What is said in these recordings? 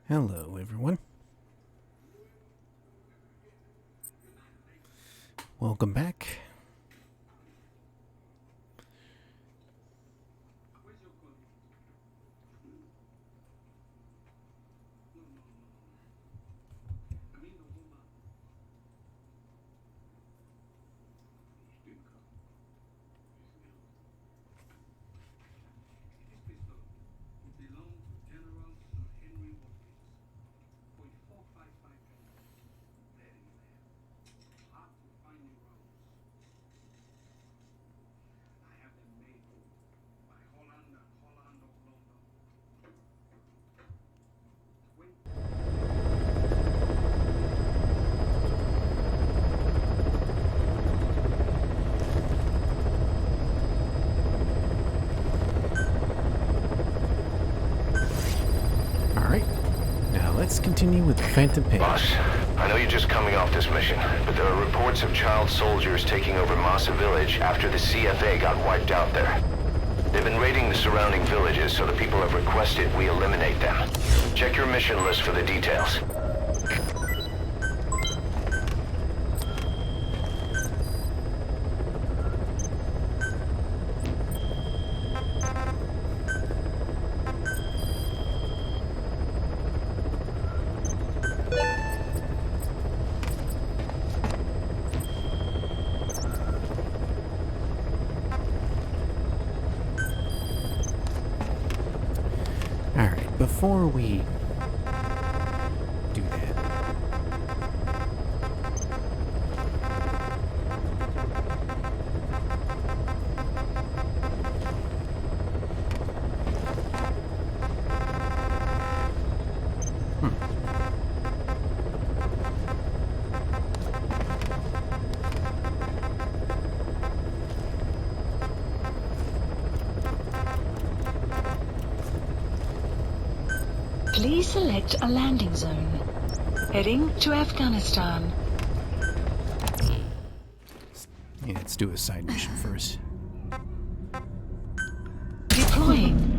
Hello, everyone. Welcome back. Let's continue with the Phantom Pain. Boss, I know you're just coming off this mission, but there are reports of child soldiers taking over Massa Village after the CFA got wiped out there. They've been raiding the surrounding villages, so the people have requested we eliminate them. Check your mission list for the details. Before we do that, Please select a landing zone. Heading to Afghanistan. Yeah, let's do a side mission first. Deploying.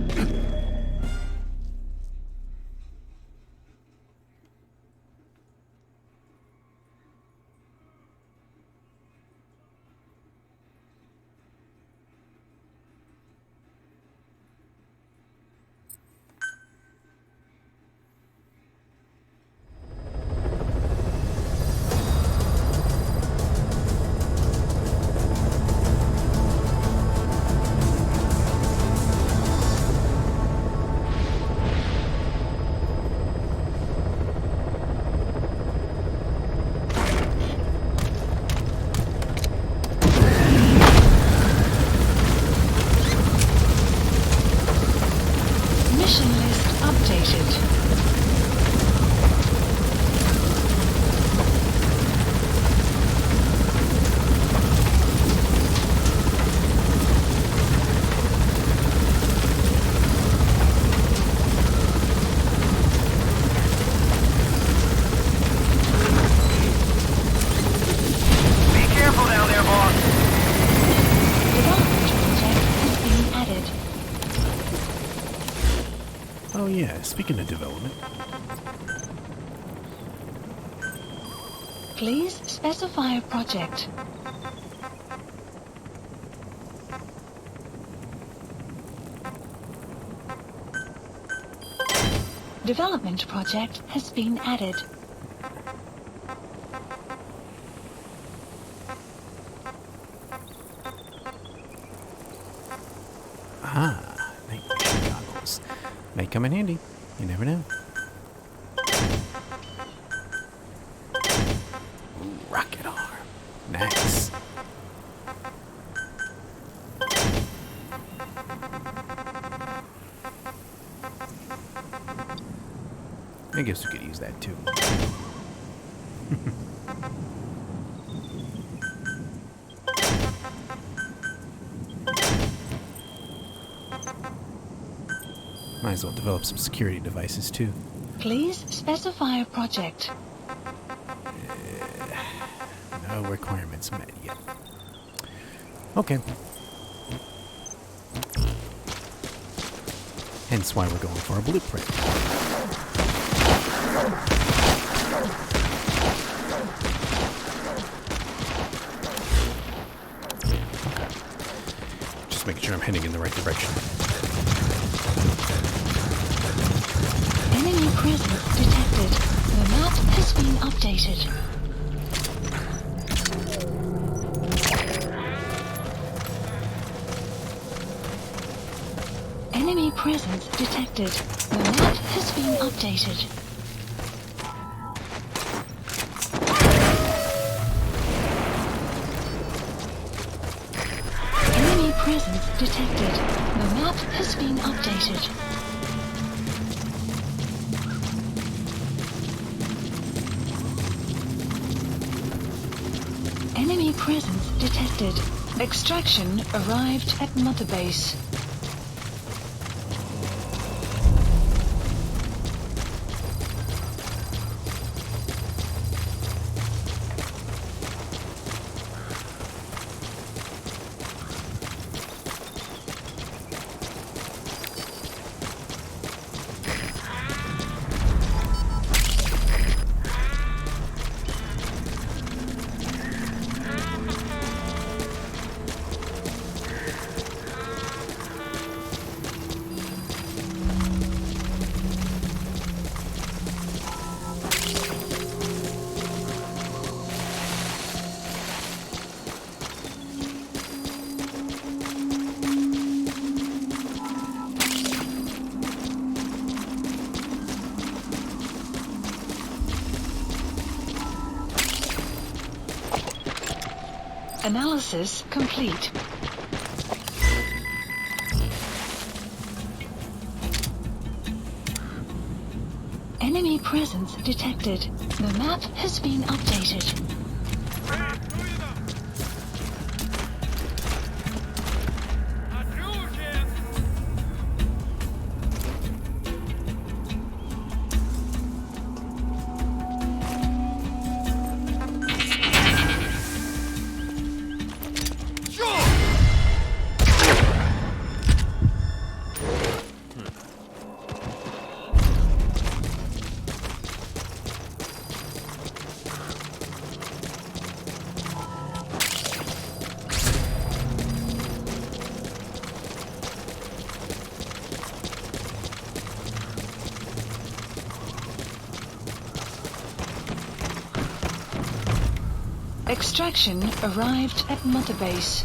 Mission list updated. Be careful down there, boss! Development project has been added. Oh yeah, speaking of development, Please specify a project. Development project has been added. night vision goggles may come in handy. You never know. Ooh, rocket arm. Nice. I guess we could use that too. Might as well develop some security devices too. Please specify a project. No requirements met yet. Okay. Hence why we're going for a blueprint. Just making sure I'm heading in the right direction. Enemy presence detected. The map has been updated. Enemy presence detected. The map has been updated. Enemy presence detected. The map has been updated. Enemy presence detected. Extraction arrived at Mother Base. Analysis complete. Enemy presence detected. The map has been updated. Extraction arrived at Mother Base.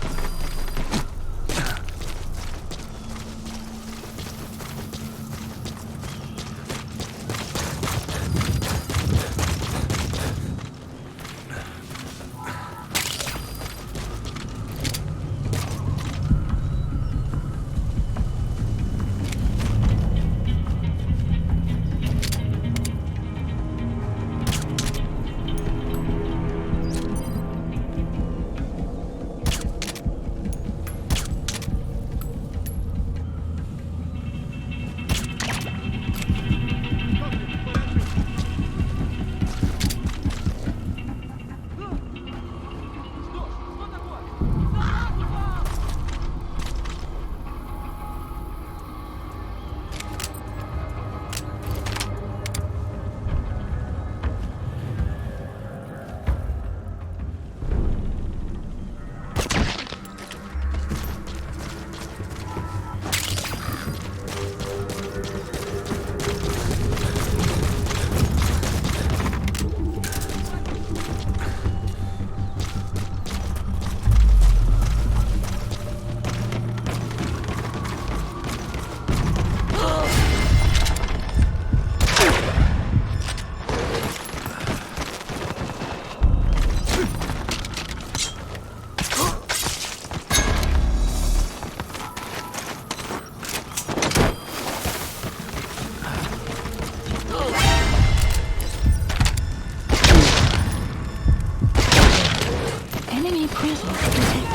Enemy presence detected.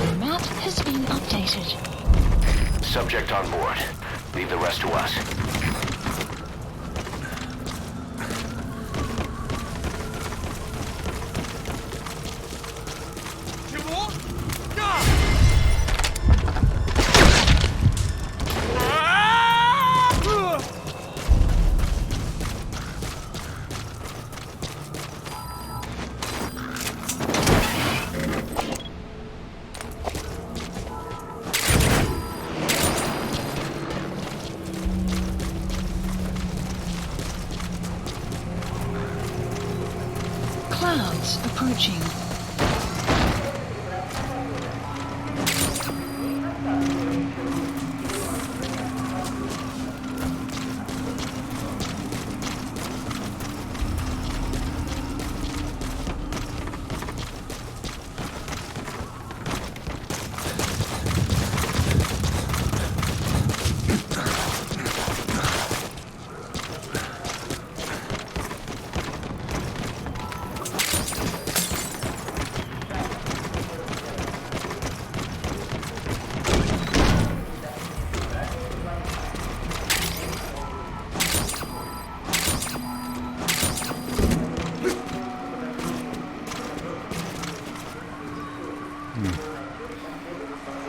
The map has been updated. Subject on board. Leave the rest to us. approaching.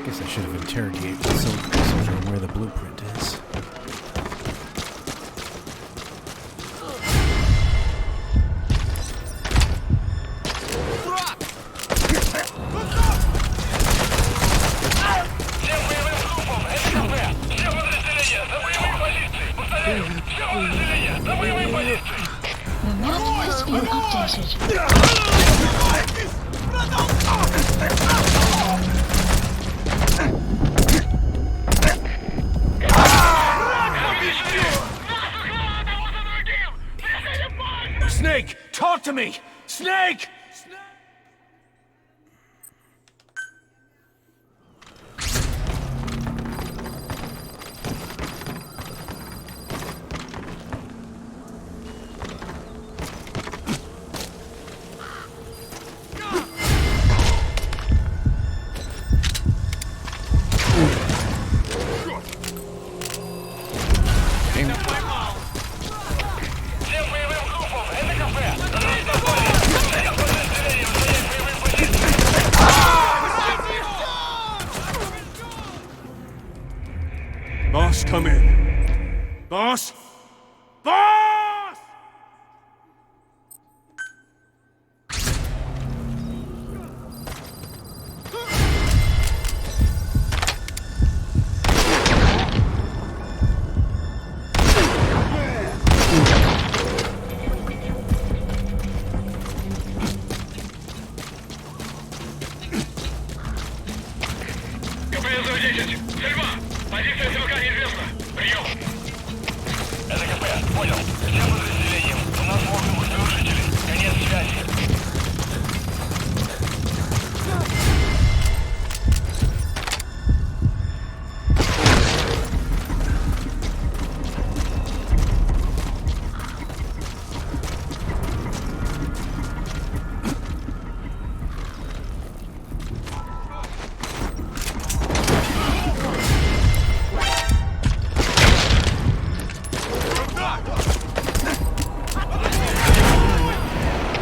Guess I should have interrogated the soldier on where the blueprint is. The map has been updated. Snake, talk to me! Snake! Boss, come in. Boss? Boss! КПС-10. Стрельба! Позиция стрелка неизвестна. Прием. Это КП. Понял. Всем подразделениям. У нас мокрых нарушителей. Конец связи.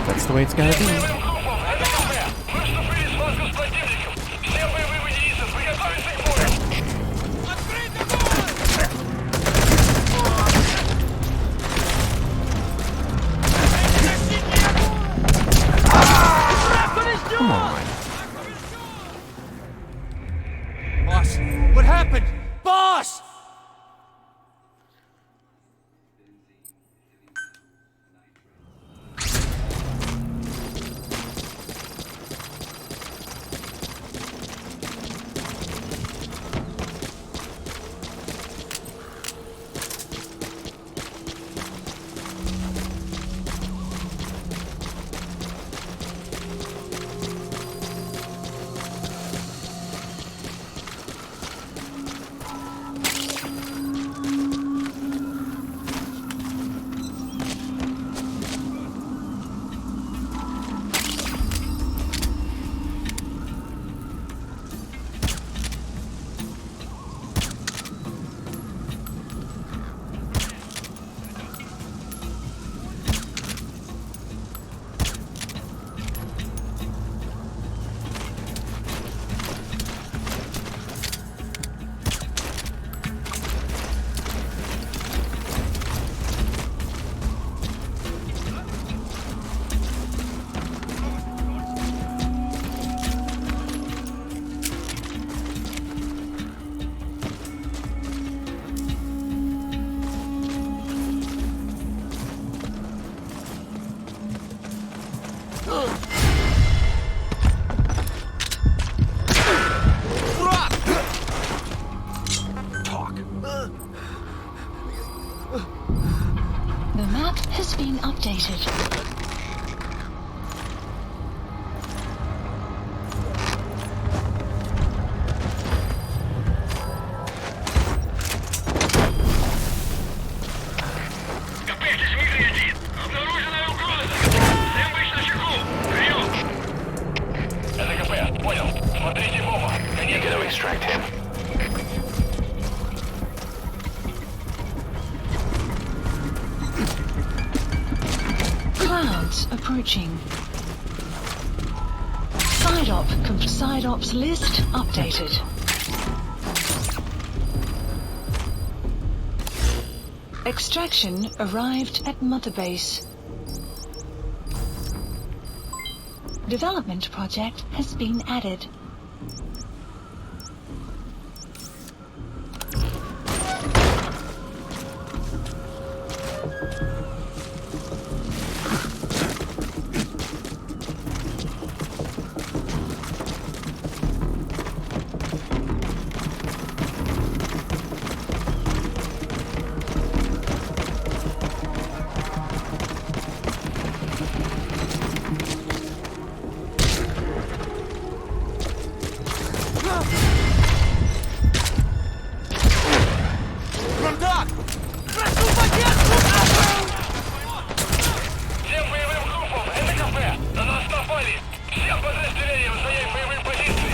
That's the way it's gotta be. Come on. Boss, what happened? Boss! updated. КП, здесь Дмитрий-1. Обнаружена угроза. Всем быть начеку. Прием. Это КП, понял. Смотрите в оба. You gotta extract him. Clouds approaching. Side ops list updated. Extraction arrived at Mother Base. Development project has been added. Бардак! Прошу поддержку! Всем боевым группам, это КП. На нас напали. Всем подразделениям занять боевые позиции.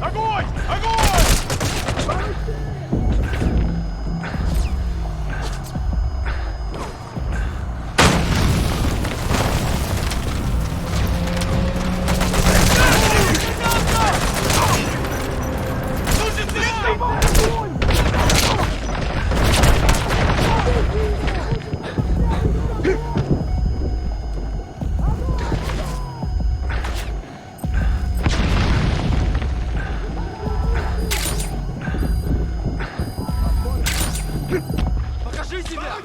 Огонь! Огонь! Покажи себя!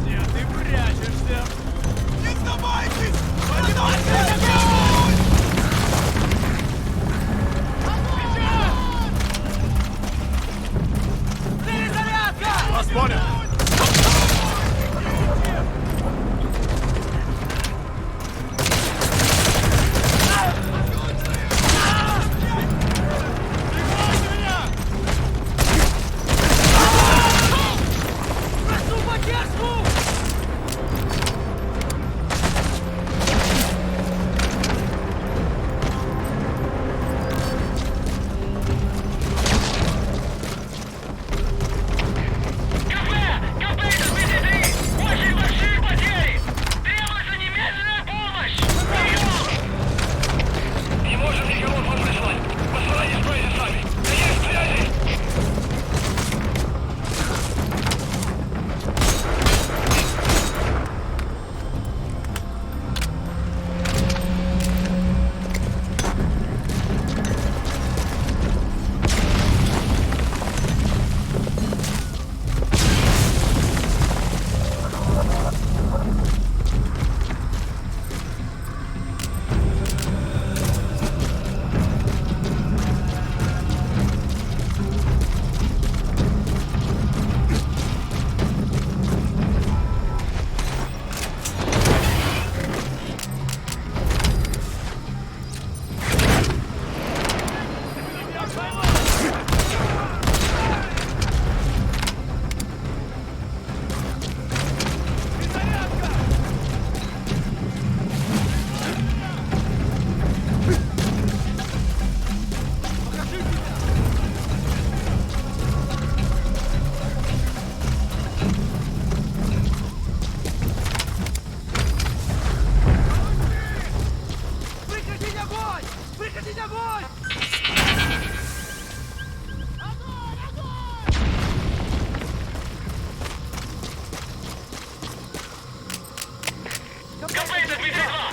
Где ты прячешься? Не сдавайтесь! Поднимайте огонь! Перезарядка! Вас понял! Прошу поддержку! КП!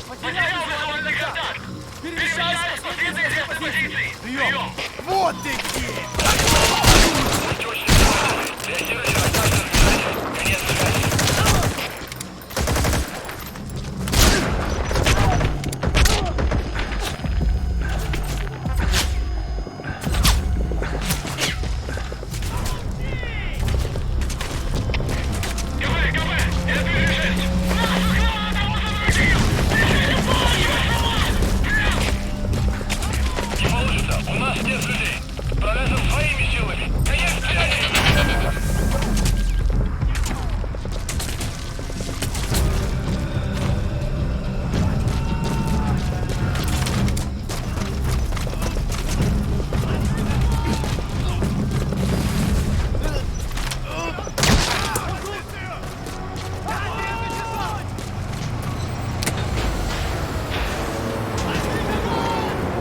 Потерял визуальный контакт! Перемещаюсь по следующей позиции! Прием! Вот ты где! Реагируйте на каждое движение! Конец связи! Не получится! У нас нет людей! Справляться своими силами! Конец связи!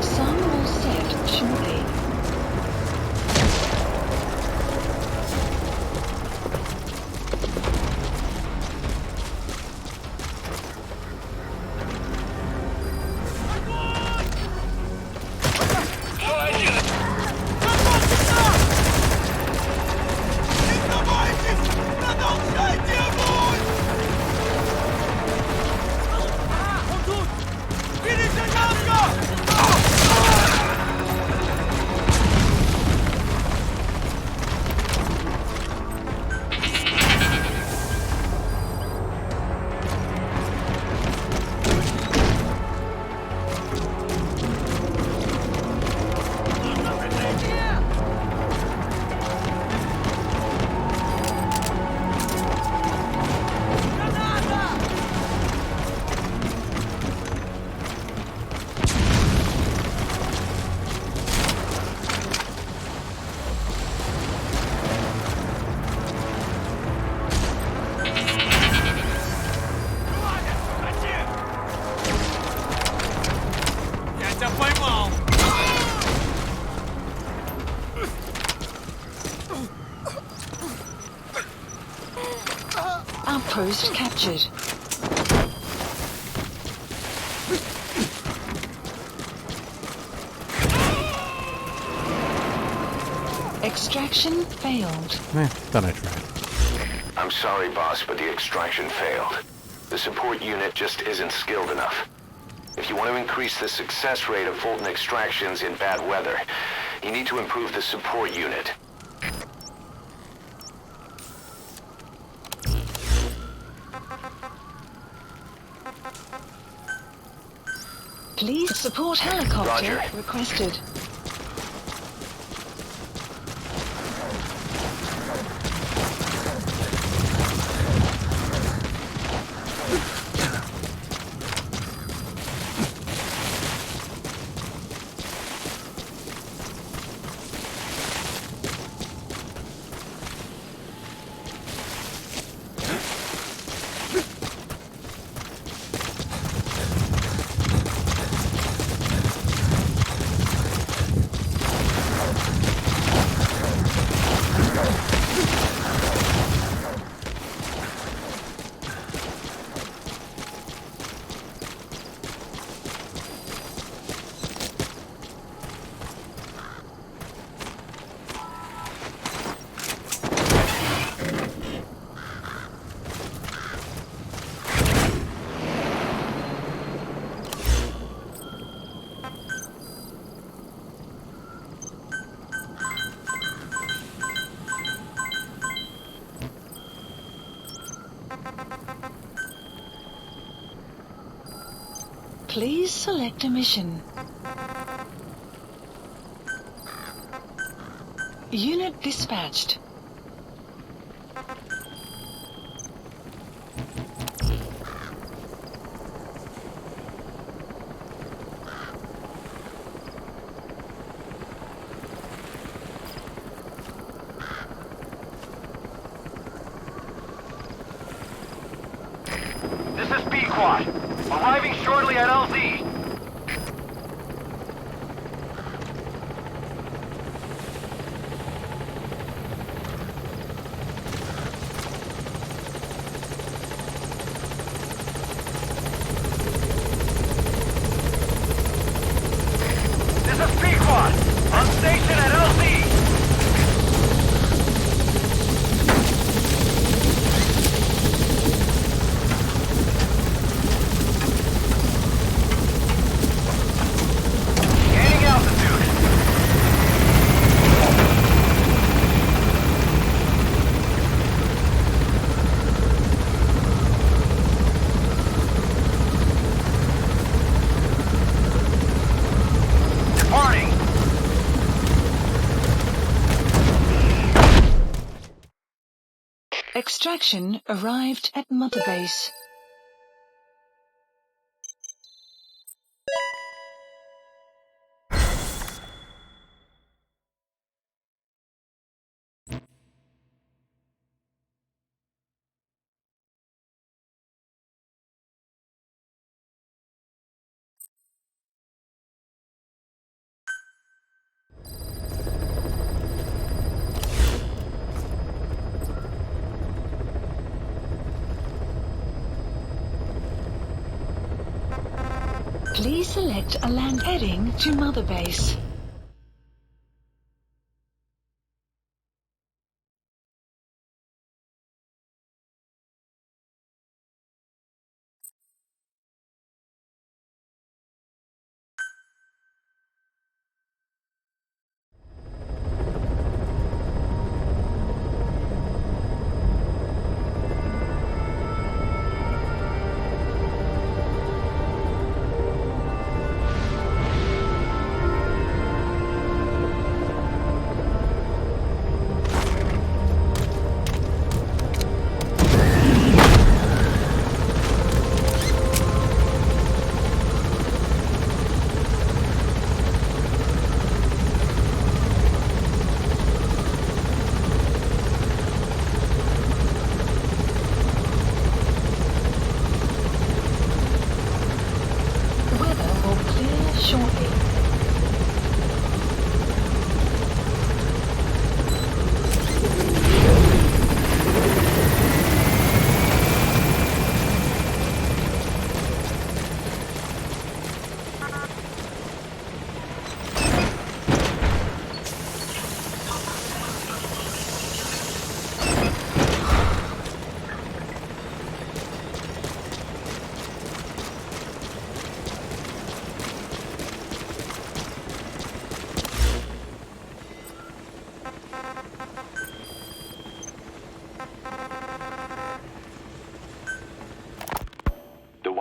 Some will set shortly. Что один? Не сдавайтесь! Продолжайте огонь! Он тут! Перезарядка! Я тебя поймал! Outpost captured. Extraction failed. Thought I tried. I'm sorry, boss, but the extraction failed. The support unit just isn't skilled enough. If you want to increase the success rate of Fulton extractions in bad weather, you need to improve the support unit. Please support helicopter Roger. requested. Please select a mission. Unit dispatched. This is B-Quad. Arriving shortly at LZ. Extraction arrived at Mother Base. Please select a land heading to Mother Base.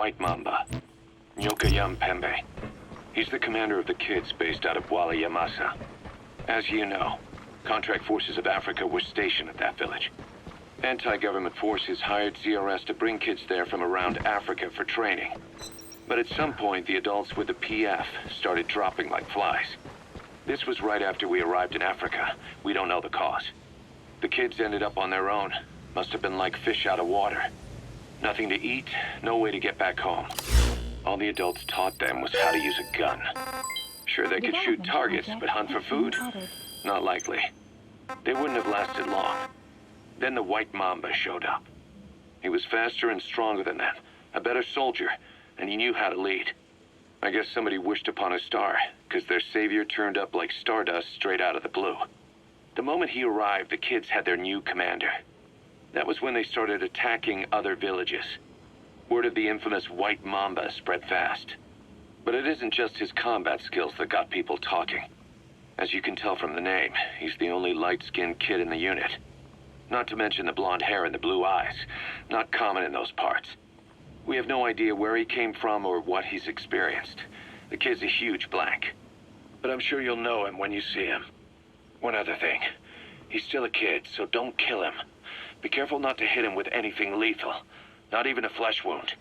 White Mamba, Nyokayam Pembe. He's the commander of the kids based out of Wala Yamasa. As you know, contract forces of Africa were stationed at that village. Anti-government forces hired CRS to bring kids there from around Africa for training. But at some point, the adults with the PF started dropping like flies. This was right after we arrived in Africa. We don't know the cause. The kids ended up on their own. Must have been like fish out of water. Nothing to eat, no way to get back home. All the adults taught them was how to use a gun. Sure, they could shoot targets, but hunt for food? Not likely. They wouldn't have lasted long. Then the White Mamba showed up. He was faster and stronger than them, a better soldier, and he knew how to lead. I guess somebody wished upon a star, because their savior turned up like stardust straight out of the blue. The moment he arrived, the kids had their new commander. That was when they started attacking other villages. Word of the infamous White Mamba spread fast. But it isn't just his combat skills that got people talking. As you can tell from the name, he's the only light-skinned kid in the unit. Not to mention the blonde hair and the blue eyes. Not common in those parts. We have no idea where he came from or what he's experienced. The kid's a huge blank. But I'm sure you'll know him when you see him. One other thing. He's still a kid, so don't kill him. Be careful not to hit him with anything lethal. Not even a flesh wound.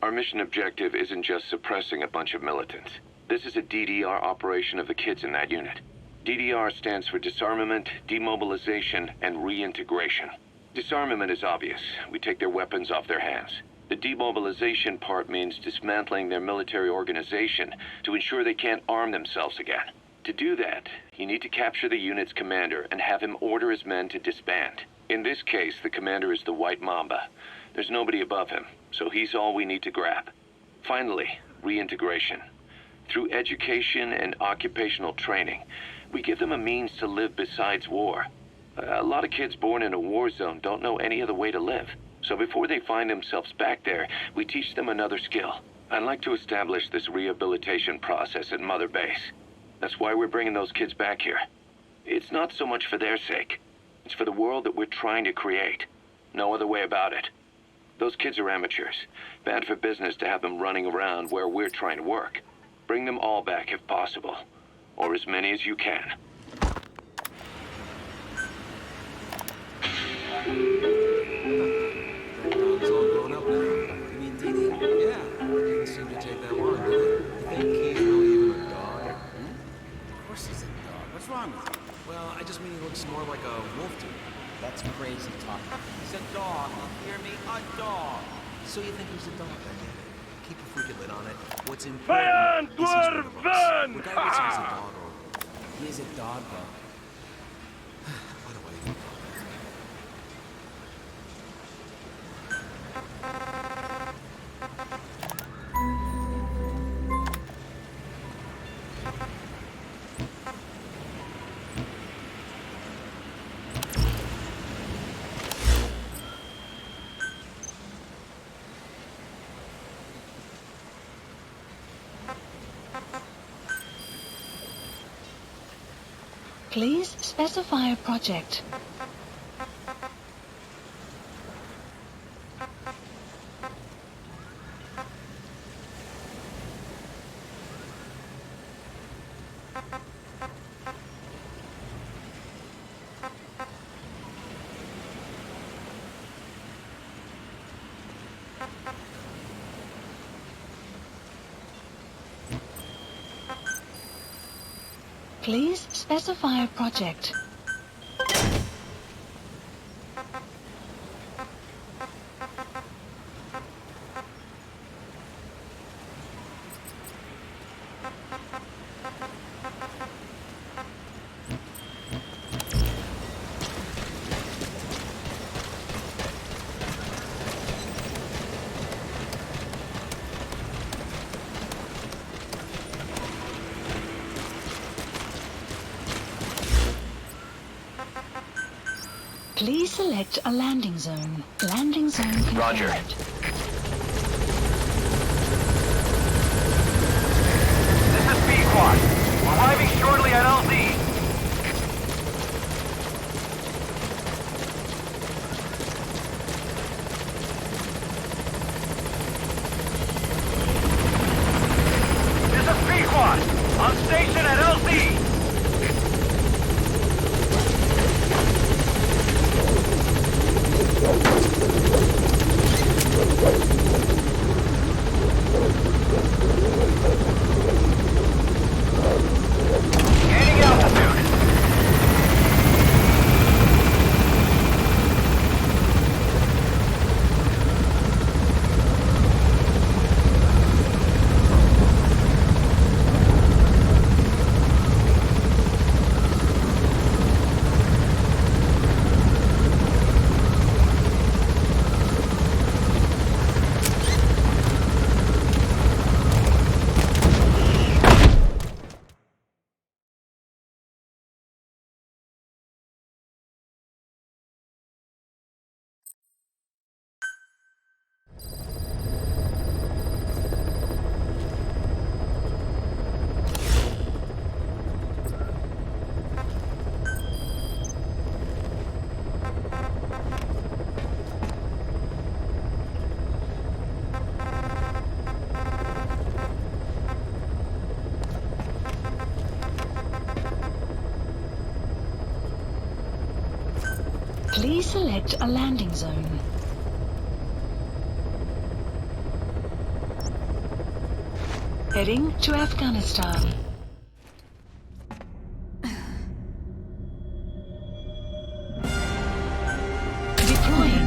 Our mission objective isn't just suppressing a bunch of militants. This is a DDR operation of the kids in that unit. DDR stands for Disarmament, Demobilization, and Reintegration. Disarmament is obvious. We take their weapons off their hands. The demobilization part means dismantling their military organization to ensure they can't arm themselves again. To do that, you need to capture the unit's commander and have him order his men to disband. In this case, the commander is the White Mamba. There's nobody above him, so he's all we need to grab. Finally, reintegration. Through education and occupational training, we give them a means to live besides war. A lot of kids born in a war zone don't know any other way to live. So before they find themselves back there, we teach them another skill. I'd like to establish this rehabilitation process at Mother Base. That's why we're bringing those kids back here. It's not so much for their sake. It's for the world that we're trying to create. No other way about it. Those kids are amateurs. Bad for business to have them running around where we're trying to work. Bring them all back if possible. Or as many as you can. That dog's all grown up now. You mean Dee Dee? Yeah. Didn't seem to take that long, did it? You think he's really even a dog? Of course he's a dog. What's wrong with him? Well, I just mean he looks more like a wolf to me. That's crazy talk. He's a dog. You hear me? A dog. So you think he's a dog, then? Keep a freaking lid on it. What's important is he's one of us. Regardless if he's a dog or... He is a dog, though. By the way... Please specify a project. Please specify a project. Please select a landing zone. Landing zone confirmed. Roger. This is Pequod. Arriving shortly at LZ. This is Pequod. On station at LZ. Gaining altitude. Please select a landing zone. Heading to Afghanistan. Deploying.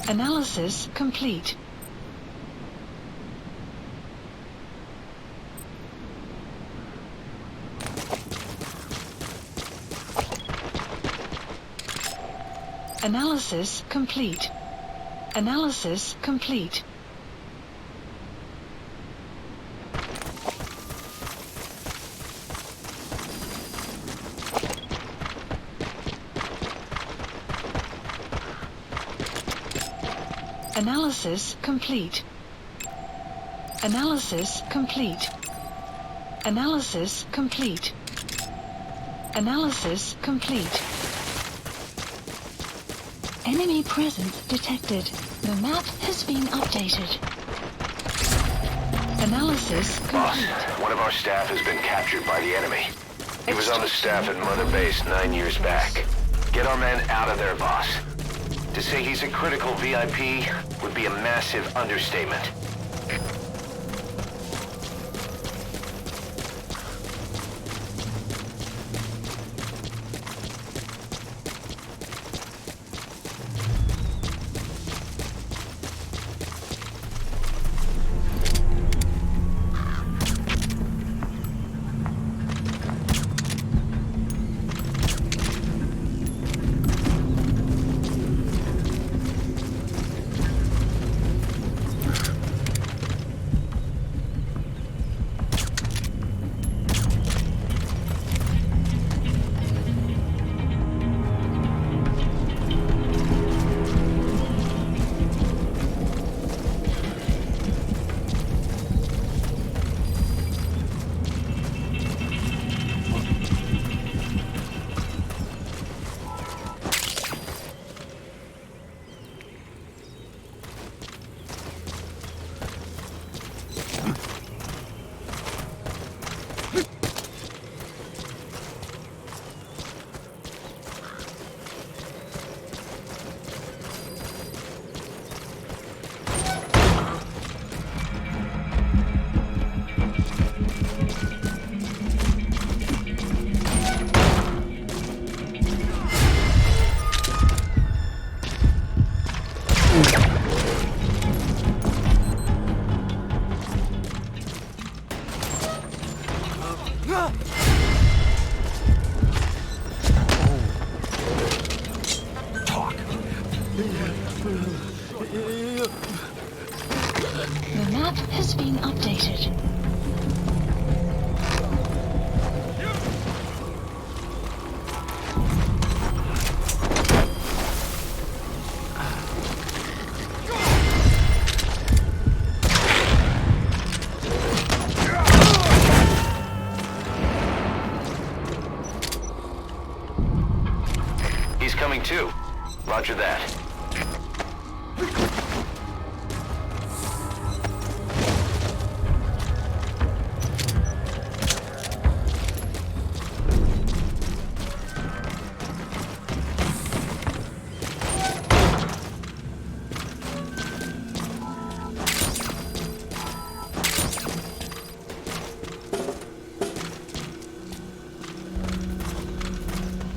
Analysis complete. Analysis complete. Analysis complete. Analysis complete. Analysis complete. Analysis complete. Analysis complete. Enemy presence detected. The map has been updated. Analysis Boss, complete. one of our staff has been captured by the enemy. He was on the staff at Mother Base 9 years back. Get our man out of there, boss. To say he's a critical VIP would be a massive understatement. The map has been updated. He's coming too. Roger that.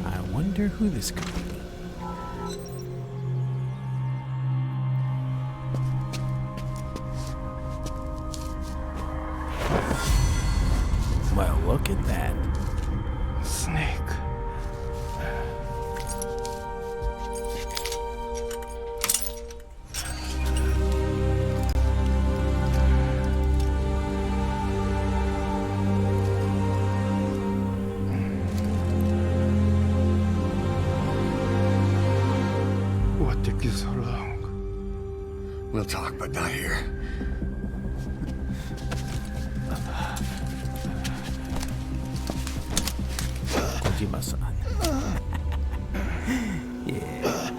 I wonder who this could be. Well, look at that. Snake. What took you so long? We'll talk, but not here. Kojima-san. Yeah.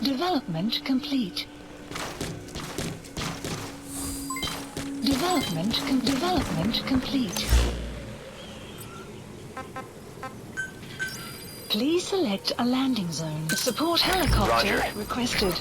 Development complete. Development complete. Please select a landing zone. Support helicopter Roger. requested.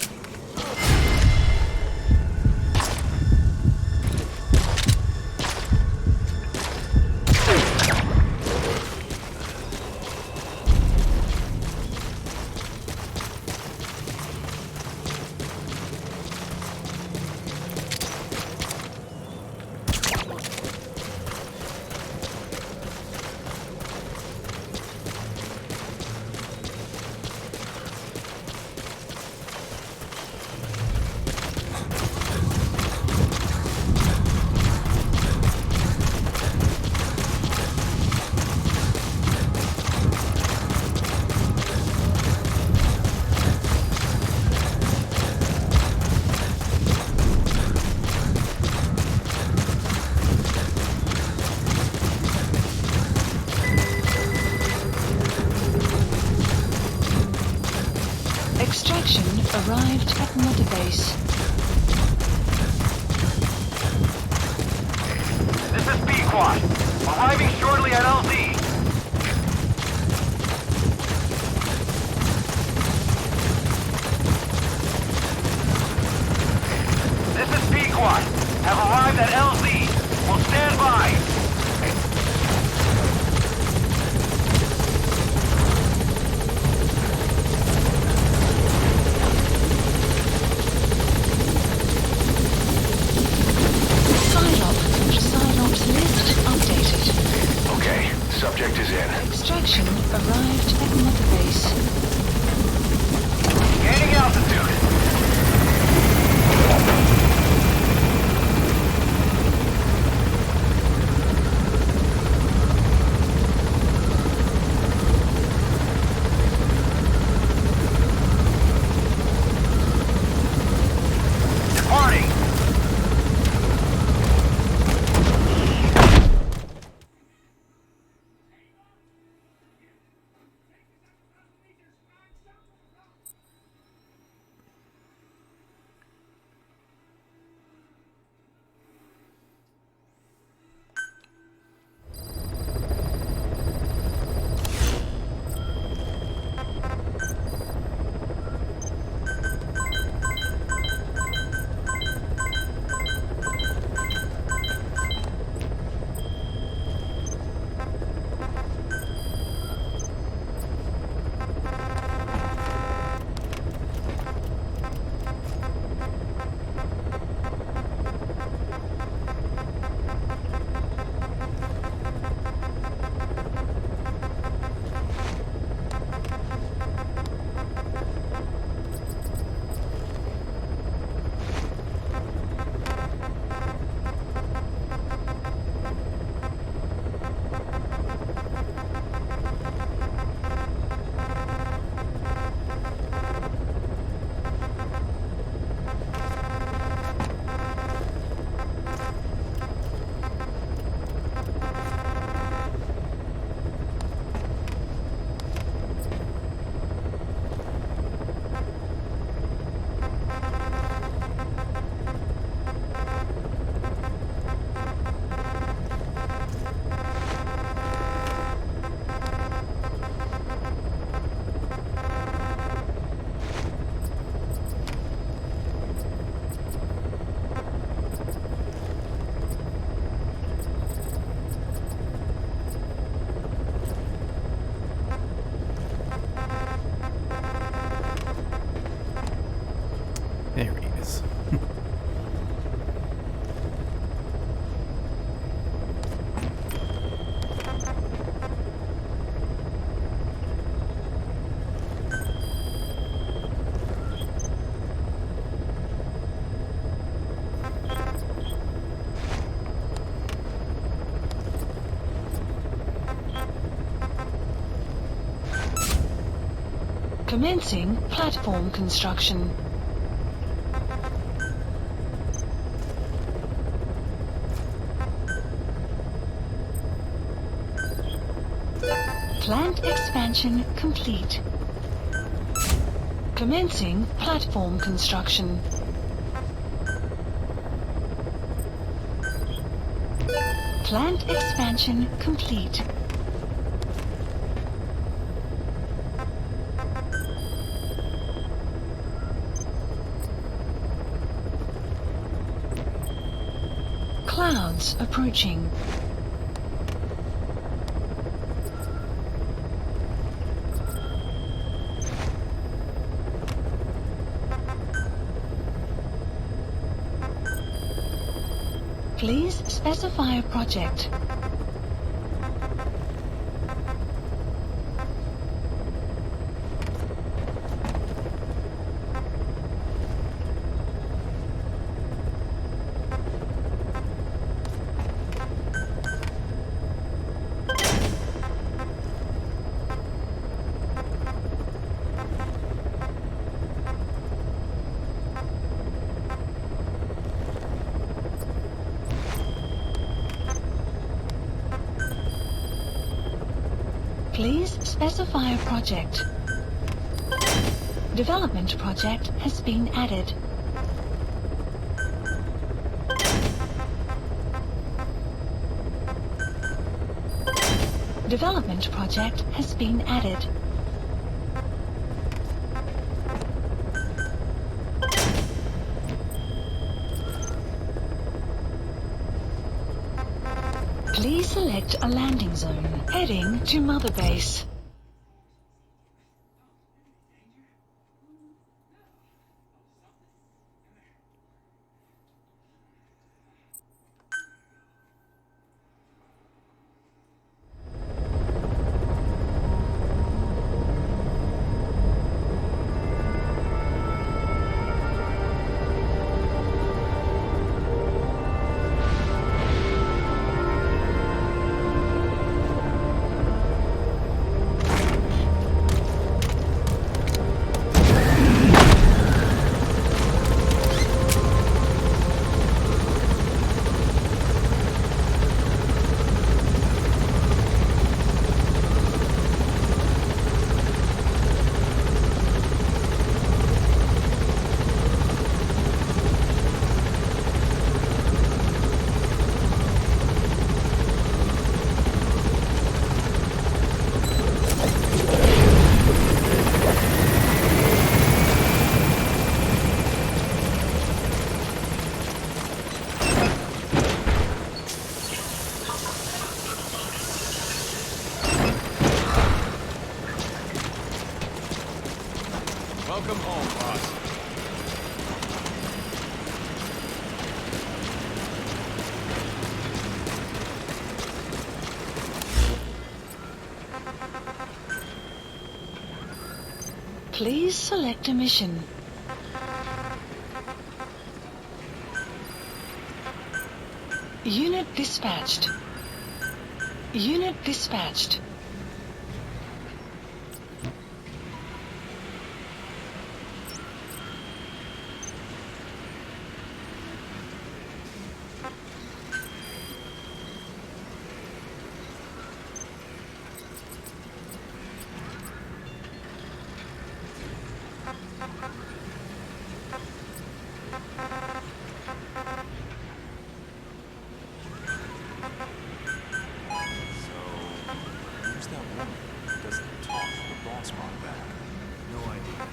Squad. Arriving shortly at LZ. This is P-Quad. Have arrived at LZ. Will stand by. Psylocke's list updated. Okay, subject is in. Extraction arrived at Mother Base. Gaining altitude. Departing. There he is. Commencing platform construction. Plant expansion complete. Commencing platform construction. Plant expansion complete. Clouds approaching. Please specify a project. Please specify a project. Development project has been added. Development project has been added. Please select a landing zone. Heading to Mother Base. Welcome home, boss. Please select a mission. Unit dispatched. Unit dispatched. Who's that woman who doesn't talk to the boss brought back? No idea.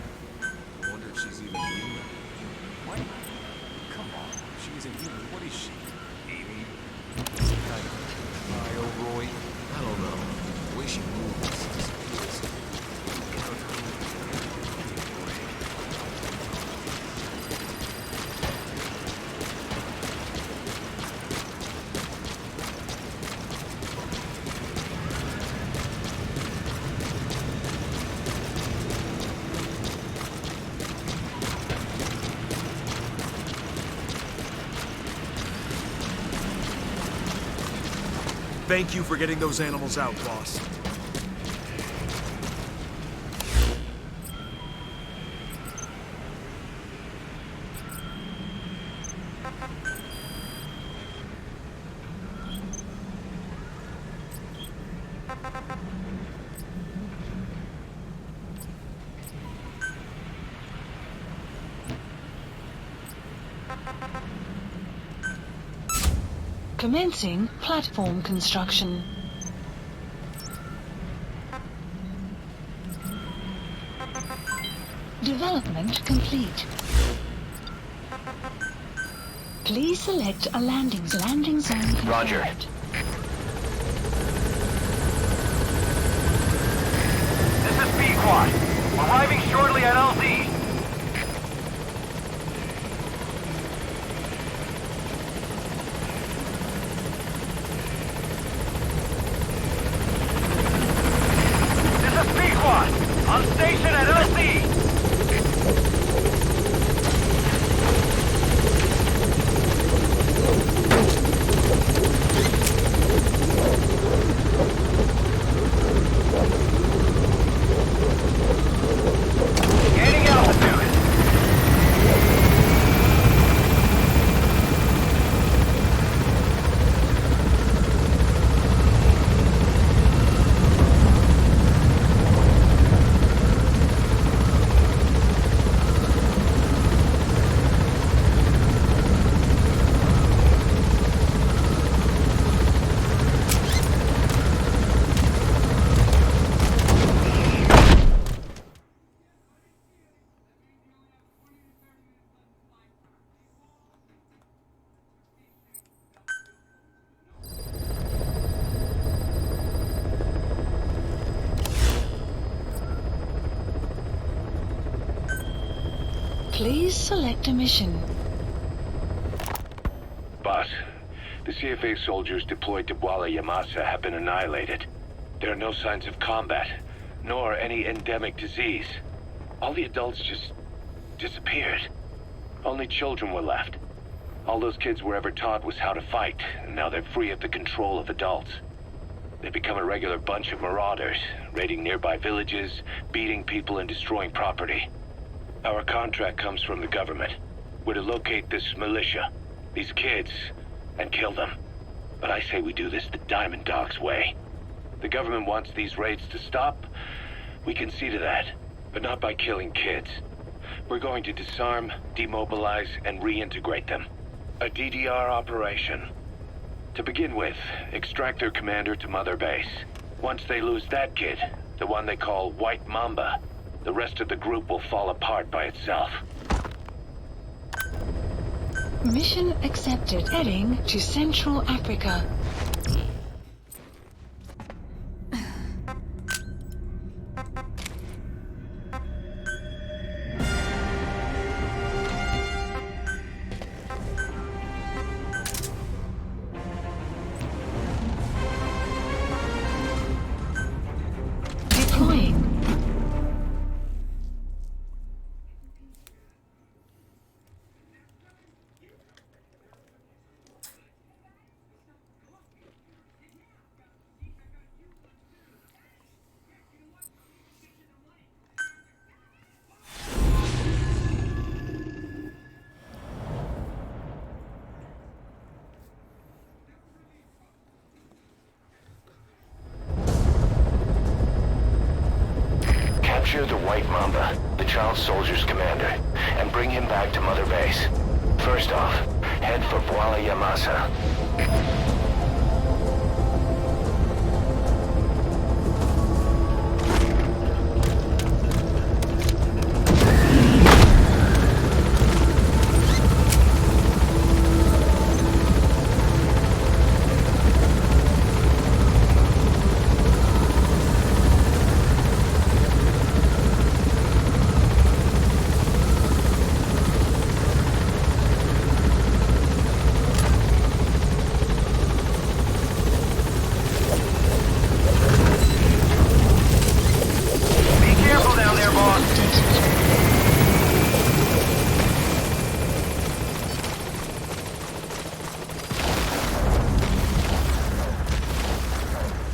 I wonder if she's even human. What? Come on. If she isn't human, what is she? Amy? Kind of bio Roy? I don't know. The way she moves just feels... Thank you for getting those animals out, boss. Commencing platform construction. Development complete. Please select a landing zone. Roger. confirmed. This is Pequod. Arriving shortly at LZ. This is Pequod. On station at LZ. Gaining Please select a mission. Boss, the CFA soldiers deployed to Bwala Yamasa have been annihilated. There are no signs of combat, nor any endemic disease. All the adults just disappeared. Only children were left. All those kids were ever taught was how to fight, and now they're free of the control of adults. They've become a regular bunch of marauders, raiding nearby villages, beating people and destroying property. Our contract comes from the government. We're to locate this militia, these kids, and kill them. But I say we do this the Diamond Dogs way. The government wants these raids to stop. We can see to that, but not by killing kids. We're going to disarm, demobilize, and reintegrate them. A DDR operation. To begin with, extract their commander to Mother Base. Once they lose that kid, the one they call White Mamba, the rest of the group will fall apart by itself. Mission accepted. Heading to Central Africa. Deploying. Capture the White Mamba, the child soldier's commander, and bring him back to Mother Base. First off, head for Bwala Yamasa.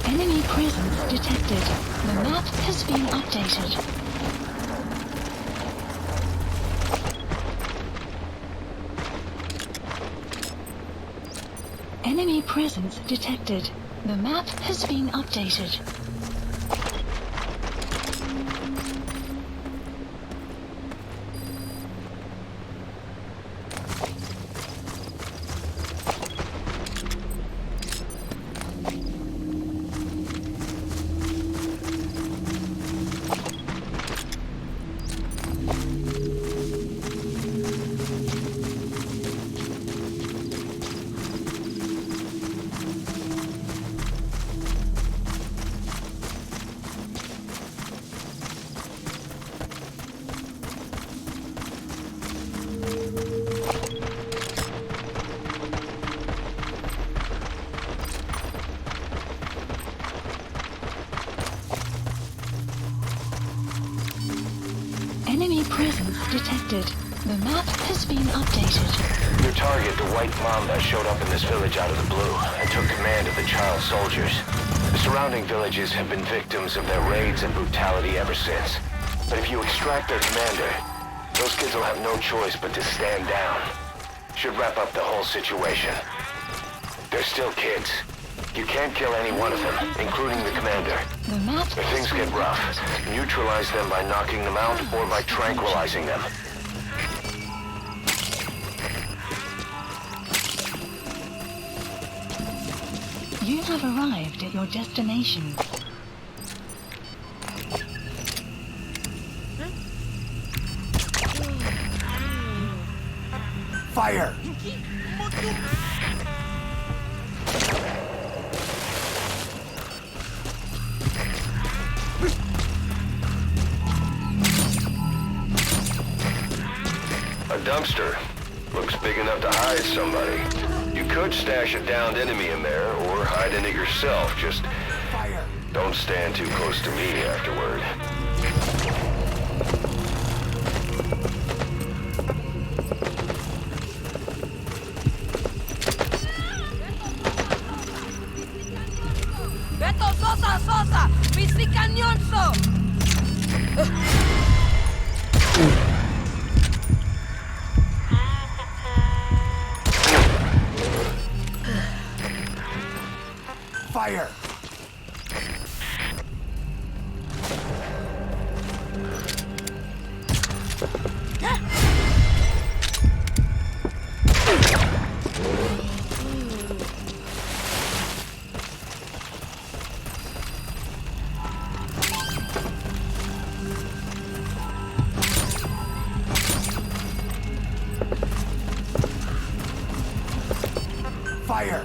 Enemy presence detected. The map has been updated. Enemy presence detected. The map has been updated. Enemy presence detected. The map has been updated. Your target, the White Mamba, showed up in this village out of the blue and took command of the child soldiers. The surrounding villages have been victims of their raids and brutality ever since. But if you extract their commander, those kids will have no choice but to stand down. Should wrap up the whole situation. They're still kids. You can't kill any one of them, including the commander. The map If things get rough, neutralize them by knocking them out or by tranquilizing them. You have arrived at your destination. Fire! dumpster. Looks big enough to hide somebody. You could stash a downed enemy in there, or hide in it yourself. Just don't stand too close to me afterward. Beto, Sosa! Pistý cañonzo! Fire! Fire!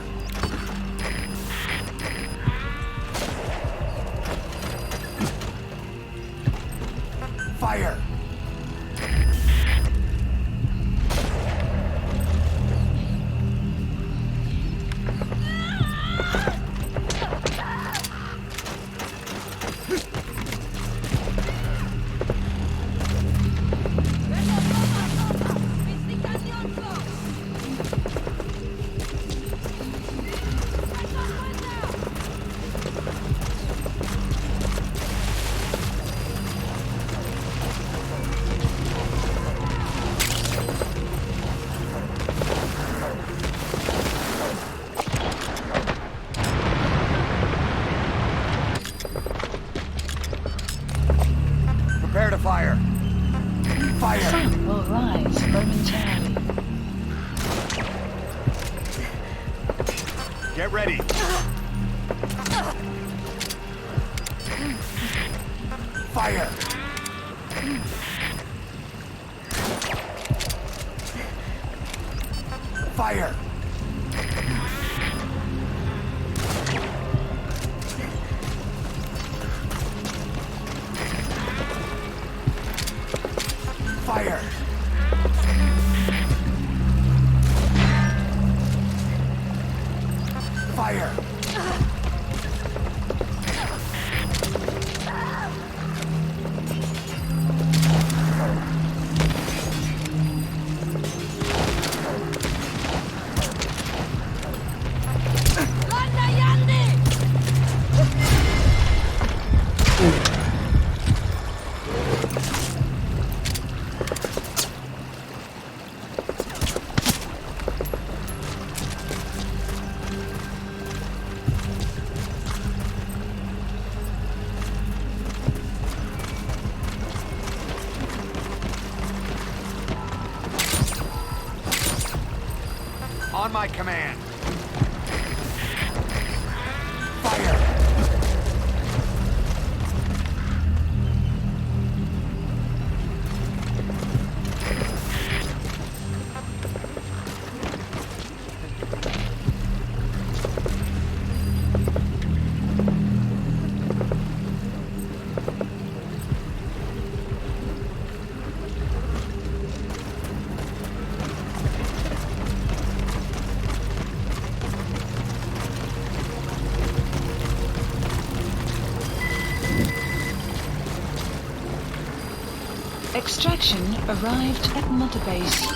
Fire! Pistý cañonzo! Prepare to fire! Fire! Sun will rise momentarily. Get ready! Fire! Fire! Fire! Fire! Landa Yandi! On my command! Fire! Extraction arrived at Mother Base.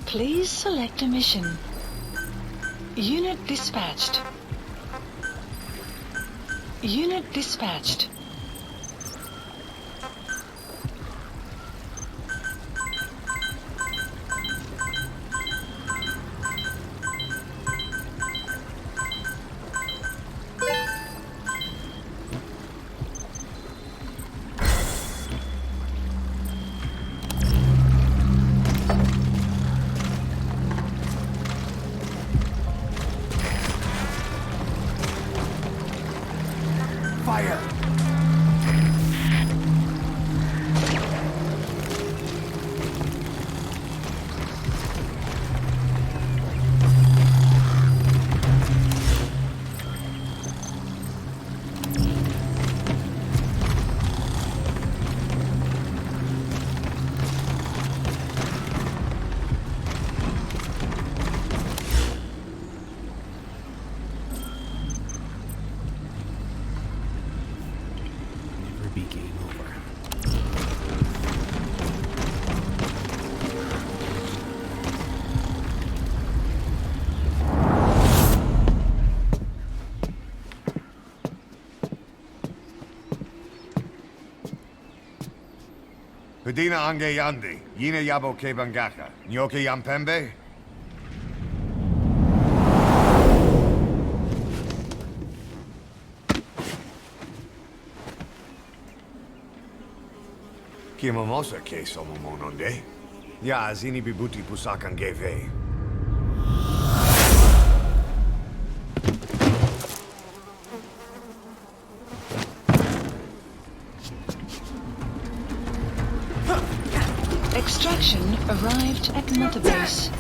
Please select a mission. Unit dispatched. Unit dispatched. Fire! be game over. Pedina ange yandi, yina yabo ke bangaka, nyoke yampembe? Kimamosa ke somomononde? Ya zini bibuti pusakan geve. Extraction arrived at Mother Base.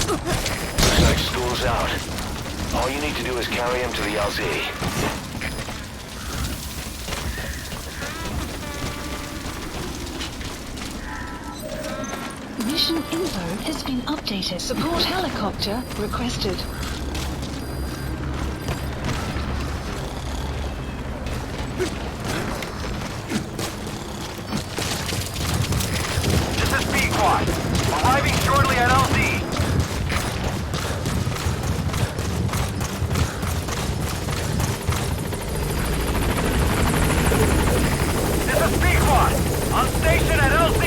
Looks like school's out. All you need to do is carry him to the LZ. Mission info has been updated. Support helicopter requested. This is B-Quad. Arriving shortly at LZ. This is B-Quad. On station at LZ.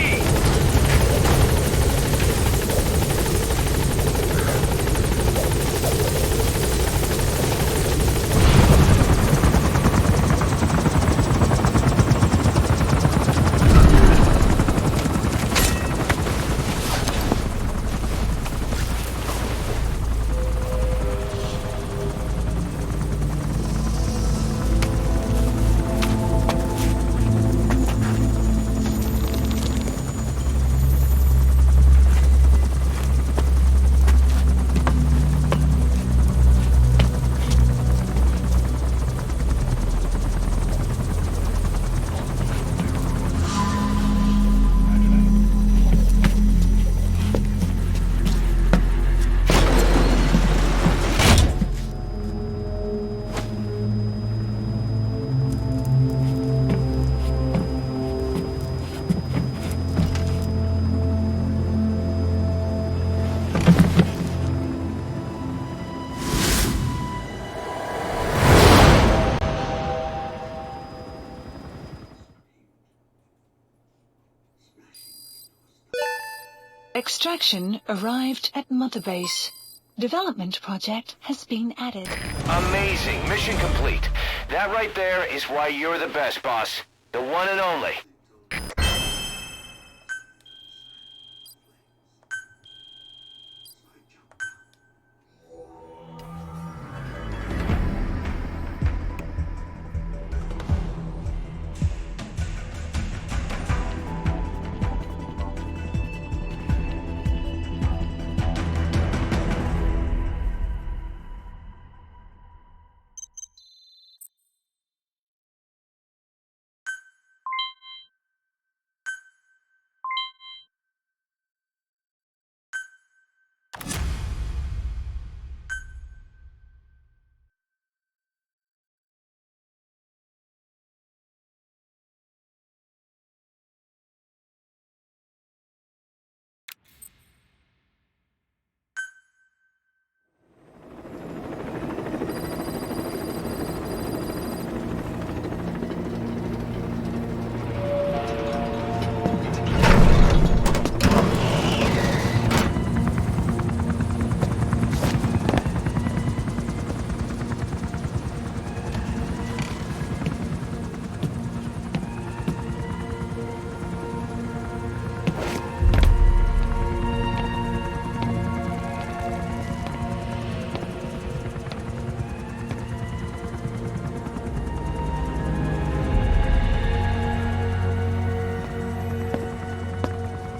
Extraction arrived at Mother Base. Development project has been added. Amazing. Mission complete. That right there is why you're the best, boss. The one and only.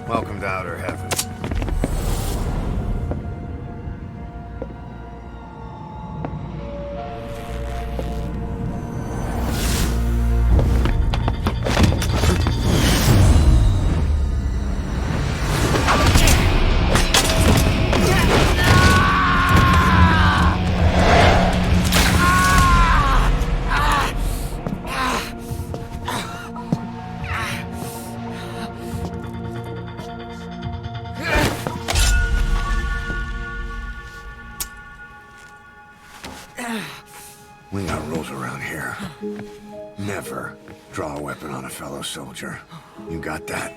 Welcome to Outer Heaven. We got rules around here. Never draw a weapon on a fellow soldier. You got that?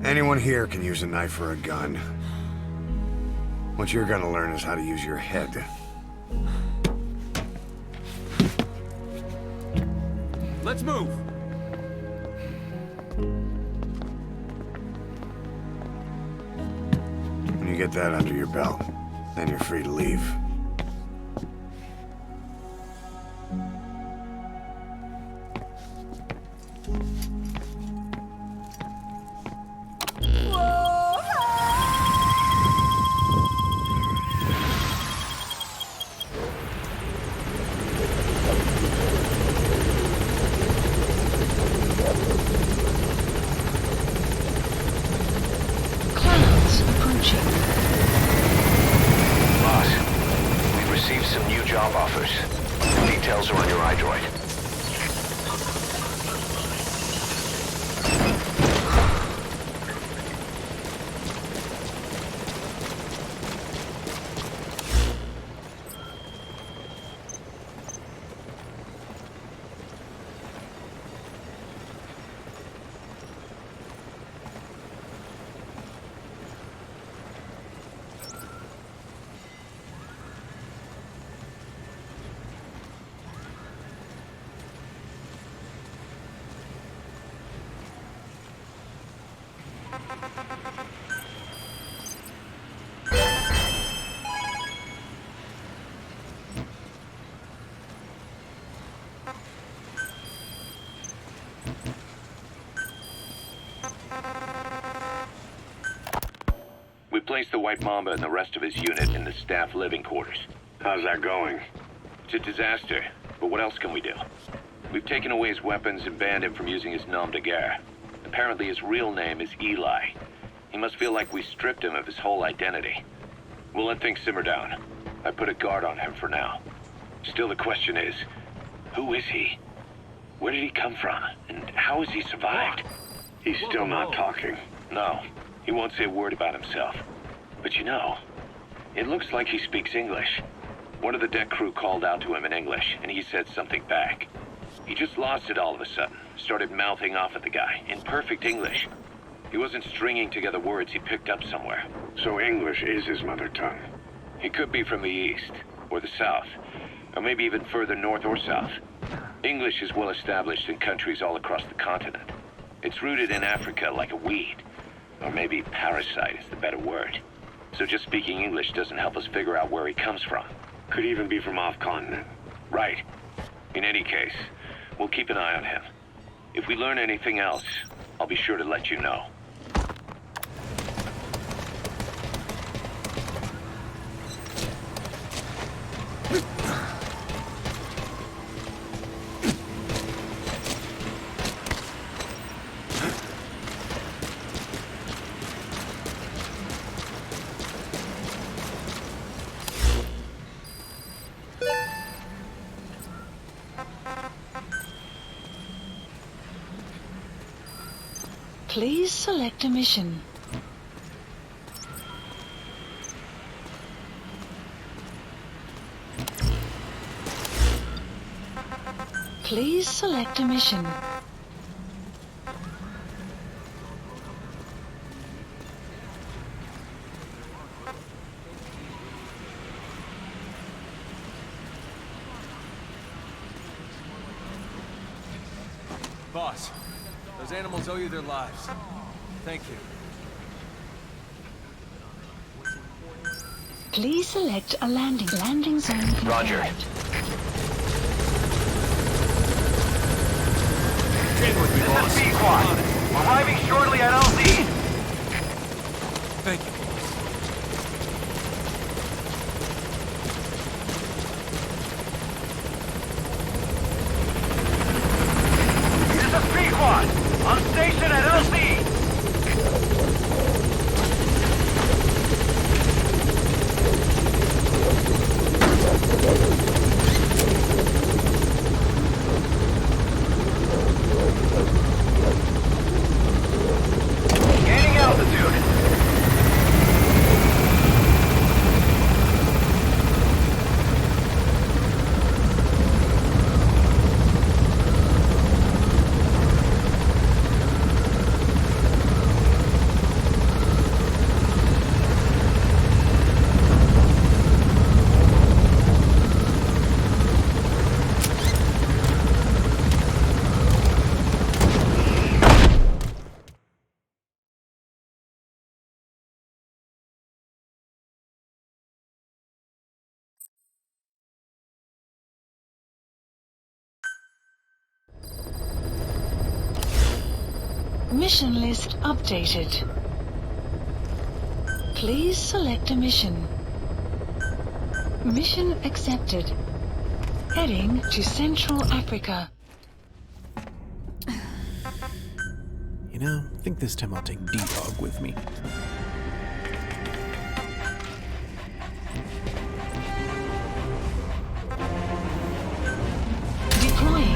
Anyone here can use a knife or a gun. What you're gonna learn is how to use your head. Let's move! When you get that under your belt, then you're free to leave. Clouds approaching. Boss, we've received some new job offers. Details are on your iDroid. We placed the White Mamba and the rest of his unit in the staff living quarters. How's that going? It's a disaster, but what else can we do? We've taken away his weapons and banned him from using his nom de guerre. Apparently his real name is Eli. He must feel like we stripped him of his whole identity. We'll let things simmer down. I put a guard on him for now. Still the question is, who is he? Where did he come from? And how has he survived? He's still not talking. No, he won't say a word about himself. But you know, it looks like he speaks English. One of the deck crew called out to him in English, and he said something back. He just lost it all of a sudden, started mouthing off at the guy, in perfect English. He wasn't stringing together words he picked up somewhere. So English is his mother tongue. He could be from the east, or the south, or maybe even further north or south. English is well established in countries all across the continent. It's rooted in Africa like a weed, or maybe parasite is the better word. So just speaking English doesn't help us figure out where he comes from. Could even be from off-continent. Right. In any case, we'll keep an eye on him. If we learn anything else, I'll be sure to let you know. Please select a mission. Please select a mission. Boss, those animals owe you their lives. Thank you. Please select a landing zone. Roger. confirmed. This is B-Quad. Arriving shortly at LZ. Thank you. This is B-Quad. On station at LZ. Gaining altitude. Mission list updated. Please select a mission. Mission accepted. Heading to Central Africa. You know, I think this time I'll take D-Dog with me. Deploying.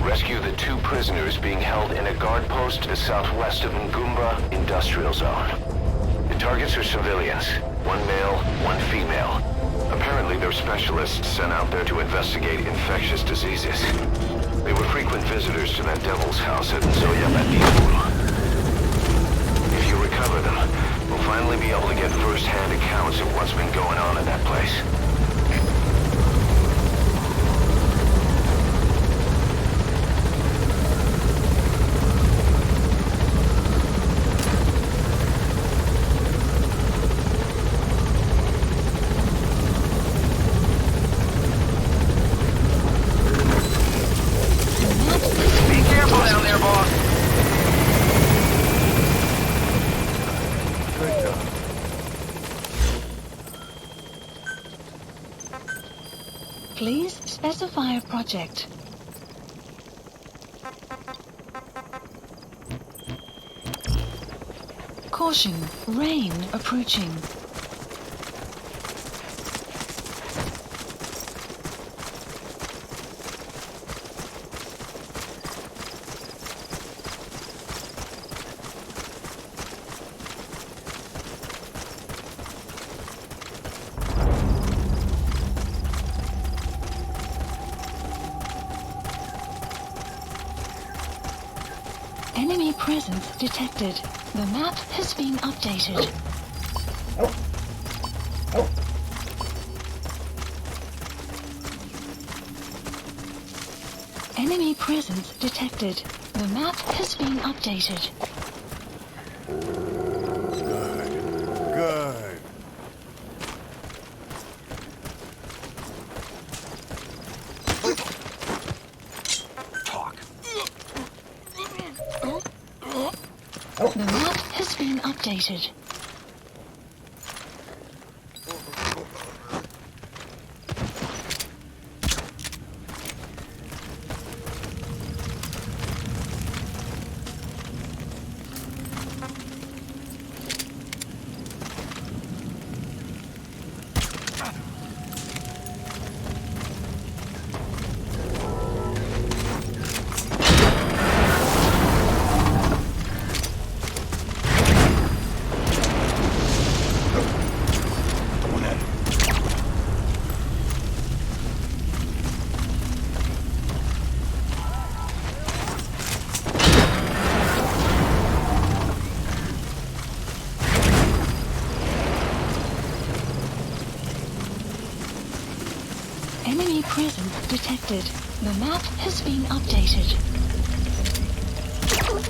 Rescue the 2 prisoners being held in a guard post to the southwest of Ngumba Industrial Zone. The targets are civilians. 1 male, 1 female. Apparently they're specialists sent out there to investigate infectious diseases. They were frequent visitors to that devil's house at Nzoya Badibu. If you recover them, we'll finally be able to get first-hand accounts of what's been going on in that place. Be careful down there, boss. Good job. Please specify a project. Caution, rain approaching. Enemy presence detected. The map has been updated. Enemy presence detected. The map has been updated. Good. Talk. The map has been updated. detected. The map has been updated. Good.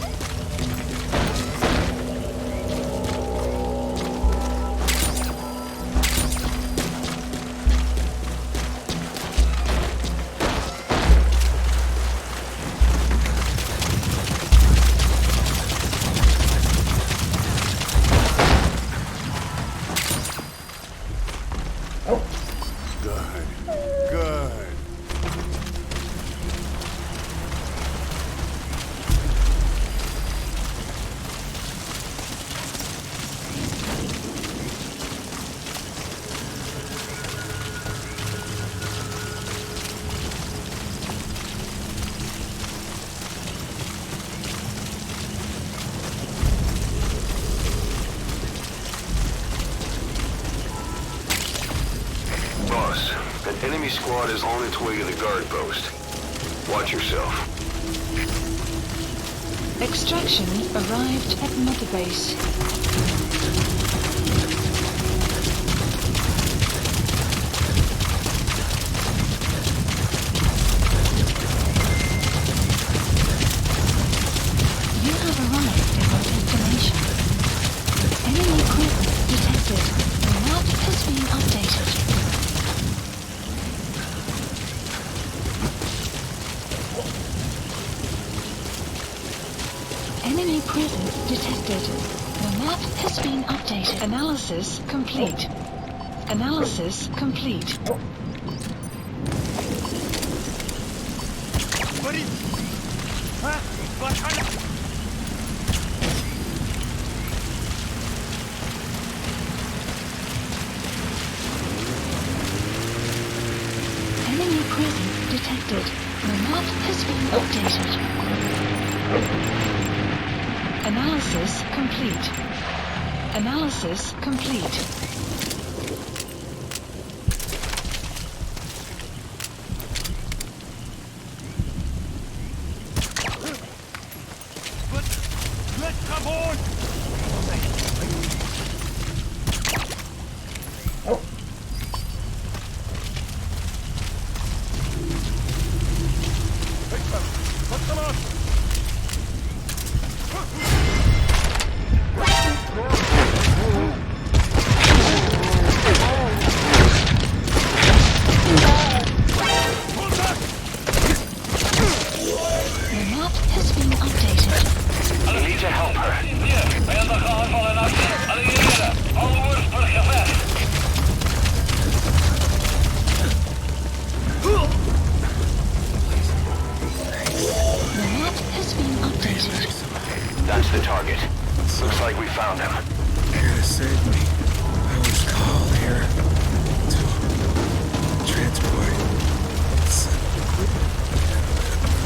Boss, an enemy squad is on its way to the guard post. Watch yourself. Extraction arrived at Mother Base. You have arrived at your destination. Enemy equipment detected. The map has been updated. Enemy presence detected. The map has been updated. Analysis complete. Analysis complete. Enemy presence detected. The map has been updated. Analysis complete. Analysis complete. That's the target. Looks like we found him. Here to save me. I was called here to transport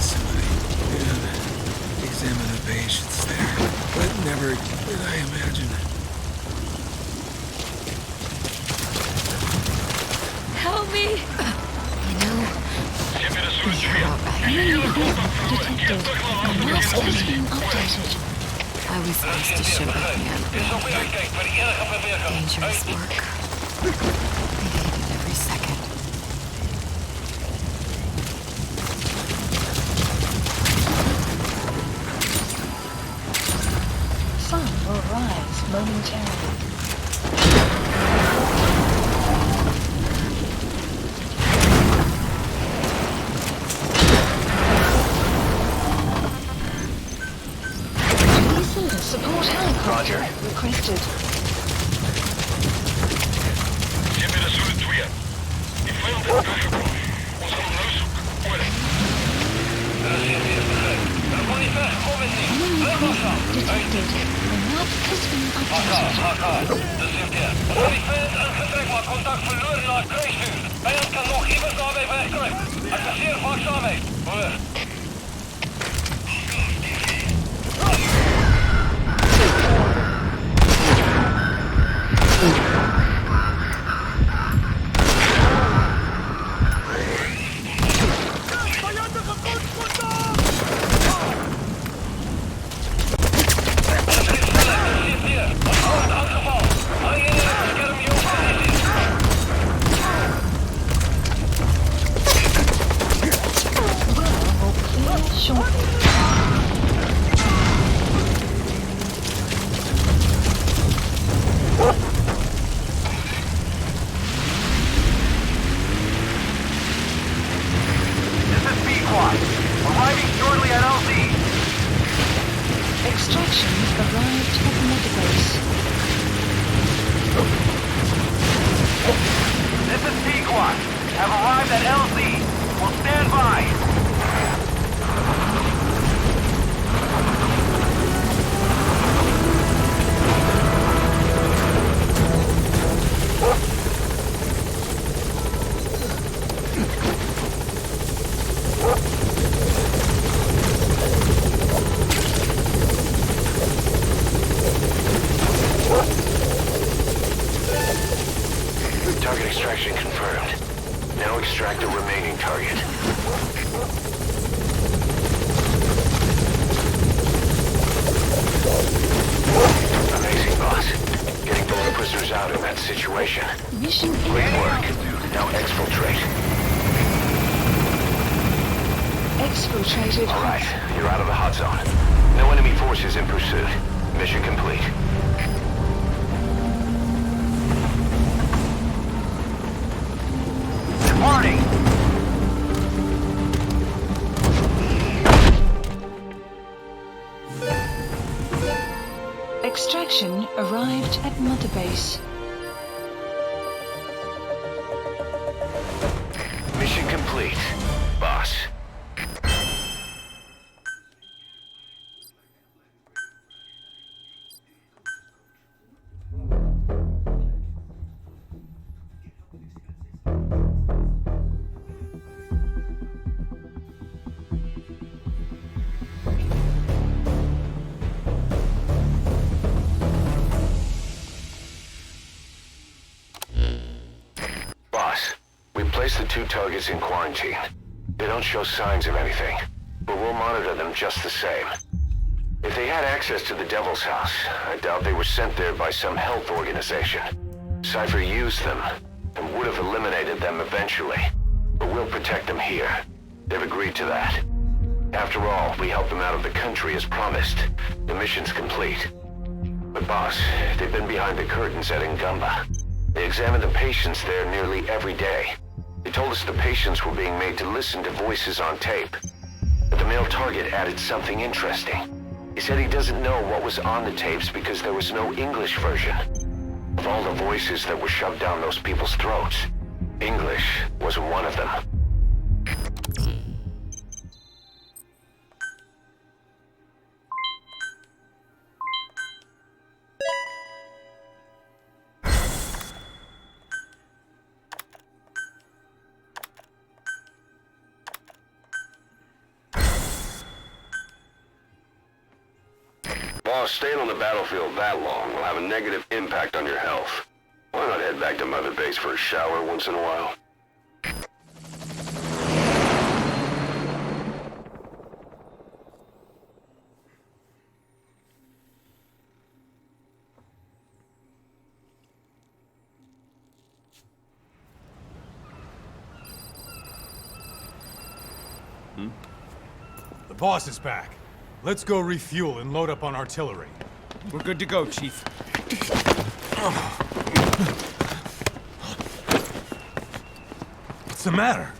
somebody and examine the patients there. But never did I imagine. Help me! You know, enemy equipment detected. The map has been updated. I was supposed to show my hand. Dangerous work. I hated every second. Sun will rise momentarily. Support helicopter requested. Enemy equipment detected. The map has been updated. Contact verloren naar kruisvuur. Vijand kan nog immers daarbij wegkomen. Adresseer waakzaamheid. Over. arrived at Mother Base. This is Pequot. Have arrived at LZ. Will stand by. Target extraction confirmed. Now extract the remaining target. Amazing, boss. Getting both prisoners out in that situation. Mission Great work. Now exfiltrate. exfiltrated. All right, you're out of the hot zone. No enemy forces in pursuit. Mission complete. Departing. Extraction arrived at Mother Base. Mission complete, boss. Place the two targets in quarantine. They don't show signs of anything, but we'll monitor them just the same. If they had access to the Devil's House, I doubt they were sent there by some health organization. Cypher used them, and would have eliminated them eventually. But we'll protect them here. They've agreed to that. After all, we helped them out of the country as promised. The mission's complete. But boss, they've been behind the curtains at Ngumba. They examine the patients there nearly every day. They told us the patients were being made to listen to voices on tape. But the male target added something interesting. He said he doesn't know what was on the tapes because there was no English version. Of all the voices that were shoved down those people's throats, English wasn't one of them. Boss, staying on the battlefield that long will have a negative impact on your health. Why not head back to Mother Base for a shower once in a while? The boss is back. Let's go refuel and load up on artillery. We're good to go, Chief. What's the matter?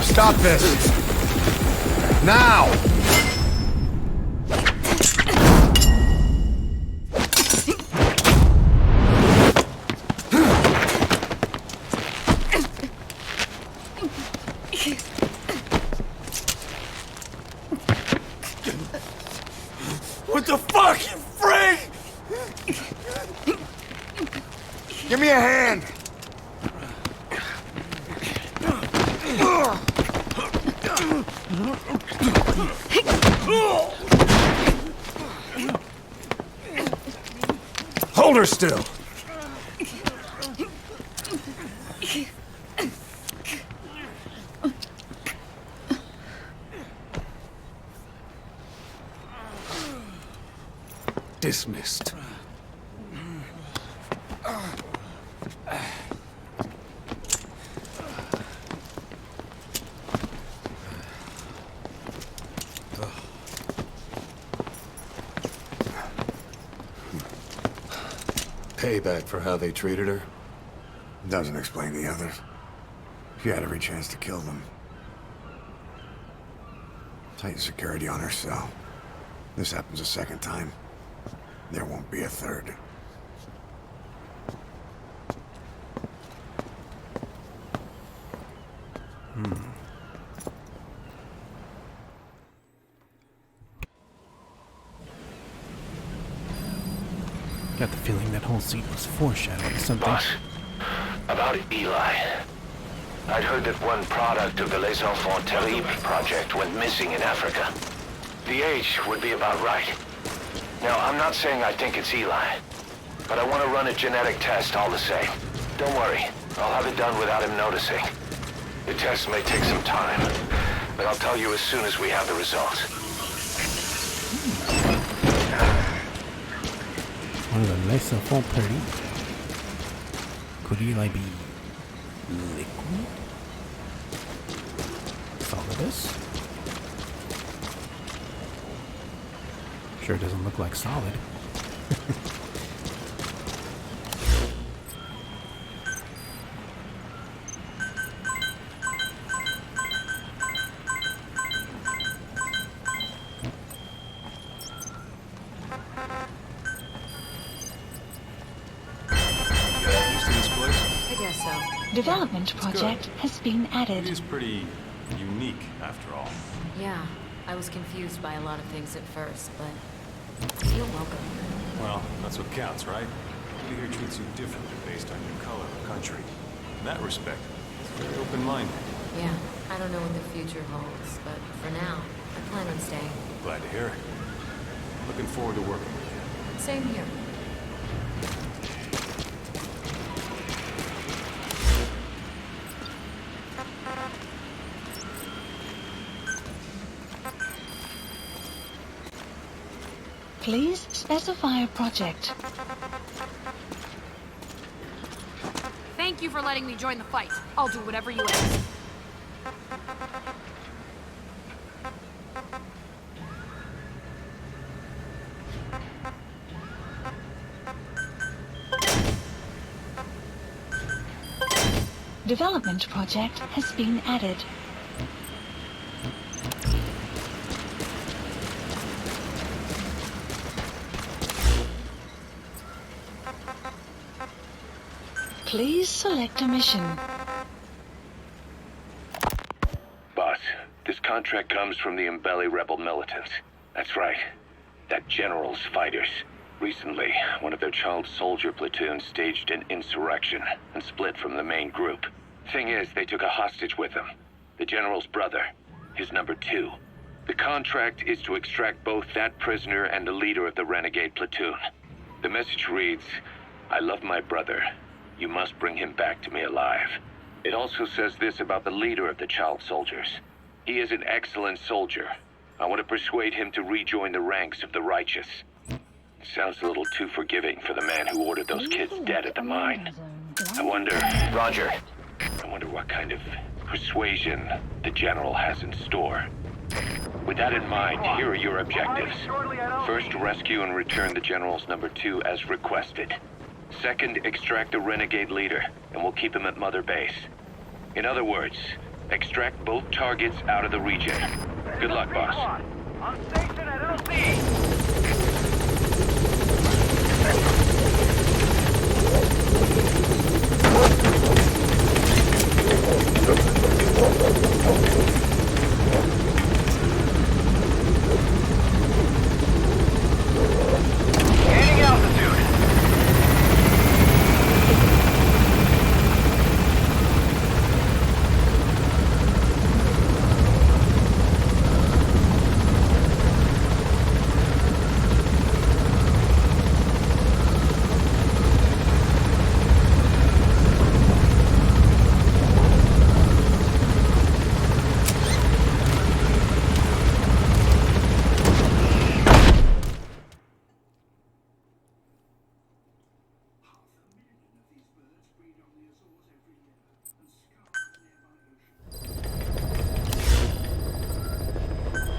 Stop this! Now! What the fuck, you freak? Give me a hand! Hold her still! Dismissed. Payback for how they treated her? Doesn't explain the others. She had every chance to kill them. Tight security on her cell. This happens a second time. There won't be a third. Got the feeling that whole scene was foreshadowing something. Boss, about Eli. I'd heard that one product of the Les Enfants Terribles project went missing in Africa. The age would be about right. Now, I'm not saying I think it's Eli, but I want to run a genetic test all the same. Don't worry, I'll have it done without him noticing. The test may take some time, but I'll tell you as soon as we have the results. One of the Les Enfants Terribles. Could Eli be liquid? Solidus? Sure doesn't look like solid. Development project has been added. It is pretty unique, after all. Yeah, I was confused by a lot of things at first, but you're welcome. Well, that's what counts, right? Nobody here treats you differently based on your color or country. In that respect, it's very open-minded. Yeah, I don't know what the future holds, but for now, I plan on staying. Glad to hear it. Looking forward to working with you. Same here. Please specify a project. Thank you for letting me join the fight. I'll do whatever you ask. Development project has been added. Please select a mission. Boss, this contract comes from the Mbele rebel militants. That's right. That general's fighters. Recently, one of their child soldier platoons staged an insurrection and split from the main group. Thing is, they took a hostage with them. The general's brother. His number 2. The contract is to extract both that prisoner and the leader of the renegade platoon. The message reads, "I love my brother. You must bring him back to me alive." It also says this about the leader of the child soldiers. He is an excellent soldier. I want to persuade him to rejoin the ranks of the righteous. Sounds a little too forgiving for the man who ordered those kids dead at the mine. I wonder... Roger. I wonder what kind of persuasion the general has in store. With that in mind, here are your objectives. First, rescue and return the general's number 2 as requested. Second, extract the renegade leader, and we'll keep him at Mother Base. In other words, extract both targets out of the region. Good luck, boss. On station at LC!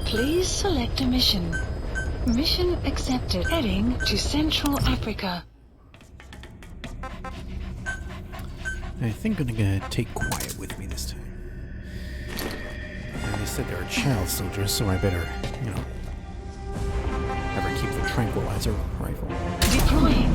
Please select a mission. Mission accepted. Heading to Central Africa. I think I'm gonna take quiet with me this time. And they said there are child soldiers, so I better, you know, never keep the tranquilizer rifle. Deploying.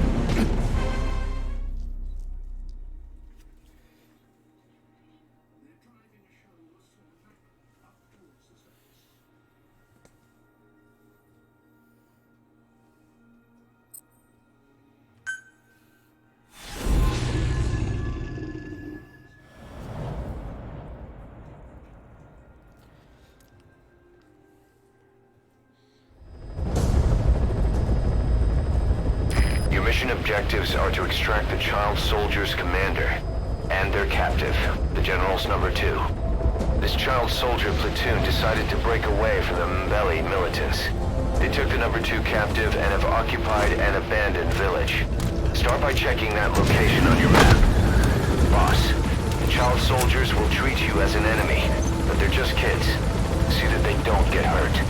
Mission objectives are to extract the child soldier's commander and their captive, the General's number 2. This child soldier platoon decided to break away from the Mbeli militants. They took the number 2 captive and have occupied an abandoned village. Start by checking that location on your map. Boss, the child soldiers will treat you as an enemy, but they're just kids. See that they don't get hurt.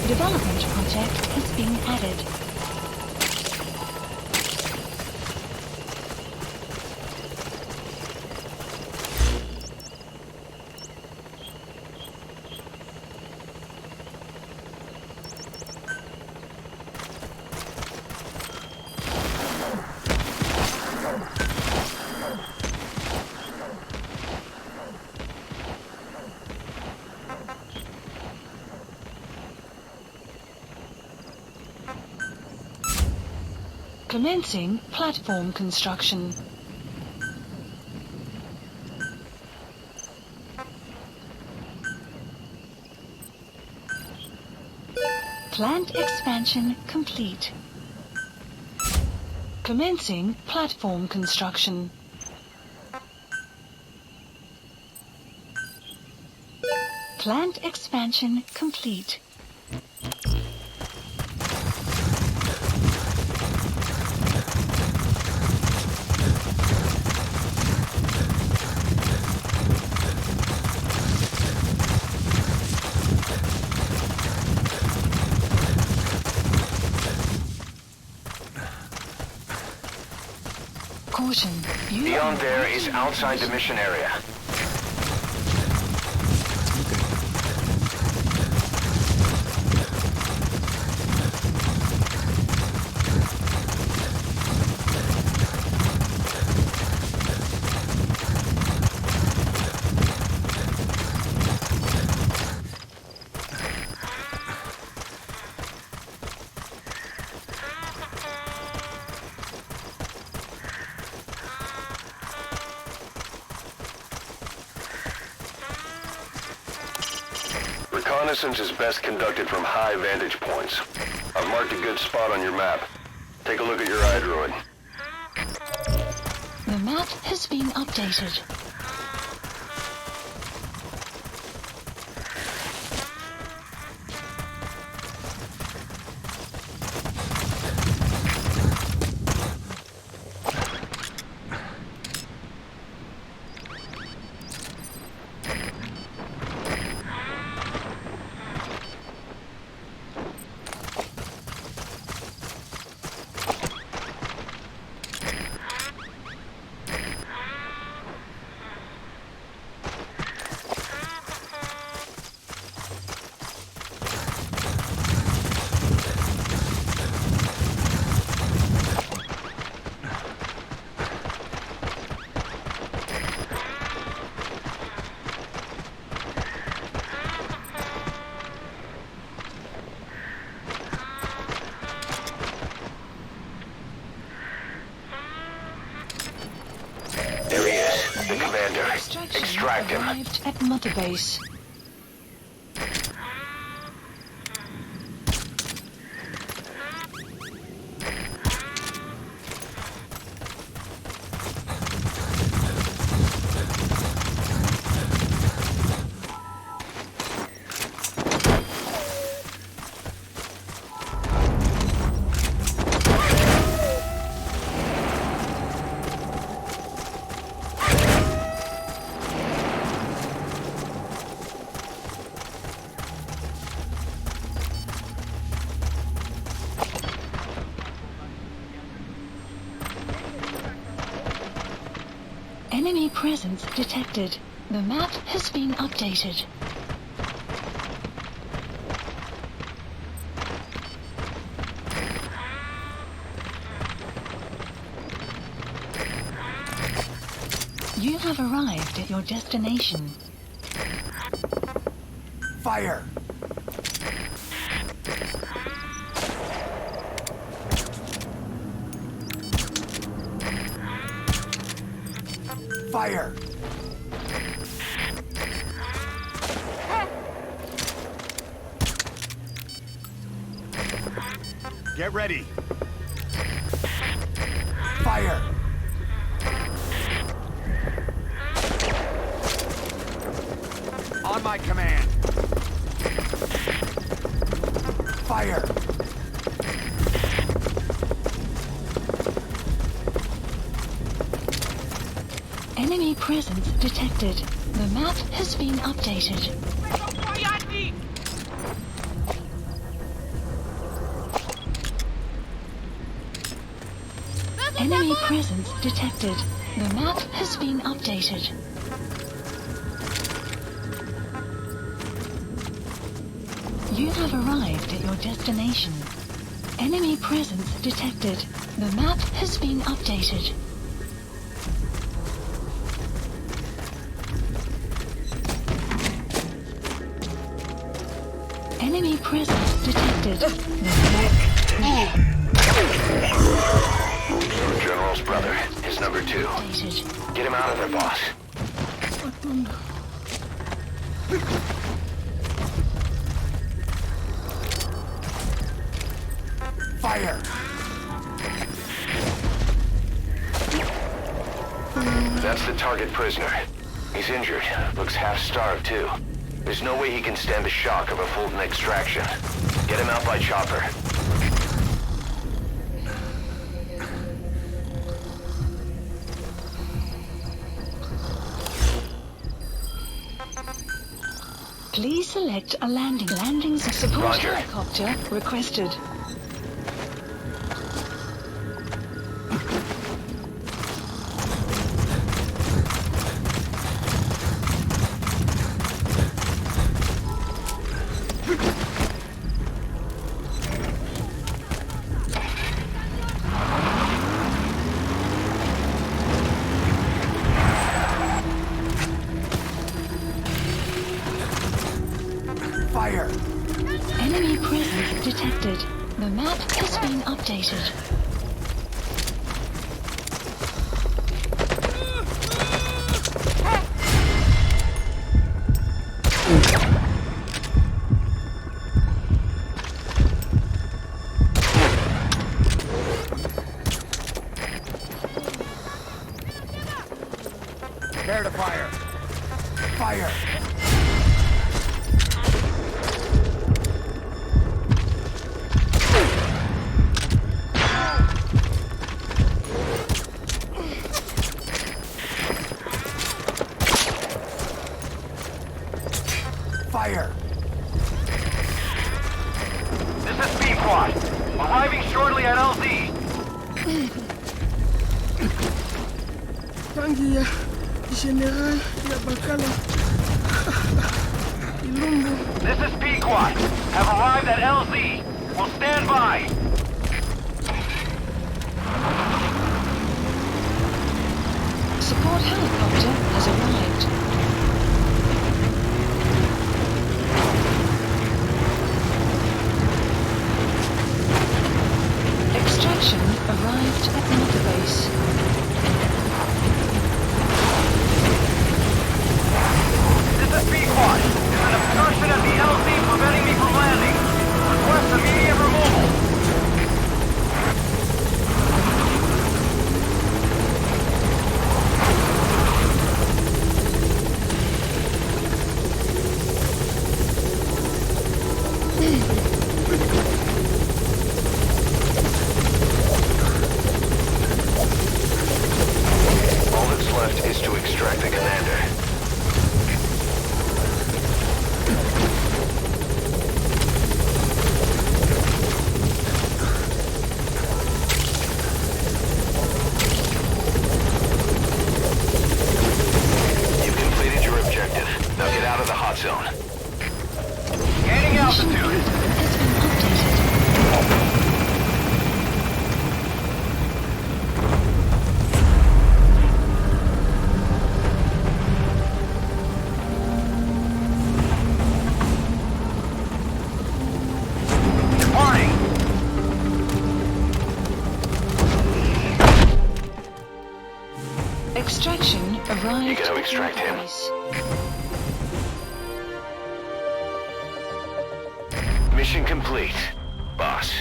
Development project is being added. Commencing platform construction. Plant expansion complete. Commencing platform construction. Plant expansion complete. Caution. Beyond there is outside the mission area. Reconnaissance is best conducted from high vantage points. I've marked a good spot on your map. Take a look at your iDroid. The map has been updated. There he is, the commander. Extract him. Arrived at Mother Base. Enemy presence detected. The map has been updated. You have arrived at your destination. Fire! Fire! Get ready! Fire! On my command! Fire! Enemy presence detected. The map has been updated. Enemy presence detected. The map has been updated. You have arrived at your destination. Enemy presence detected. The map has been updated. Enemy presence detected. General's brother, his number 2. Get him out of there, boss. Fire! That's the target prisoner. He's injured. Looks half-starved, too. There's no way he can stand the shock of a Fulton extraction. Get him out by chopper. Please select a landing. Landings support Roger. helicopter requested. Fire! Enemy presence detected. The map has been updated. Prepare to fire! Fire! Fire! This is Pequod. Arriving shortly at LZ. Tangia, General Yabakala. Ilumbu. This is Pequod. Have arrived at LZ. Will stand by. Support helicopter has arrived. Extraction arrived at Mother Base. This is Pequod. There's an obstruction at the LZ preventing me from landing. Request immediate removal. hot zone. Gaining altitude. Departing. Extraction arrived. You gotta extract him. Mission complete, boss.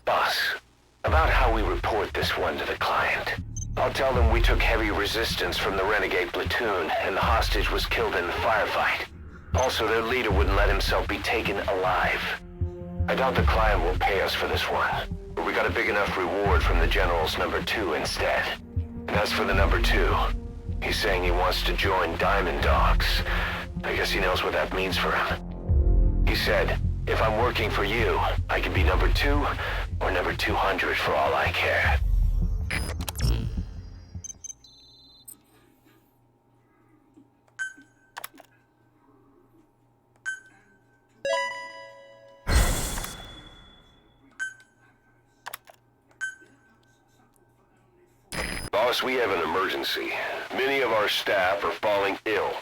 Boss, about how we report this one to the client. I'll tell them we took heavy resistance from the renegade platoon and the hostage was killed in the firefight. Also, their leader wouldn't let himself be taken alive. I doubt the client will pay us for this one, but we got a big enough reward from the General's number 2 instead. And as for the number 2, he's saying he wants to join Diamond Dogs. I guess he knows what that means for him. He said, if I'm working for you, I can be number 2 or number 200 for all I care. Boss, we have an emergency. Many of our staff are falling ill.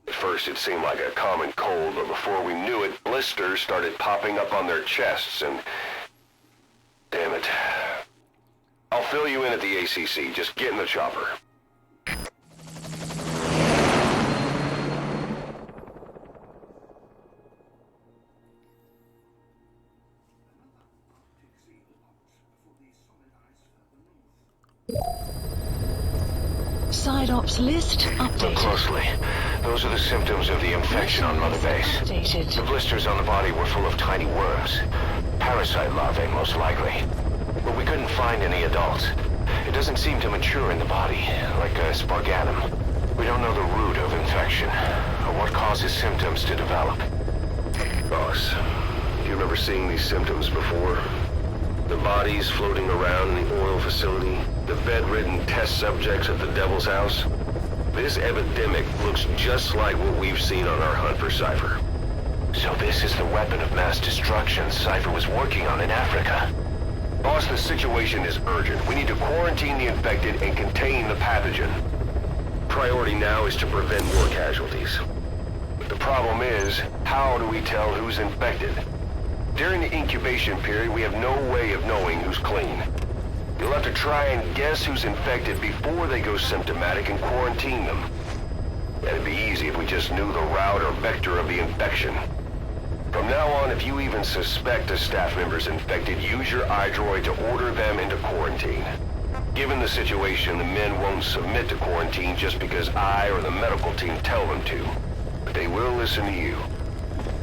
At first it seemed like a common cold, but before we knew it, blisters started popping up on their chests and... Damn it. I'll fill you in at the ACC. Just get in the chopper. Side ops list updated. Look closely. Those are the symptoms of the infection on Mother Base. Updated. The blisters on the body were full of tiny worms. Parasite larvae, most likely. But we couldn't find any adults. It doesn't seem to mature in the body, like a spargatum. We don't know the root of infection, or what causes symptoms to develop. Boss, do you remember seeing these symptoms before? The bodies floating around in the oil facility, the bedridden test subjects at the Devil's House. This epidemic looks just like what we've seen on our hunt for Cypher. So this is the weapon of mass destruction Cypher was working on in Africa. Boss, the situation is urgent. We need to quarantine the infected and contain the pathogen. Priority now is to prevent more casualties. But the problem is, how do we tell who's infected? During the incubation period, we have no way of knowing who's clean. You'll have to try and guess who's infected before they go symptomatic and quarantine them. That'd be easy if we just knew the route or vector of the infection. From now on, if you even suspect a staff member's infected, use your iDroid to order them into quarantine. Given the situation, the men won't submit to quarantine just because I or the medical team tell them to. But they will listen to you.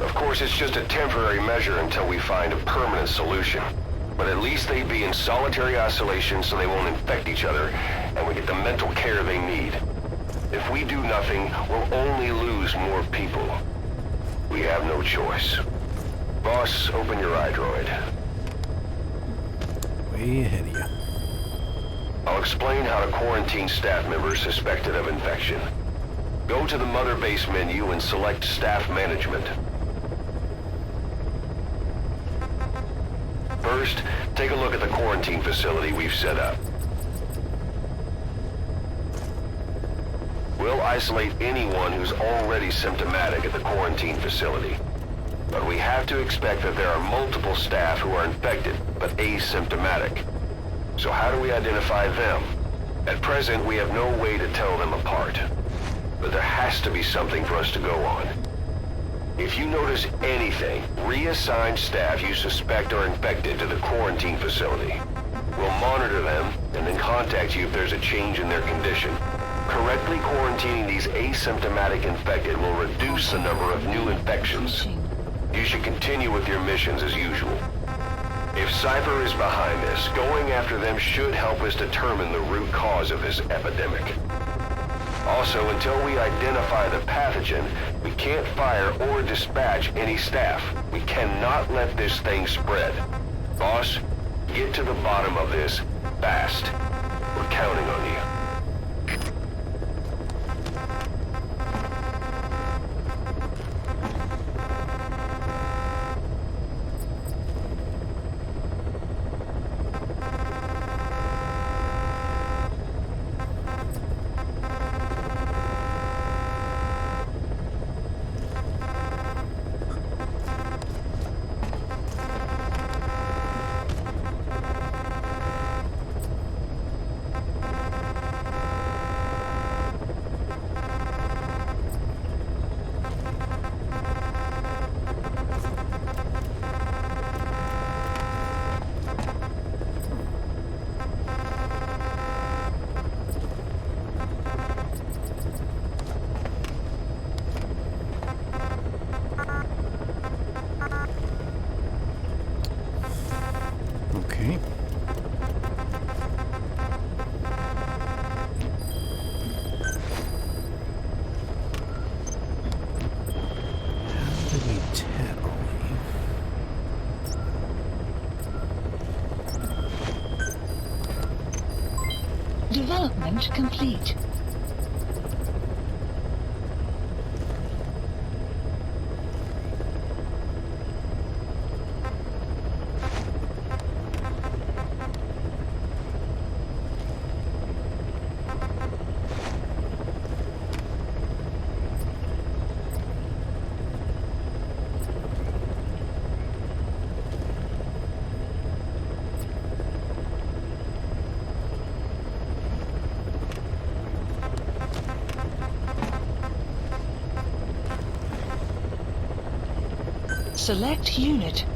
Of course, it's just a temporary measure until we find a permanent solution. But at least they'd be in solitary isolation so they won't infect each other, and we get the mental care they need. If we do nothing, we'll only lose more people. We have no choice. Boss, open your iDroid. Way ahead of you. I'll explain how to quarantine staff members suspected of infection. Go to the Mother Base menu and select Staff Management. First, take a look at the quarantine facility we've set up. We'll isolate anyone who's already symptomatic at the quarantine facility. But we have to expect that there are multiple staff who are infected, but asymptomatic. So how do we identify them? At present, we have no way to tell them apart. But there has to be something for us to go on. If you notice anything, reassign staff you suspect are infected to the quarantine facility. We'll monitor them and then contact you if there's a change in their condition. Correctly quarantining these asymptomatic infected will reduce the number of new infections. You should continue with your missions as usual. If Cypher is behind this, going after them should help us determine the root cause of this epidemic. Also, until we identify the pathogen, we can't fire or dispatch any staff. We cannot let this thing spread. Boss, get to the bottom of this fast. We're counting on you. Okay. How do we tell? Development complete. Select unit.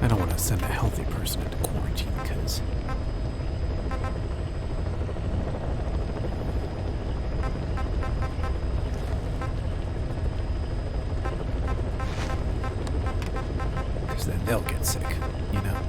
I don't want to send a healthy person into quarantine because then they'll get sick, you know?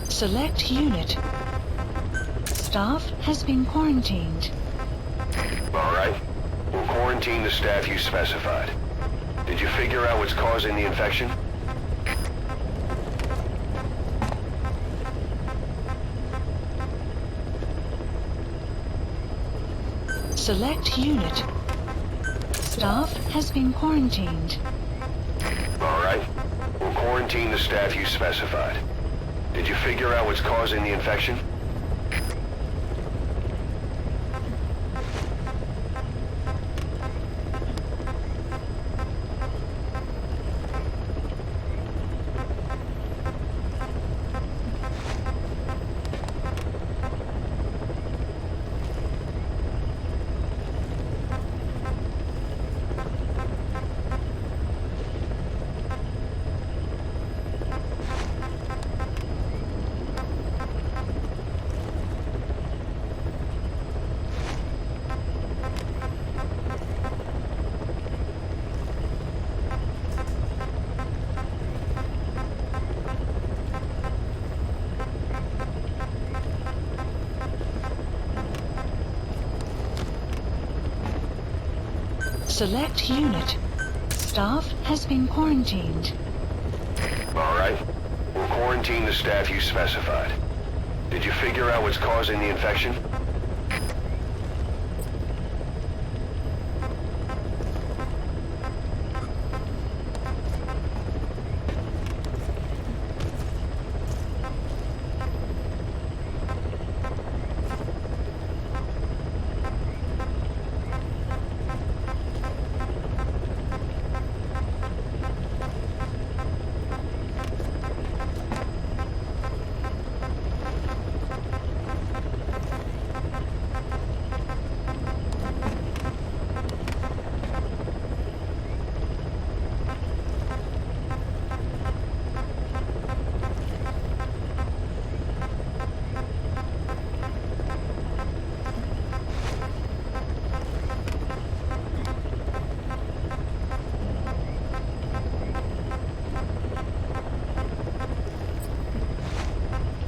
Select unit. Staff has been quarantined. All right. We'll quarantine the staff you specified. Did you figure out what's causing the infection? Select unit. Staff has been quarantined. All right. We'll quarantine the staff you specified. Did you figure out what's causing the infection? Select unit. Staff has been quarantined. All right. We'll quarantine the staff you specified. Did you figure out what's causing the infection?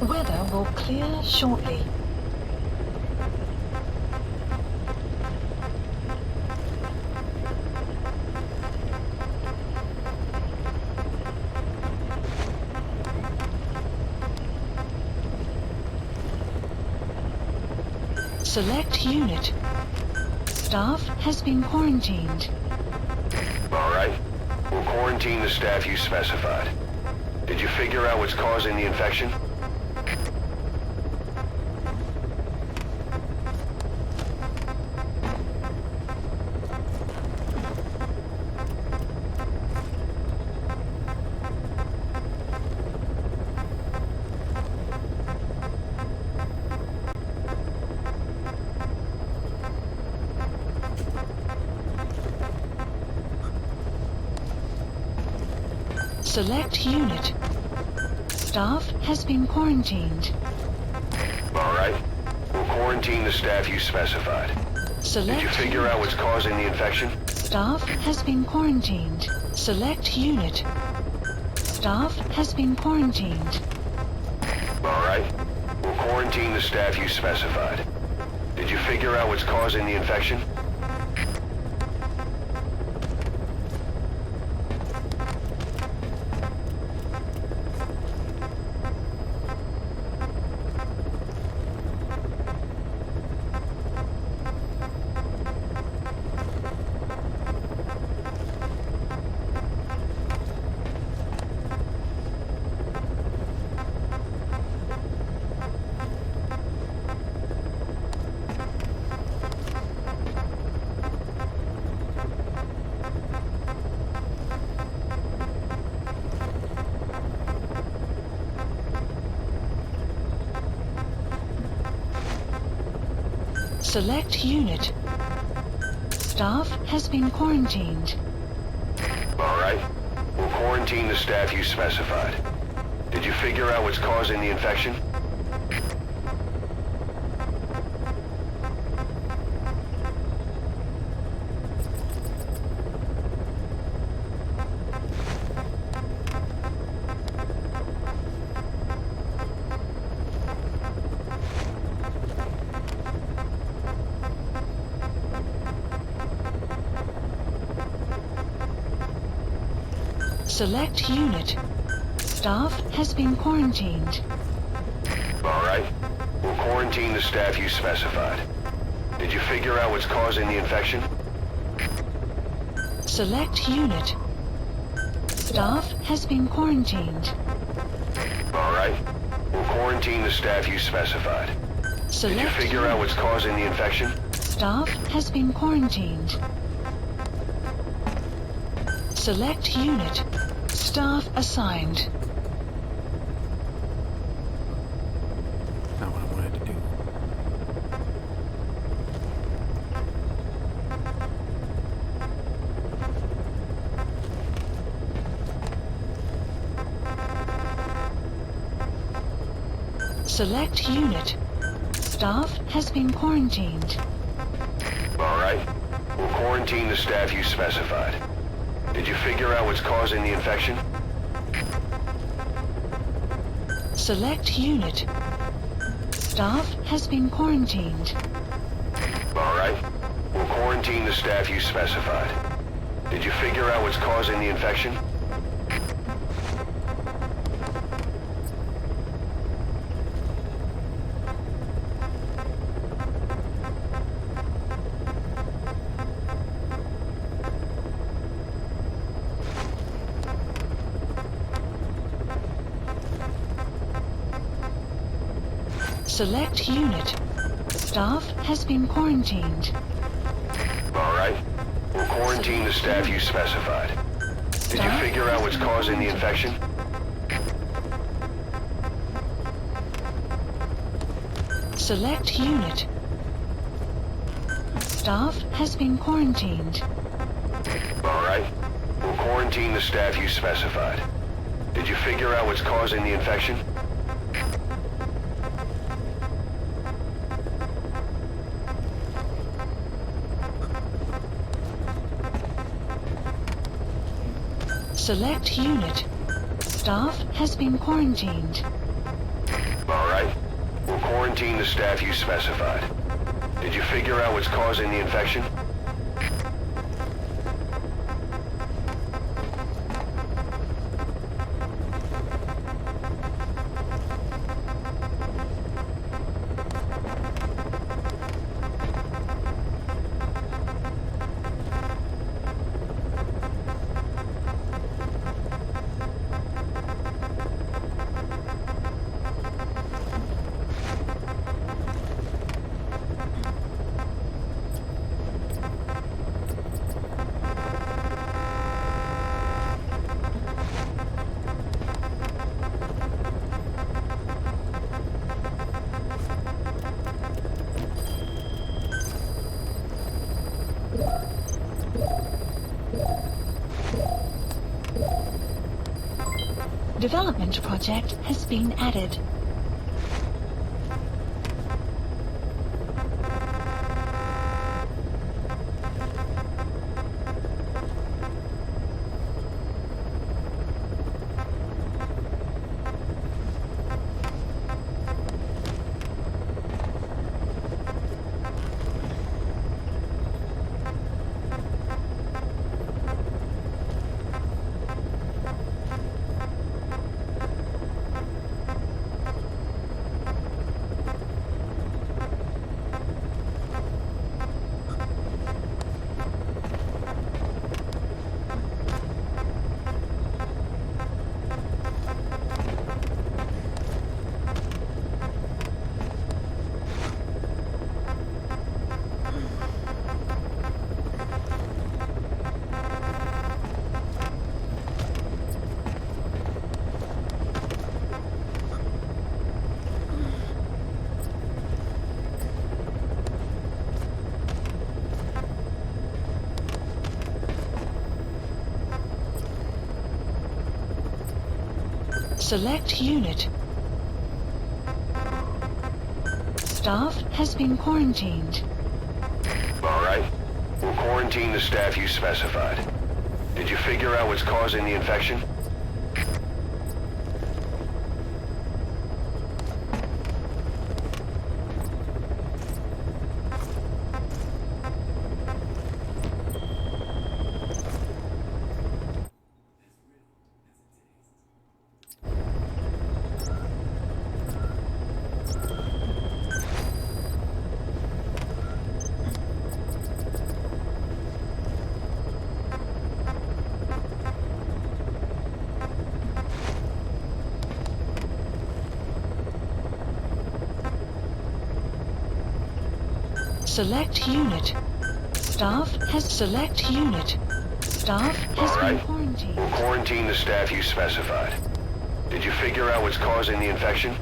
Weather will clear shortly. Select unit. Staff has been quarantined. All right. We'll quarantine the staff you specified. Did you figure out what's causing the infection? Select unit. Staff has been quarantined. All right. We'll quarantine the staff you specified. Select Did you figure out what's causing the infection? Staff has been quarantined. Select unit. Staff has been quarantined. All right. We'll quarantine the staff you specified. Did you figure out what's causing the infection? Select unit. Staff has been quarantined. All right. We'll quarantine the staff you specified. Did you figure out what's causing the infection? Select unit. Staff has been quarantined. All right. We'll quarantine the staff you specified. Did you figure out what's causing the infection? Select unit. Staff has been quarantined. All right. We'll quarantine the staff you specified. Did you figure out what's causing the infection? Staff has been quarantined. Select unit. Staff assigned. Not what I wanted to do. Select unit. Staff has been quarantined. All right. We'll quarantine the staff you specified. Did you figure out what's causing the infection? Select unit. Staff has been quarantined. All right. We'll quarantine the staff you specified. Did you figure out what's causing the infection? Select unit. Staff has been quarantined. All right. We'll quarantine the staff you specified. Did you figure out what's causing the infection? Select unit. Staff has been quarantined. All right. We'll quarantine the staff you specified. Did you figure out what's causing the infection? Select unit. Staff has been quarantined. All right. We'll quarantine the staff you specified. Did you figure out what's causing the infection? Development project has been added. Select unit. Staff has been quarantined. All right. We'll quarantine the staff you specified. Did you figure out what's causing the infection? Select unit. Staff has select unit. Staff has All been right. quarantined. We'll quarantine the staff you specified. Did you figure out what's causing the infection?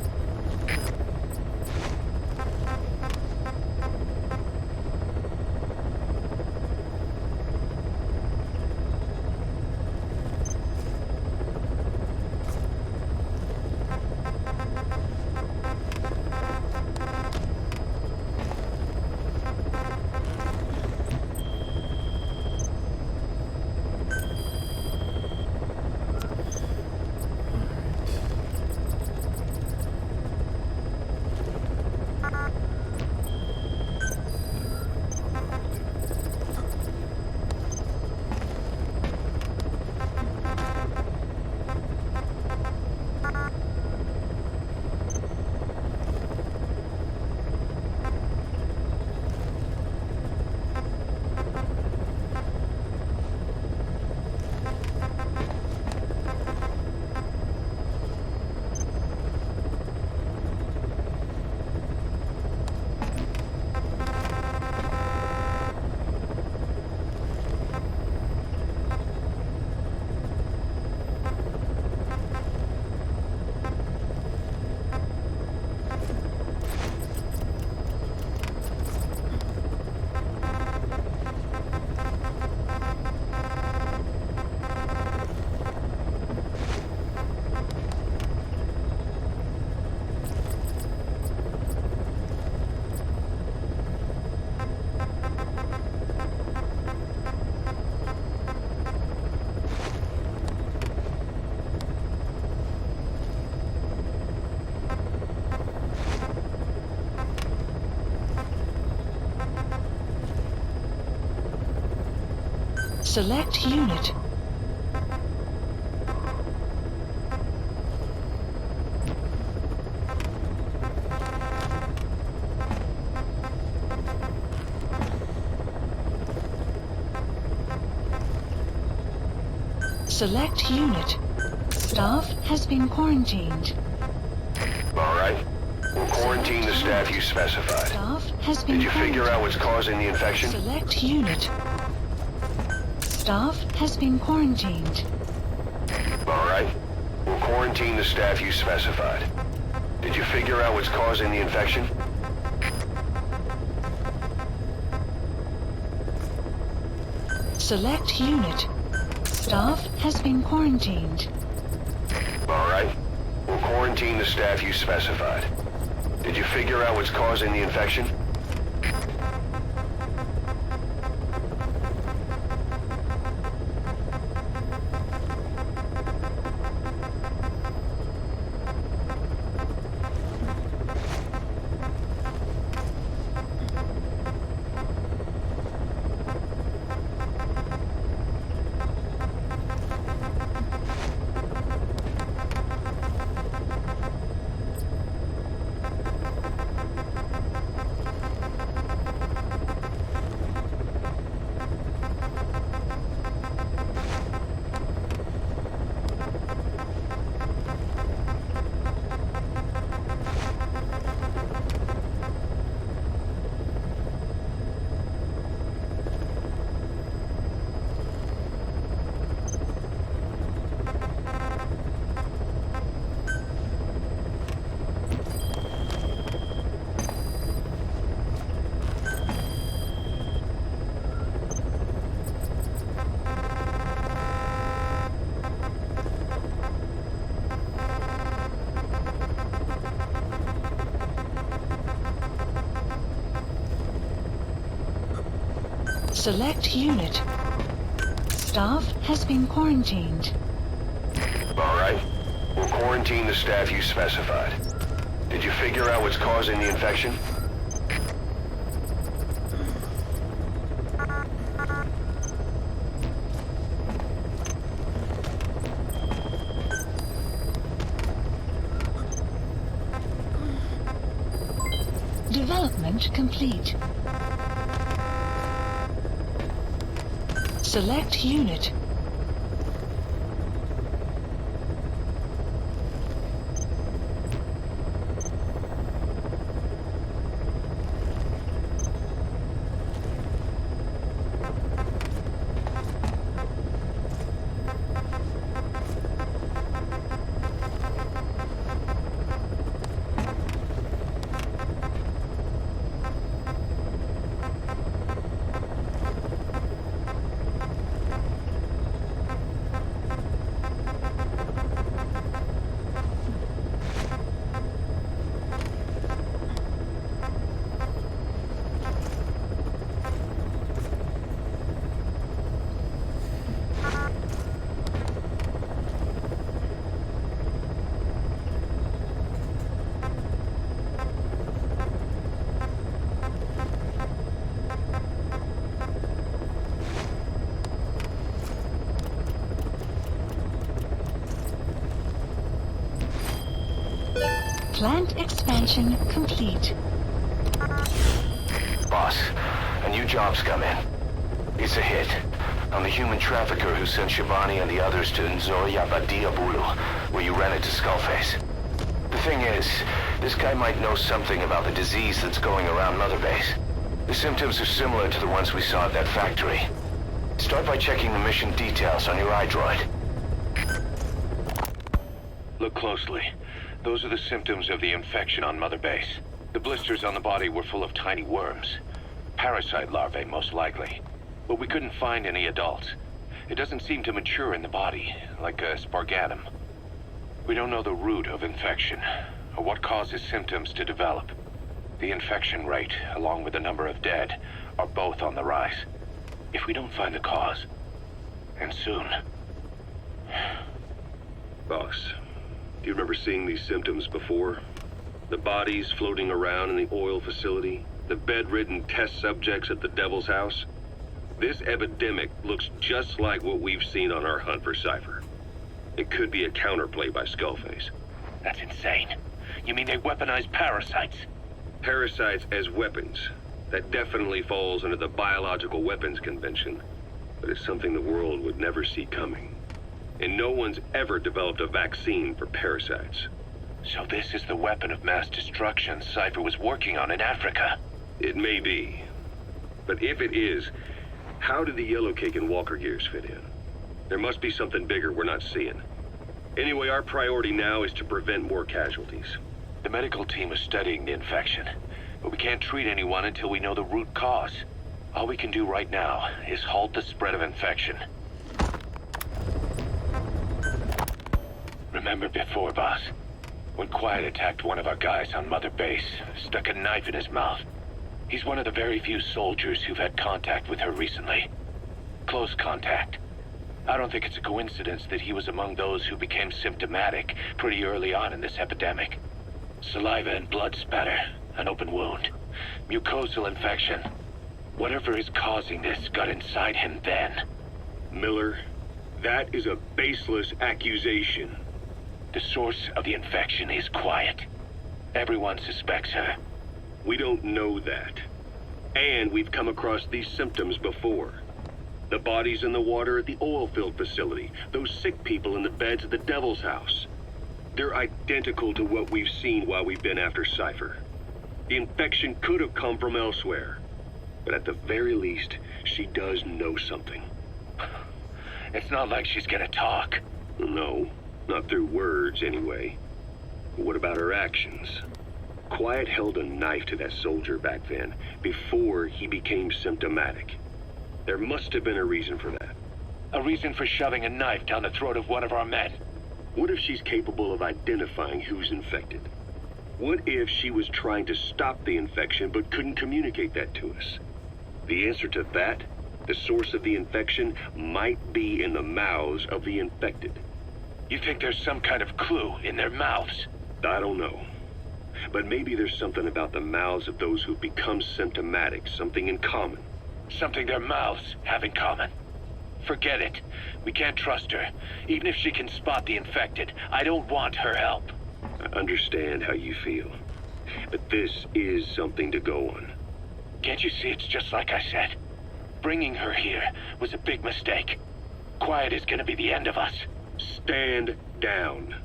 Select unit. Select unit. Staff has been quarantined. All right. We'll quarantine the staff you specified. Staff has been Did you figure out what's causing the infection? Select unit. Staff has been quarantined. All right. We'll quarantine the staff you specified. Did you figure out what's causing the infection? Select unit. Staff has been quarantined. All right. We'll quarantine the staff you specified. Did you figure out what's causing the infection? Select unit. Staff has been quarantined. All right. We'll quarantine the staff you specified. Did you figure out what's causing the infection? Development complete. Select unit. Plant expansion complete. Boss, a new job's come in. It's a hit. I'm the human trafficker who sent Shabani and the others to Nzoya Badia Bulu, where you ran into Skullface. The thing is, this guy might know something about the disease that's going around Mother Base. The symptoms are similar to the ones we saw at that factory. Start by checking the mission details on your iDroid. Look closely. Those are the symptoms of the infection on Mother Base. The blisters on the body were full of tiny worms. Parasite larvae, most likely. But we couldn't find any adults. It doesn't seem to mature in the body, like a spargatum. We don't know the root of infection, or what causes symptoms to develop. The infection rate, along with the number of dead, are both on the rise. If we don't find the cause, and soon... Boss, do you remember seeing these symptoms before? The bodies floating around in the oil facility, the bedridden test subjects at the Devil's House? This epidemic looks just like what we've seen on our hunt for Cypher. It could be a counterplay by Skullface. That's insane. You mean they weaponize parasites? Parasites as weapons. That definitely falls under the Biological Weapons Convention, but it's something the world would never see coming. And no one's ever developed a vaccine for parasites. So this is the weapon of mass destruction Cypher was working on in Africa? It may be. But if it is, how did the Yellow Cake and Walker Gears fit in? There must be something bigger we're not seeing. Anyway, our priority now is to prevent more casualties. The medical team is studying the infection, but we can't treat anyone until we know the root cause. All we can do right now is halt the spread of infection. Remember before, boss? When Quiet attacked one of our guys on Mother Base, stuck a knife in his mouth. He's one of the very few soldiers who've had contact with her recently. Close contact. I don't think it's a coincidence that he was among those who became symptomatic pretty early on in this epidemic. Saliva and blood spatter, an open wound, mucosal infection. Whatever is causing this got inside him then. Miller, that is a baseless accusation. The source of the infection is Quiet. Everyone suspects her. We don't know that. And we've come across these symptoms before. The bodies in the water at the oil field facility, those sick people in the beds at the Devil's House. They're identical to what we've seen while we've been after Cypher. The infection could have come from elsewhere. But at the very least, she does know something. It's not like she's gonna talk. No, not through words anyway. But what about her actions? Quiet held a knife to that soldier back then, before he became symptomatic. There must have been a reason for that. A reason for shoving a knife down the throat of one of our men. What if she's capable of identifying who's infected? What if she was trying to stop the infection but couldn't communicate that to us? The answer to that, the source of the infection, might be in the mouths of the infected. You think there's some kind of clue in their mouths? I don't know. But maybe there's something about the mouths of those who've become symptomatic, something in common. Something their mouths have in common. Forget it. We can't trust her. Even if she can spot the infected, I don't want her help. I understand how you feel. But this is something to go on. Can't you see it's just like I said? Bringing her here was a big mistake. Quiet is gonna be the end of us. Stand down.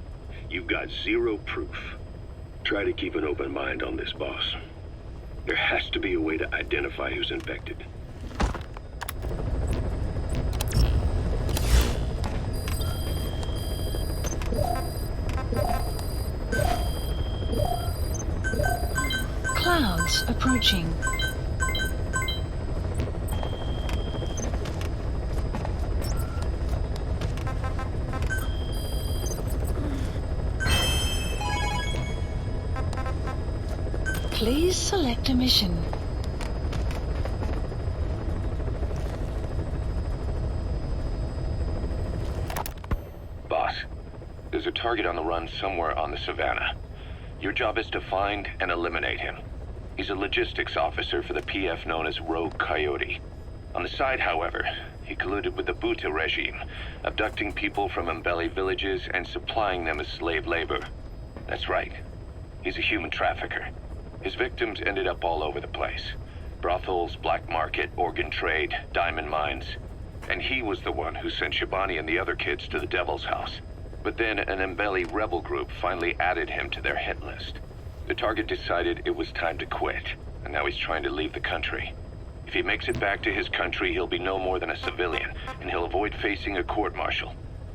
You've got zero proof. Try to keep an open mind on this, boss. There has to be a way to identify who's infected. Clouds approaching. Please select a mission. Boss, there's a target on the run somewhere on the Savannah. Your job is to find and eliminate him. He's a logistics officer for the PF known as Rogue Coyote. On the side, however, he colluded with the Buta regime, abducting people from Mbele villages and supplying them as slave labor. That's right. He's a human trafficker. His victims ended up all over the place. Brothels, black market, organ trade, diamond mines. And he was the one who sent Shabani and the other kids to the Devil's House. But then an Mbeli rebel group finally added him to their hit list. The target decided it was time to quit, and now he's trying to leave the country. If he makes it back to his country, he'll be no more than a civilian, and he'll avoid facing a court-martial.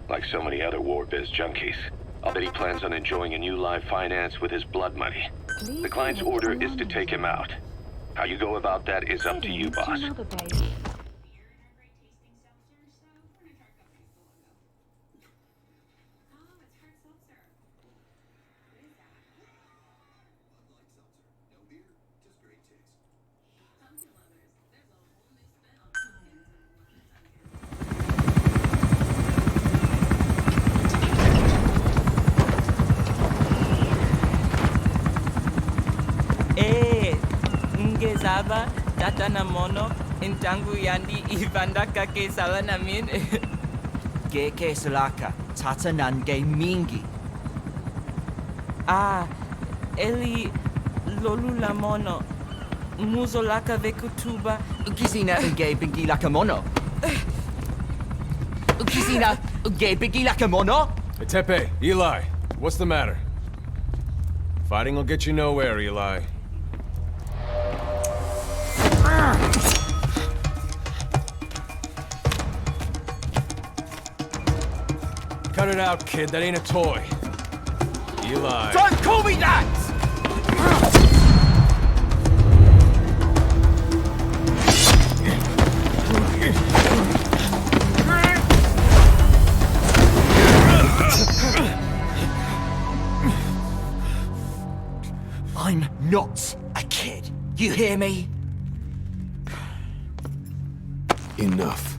Like so many other war biz junkies. I'll bet he plans on enjoying a new live finance with his blood money. The client's order is to take him out. How you go about that is up to you, boss. Ngezaba tata na mono intangu yandi ibandaka ke sala namin. Geke salaka tata nange mingi. Eli lolula mono muzolaka vekutuba. Ukizina unge bingi laka mono. Ukizina unge bingi laka mono. Hey, Tepe, Eli, what's the matter? Fighting will get you nowhere, Eli. Cut it out, kid. That ain't a toy. Eli. Don't call me that! I'm not a kid. You hear me? Enough.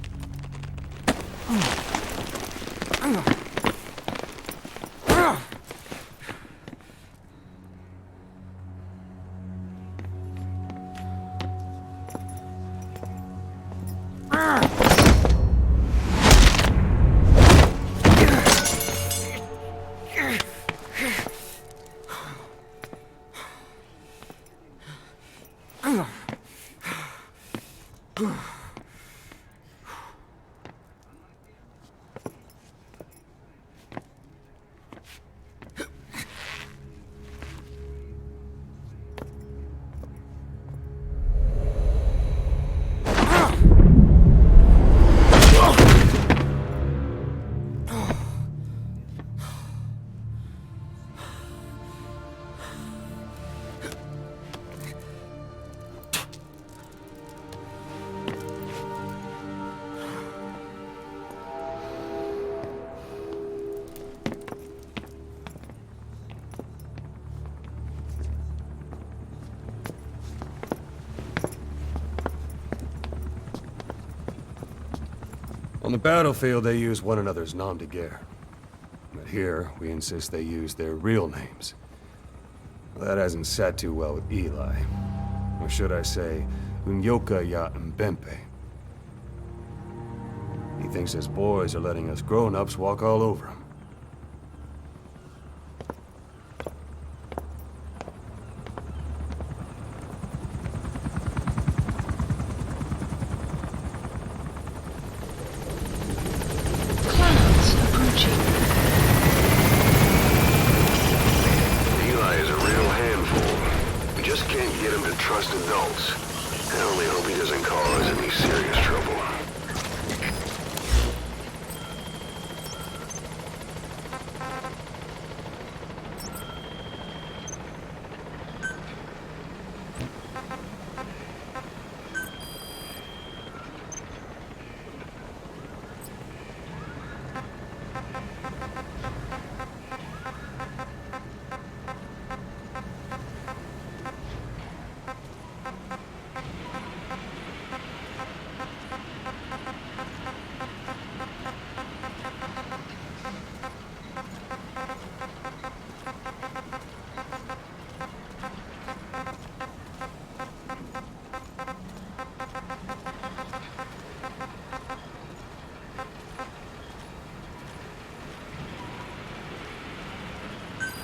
On the battlefield, they use one another's nom de guerre. But here, we insist they use their real names. Well, that hasn't sat too well with Eli. Or should I say, Unyoka ya Mbempe. He thinks his boys are letting us grown-ups walk all over him.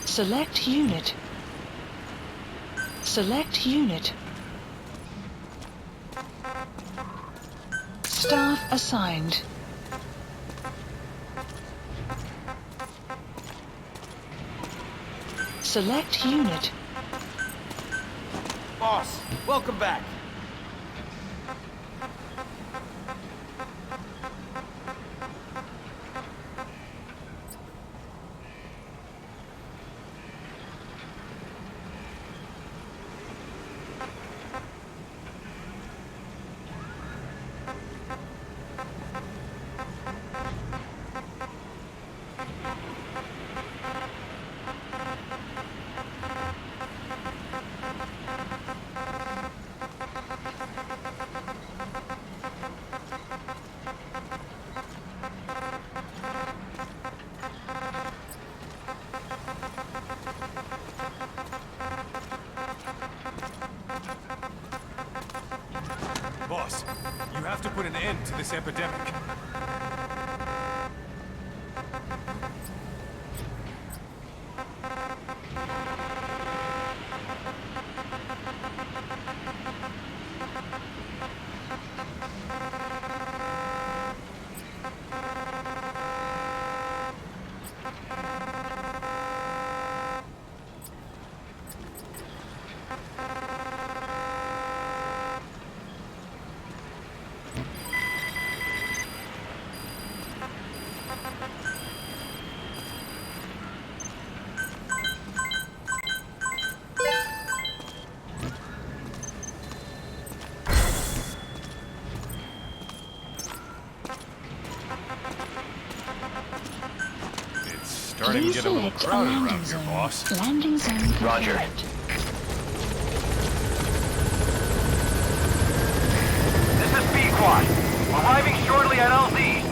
Select unit. Select unit. Staff assigned. Select unit. Boss, welcome back. Boss, you have to put an end to this epidemic. Starting to Please get a little select a crowded landing around here, zone. boss. Landing zone Roger. confirmed. This is B-Quad. Arriving shortly at LZ.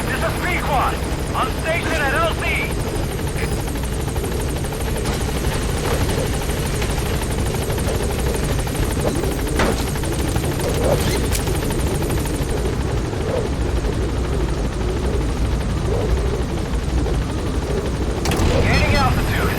This is B-Quad. On station at LZ. Gaining altitude.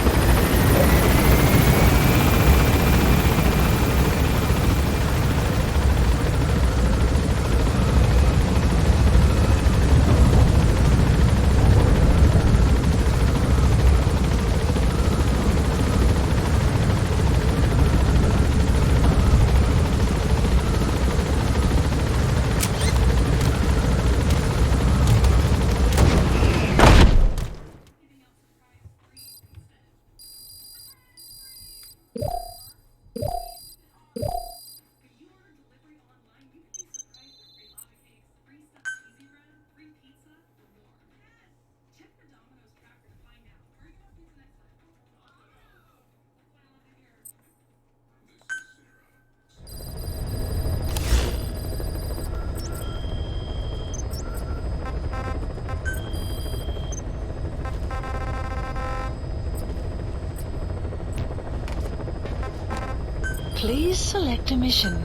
Please select a mission.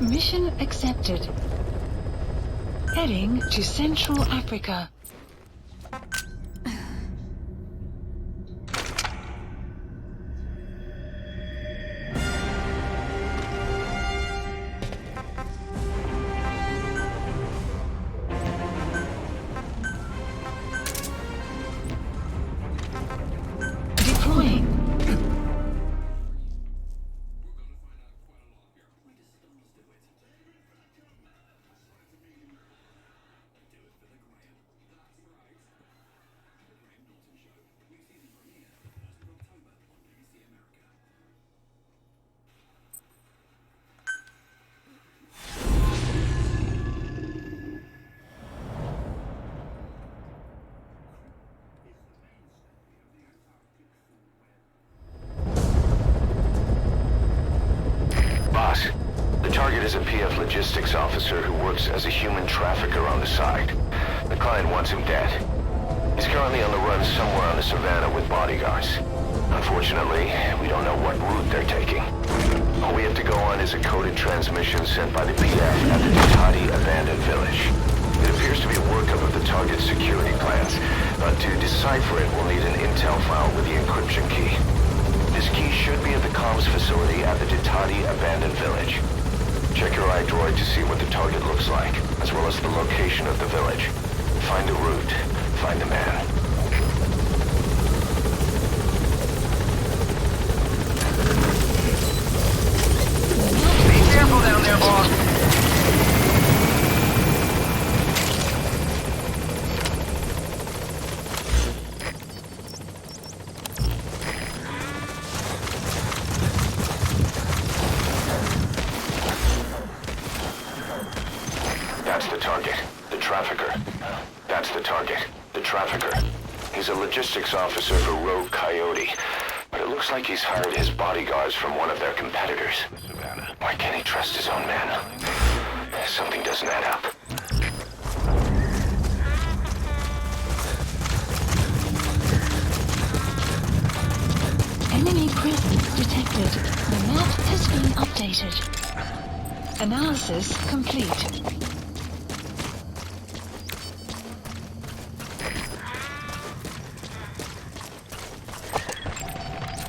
Mission accepted. Heading to Central Africa. Deploying. Boss, the target is a PF logistics officer who works as a human trafficker on the side. The client wants him dead. He's currently on the run somewhere on the savannah with bodyguards. Unfortunately, we don't know what route they're taking. All we have to go on is a coded transmission sent by the PF at the Ditati abandoned village. It appears to be a workup of the target's security plans, but to decipher it, we'll need an intel file with the encryption key. This key should be at the comms facility at the Ditati abandoned village. Check your iDroid to see what the target looks like, as well as the location of the village. Find the route, find the man. Be careful down there, boss. That's the target. The trafficker. That's the target. The trafficker. He's a logistics officer for Rogue Coyote, but it looks like he's hired his bodyguards from one of their competitors. Why can't he trust his own men? Something doesn't add up. Enemy presence detected. The map has been updated. Analysis complete.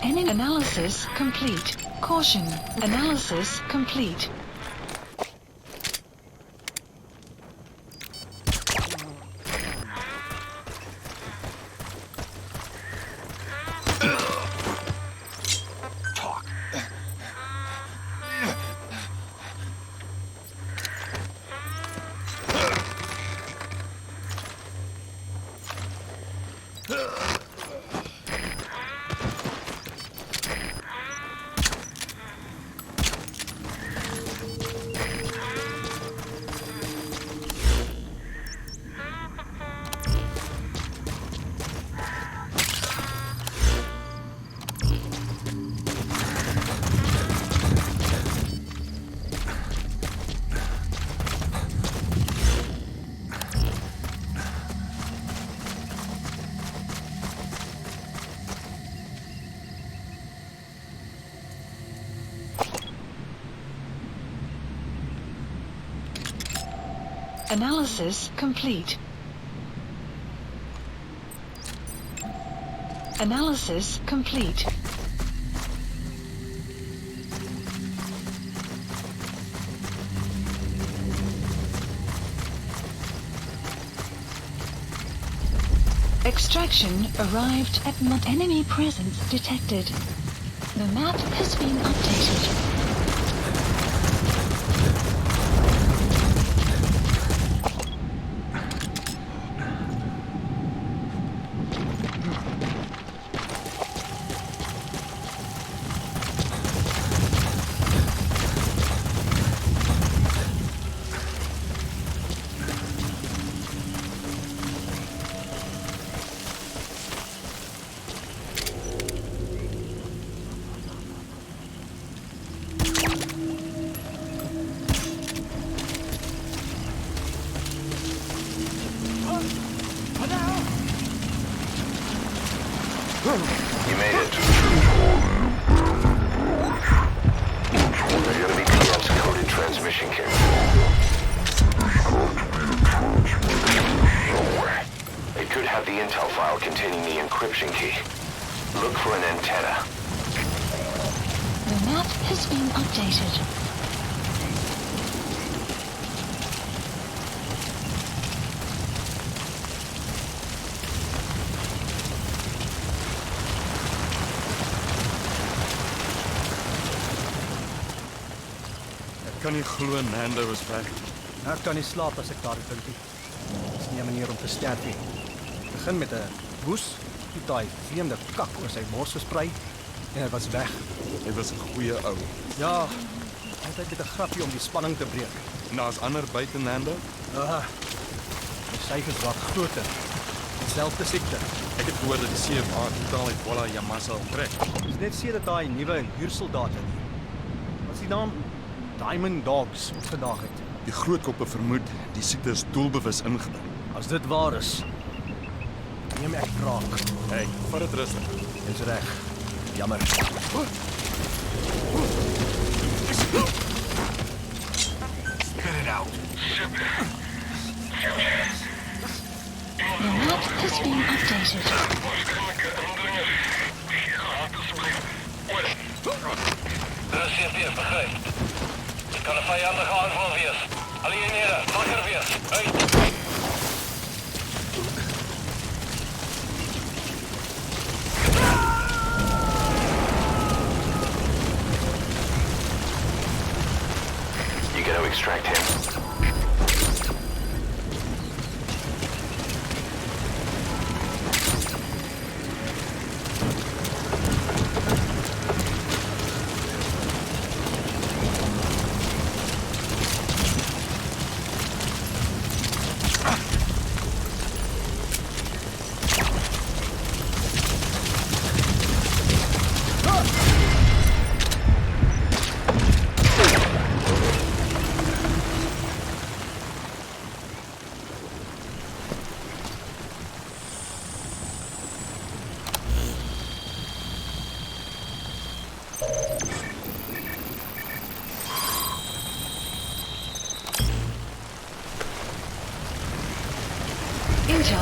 Enemy analysis complete. Caution. Analysis complete. Analysis complete. Analysis complete. Extraction arrived at enemy presence detected. The map has been updated. You made it. They're gonna be PF's coded transmission kit. It could have the intel file containing the encryption key. Look for an antenna. The map has been updated. Kan nie glo Nando is weg. Ek kan nie slaap as ek daar dink nie. Dis nie 'n manier om te sterf nie. Begin met 'n woes, toe daai vreemde kak oor sy mors versprei en hy was weg. Hy was 'n goeie ou. Ja, hy het net 'n grapjie om die spanning te breek. En daar's ander buite Nando? Die syfers raak groter. Selfde siekte. Ek het gehoor dat die CFA totaal uit Bwala Yamasa onttrek. Dis net sedert daai nuwe huursoldate. Wat is die naam? Diamond Dogs vandag het. Die grootkoppe vermoed die siekte is doelbewus ingedring. As dit waar is, neem ek wraak. Hey, vat dit rustig. Dis reg. Jammer. Spit it out. The map has been updated. De CFD begrijpt. Ik kan een vijandige aanval weer. Alieneren, makker weer. Uit. You gotta extract him.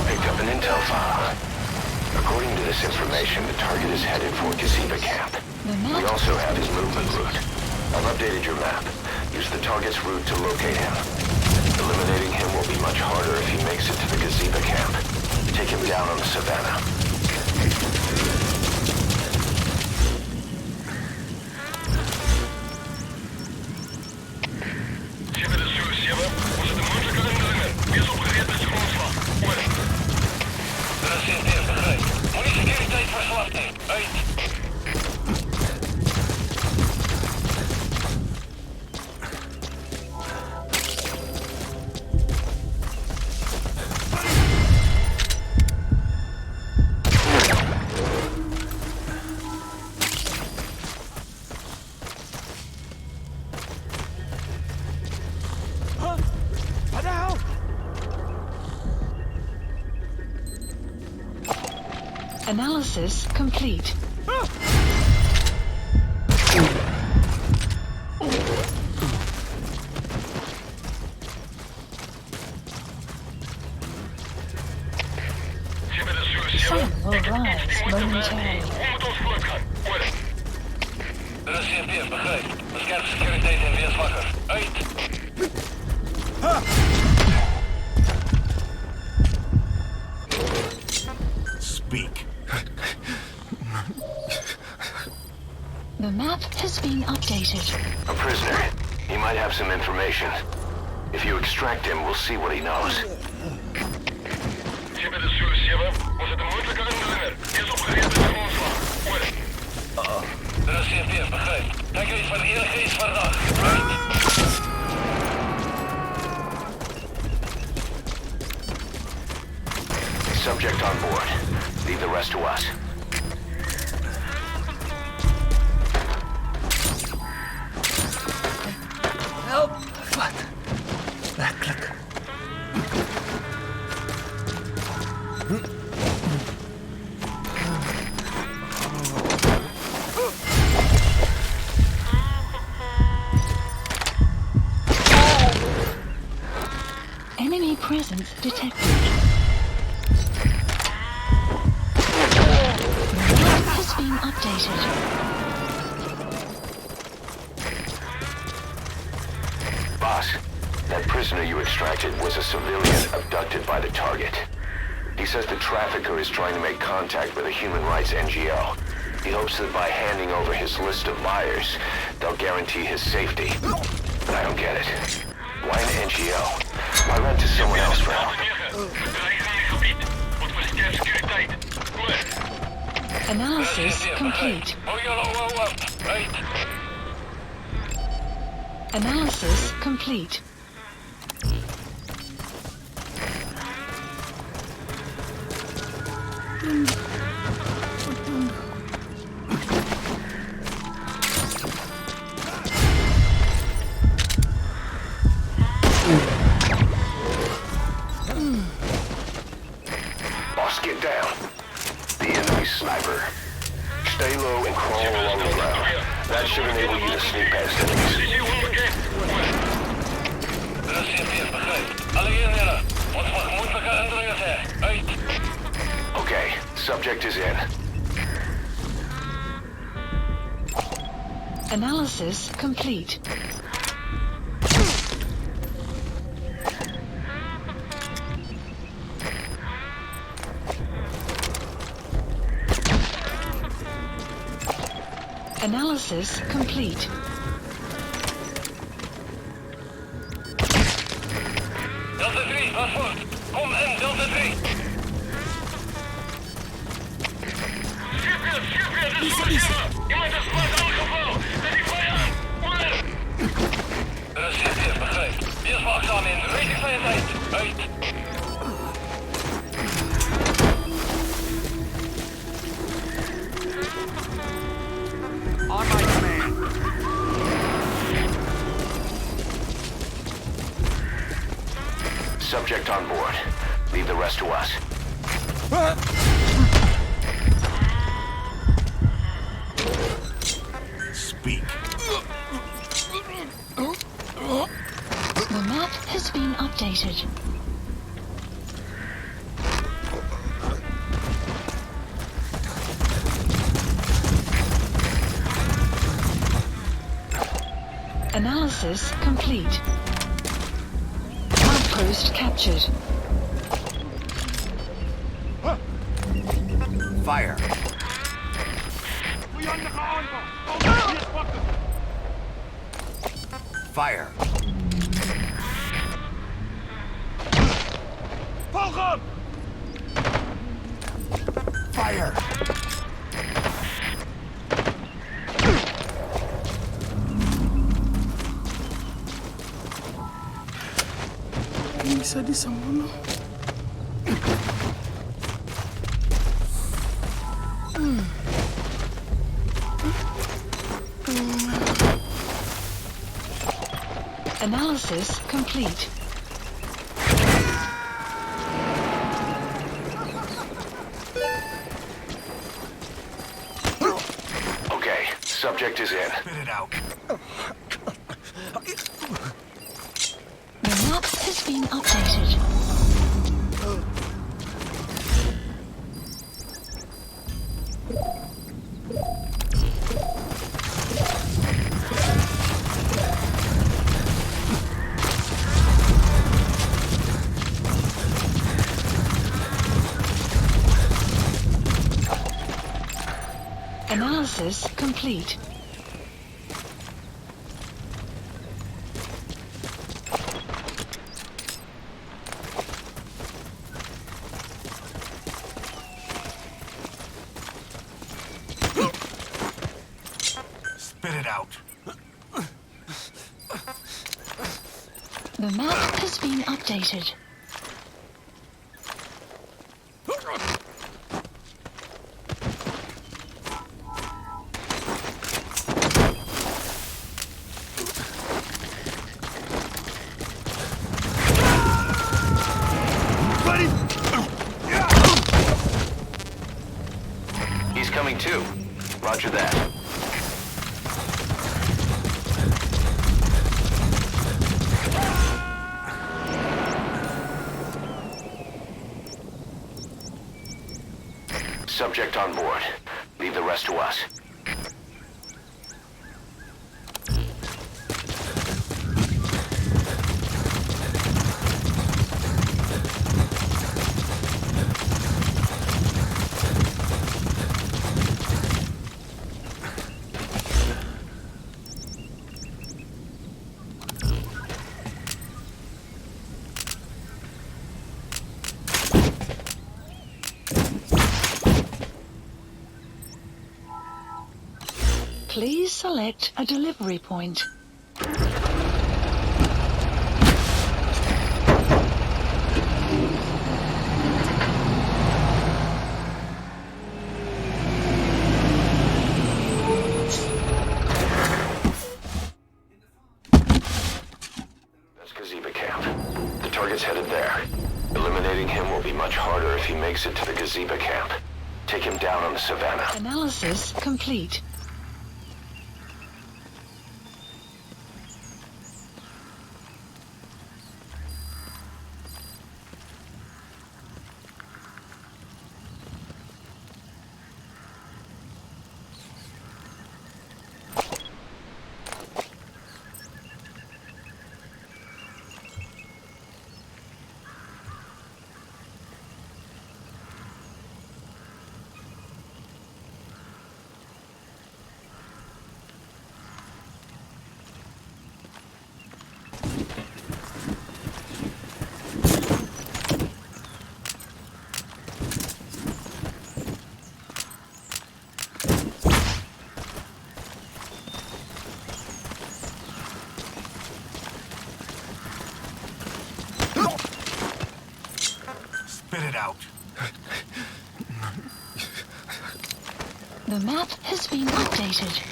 Picked up an intel file. According to this information, the target is headed for Gaziba camp. We also have his movement route. I've updated your map. Use the target's route to locate him. Eliminating him will be much harder if he makes it to the Gaziba camp. Take him down on the savannah. Analysis complete. Sun will rise momentarily. De CFD begrijpt. Bescherm securiteit en wees wakker. Uit! Speak. The map has been updated. A prisoner. He might have some information. If you extract him, we'll see what he knows. De CFD begrijpt. Kijk eens van enige is vandaag. Subject on board. Leave the rest to us. Help! What? That click. Enemy presence detected. The map has been updated. Boss, that prisoner you extracted was a civilian abducted by the target. He says the trafficker is trying to make contact with a human rights NGO. He hopes that by handing over his list of buyers, they'll guarantee his safety. But I don't get it. Why an NGO? Why run to someone else for help? Analysis complete. Analysis complete. Boss, get down. The enemy sniper. Stay low and crawl along the ground. That should enable you to sneak past enemies. Okay, subject is in. Analysis complete. Analysis complete. Delta 3, was voort. Kom in, Delta 3. Schipper, dat is goed, Jimmer. Iemand is pas aangevallen. Dat is vijand. Onder. Dat is hier, begrijp. Eerst wachtzaam in. Rating van je tijd. Uit. On my command. Subject on board. Leave the rest to us. Speak. The map has been updated. Analysis complete. Outpost captured. Fire. Fire. Fire. Bisa di sana. Analysis complete. Okay, subject is in. Spit it out. The map has been updated. Analysis complete. Spit it out. The map has been updated. He's coming too. Roger that. Subject on board. Leave the rest to us. Please select a delivery point. That's Gazeba camp. The target's headed there. Eliminating him will be much harder if he makes it to the Gazeba camp. Take him down on the savannah. Analysis complete. Spit it out. The map has been updated.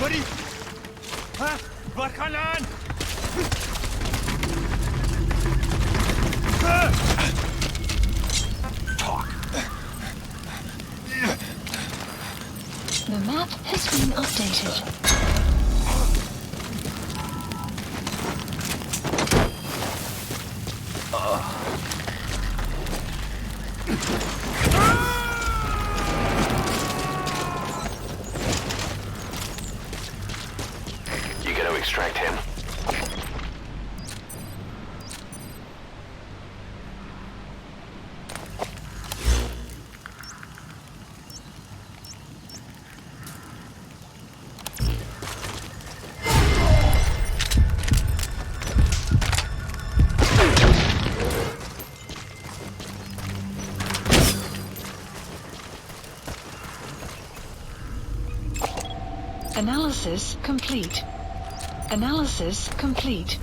Buddy! Ha? Wat gaan aan? Talk. The map has been updated. You gotta extract him. Analysis complete. Analysis complete.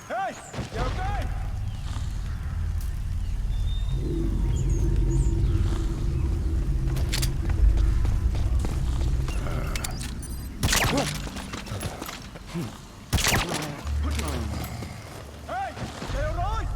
Hey! You okay? Hey! You alright?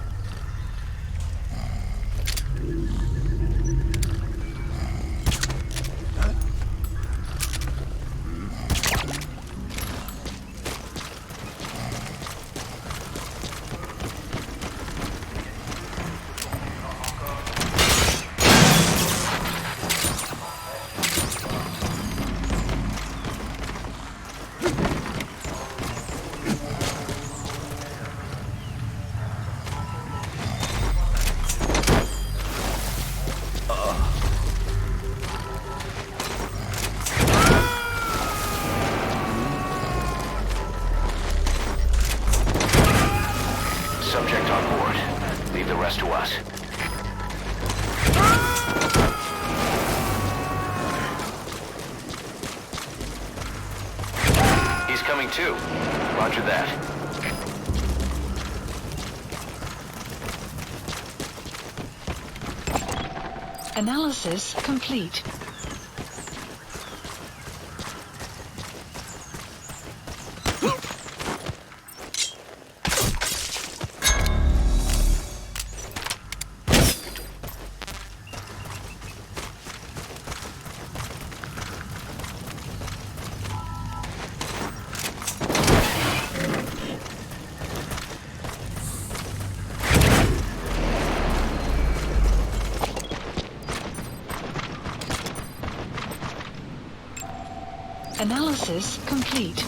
Subject on board. Leave the rest to us. He's coming too. Roger that. Analysis complete. Analysis complete.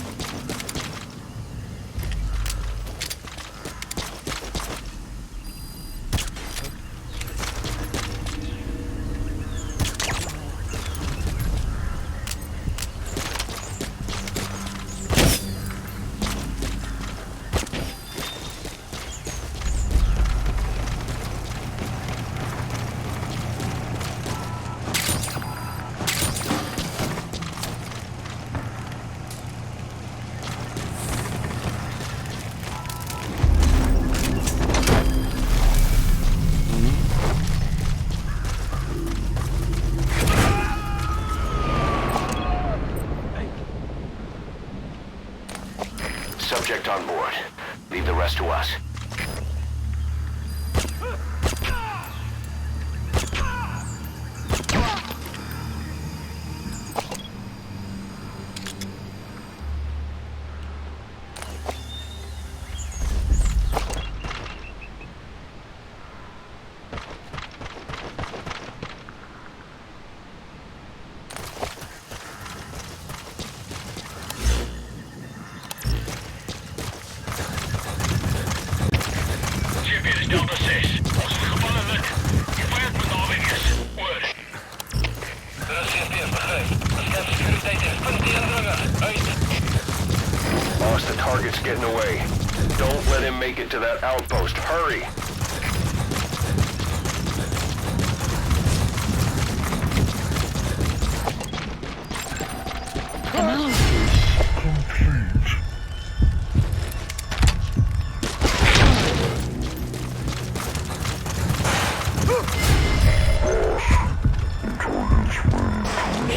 on board. Leave the rest to us. Boss, the target's getting away. Don't let him make it to that outpost. Hurry!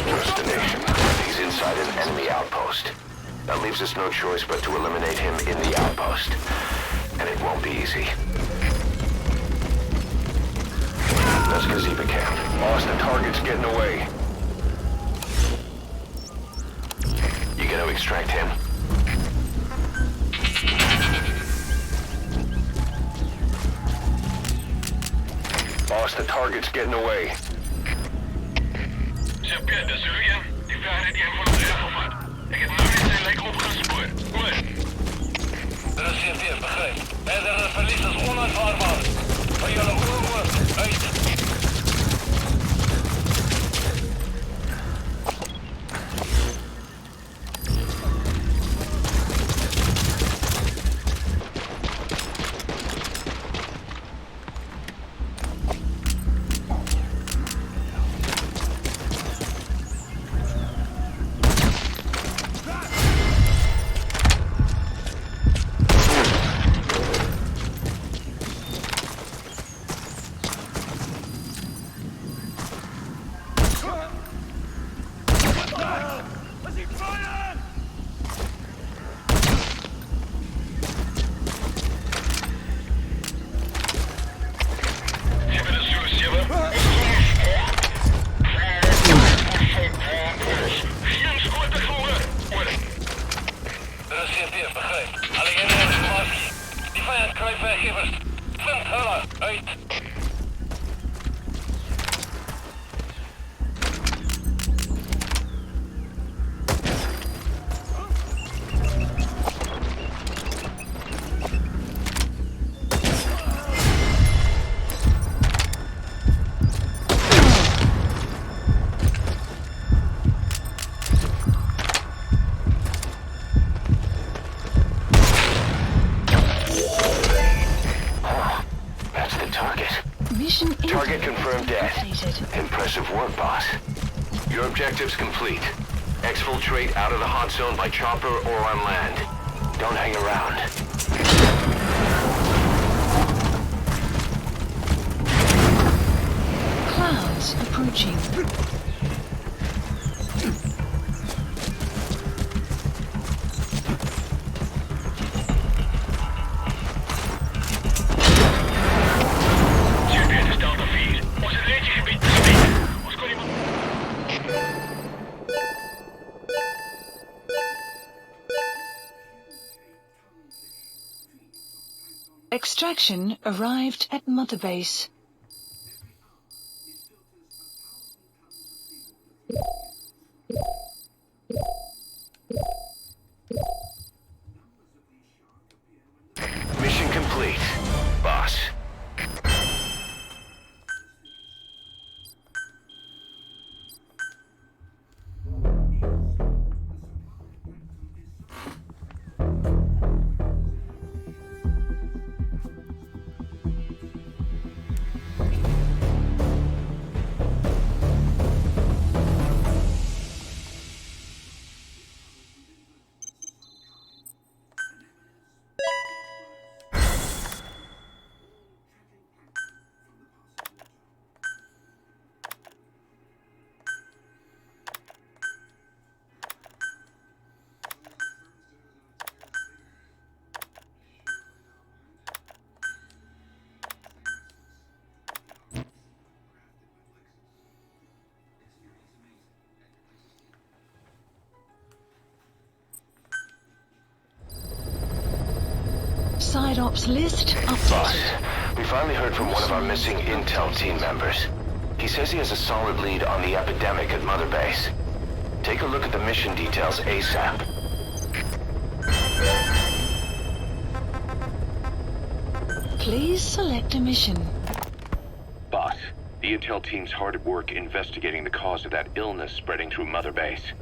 Destination. He's inside an enemy outpost. That leaves us no choice but to eliminate him in the outpost. And it won't be easy. That's Kaziba camp. Boss, the target's getting away. You gonna extract him? Boss, the target's getting away. Chef, dat is Julian. Die varen die hem van de regelvat. Ik heb nu niet zijn lijk opgespoord. Goed. Er is CFD, begrijp. Verder verlies is onuitvaarbaar. Van jullie oor, uit. Target confirmed dead. Impressive work, boss. Your objective's complete. Exfiltrate out of the hot zone by chopper or on land. Don't hang around. Clouds approaching. Extraction arrived at Mother Base. Mission complete, boss. Side ops list updated. Boss, we finally heard from one of our missing intel team members. He says he has a solid lead on the epidemic at Mother Base. Take a look at the mission details ASAP. Please select a mission. Boss, the intel team's hard at work investigating the cause of that illness spreading through Mother Base.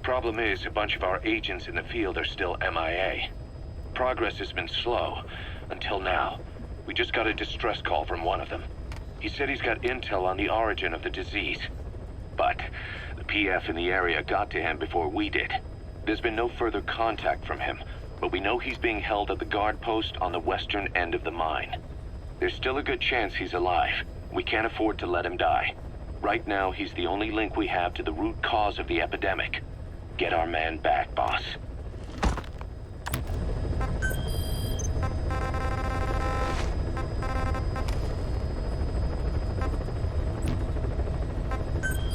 Problem is, a bunch of our agents in the field are still MIA. Progress has been slow, until now. We just got a distress call from one of them. He said he's got intel on the origin of the disease. But the PF in the area got to him before we did. There's been no further contact from him, but we know he's being held at the guard post on the western end of the mine. There's still a good chance he's alive. We can't afford to let him die. Right now, he's the only link we have to the root cause of the epidemic. Get our man back, boss.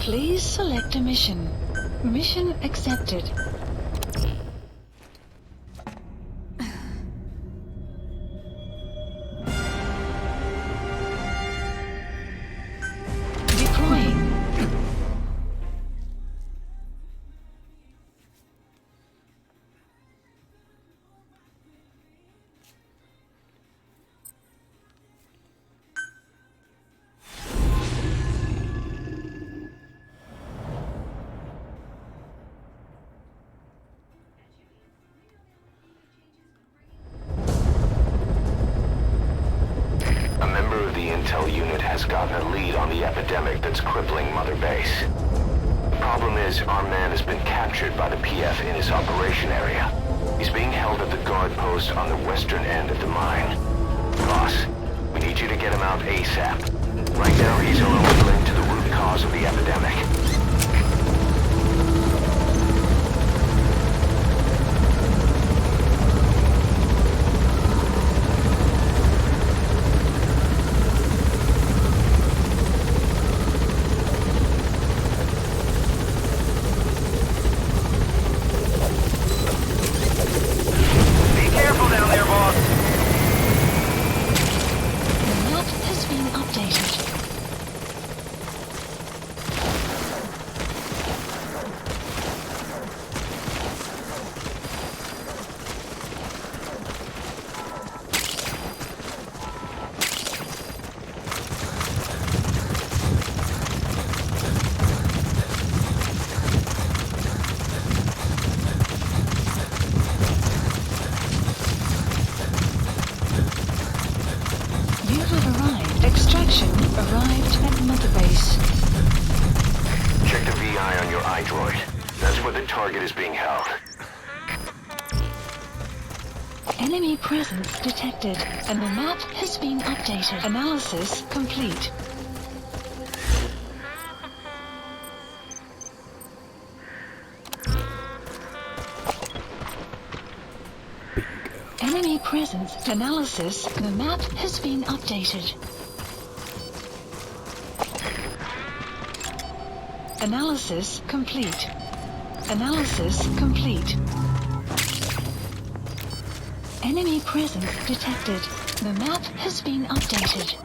Please select a mission. Mission accepted. Deploying. Intel unit has gotten a lead on the epidemic that's crippling Mother Base. The problem is, our man has been captured by the PF in his operation area. He's being held at the guard post on the western end of the mine. Boss, we need you to get him out ASAP. Right now, he's our only link to the root cause of the epidemic. Arrived at Mother Base. Check the VI on your iDroid. That's where the target is being held. Enemy presence detected, and the map has been updated. Analysis complete. Enemy presence analysis. The map has been updated. Analysis complete. Analysis complete. Enemy presence detected. The map has been updated.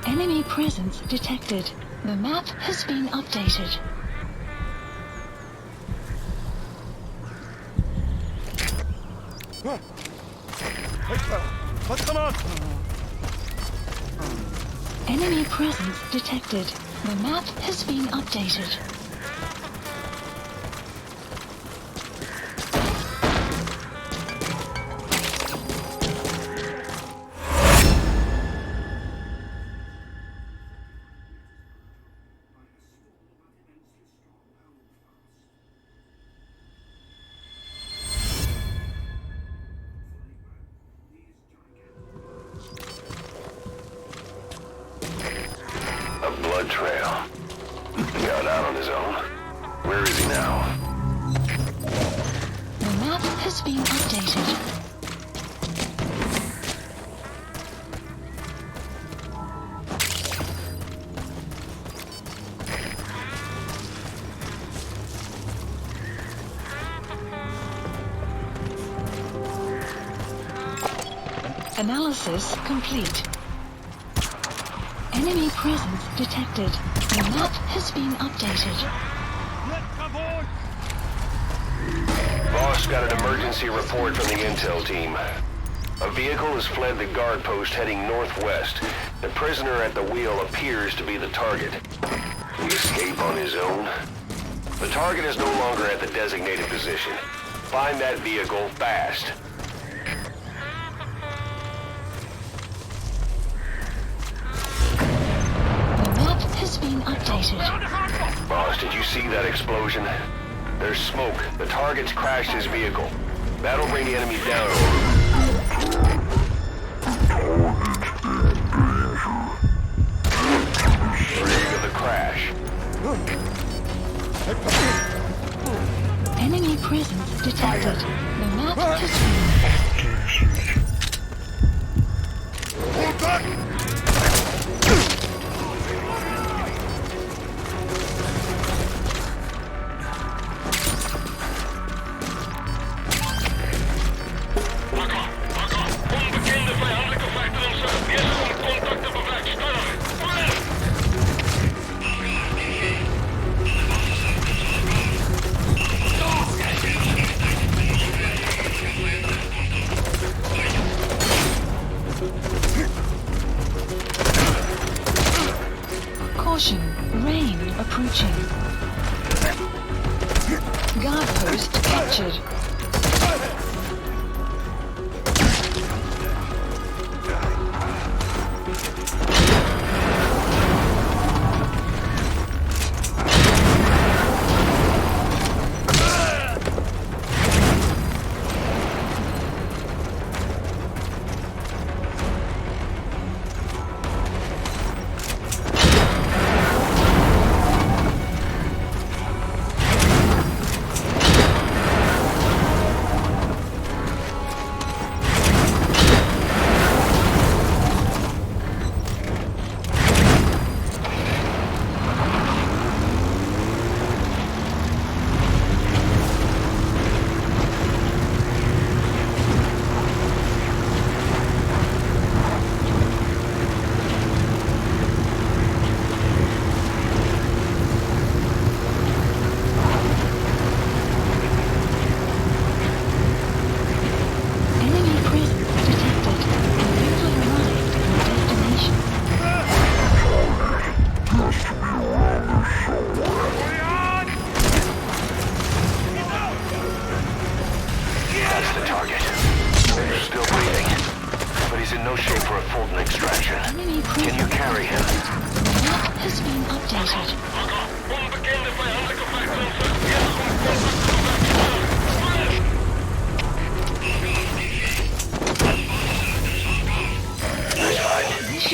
Enemy presence detected. The map has been updated. Enemy presence detected. The map has been updated. Blood trail. He got out on his own. Where is he now? The map has been updated. Analysis complete. Enemy presence detected. The map has been updated. Boss got an emergency report from the intel team. A vehicle has fled the guard post heading northwest. The prisoner at the wheel appears to be the target. He escaped on his own? The target is no longer at the designated position. Find that vehicle fast. The map has been updated. Boss, did you see that explosion? There's smoke. The target's crashed his vehicle. That'll bring the enemy down. Rig of the crash. Enemy presence detected. The map has been... Caution, rain approaching. Guard post captured.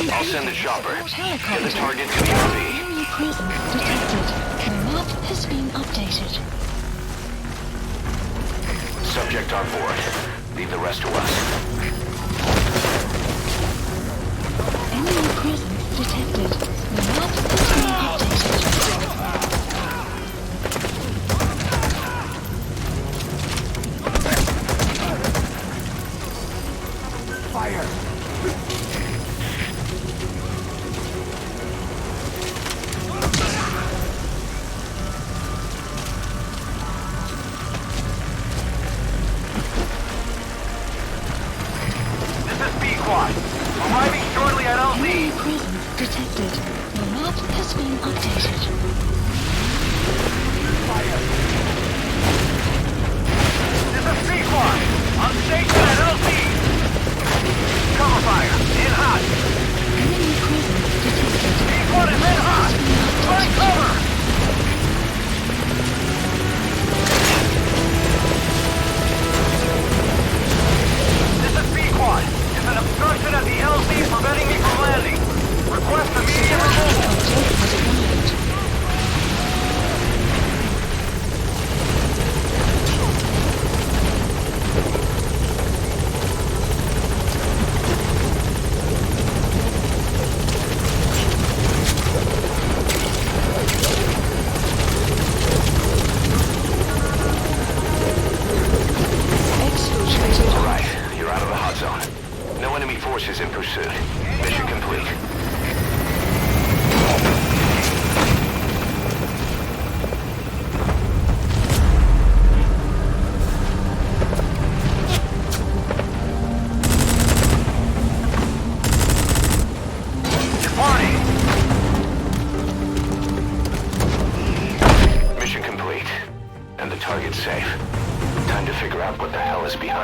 I'll send the chopper. Get the target to the RV. Enemy presence detected. The map has been updated. Subject on board. Leave the rest to us. Enemy presence detected. The map has been updated. Fire! Arriving shortly at LZ. Enemy presence detected. The map has been updated. Fire. This is P-Quad. On station at LZ. Cover fire. In hot. Enemy presence detected. P-Quad is in hot. Find cover. This is P-Quad. An obstruction at the LZ preventing me from landing. Request immediate removal.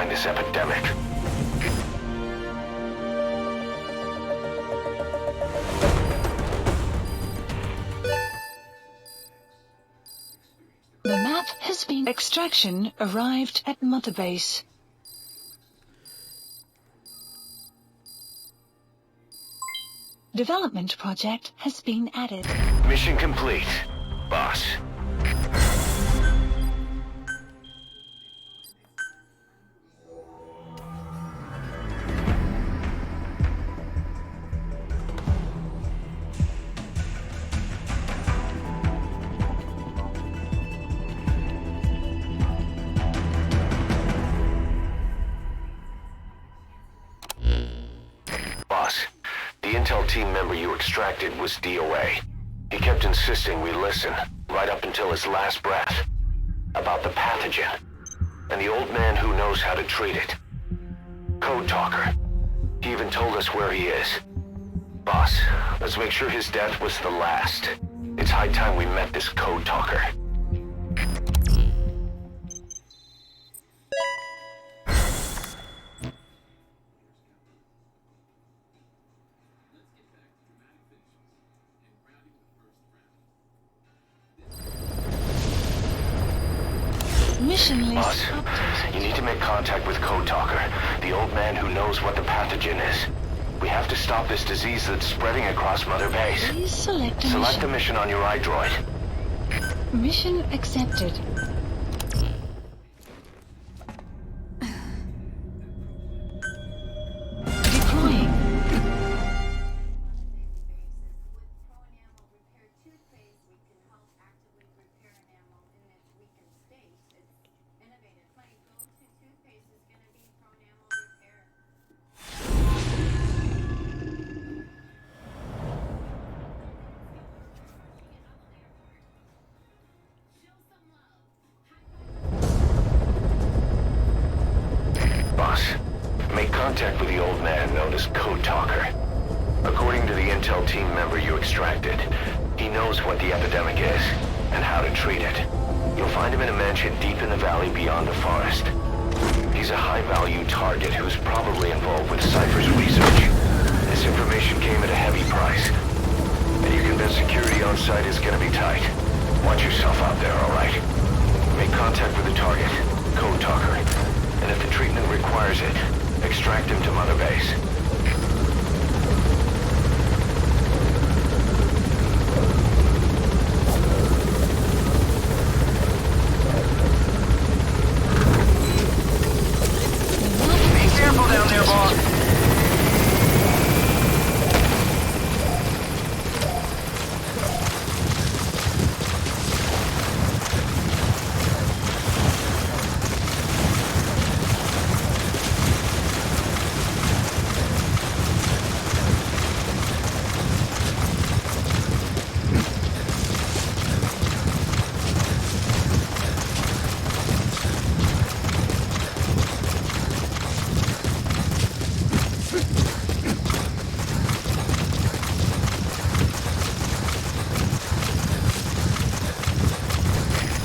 behind this epidemic. The map has been... Extraction arrived at Mother Base. Development project has been added. Mission complete, boss. The intel team member you extracted was DOA. He kept insisting we listen, right up until his last breath, about the pathogen, and the old man who knows how to treat it. Code Talker. He even told us where he is. Boss, let's make sure his death was the last. It's high time we met this Code Talker. Mission list Boss, updated. you need to make contact with Code Talker, the old man who knows what the pathogen is. We have to stop this disease that's spreading across Mother Base. Please select a Select a mission. mission on your iDroid. Mission accepted. Deploying. Boss, make contact with the old man known as Code Talker. According to the intel team member you extracted, he knows what the epidemic is and how to treat it. You'll find him in a mansion deep in the valley beyond the forest. He's a high-value target who's probably involved with Cypher's research. This information came at a heavy price, and you can bet security on site is gonna be tight. Watch yourself out there, all right? Make contact with the target, Code Talker, and if the treatment requires it, extract him to Mother Base. Be careful down there, boss.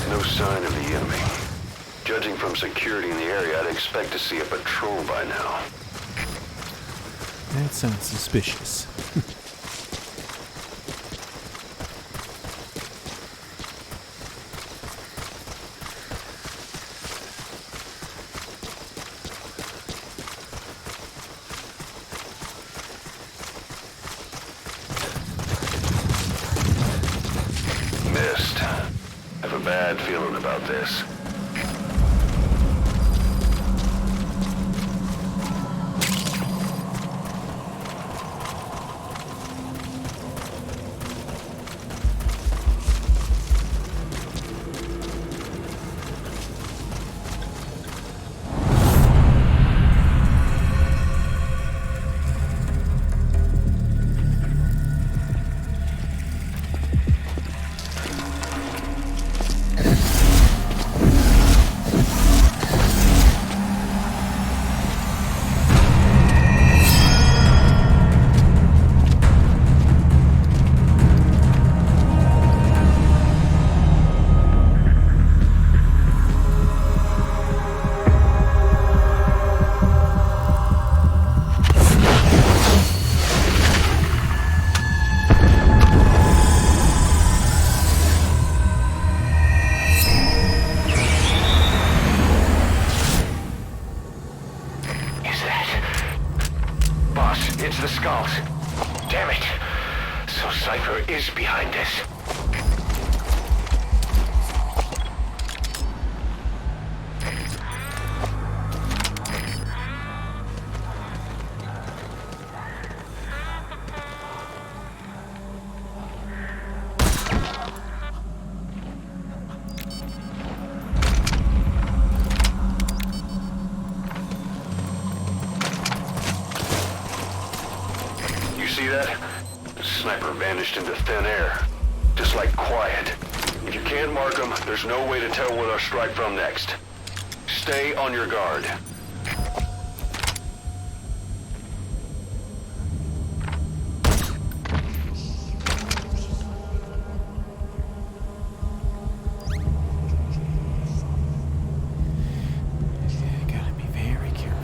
No sign of the enemy. Judging from security in the area, I'd expect to see a patrol by now. That sounds suspicious. Missed. Have a bad feeling about this. behind us. See that? The sniper vanished into thin air. Just like quiet. If you can't mark them, there's no way to tell where they'll strike from next. Stay on your guard. Gotta be very careful.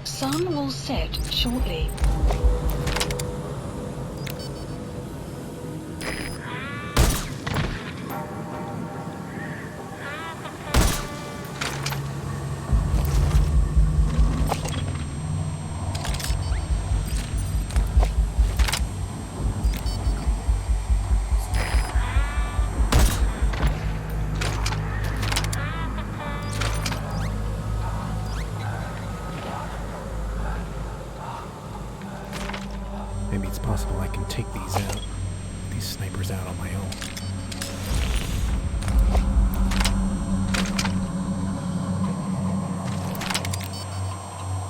Sun will set shortly. Maybe it's possible I can take these snipers out on my own.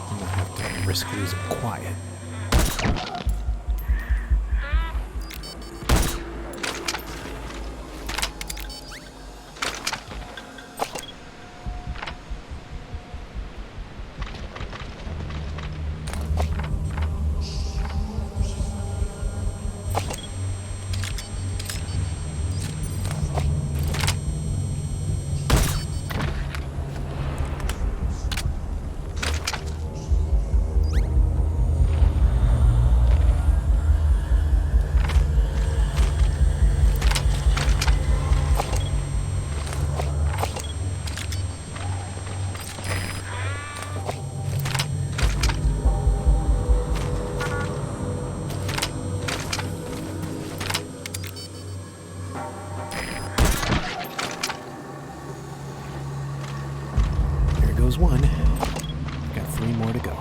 I'm gonna have to risk losing quiet. Goes one. Got 3 more to go.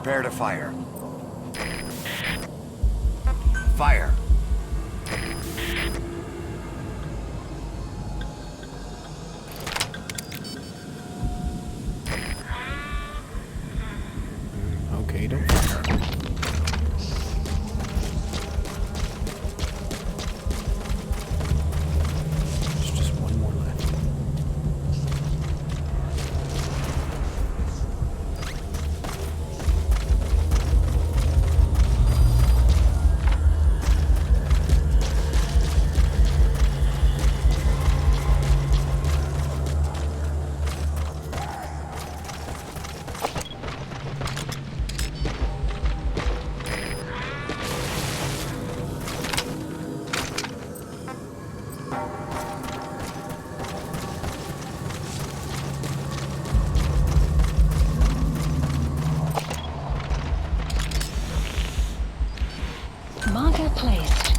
Prepare to fire. Fire. Okay, don't fire. There's just one more left. Marker placed.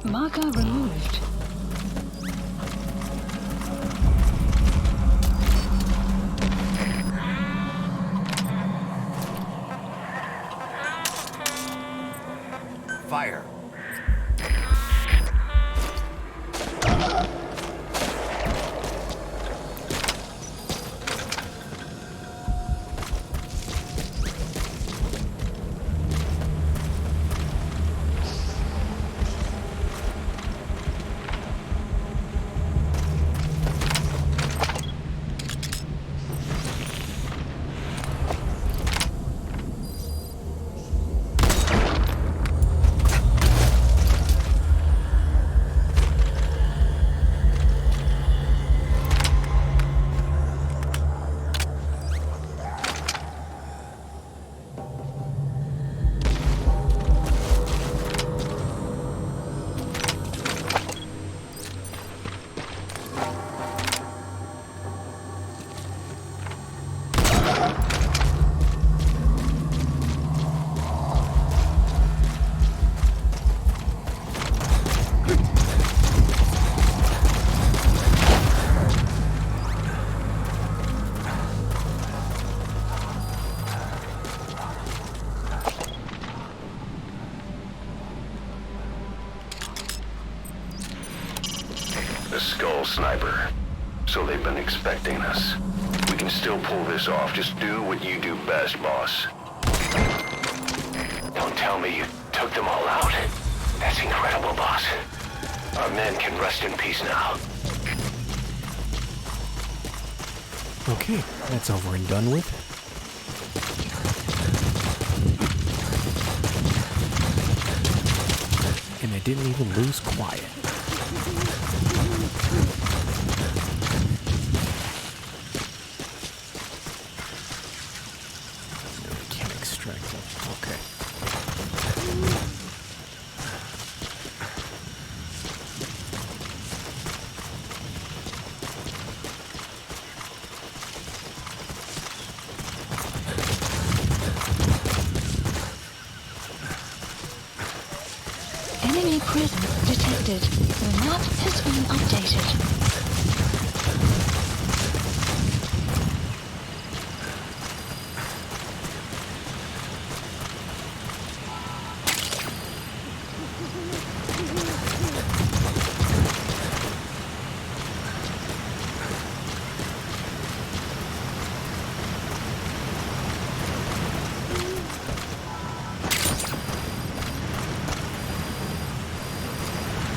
Marker removed. Fire. The Skull Sniper. So they've been expecting us. We can still pull this off. Just do what you do best, boss. Don't tell me you took them all out. That's incredible, boss. Our men can rest in peace now. Okay, that's over and done with. And I didn't even lose quiet. No, we can't extract them. Okay. Enemy presence detected. The map has been updated.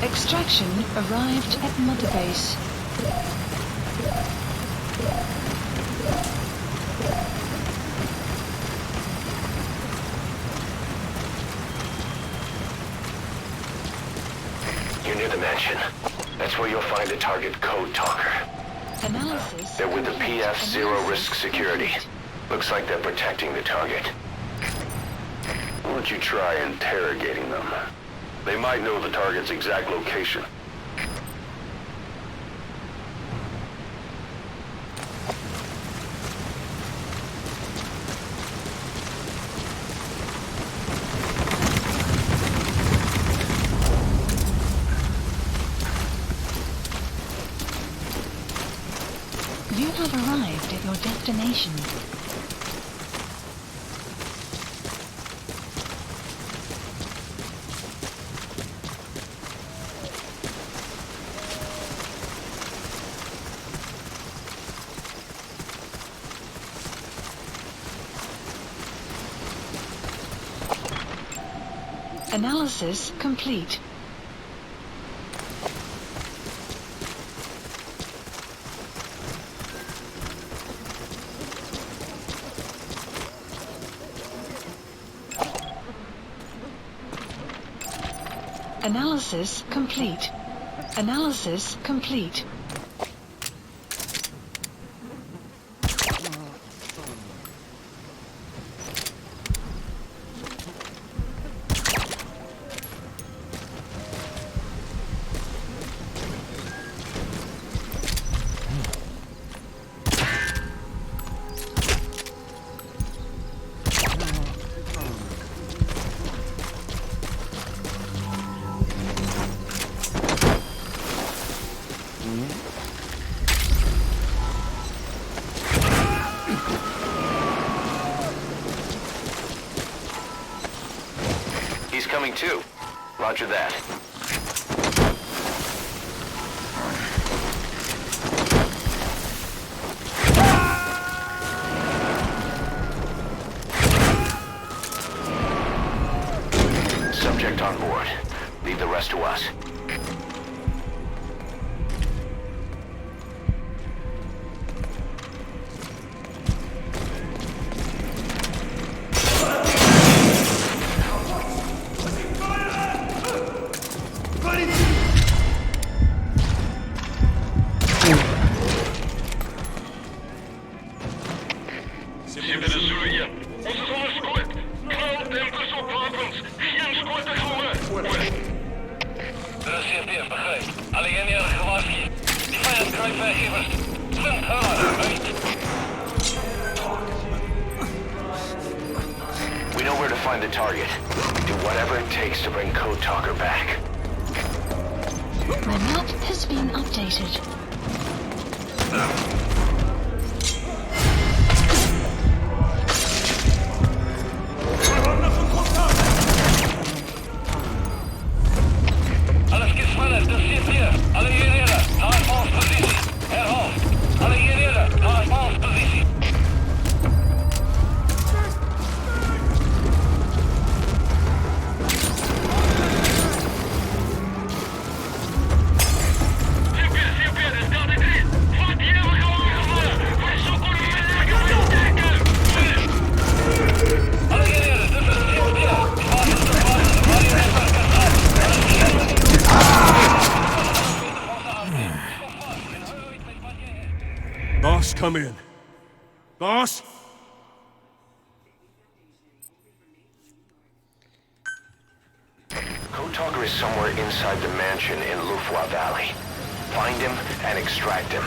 Extraction arrived at Mother Base. You're near the mansion. That's where you'll find the target Code Talker. Analysis. They're with the PF Zero Risk Security. Looks like they're protecting the target. Why don't you try interrogating them? They might know the target's exact location. You have arrived at your destination. Analysis complete. Analysis complete. Analysis complete. He's coming too. Roger that. Subject on board. Leave the rest to us. We know where to find the target. Do whatever it takes to bring Code Talker back. The map has been updated. Alles geht schneller, das steht hier. Alle hierher, nach Advance-Position. Herr Hoff, alle hierher, nach Advance-Position. Boss, come in. Boss? Code Talker is somewhere inside the mansion in Lufwa Valley. Find him and extract him.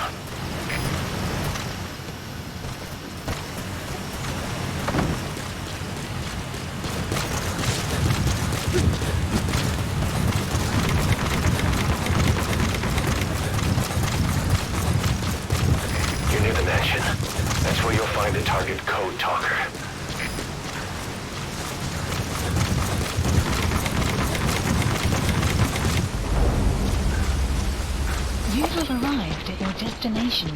You're near the mansion. That's where you'll find the target Code Talker. You have arrived at your destination.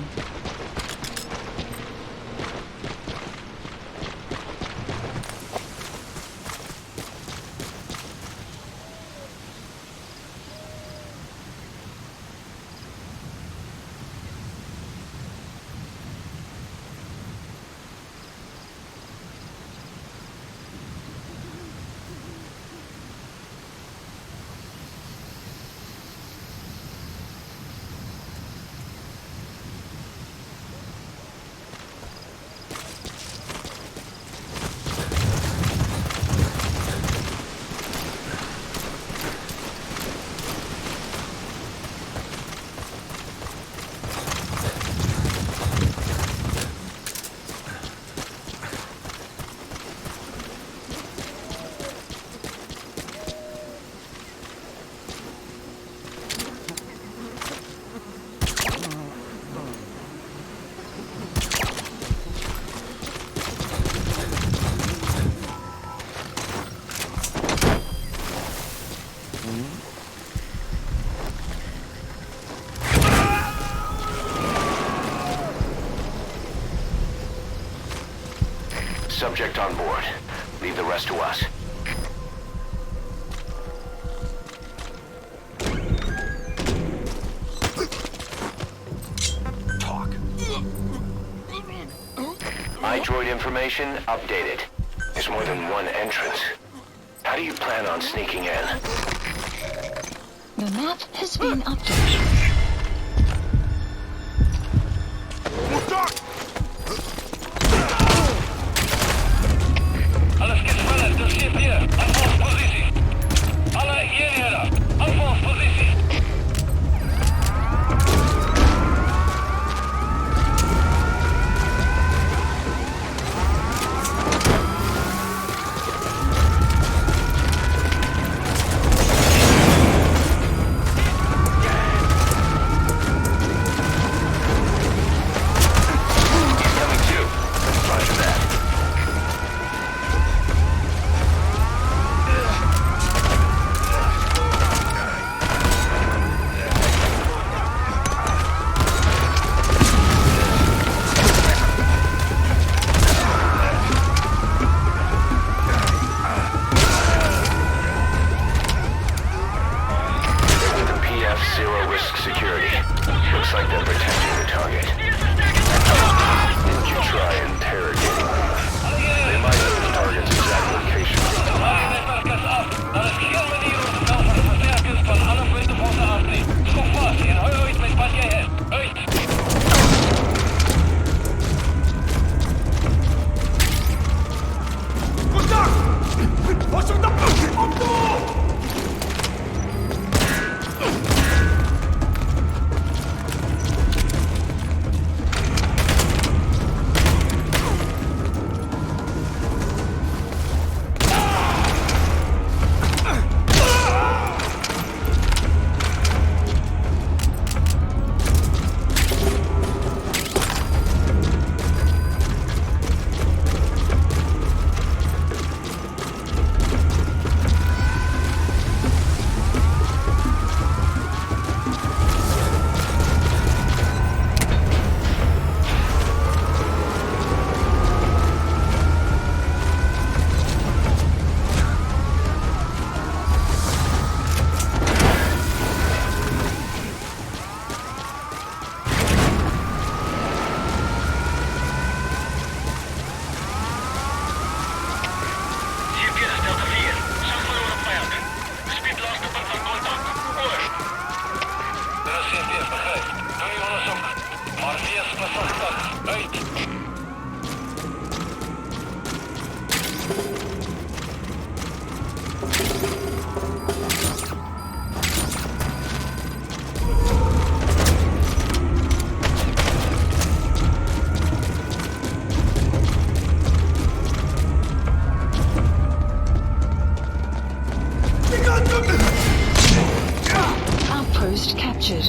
subject on board. Leave the rest to us. Talk. iDroid information updated. There's more than one entrance. How do you plan on sneaking in? The map has been updated. Alles gespannen, das steht hier. Anfangspositie. Alle hierher. Anfangspositie. Outpost captured.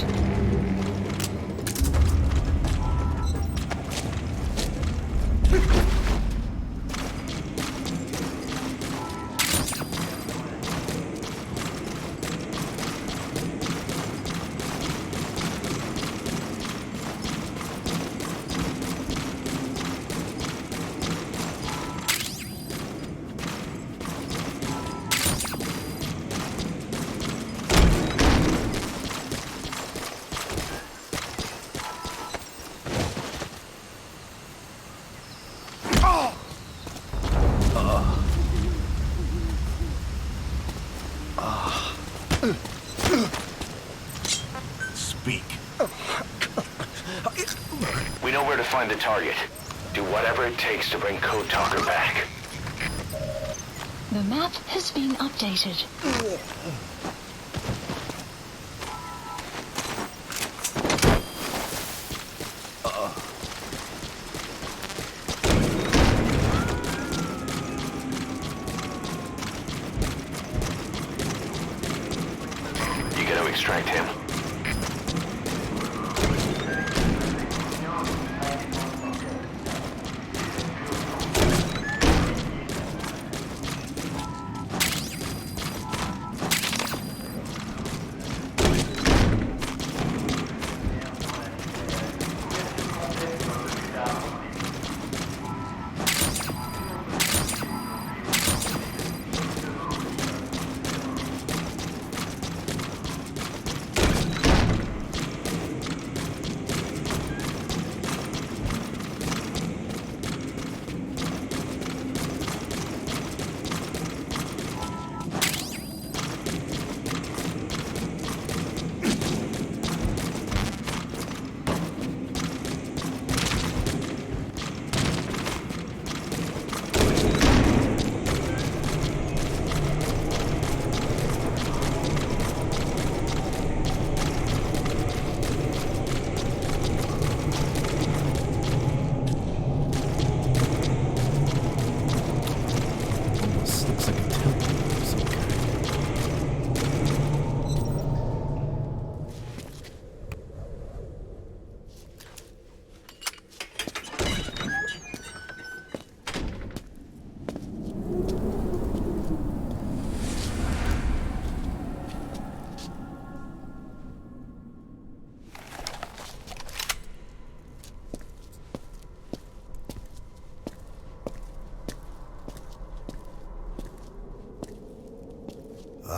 Speak. We know where to find the target. Do whatever it takes to bring Code Talker back. The map has been updated. You gotta extract him.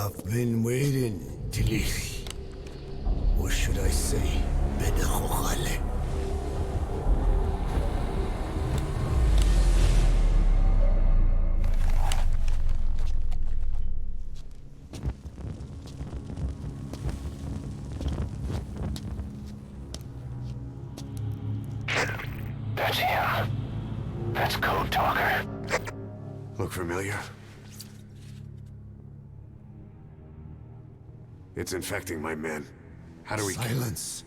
I've been waiting, Tilly. Or should I say, Bedachochale. That's him. That's Code Talker. Look familiar? It's infecting my men. How do we... Silence.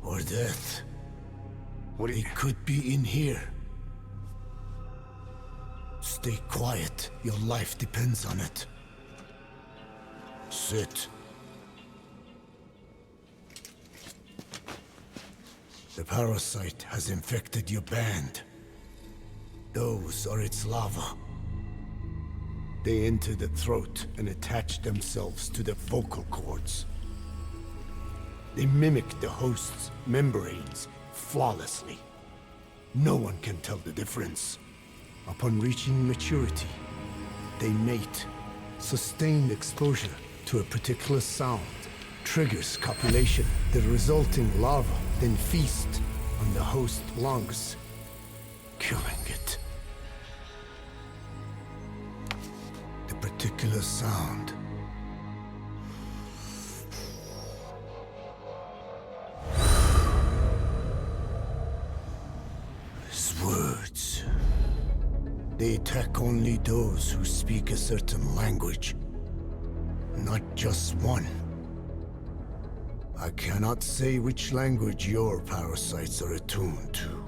Or death. What do you... It could be in here. Stay quiet. Your life depends on it. Sit. The parasite has infected your band. Those are its larvae. They enter the throat and attach themselves to the vocal cords. They mimic the host's membranes flawlessly. No one can tell the difference. Upon reaching maturity, they mate. Sustained exposure to a particular sound triggers copulation. The resulting larva then feast on the host lungs, killing it. The particular sound is words. They attack only those who speak a certain language, not just one. I cannot say which language your parasites are attuned to.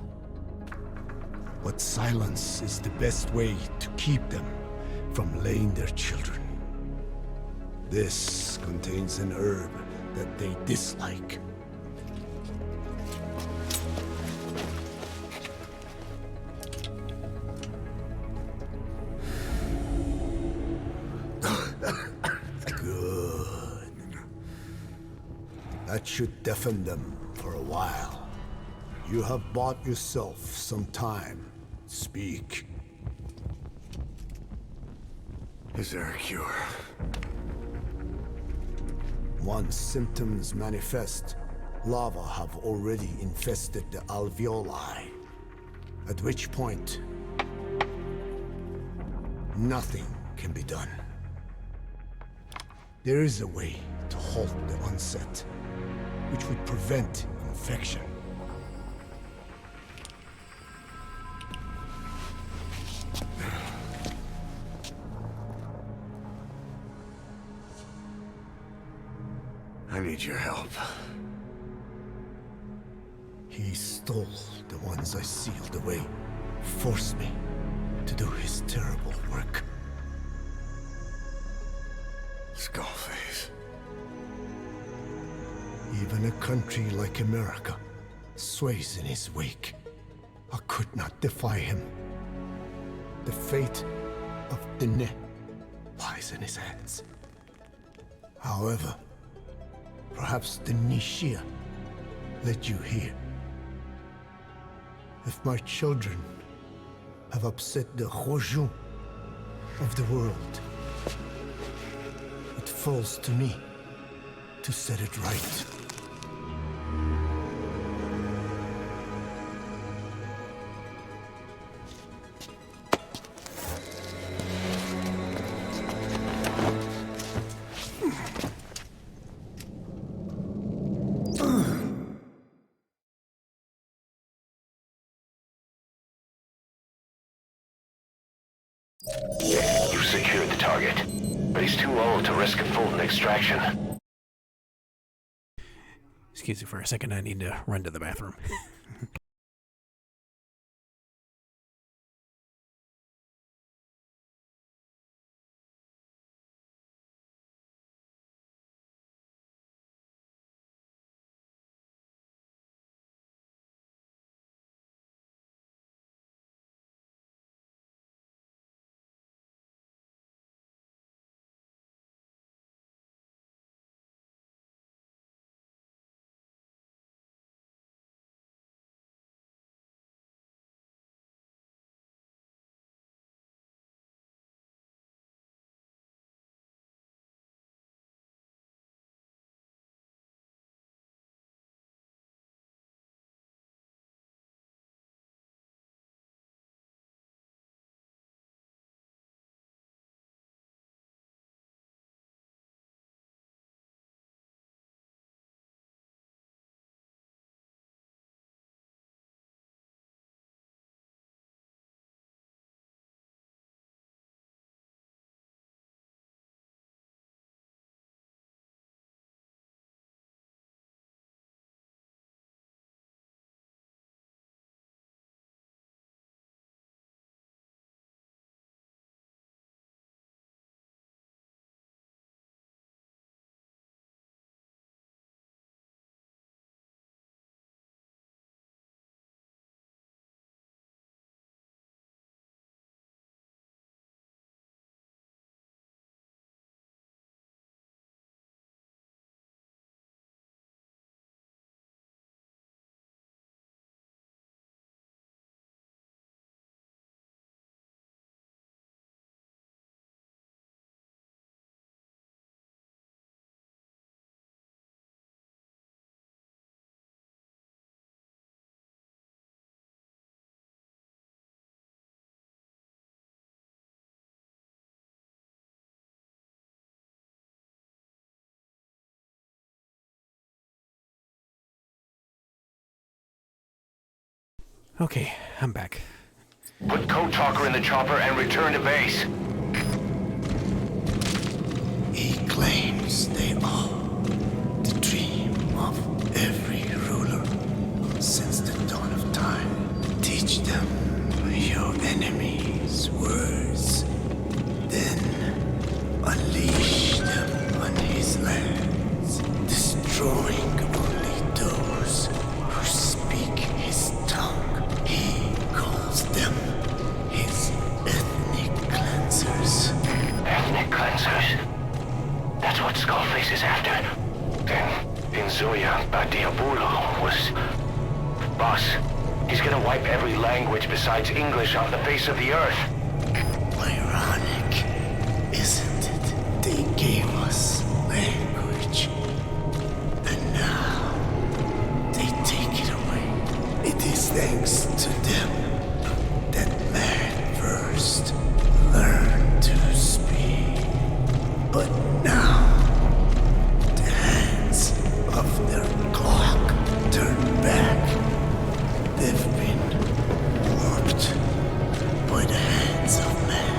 But silence is the best way to keep them from laying their children. This contains an herb that they dislike. Good. That should deafen them for a while. You have bought yourself some time. Speak. Is there a cure? Once symptoms manifest, larvae have already infested the alveoli. At which point, nothing can be done. There is a way to halt the onset, which would prevent infection. I need your help. He stole the ones I sealed away, forced me to do his terrible work. Skullface. Even a country like America sways in his wake. I could not defy him. The fate of Diné lies in his hands. However, perhaps the Nishia led you here. If my children have upset the Khojun of the world, it falls to me to set it right. You've secured the target, but he's too old to risk a full extraction. Excuse me for a second, I need to run to the bathroom. Okay, I'm back. Put Code Talker in the chopper and return to base. He claims they are the dream of every ruler since the dawn of time. Teach them your enemies' words, then unleash them on his lands, destroying only those who speak his tongue. He calls them his ethnic cleansers. Ethnic cleansers? That's what Skullface is after. Then, Inzoya Badiabulo was... Boss, he's gonna wipe every language besides English off the face of the earth. Ironic, isn't it? They gave us language, and now they take it away. It is thanks to them that man first learned to speak. But now, the hands of their clock turn back. They've been warped by the hands of man.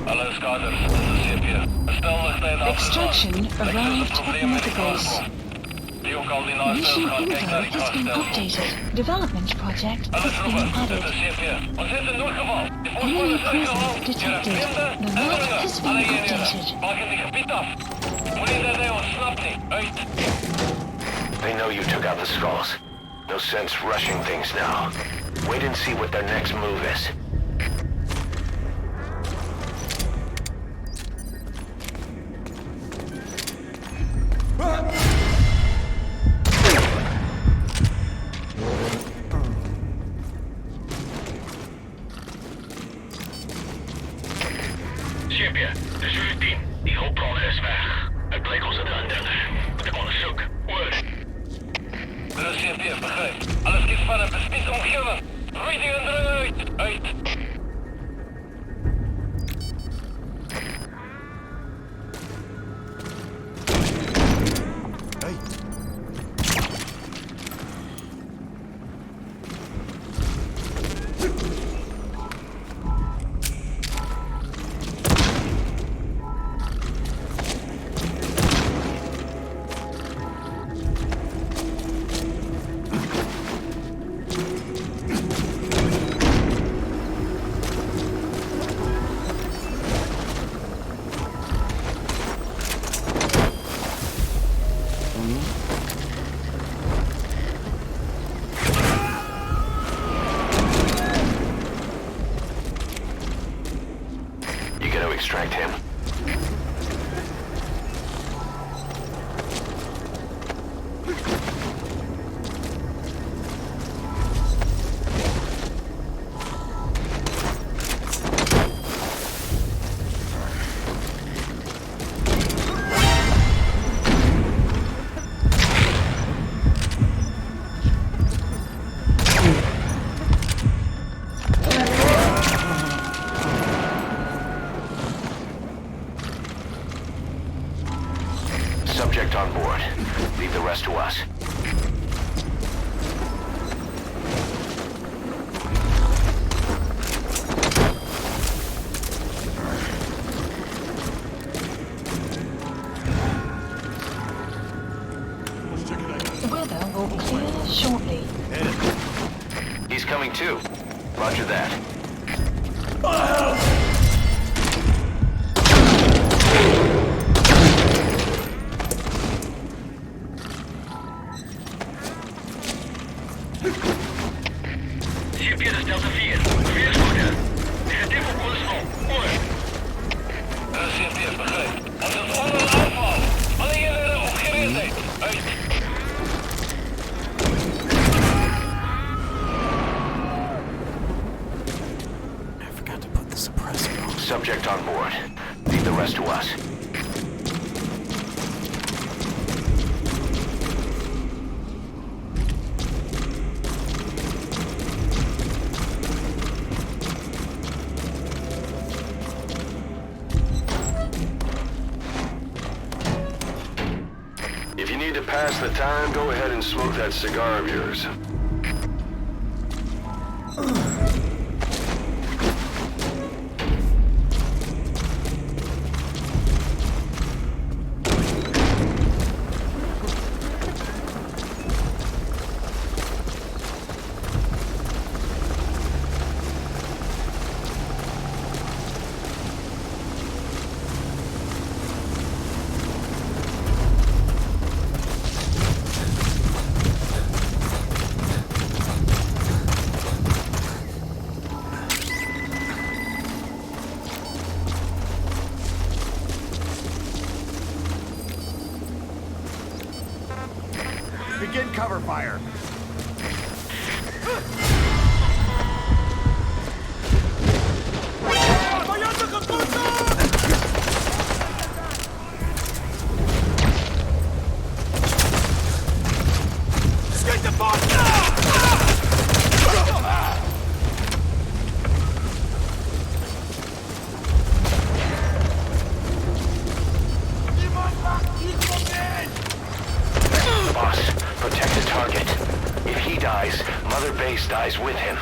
Hallo skaders, dit is CP. Stel nog steeds Extraction arrived at Methagos. Die ook al die naaste Mission gaan info kijken naar die has been kaststelsel. updated. Development project Hallo has been troepen, dit added. is CP. Ons heeft een noodgeval. De Enemy voorspoor is uitgehaald. presence Jullie detected. vrienden, The map en has been alle eenheden. updated. Maken die gebied af. Wanneer dat hij ontsnapt niet. Uit. They know you took out the skulls. No sense rushing things now. Wait and see what their next move is. CP, dit is jullie team. Die hulpbron is weg. Het bleek ons het aandelen. Moet ik onderzoeken. Word. Dit is CP, begrijp. Alles kies van een bespied omgeving. Rating en eruit. Uit. You gonna extract him? Subject on board. Leave the rest to us. The weather will clear shortly. He's coming too. Roger that. CP, dit is Delta 4. Verkeersgoederen. Negatief op Oostval. Hoor. CP, begrijp. Als het onder een aanval. Alle eenheden op gereedheid. Uit. I forgot to put the suppressor on. Subject on board. Leave the rest to us. need to pass the time, go ahead and smoke that cigar of yours. Begin cover fire. Protect the target. If he dies, Mother Base dies with him.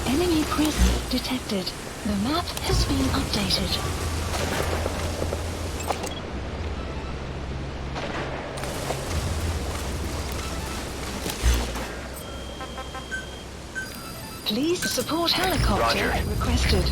Enemy presence detected. The map has been updated. Please support helicopter requested.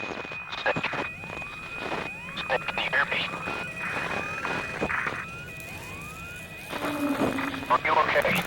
Snake, can you hear me? Are you okay?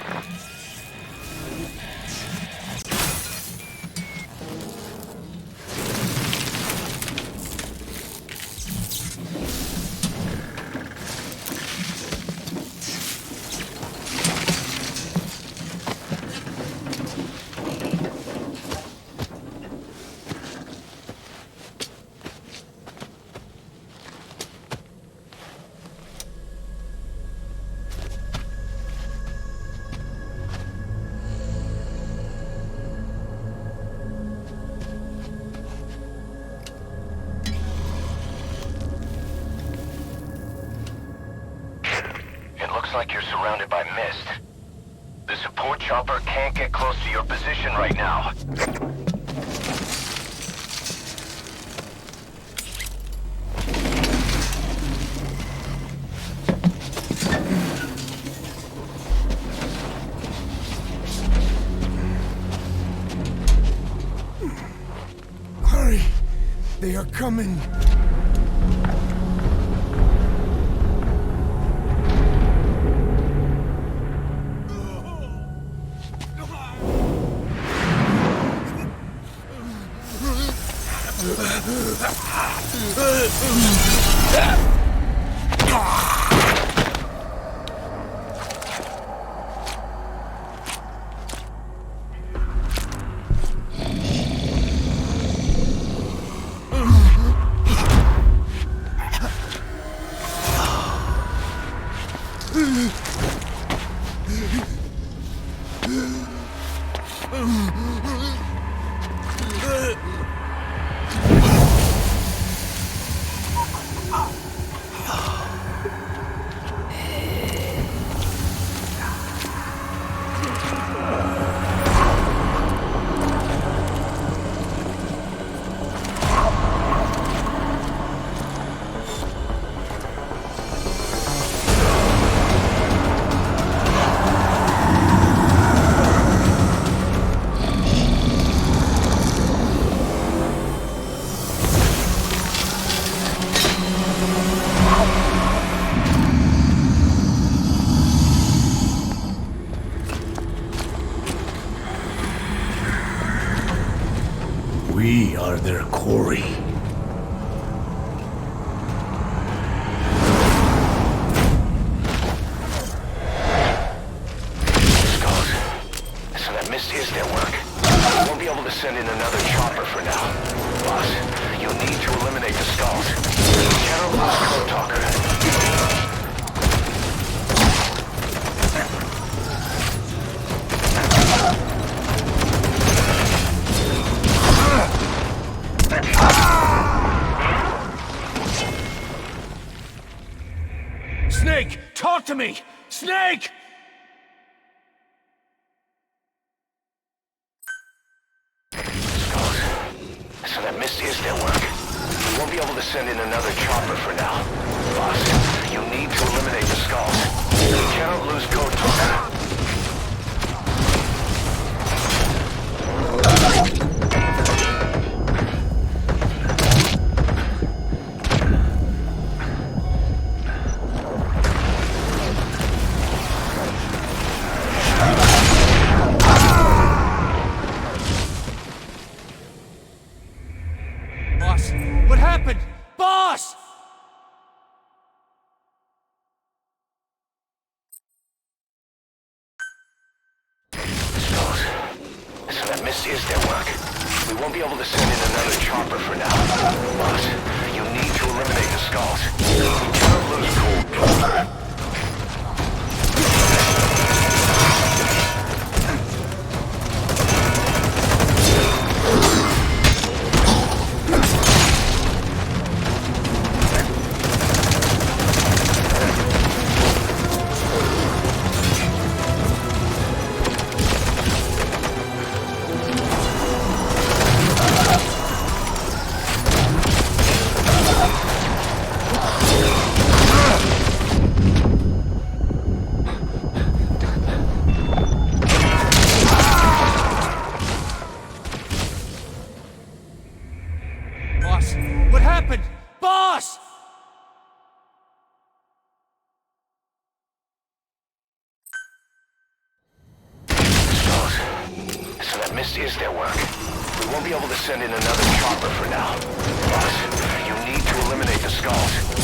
Like you're surrounded by mist. The support chopper can't get close to your position right now. Hurry! They are coming! We are their quarry. Skulls. So that mist is their work. We won't be able to send in another chopper for now. Boss, you'll need to eliminate the skulls. You cannot lose Code Talker. Snake, talk to me! Snake! Skulls. So that mist is their work. We won't be able to send in another chopper for now. Boss, you need to eliminate the skulls. You cannot lose Code Talker. Boss, what happened? Boss! Skulls. So that mist is their work. We won't be able to send in another chopper for now. Boss, you need to eliminate the skulls. You cannot lose Code Talker. Boss! What happened? Boss! So that mist is their work. We won't be able to send in another chopper for now. Boss, you need to eliminate the skulls.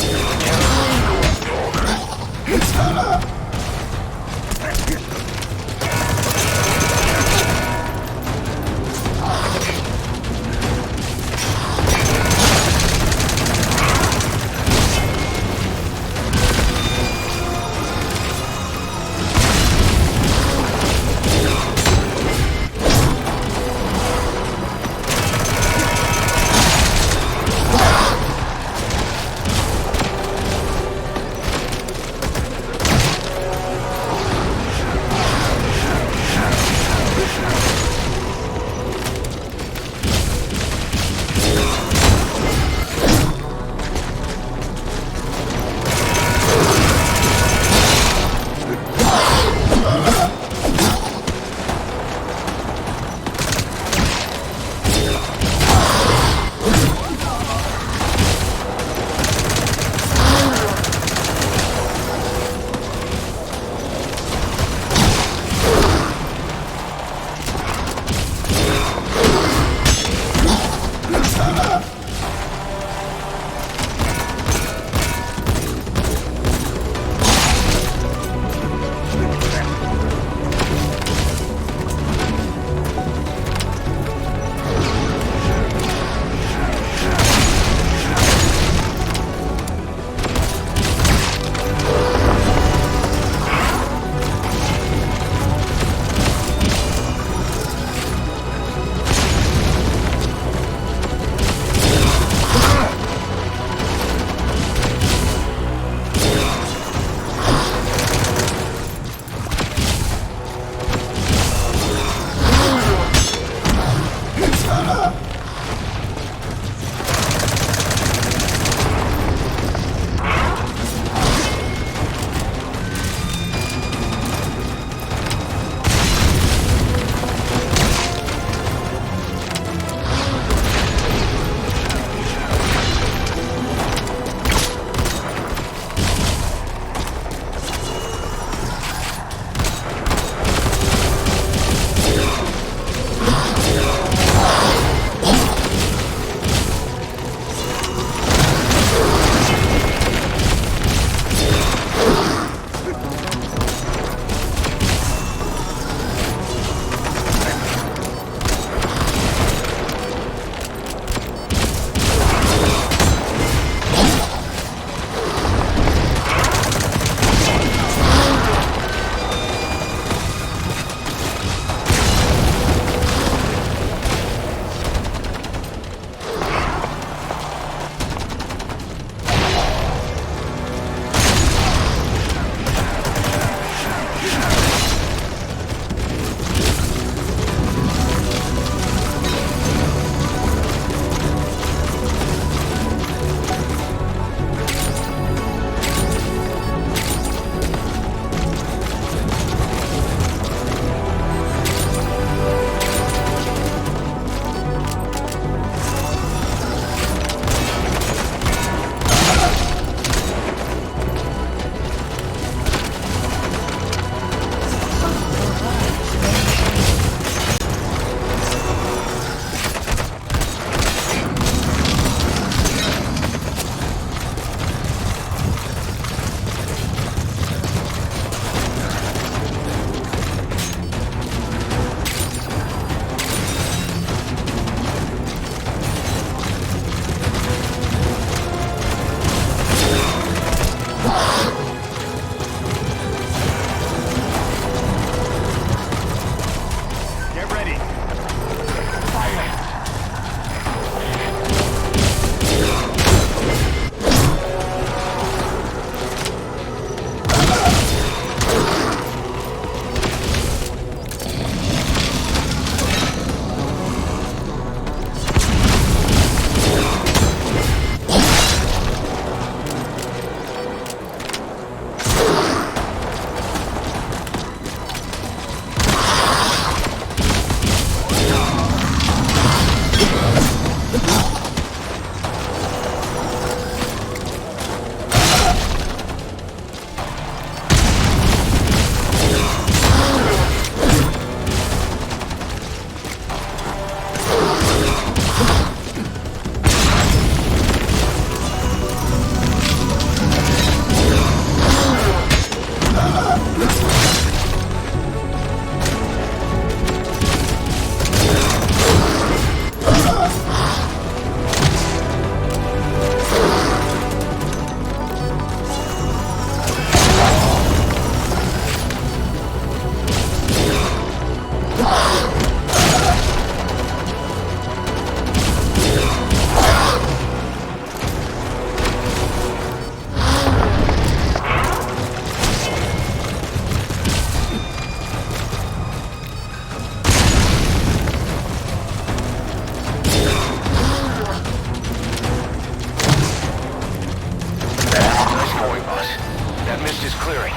this clearing.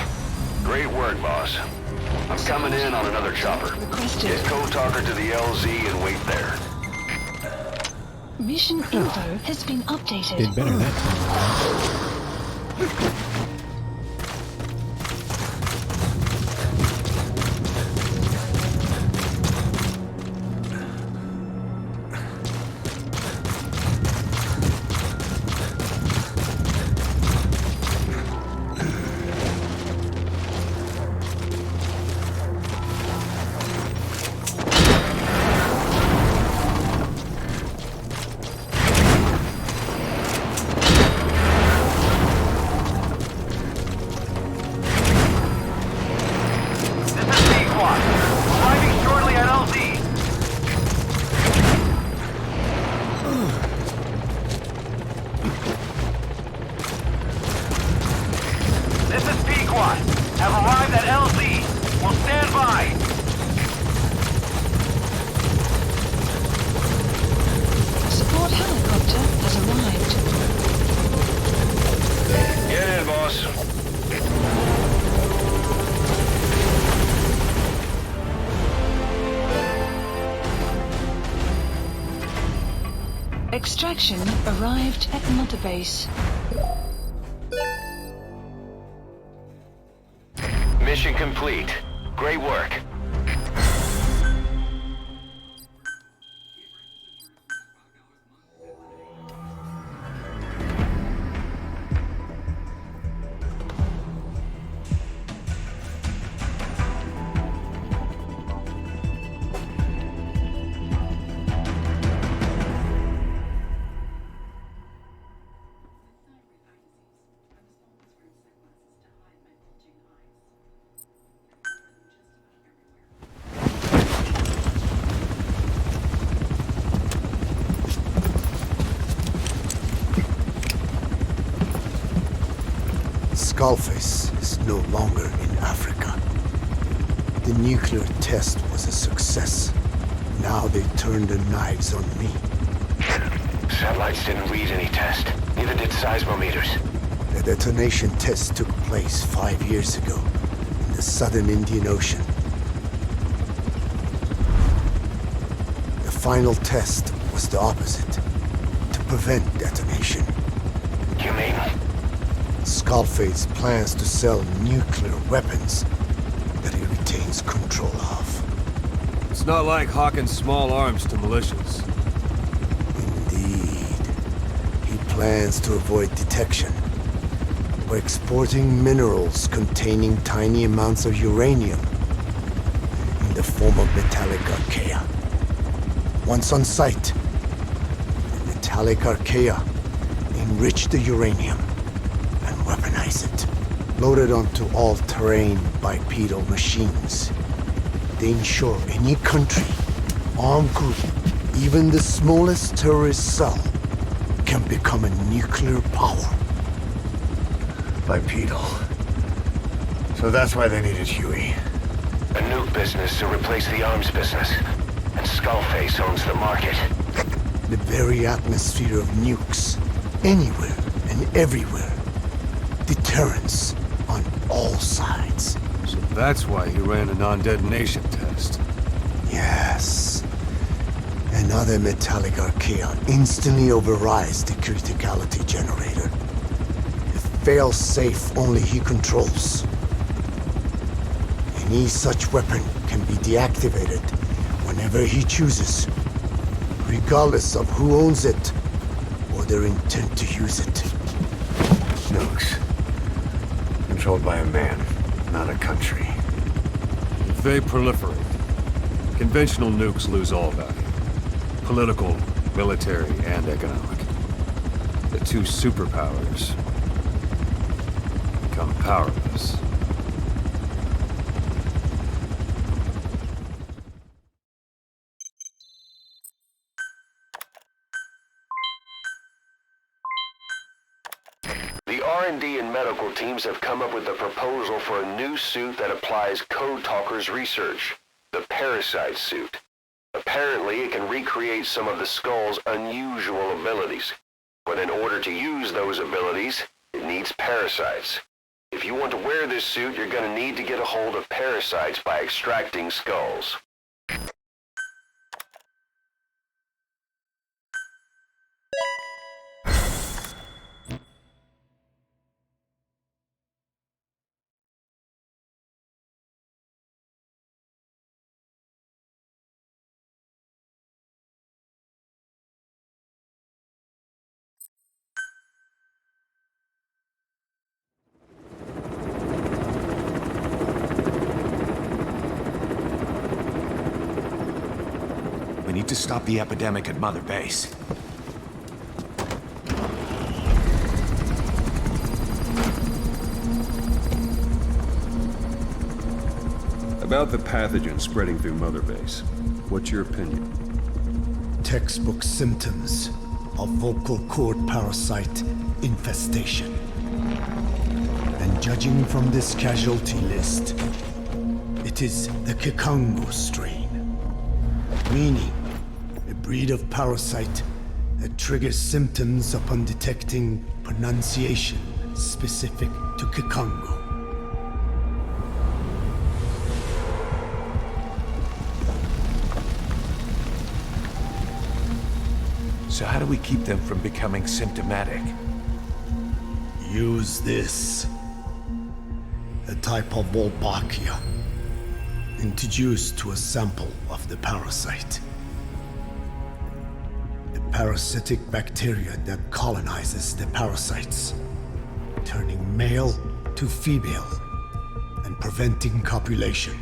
Great work, boss. I'm coming in on another chopper. Get Code Talker to the LZ and wait there. Mission info has been updated. Did better that time. Extraction arrived at Mother Base. Mission complete. Great work. Skullface is no longer in Africa. The nuclear test was a success. Now they turned their knives on me. Satellites didn't read any test. Neither did seismometers. The detonation test took place 5 years ago in the southern Indian Ocean. The final test was the opposite, to prevent detonation. You mean? Skullface plans to sell nuclear weapons that he retains control of. It's not like hawking small arms to militias. Indeed. He plans to avoid detection by exporting minerals containing tiny amounts of uranium in the form of metallic archaea. Once on site, the metallic archaea enrich the uranium and weaponize it. Loaded onto all-terrain bipedal machines, they ensure any country, armed group, even the smallest terrorist cell, can become a nuclear power. Bipedal. So that's why they needed Huey. A nuke business to replace the arms business. And Skullface owns the market. The very atmosphere of nukes, anywhere and everywhere. Deterrence on all sides. So that's why he ran a non-detonation test. Yes. Another metallic archaea instantly overrides the criticality generator. It fails safe only he controls. Any such weapon can be deactivated whenever he chooses, regardless of who owns it or their intent to use it. Nukes. Controlled by a man, not a country. If they proliferate, conventional nukes lose all value. Political, military, and economic. The two superpowers become powerless. The R&D and medical teams have come up with a proposal for a new suit that applies Code Talker's research, the Parasite suit. Apparently, it can recreate some of the Skull's unusual abilities, but in order to use those abilities, it needs parasites. If you want to wear this suit, you're gonna need to get a hold of parasites by extracting skulls. We need to stop the epidemic at Mother Base. About the pathogen spreading through Mother Base, what's your opinion? Textbook symptoms of vocal cord parasite infestation. And judging from this casualty list, it is the Kikongo strain, meaning a breed of parasite that triggers symptoms upon detecting pronunciation specific to Kikongo. So how do we keep them from becoming symptomatic? Use this. A type of Wolbachia, introduced to a sample of the parasite. A parasitic bacteria that colonizes the parasites, turning male to female and preventing copulation.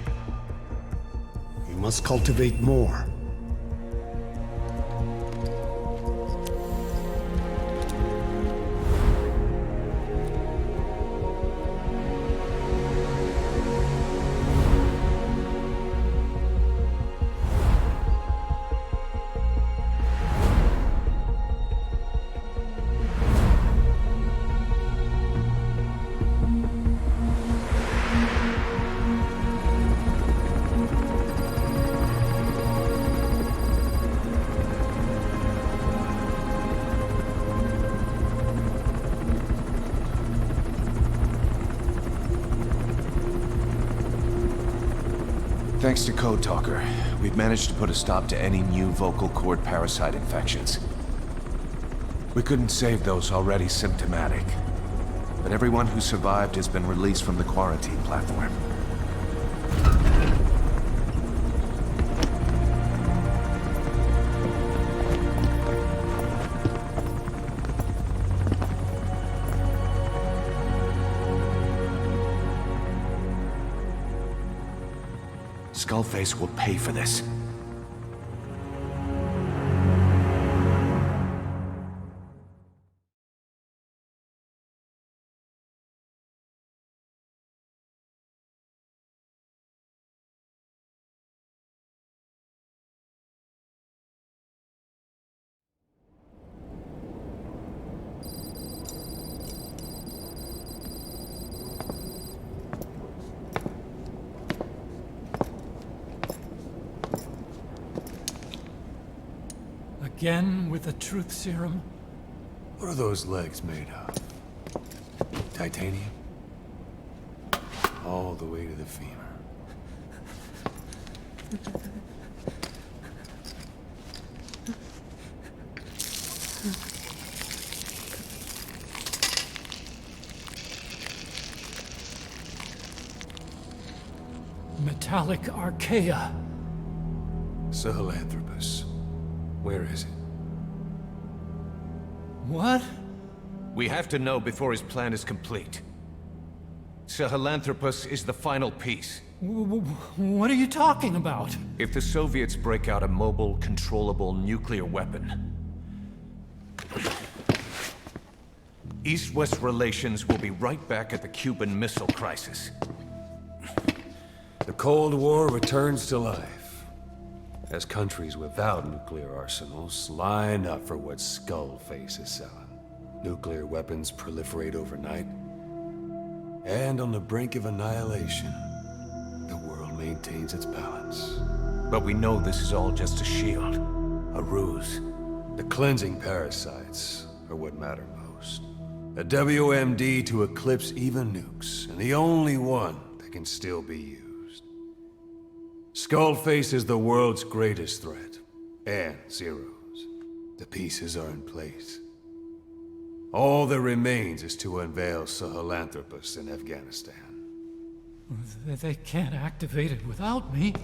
We must cultivate more. Thanks to Code Talker, we've managed to put a stop to any new vocal cord parasite infections. We couldn't save those already symptomatic, but everyone who survived has been released from the quarantine platform. Skullface will pay for this. Again with the truth serum? What are those legs made of? Titanium? All the way to the femur. Metallic archaea. Sahelanthropus. Where is it? What? We have to know before his plan is complete. Sahelanthropus is the final piece. What are you talking about? If the Soviets break out a mobile, controllable nuclear weapon, East-West relations will be right back at the Cuban Missile Crisis. The Cold War returns to life, as countries without nuclear arsenals line up for what Skullface is selling. Nuclear weapons proliferate overnight, and on the brink of annihilation, the world maintains its balance. But we know this is all just a shield, a ruse. The cleansing parasites are what matter most. A WMD to eclipse even nukes, and the only one that can still be used. Skullface is the world's greatest threat, and Zero's. The pieces are in place. All that remains is to unveil Sahelanthropus in Afghanistan. They can't activate it without me.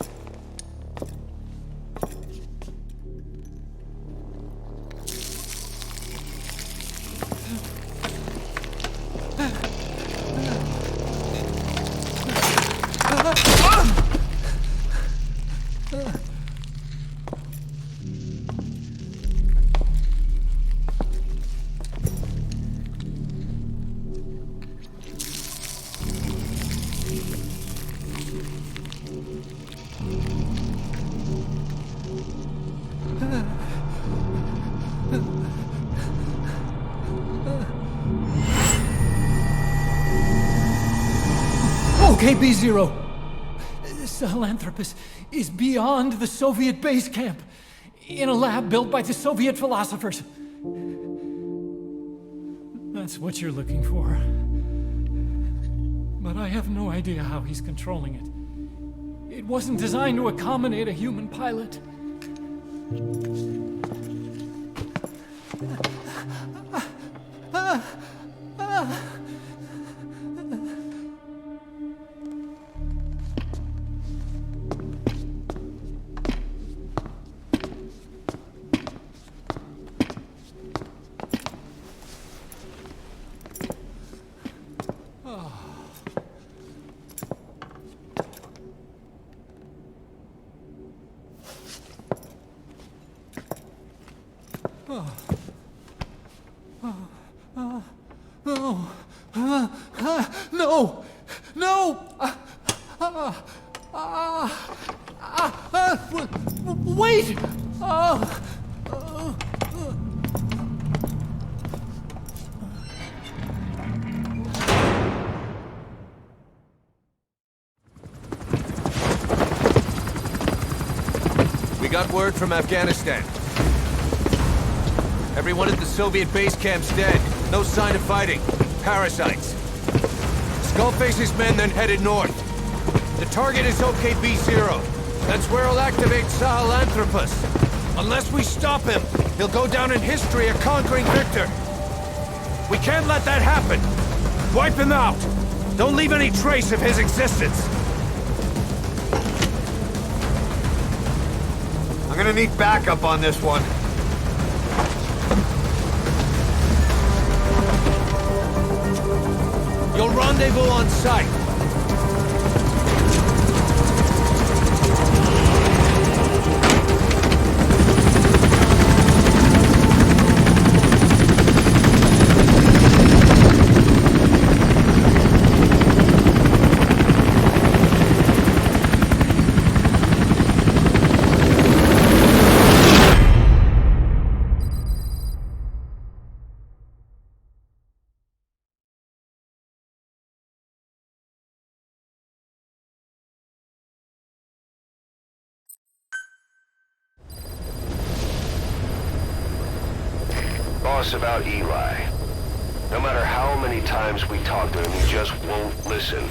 Okay, B-Zero. Sahelanthropus is beyond the Soviet base camp, in a lab built by the Soviet philosophers. That's what you're looking for. But I have no idea how he's controlling it. It wasn't designed to accommodate a human pilot. No! No! Wait! We got word from Afghanistan. Everyone at the Soviet base camp's dead. No sign of fighting. Parasites. Skullface's men then headed north. The target is OKB-0. That's where he'll activate Sahelanthropus. Unless we stop him, he'll go down in history a conquering victor. We can't let that happen. Wipe him out. Don't leave any trace of his existence. I'm gonna need backup on this one. You'll rendezvous on site. Boss, about Eli. No matter how many times we talk to him, he just won't listen.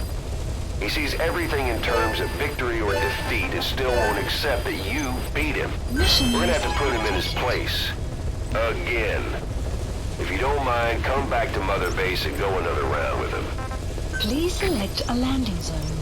He sees everything in terms of victory or defeat and still won't accept that you beat him. We're gonna have to put him in his place. Again. If you don't mind, come back to Mother Base and go another round with him. Please select a landing zone.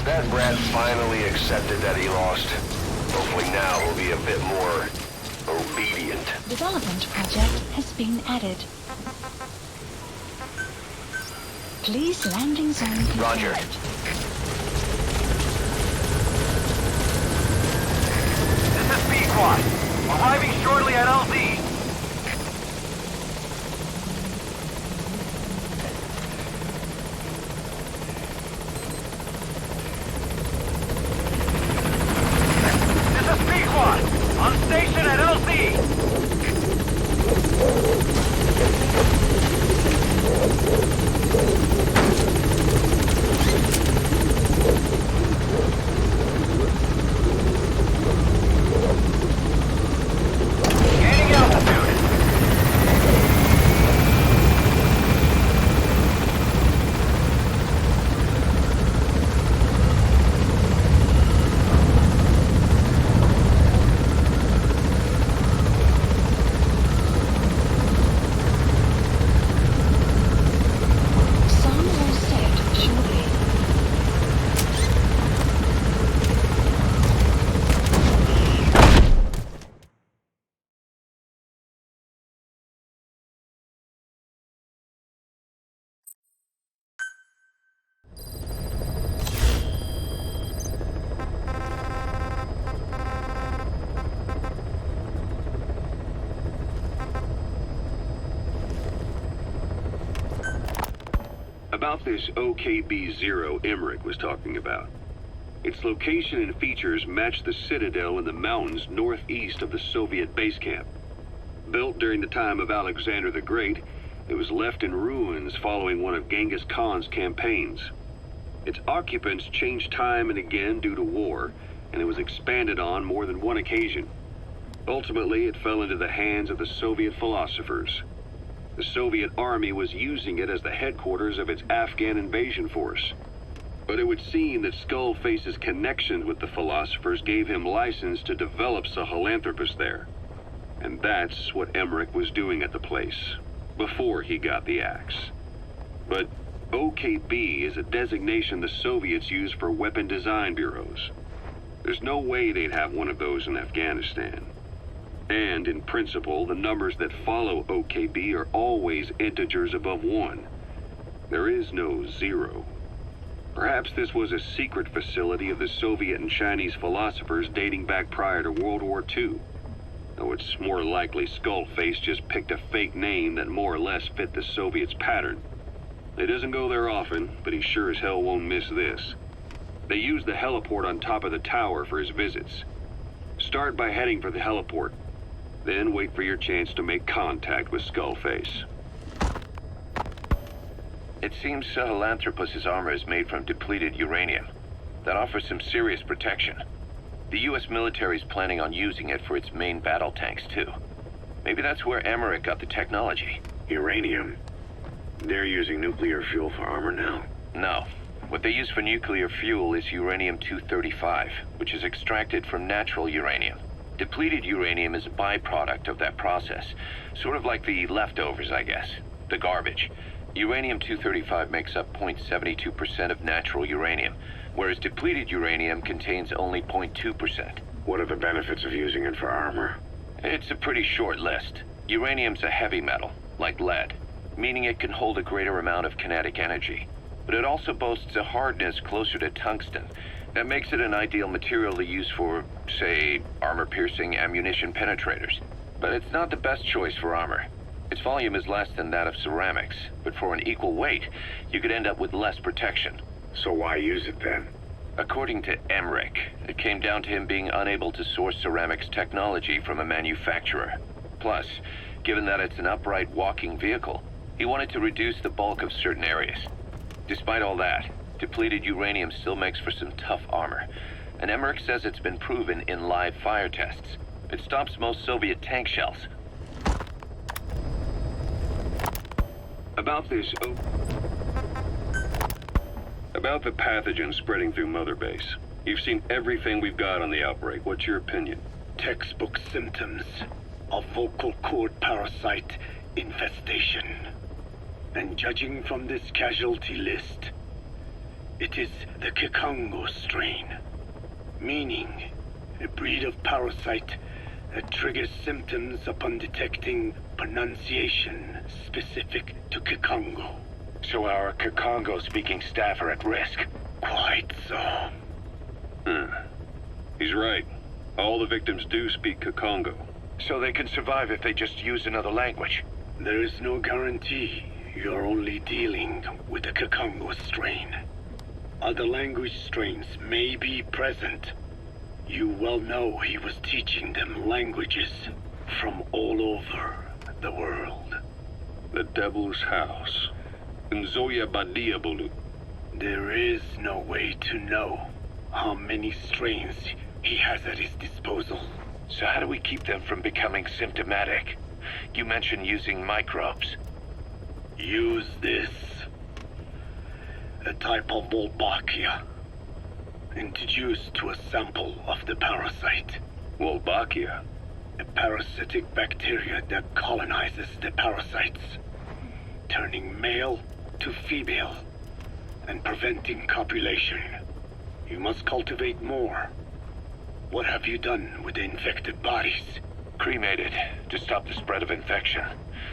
That brat finally accepted that he lost. Hopefully now he'll be a bit more obedient. Development project has been added. Please landing zone confirmed. Roger. This is Pequod. Arriving shortly at LZ. This is Pequod. On station at LZ. Gaining altitude. Sun will set shortly. About this OKB-0 Emmerich was talking about. Its location and features match the citadel in the mountains northeast of the Soviet base camp. Built during the time of Alexander the Great, it was left in ruins following one of Genghis Khan's campaigns. Its occupants changed time and again due to war, and it was expanded on more than one occasion. Ultimately, it fell into the hands of the Soviet philosophers. The Soviet army was using it as the headquarters of its Afghan invasion force. But it would seem that Skullface's connections with the philosophers gave him license to develop Sahelanthropus there. And that's what Emmerich was doing at the place, before he got the axe. But OKB is a designation the Soviets use for weapon design bureaus. There's no way they'd have one of those in Afghanistan. And, in principle, the numbers that follow OKB are always integers above 1. There is no 0. Perhaps this was a secret facility of the Soviet and Chinese philosophers dating back prior to World War II. Though it's more likely Skullface just picked a fake name that more or less fit the Soviets' pattern. He doesn't go there often, but he sure as hell won't miss this. They use the heliport on top of the tower for his visits. Start by heading for the heliport. Then wait for your chance to make contact with Skullface. It seems Sahelanthropus' armor is made from depleted uranium. That offers some serious protection. The U.S. military is planning on using it for its main battle tanks, too. Maybe that's where Emmerich got the technology. Uranium? They're using nuclear fuel for armor now? No. What they use for nuclear fuel is uranium-235, which is extracted from natural uranium. Depleted uranium is a byproduct of that process. Sort of like the leftovers, I guess. The garbage. Uranium-235 makes up 0.72% of natural uranium, whereas depleted uranium contains only 0.2%. What are the benefits of using it for armor? It's a pretty short list. Uranium's a heavy metal, like lead, meaning it can hold a greater amount of kinetic energy. But it also boasts a hardness closer to tungsten. That makes it an ideal material to use for, say, armor-piercing ammunition penetrators. But it's not the best choice for armor. Its volume is less than that of ceramics, but for an equal weight, you could end up with less protection. So why use it then? According to Emmerich, it came down to him being unable to source ceramics technology from a manufacturer. Plus, given that it's an upright walking vehicle, he wanted to reduce the bulk of certain areas. Despite all that, depleted uranium still makes for some tough armor, and Emmerich says it's been proven in live fire tests. It stops most Soviet tank shells. About this About the pathogen spreading through Mother Base. You've seen everything we've got on the outbreak. What's your opinion? Textbook symptoms of vocal cord parasite infestation. And judging from this casualty list, It is the Kikongo strain, meaning a breed of parasite that triggers symptoms upon detecting pronunciation specific to Kikongo. So our Kikongo-speaking staff are at risk? Quite so. He's right. All the victims do speak Kikongo. So they can survive if they just use another language? There is no guarantee. You're only dealing with the Kikongo strain. Other language strains may be present. You well know he was teaching them languages from all over the world. The Devil's House. Nzoya Badiabulu. There is no way to know how many strains he has at his disposal. So how do we keep them from becoming symptomatic? You mentioned using microbes. Use this. A type of Wolbachia. Introduced to a sample of the parasite. Wolbachia? A parasitic bacteria that colonizes the parasites, turning male to female and preventing copulation. You must cultivate more. What have you done with the infected bodies? Cremated to stop the spread of infection,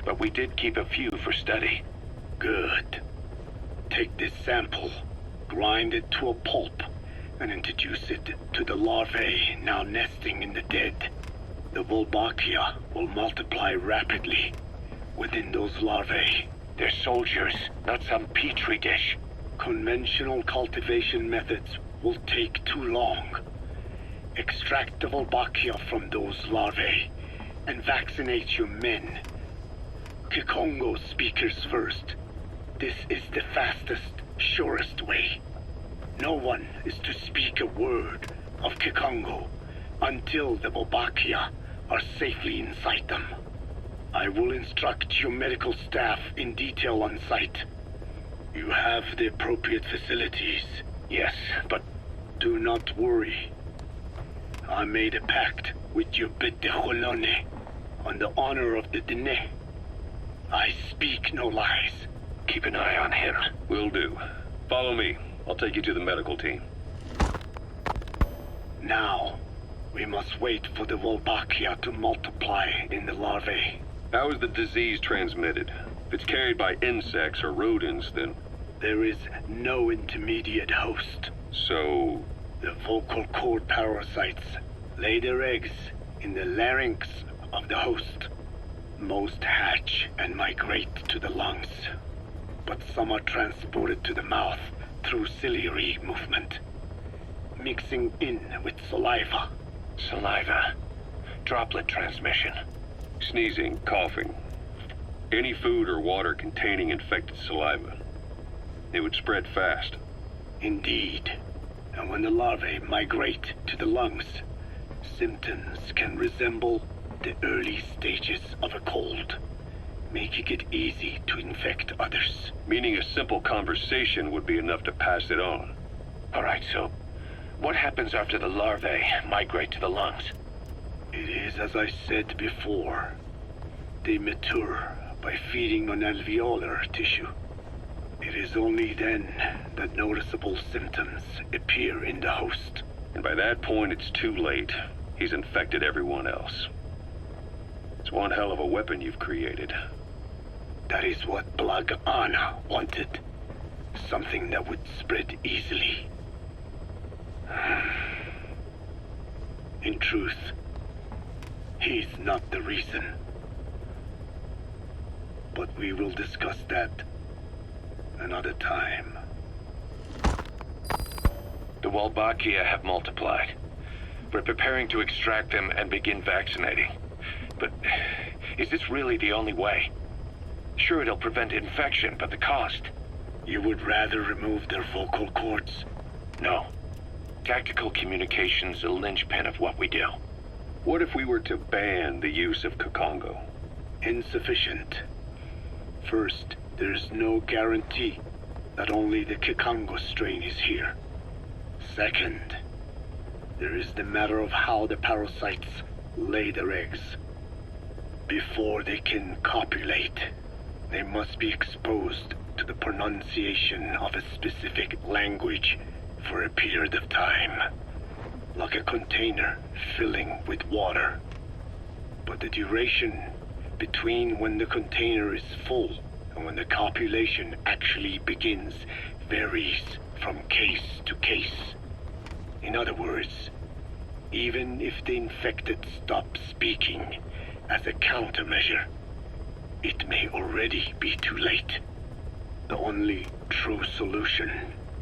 but we did keep a few for study. Good. Take this sample, grind it to a pulp, and introduce it to the larvae now nesting in the dead. The Wolbachia will multiply rapidly within those larvae. They're soldiers, not some petri dish. Conventional cultivation methods will take too long. Extract the Wolbachia from those larvae and vaccinate your men. Kikongo speakers first. This is the fastest, surest way. No one is to speak a word of Kikongo until the Wolbachia are safely inside them. I will instruct your medical staff in detail on site. You have the appropriate facilities. Yes, but... Do not worry. I made a pact with your Bit de Cholone on the honor of the Dene. I speak no lies. Keep an eye on him. Will do. Follow me. I'll take you to the medical team. Now, we must wait for the Wolbachia to multiply in the larvae. How is the disease transmitted? If it's carried by insects or rodents, then... There is no intermediate host. So... The vocal cord parasites lay their eggs in the larynx of the host. Most hatch and migrate to the lungs, but some are transported to the mouth through ciliary movement, mixing in with saliva. Saliva. Droplet transmission. Sneezing, coughing. Any food or water containing infected saliva. It would spread fast. Indeed. And when the larvae migrate to the lungs, symptoms can resemble the early stages of a cold, making it easy to infect others. Meaning a simple conversation would be enough to pass it on. All right, so what happens after the larvae migrate to the lungs? It is as I said before. They mature by feeding on alveolar tissue. It is only then that noticeable symptoms appear in the host. And by that point, it's too late. He's infected everyone else. It's one hell of a weapon you've created. That is what Blag Ana wanted. Something that would spread easily. In truth, he's not the reason. But we will discuss that another time. The Wolbachia have multiplied. We're preparing to extract them and begin vaccinating. But is this really the only way? Sure, it'll prevent infection, but the cost... You would rather remove their vocal cords? No. Tactical communication's a linchpin of what we do. What if we were to ban the use of Kikongo? Insufficient. First, there's no guarantee that only the Kikongo strain is here. Second, there is the matter of how the parasites lay their eggs. Before they can copulate, they must be exposed to the pronunciation of a specific language for a period of time, like a container filling with water. But the duration between when the container is full and when the copulation actually begins varies from case to case. In other words, even if the infected stop speaking as a countermeasure, it may already be too late. The only true solution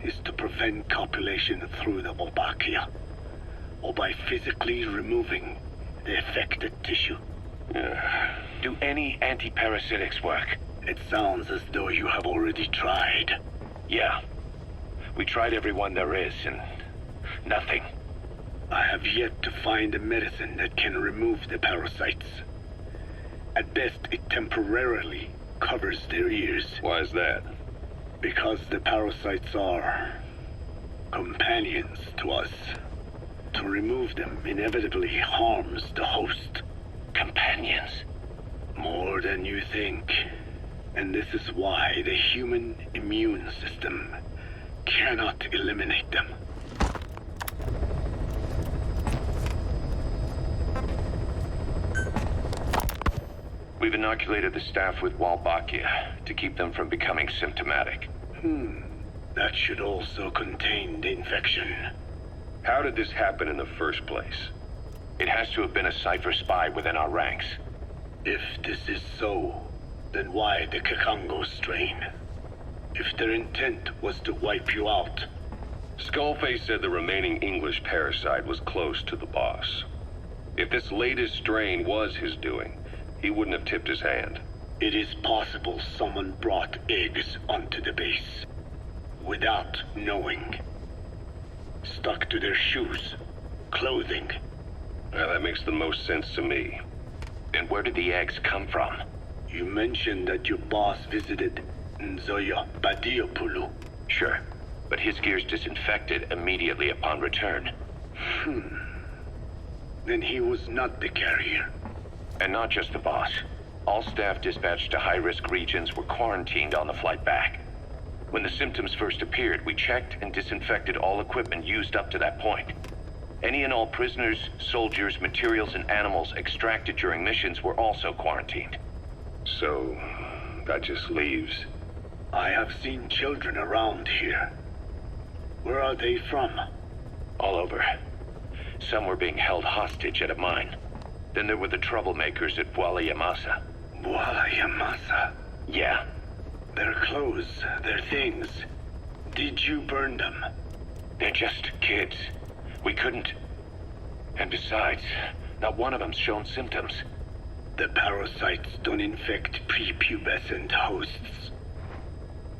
is to prevent copulation through the Wolbachia, or by physically removing the affected tissue. Do any anti-parasitics work? It sounds as though you have already tried. Yeah. We tried every one there is, and nothing. I have yet to find a medicine that can remove the parasites. At best, it temporarily covers their ears. Why is that? Because the parasites are companions to us. To remove them inevitably harms the host. Companions? More than you think. And this is why the human immune system cannot eliminate them. We've inoculated the staff with Wolbachia to keep them from becoming symptomatic. That should also contain the infection. How did this happen in the first place? It has to have been a Cypher spy within our ranks. If this is so, then why the Kakongo strain? If their intent was to wipe you out. Skullface said the remaining English parasite was close to the boss. If this latest strain was his doing, he wouldn't have tipped his hand. It is possible someone brought eggs onto the base without knowing. Stuck to their shoes, clothing. Well, that makes the most sense to me. And where did the eggs come from? You mentioned that your boss visited Nzoya Badiopulu. Sure, but his gear's disinfected immediately upon return. Then he was not the carrier. And not just the boss. All staff dispatched to high-risk regions were quarantined on the flight back. When the symptoms first appeared, we checked and disinfected all equipment used up to that point. Any and all prisoners, soldiers, materials, and animals extracted during missions were also quarantined. So, that just leaves... I have seen children around here. Where are they from? All over. Some were being held hostage at a mine. Then there were the troublemakers at Bwala Yamasa. Bwala Yamasa? Yeah. Their clothes, their things. Did you burn them? They're just kids. We couldn't. And besides, not one of them's shown symptoms. The parasites don't infect prepubescent hosts.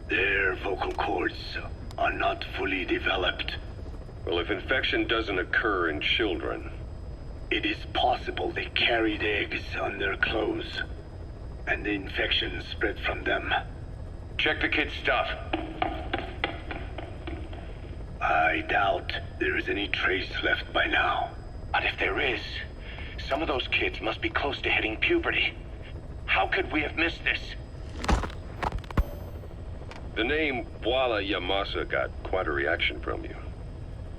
Their vocal cords are not fully developed. Well, if infection doesn't occur in children... It is possible they carried eggs on their clothes, and the infection spread from them. Check the kid's stuff. I doubt there is any trace left by now. And if there is, some of those kids must be close to hitting puberty. How could we have missed this? The name Bwala Yamasa got quite a reaction from you.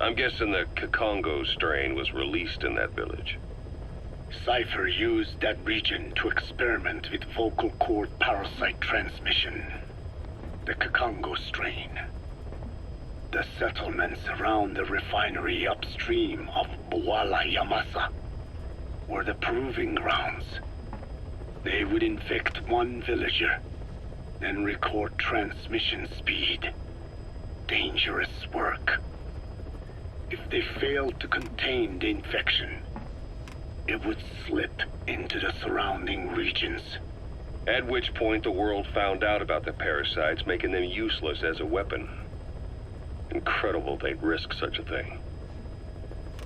I'm guessing the Kakongo strain was released in that village. Cypher used that region to experiment with vocal cord parasite transmission. The Kakongo strain. The settlements around the refinery upstream of Bwala Yamasa were the proving grounds. They would infect one villager, then record transmission speed. Dangerous work. If they failed to contain the infection, it would slip into the surrounding regions. At which point the world found out about the parasites, making them useless as a weapon. Incredible they'd risk such a thing.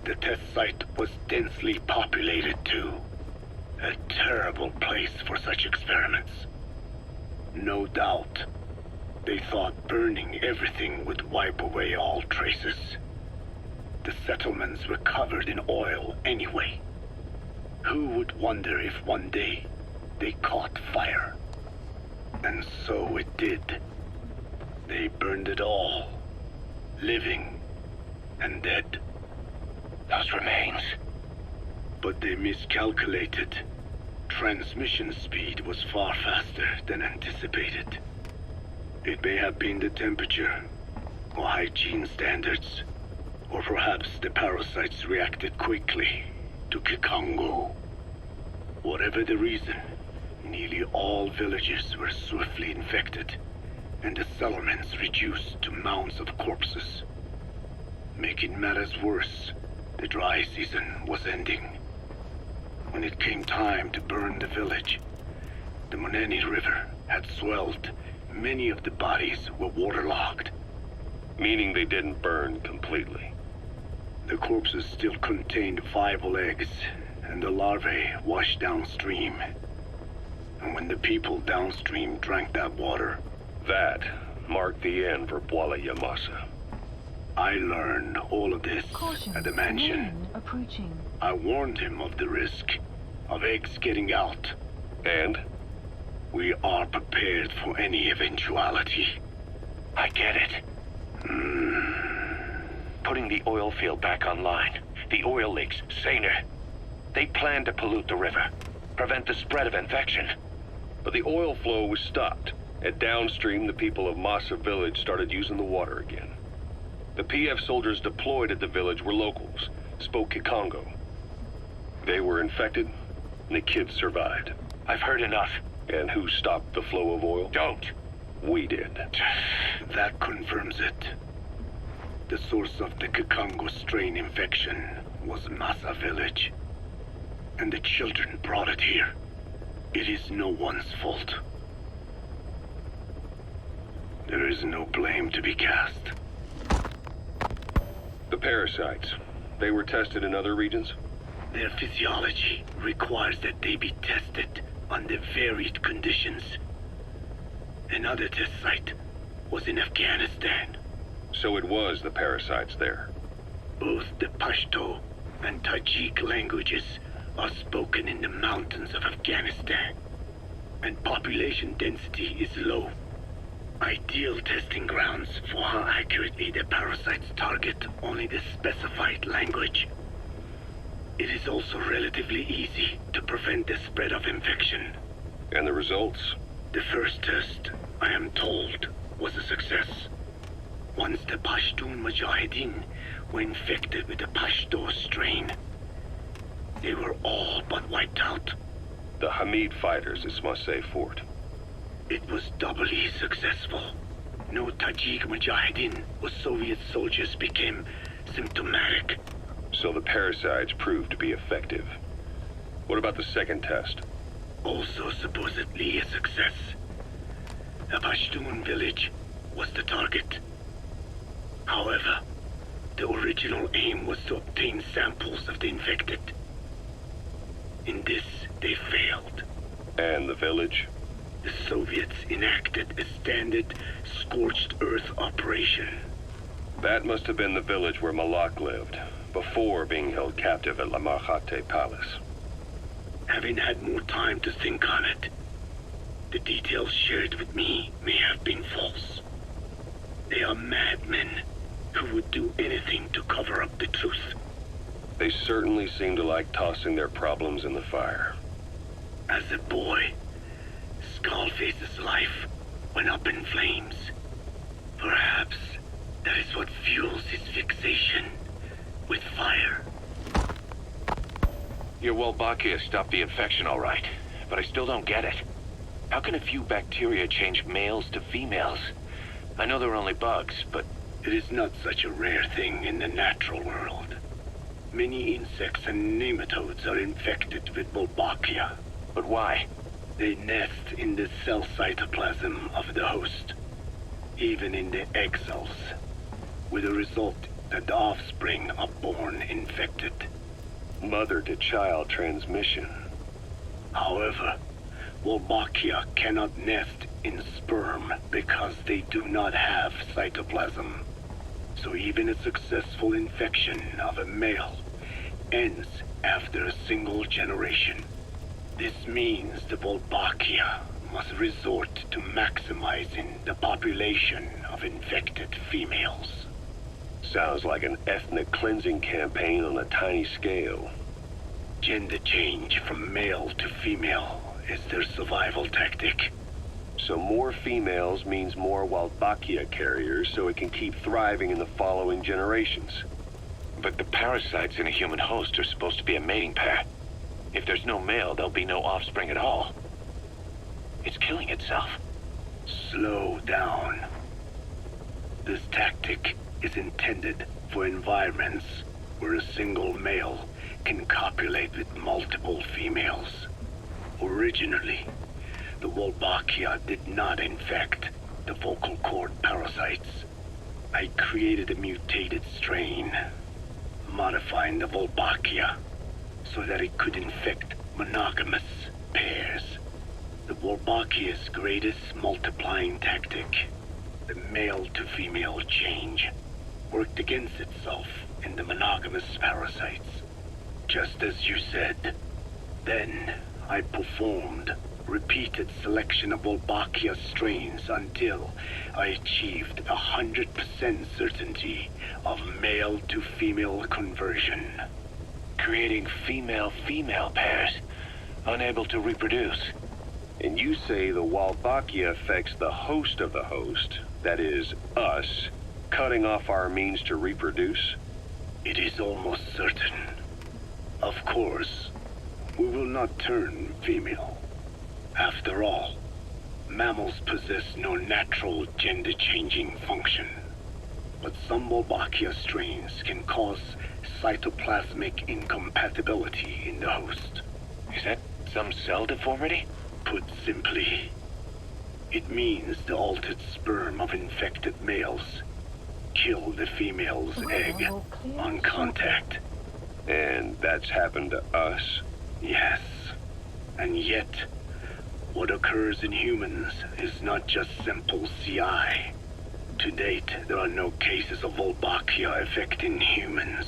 The test site was densely populated too. A terrible place for such experiments. No doubt, they thought burning everything would wipe away all traces. The settlements were covered in oil anyway. Who would wonder if one day they caught fire? And so it did. They burned it all. Living and dead. Those remains. But they miscalculated. Transmission speed was far faster than anticipated. It may have been the temperature, or hygiene standards, or perhaps the parasites reacted quickly to Kikongo. Whatever the reason, nearly all villages were swiftly infected, and the settlements reduced to mounds of corpses. Making matters worse, the dry season was ending. When it came time to burn the village, the Moneni River had swelled. Many of the bodies were waterlogged. Meaning they didn't burn completely. The corpses still contained viable eggs, and the larvae washed downstream. And when the people downstream drank that water, that marked the end for Bwala Yamasa. I learned all of this Caution, at the mansion. men approaching. I warned him of the risk of eggs getting out. And? We are prepared for any eventuality. I get it. Putting the oil field back online. The oil leaks, saner. They plan to pollute the river, prevent the spread of infection. But the oil flow was stopped, and downstream the people of Masa Village started using the water again. The PF soldiers deployed at the village were locals, spoke Kikongo. They were infected, and the kids survived. I've heard enough. And who stopped the flow of oil? Don't. We did. That confirms it. The source of the Kikongo strain infection was Masa Village. And the children brought it here. It is no one's fault. There is no blame to be cast. The parasites, they were tested in other regions? Their physiology requires that they be tested under varied conditions. Another test site was in Afghanistan. So it was the parasites there. Both the Pashto and Tajik languages are spoken in the mountains of Afghanistan, and population density is low. Ideal testing grounds for how accurately the parasites target only the specified language. It is also relatively easy to prevent the spread of infection. And the results? The first test, I am told, was a success. Once the Pashtun Mujahideen were infected with the Pashto strain, they were all but wiped out. The Hamid fighters at Smasei Fort. It was doubly successful. No Tajik Mujahideen or Soviet soldiers became symptomatic. So the parasites proved to be effective. What about the second test? Also supposedly a success. A Pashtun village was the target. However, the original aim was to obtain samples of the infected. In this, they failed. And the village? The Soviets enacted a standard scorched earth operation. That must have been the village where Malak lived, before being held captive at La Marjate Palace. Having had more time to think on it, the details shared with me may have been false. They are madmen who would do anything to cover up the truth. They certainly seem to like tossing their problems in the fire. As a boy, Skullface's life went up in flames. Perhaps that is what fuels his fixation with fire. Your Wolbachia stopped the infection all right, but I still don't get it. How can a few bacteria change males to females? I know they're only bugs, but... It is not such a rare thing in the natural world. Many insects and nematodes are infected with Wolbachia. But why? They nest in the cell cytoplasm of the host, even in the egg cells, with the result that the offspring are born infected. Mother-to-child transmission. However, Wolbachia cannot nest in sperm because they do not have cytoplasm. So even a successful infection of a male ends after a single generation. This means the Wolbachia must resort to maximizing the population of infected females. Sounds like an ethnic cleansing campaign on a tiny scale. Gender change from male to female is their survival tactic. So more females means more Wolbachia carriers, so it can keep thriving in the following generations. But the parasites in a human host are supposed to be a mating pair. If there's no male, there'll be no offspring at all. It's killing itself. Slow down. This tactic is intended for environments where a single male can copulate with multiple females. Originally, the Wolbachia did not infect the vocal cord parasites. I created a mutated strain, modifying the Wolbachia so that it could infect monogamous pairs. The Wolbachia's greatest multiplying tactic, the male-to-female change, worked against itself in the monogamous parasites. Just as you said. Then I performed repeated selection of Wolbachia strains until I achieved 100% certainty of male-to-female conversion. Creating female-female pairs, unable to reproduce. And you say the Wolbachia affects the host of the host, that is, us, cutting off our means to reproduce? It is almost certain. Of course, we will not turn female. After all, mammals possess no natural gender-changing function. But some Wolbachia strains can cause cytoplasmic incompatibility in the host. Is that some cell deformity? Put simply, it means the altered sperm of infected males kill the female's egg on contact. And that's happened to us? Yes. And yet, what occurs in humans is not just simple CI. To date, there are no cases of Wolbachia affecting humans.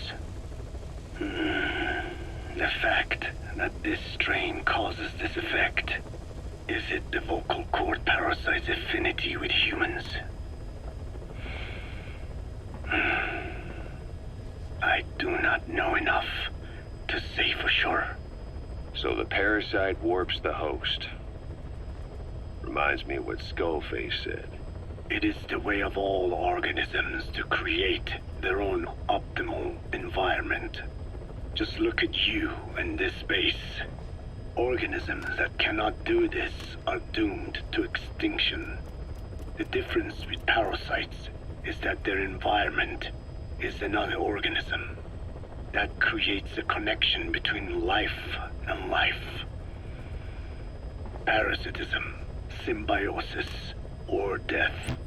The fact that this strain causes this effect, is it the vocal cord parasite's affinity with humans? I do not know enough to say for sure. So the parasite warps the host. Reminds me of what Skullface said. It is the way of all organisms to create their own optimal environment. Just look at you and this base. Organisms that cannot do this are doomed to extinction. The difference with parasites is that their environment is another organism. That creates a connection between life and life. Parasitism, symbiosis, or death.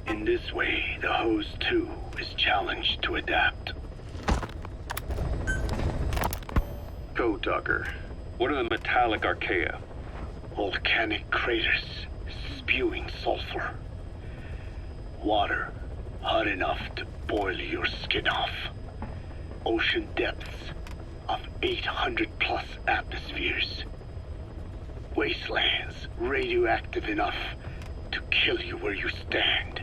In this way, the host too is challenged to adapt. Code Talker, what are the metallic archaea? Volcanic craters spewing sulfur. Water hot enough to boil your skin off. Ocean depths of 800 plus atmospheres. Wastelands radioactive enough to kill you where you stand.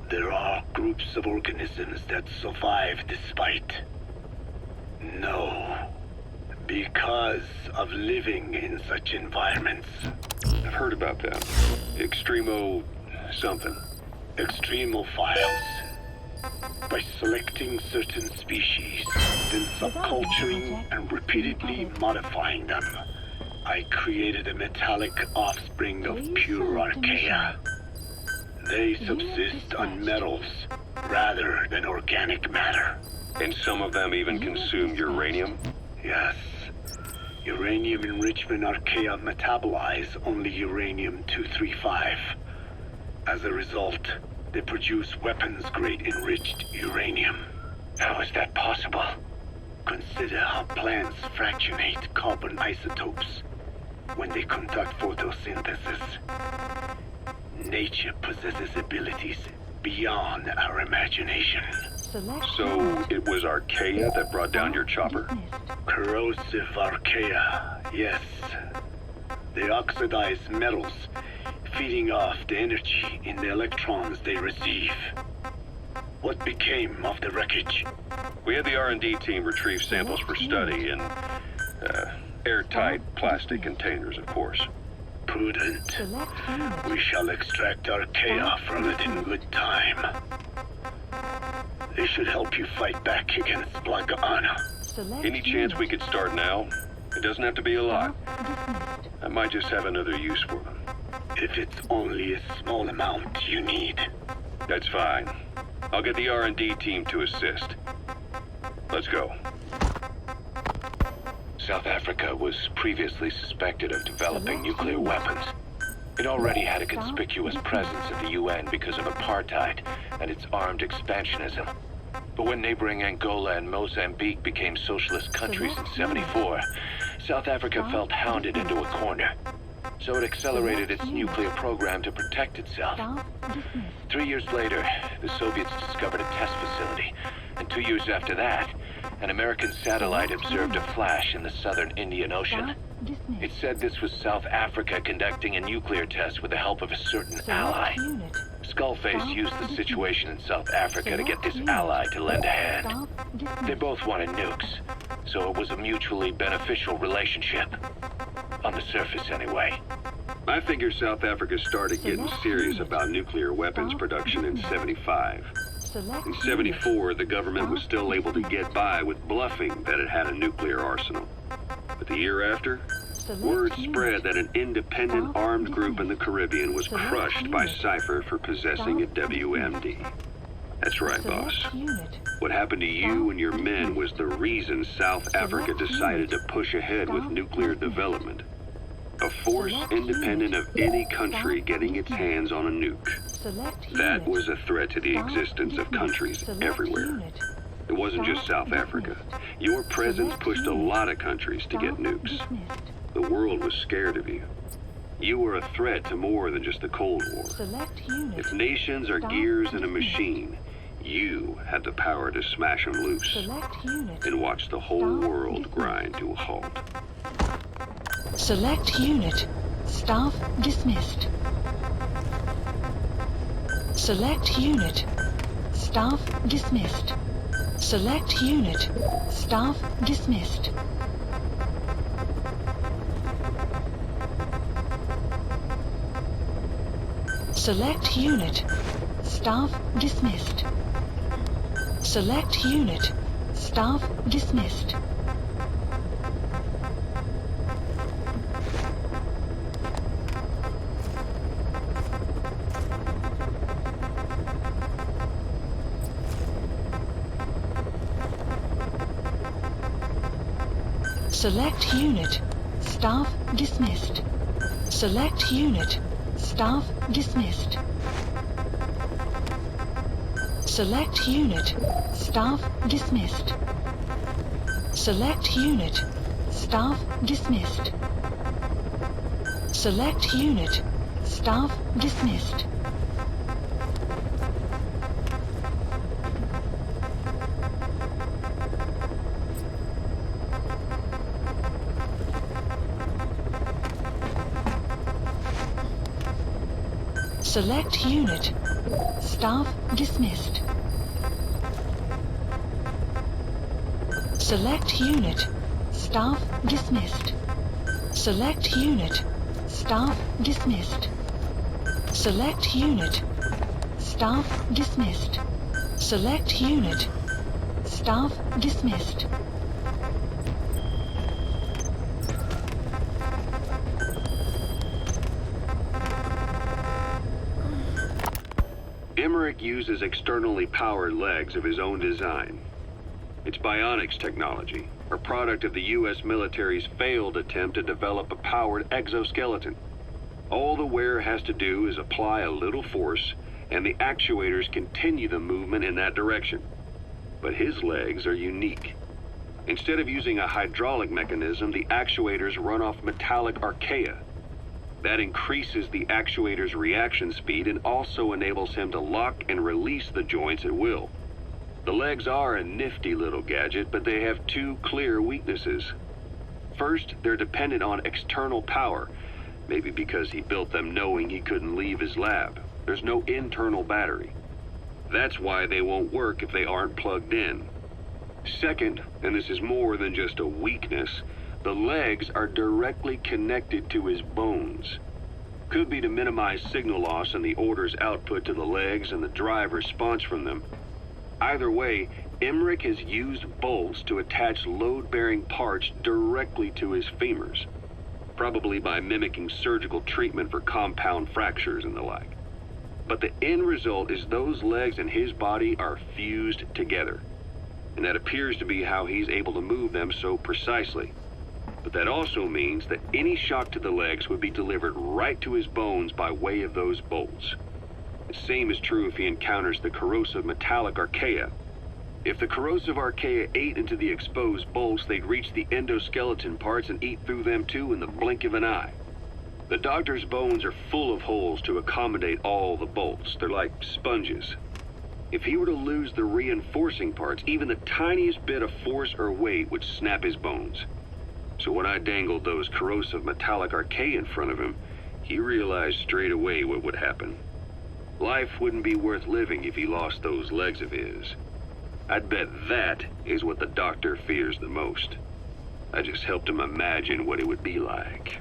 There are groups of organisms that survive despite. No. Because of living in such environments. I've heard about them. Extremo something. Extremophiles. By selecting certain species, then subculturing and repeatedly modifying them, I created a metallic offspring of pure archaea. They subsist on metals rather than organic matter. And some of them even consume uranium? Yes. Uranium enrichment archaea metabolize only uranium-235. As a result, they produce weapons-grade enriched uranium. How is that possible? Consider how plants fractionate carbon isotopes when they conduct photosynthesis. Nature possesses abilities beyond our imagination. So it was archaea that brought down your chopper? Corrosive archaea, yes. They oxidize metals, feeding off the energy in the electrons they receive. What became of the wreckage? We had the R&D team retrieve samples for study in airtight plastic containers, of course. Prudent. We shall extract Archaea from it in good time. They should help you fight back against Blaga Ana. Any chance we could start now? It doesn't have to be a lot. I might just have another use for them. If it's only a small amount you need. That's fine. I'll get the R&D team to assist. Let's go. South Africa was previously suspected of developing nuclear weapons. It already had a conspicuous presence at the UN because of apartheid and its armed expansionism. But when neighboring Angola and Mozambique became socialist countries in '74, South Africa felt hounded into a corner. So it accelerated its nuclear program to protect itself. 3 years later, the Soviets discovered a test facility, and 2 years after that, an American satellite observed a flash in the southern Indian Ocean. It said this was South Africa conducting a nuclear test with the help of a certain ally. Skullface used the situation in South Africa to get this ally to lend a hand. They both wanted nukes, so it was a mutually beneficial relationship. On the surface, anyway. I figure South Africa started getting serious about nuclear weapons production in '75. In '74, the government was still able to get by with bluffing that it had a nuclear arsenal. But the year after, word spread that an independent armed group in the Caribbean was crushed by Cypher for possessing a WMD. That's right, boss. What happened to you and your men was the reason South Africa decided to push ahead with nuclear development. A force independent of any country getting its hands on a nuke. That was a threat to the existence of countries everywhere. It wasn't just South Africa. Your presence pushed a lot of countries to get nukes. The world was scared of you. You were a threat to more than just the Cold War. If nations are gears in a machine, you had the power to smash them loose and watch the whole world grind to a halt. Select unit. Staff dismissed. Select unit. Staff dismissed. Select unit. Staff dismissed. Select unit. Staff dismissed. Select unit. Staff dismissed. Select unit. Staff dismissed. Select unit. Staff dismissed. Select unit. Staff dismissed. Select unit. Staff dismissed. Select unit. Staff dismissed. Select unit. Staff dismissed. Select unit. Staff dismissed. Select unit. Staff dismissed. Select unit. Staff dismissed. Select unit. Staff dismissed. Emmerich uses externally powered legs of his own design. It's bionics technology, a product of the U.S. military's failed attempt to develop a powered exoskeleton. All the wearer has to do is apply a little force, and the actuators continue the movement in that direction. But his legs are unique. Instead of using a hydraulic mechanism, the actuators run off metallic archaea. That increases the actuator's reaction speed and also enables him to lock and release the joints at will. The legs are a nifty little gadget, but they have two clear weaknesses. First, they're dependent on external power, Maybe because he built them knowing he couldn't leave his lab. There's no internal battery. That's why they won't work if they aren't plugged in. Second, and this is more than just a weakness, the legs are directly connected to his bones. Could be to minimize signal loss and the orders output to the legs and the drive response from them. Either way, Emmerich has used bolts to attach load-bearing parts directly to his femurs, probably by mimicking surgical treatment for compound fractures and the like. But the end result is those legs and his body are fused together, and that appears to be how he's able to move them so precisely. But that also means that any shock to the legs would be delivered right to his bones by way of those bolts. The same is true if he encounters the corrosive metallic archaea. If the corrosive archaea ate into the exposed bolts, they'd reach the endoskeleton parts and eat through them too in the blink of an eye. The doctor's bones are full of holes to accommodate all the bolts. They're like sponges. If he were to lose the reinforcing parts, even the tiniest bit of force or weight would snap his bones. So when I dangled those corrosive metallic archaea in front of him, he realized straight away what would happen. Life wouldn't be worth living if he lost those legs of his. I'd bet that is what the doctor fears the most. I just helped him imagine what it would be like.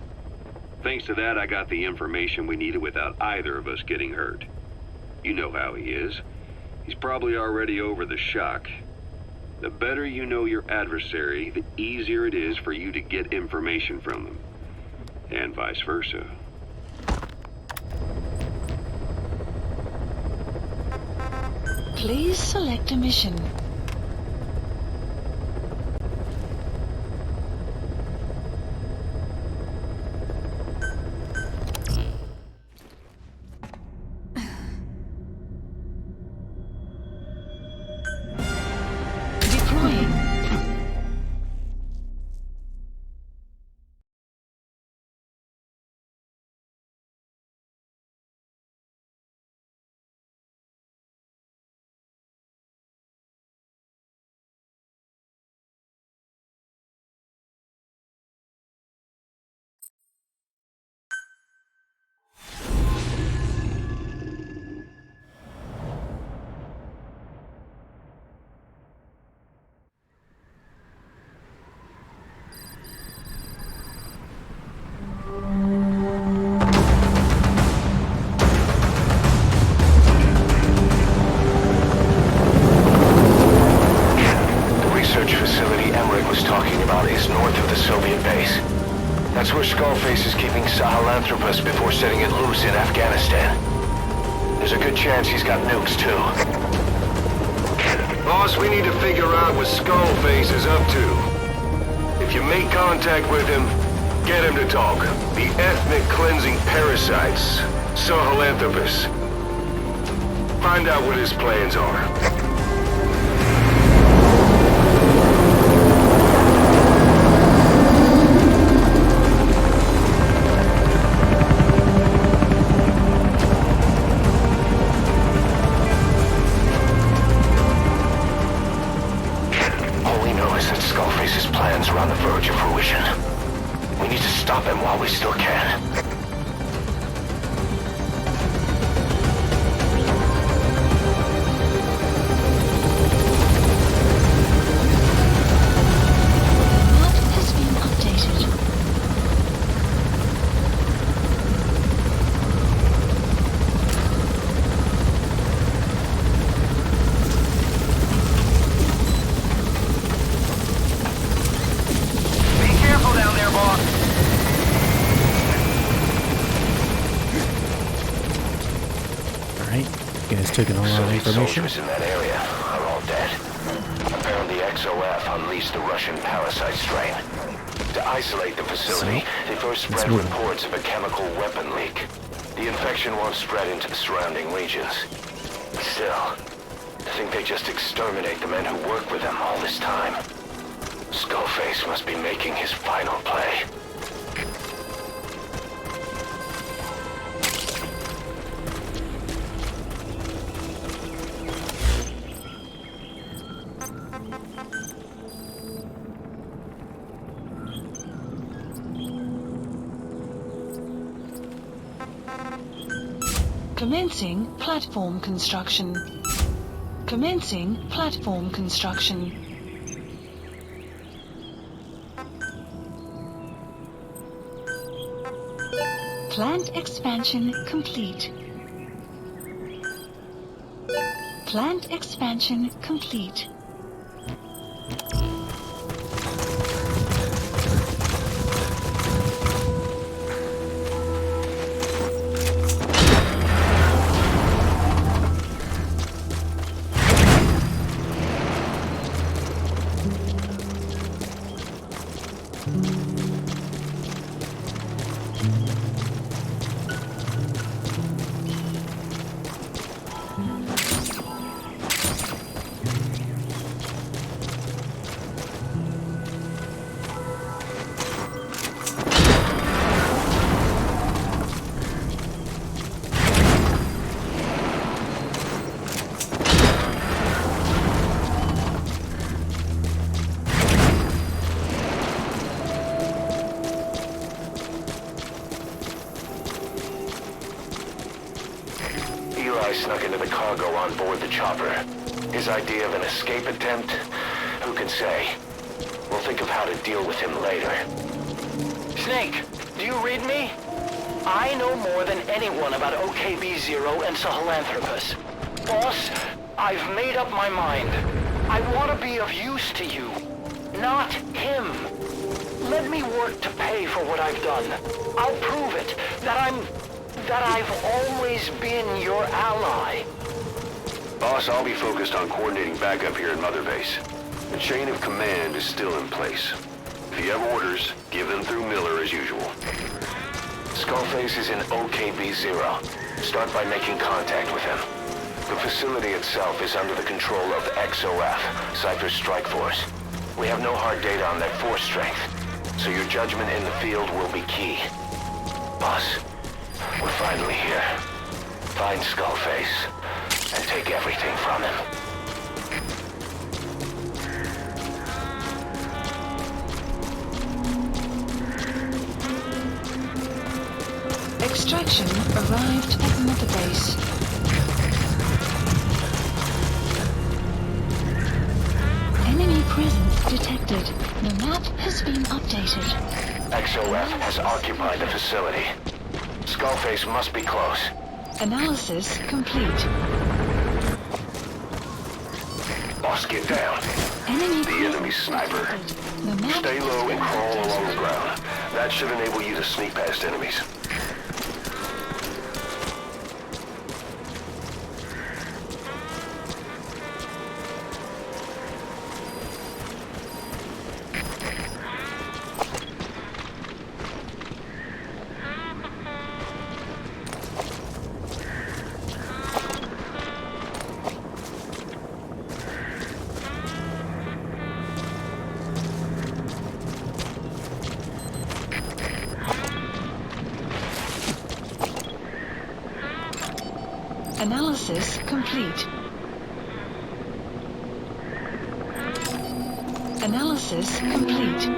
Thanks to that, I got the information we needed without either of us getting hurt. You know how he is. He's probably already over the shock. The better you know your adversary, the easier it is for you to get information from them. And vice versa. Please select a mission. That's where Skullface is keeping Sahelanthropus before setting it loose in Afghanistan. There's a good chance he's got nukes, too. Boss, we need to figure out what Skullface is up to. If you make contact with him, get him to talk. The ethnic cleansing parasites, Sahelanthropus. Find out what his plans are. Are on the verge of fruition. We need to stop him while we still can. Map has been updated. Taking a lot of information. Soldiers in that area are all dead. Apparently XOF unleashed the Russian parasite strain. To isolate the facility, they first spread reports of a chemical weapon leak. The infection won't spread into the surrounding regions. Still, I think they just exterminate the men who work with them all this time. Skullface must be making his final play. Commencing platform construction. Commencing platform construction. Plant expansion complete. Plant expansion complete. Eli snuck into the cargo on board the chopper. His idea of an escape attempt? Who can say? We'll think of how to deal with him later. Snake, do you read me? I know more than anyone about OKB-0 and Sahelanthropus. Boss, I've made up my mind. I want to be of use to you, not him. Let me work to pay for what I've done. I'll prove it, that I've always been your ally. Boss, I'll be focused on coordinating backup here at Mother Base. The chain of command is still in place. If you have orders, give them through Miller as usual. Skullface is in OKB-0. Start by making contact with him. The facility itself is under the control of XOF, Cypher's Strike Force. We have no hard data on their force strength, so your judgment in the field will be key. Boss, we're finally here. Find Skullface and take everything from him. Extraction arrived at Mother Base. Enemy presence detected. The map has been updated. XOF has occupied the facility. Skullface must be close. Analysis complete. Boss, get down. The enemy sniper. Stay low and crawl along the ground. That should enable you to sneak past enemies. Analysis complete. Analysis complete.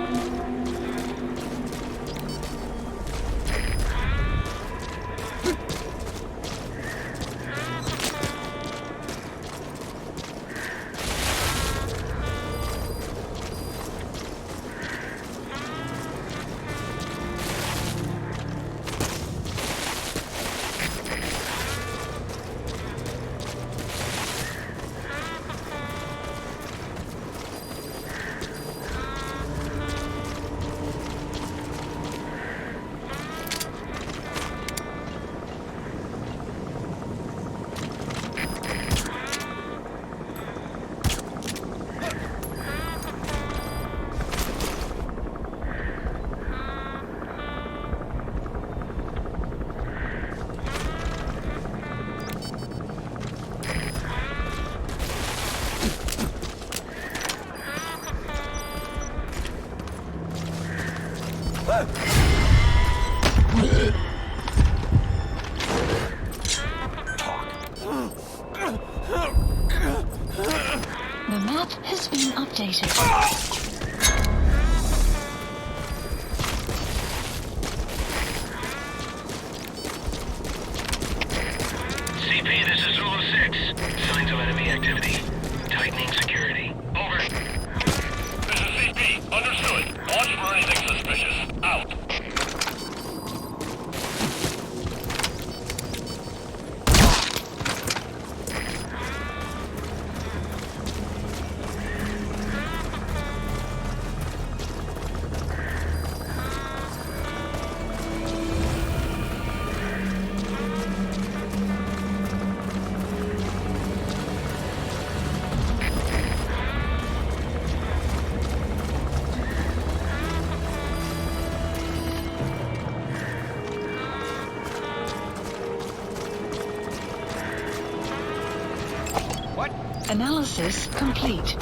The map has been updated. CP, this is Zulu 6. Signs of enemy activity. Tightening security. Over. This is CP. Understood. Watch for anything suspicious. Out. Analysis complete.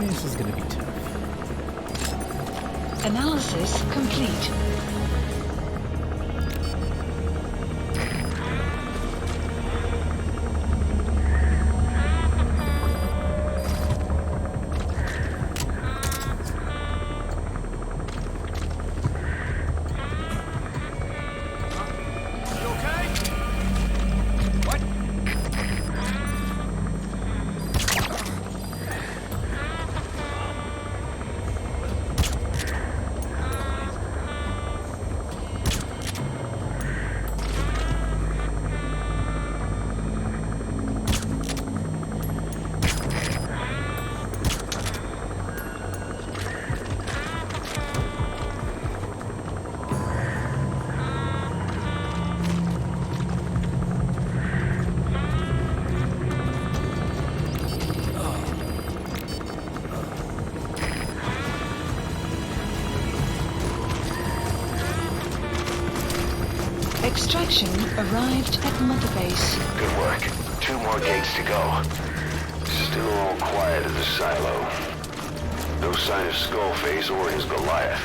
This is gonna be tough. Analysis complete. Extraction arrived at Mother Base. Good work. 2 more gates to go. Still all quiet at the silo. No sign of Skullface or his Goliath.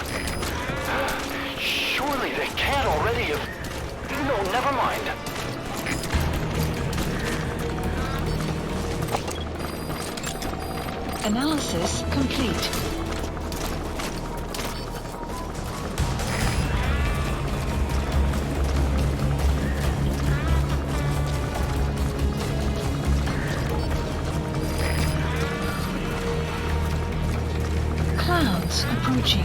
Surely they can't already have... No, never mind. Analysis complete. Clouds approaching.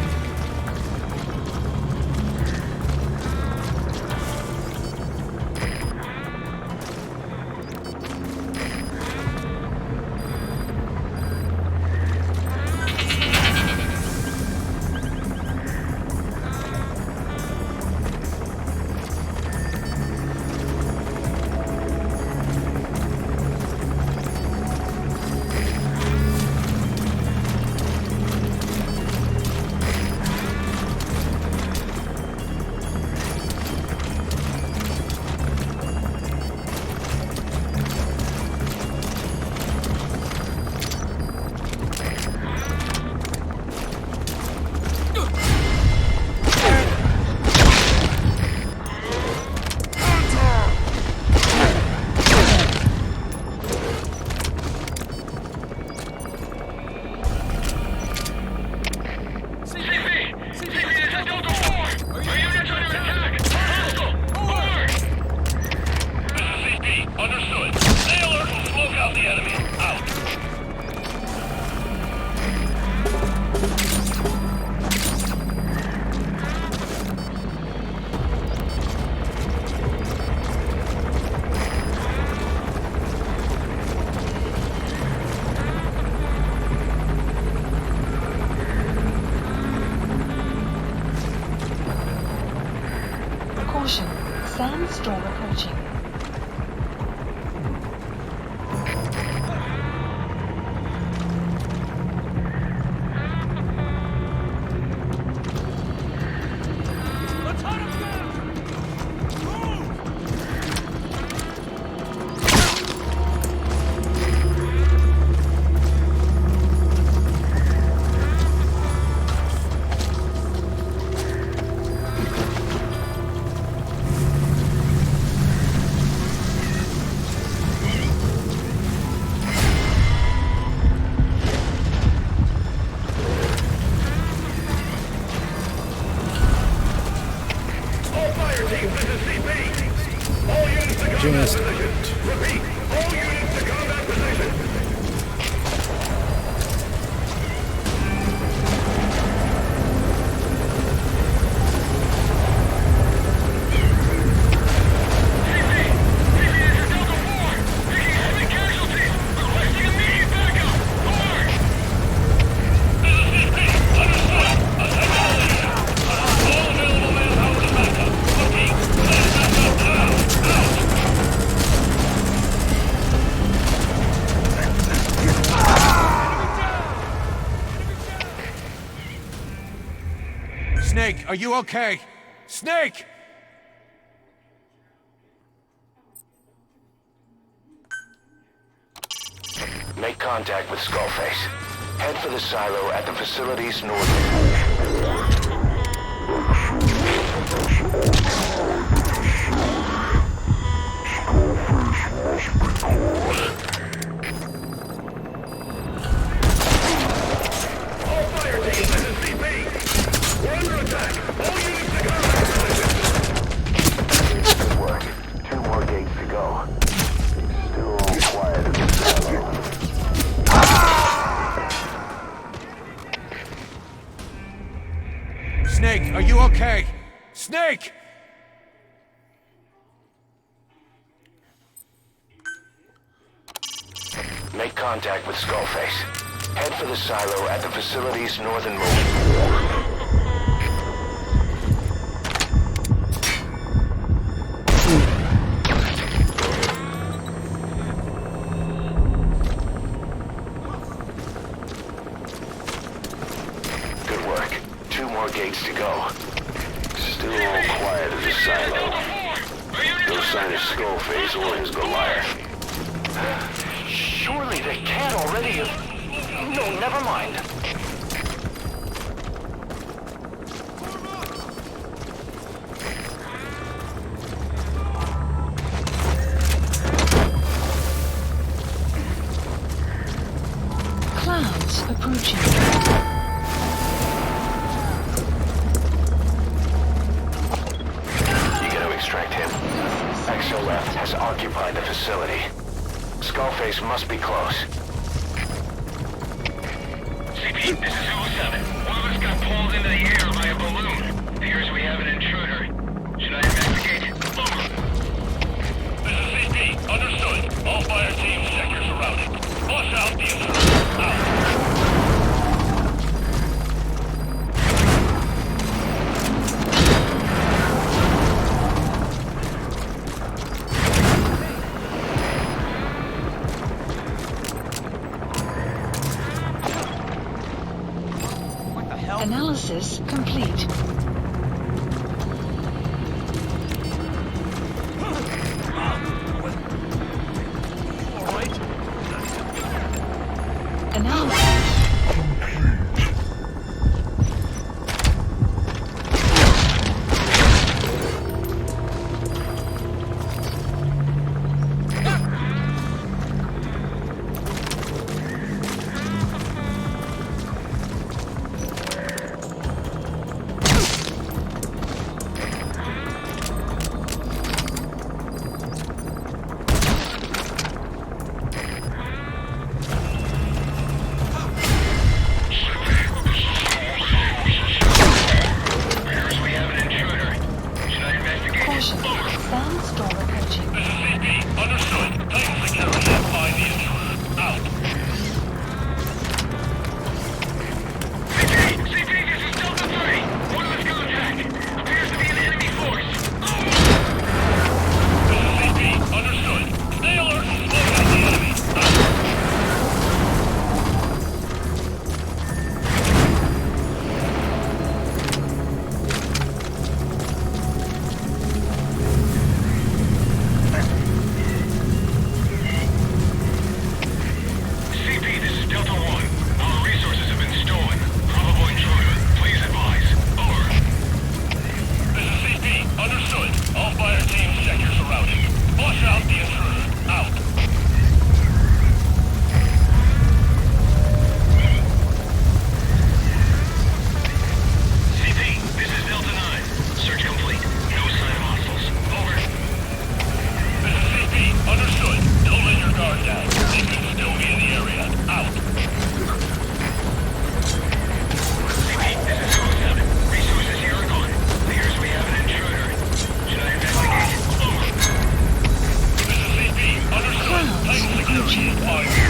out the enemy. Out. Caution. Sandstorm approaching. Just Snake, are you okay? Snake! Make contact with Skullface. Head for the silo at the facility's north. Good work. 2 more gates to go. Still quiet in the silo. Snake, are you okay? Snake! Make contact with Skullface. Head for the silo at the facility's northernmost. Good work. 2 more gates to go. Still quiet as a silo. No sign of Skullface or his Goliath. Surely they can't already have... No, never mind. Clouds approaching. You gotta extract him. XOF has occupied the facility. Skullface must be close. CP, this is Zulu 7. One of us got pulled into the air by a balloon. Appears we have an intruder. Should I investigate? Over. This is CP. Understood. All fire teams, sector surrounded. Boss out, the intruder. Out. Analysis complete. Analysis. off the intruder. Out. CP, this is Delta 9. Search complete. No sign of hostiles. Over. This is CP. Understood. Don't let your guard down. They could still be in the area. Out. CP, this is 07. Resources here are gone. Appears we have an intruder. Should I investigate? Over. This is CP. Understood. Titan security on you.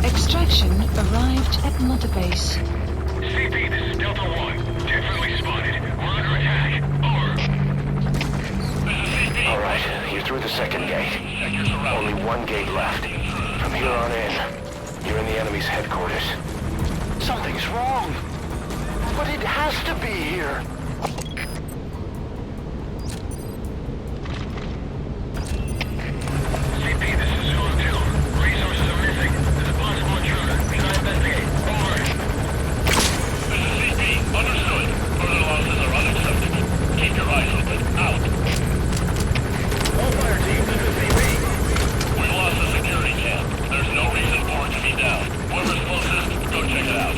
Extraction arrived at Mother Base. CP, this is Delta 1. Definitely spotted. We're under attack. Over. This is CP. All right, you're through the second gate. Only one gate left. From here on in, you're in the enemy's headquarters. Something's wrong. But it has to be here. CP, this is Zulu 2. Resources are missing. There's a possible intruder. Can I investigate? Over. This is CP. Understood. Further losses are unacceptable. Keep your eyes open. Out. All fire teams, this is CP. We lost the security camp. There's no reason for it to be down. Whoever's closest, go check it out.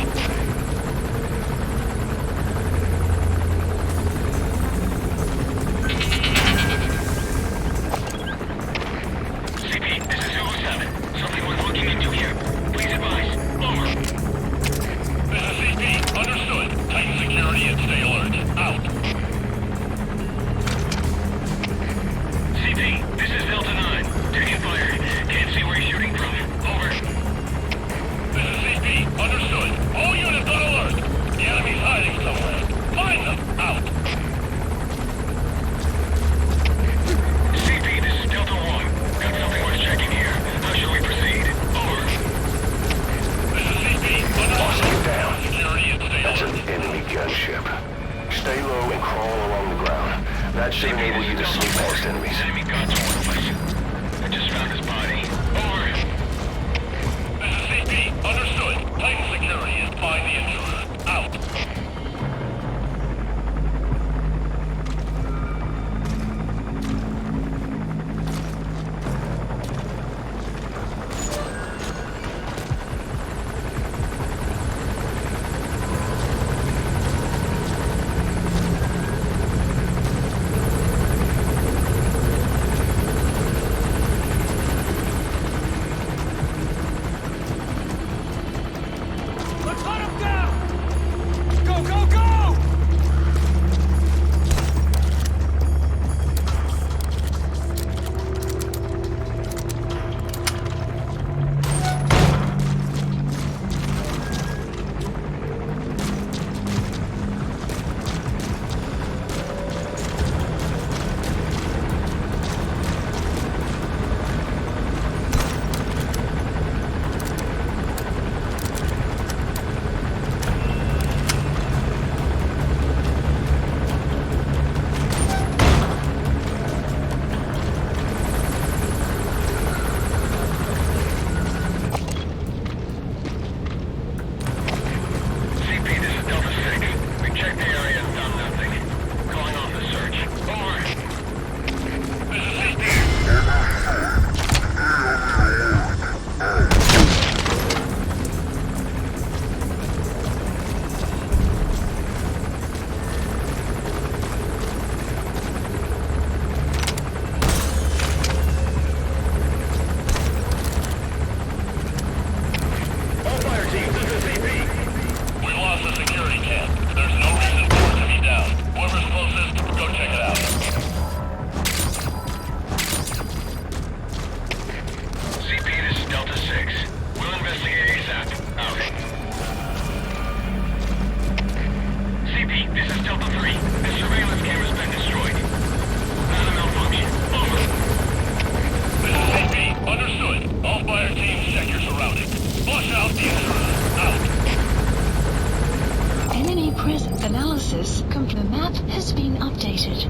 Analysis complete. The map has been updated.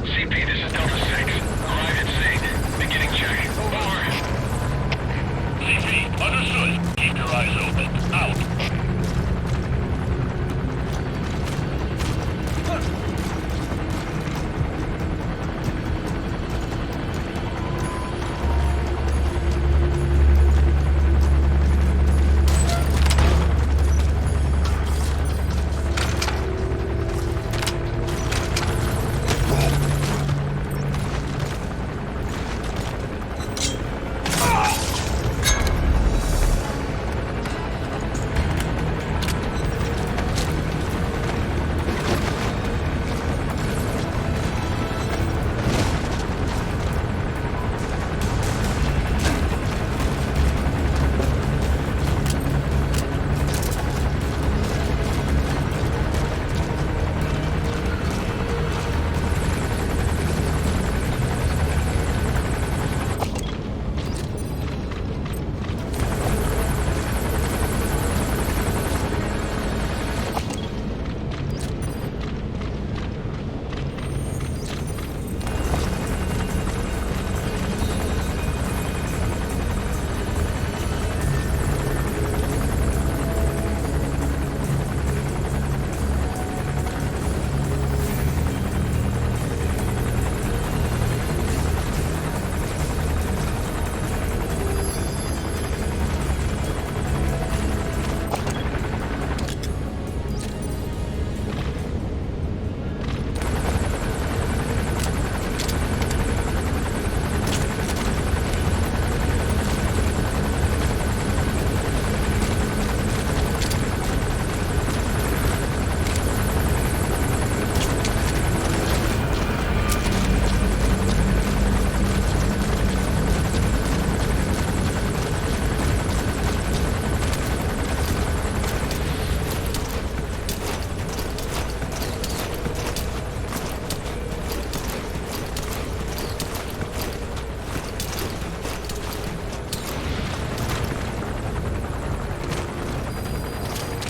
CP, this is Delta 6. Arrived at scene. Beginning check. Over. CP, understood. Keep your eyes open. Out.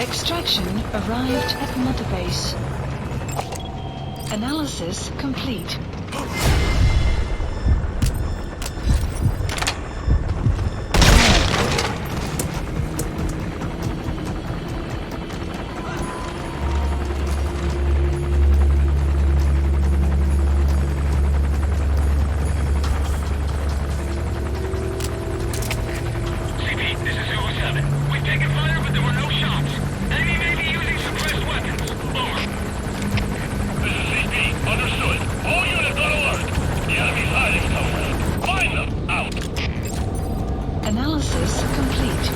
Extraction arrived at Mother Base. Analysis complete. Analysis complete.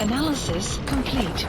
Analysis complete.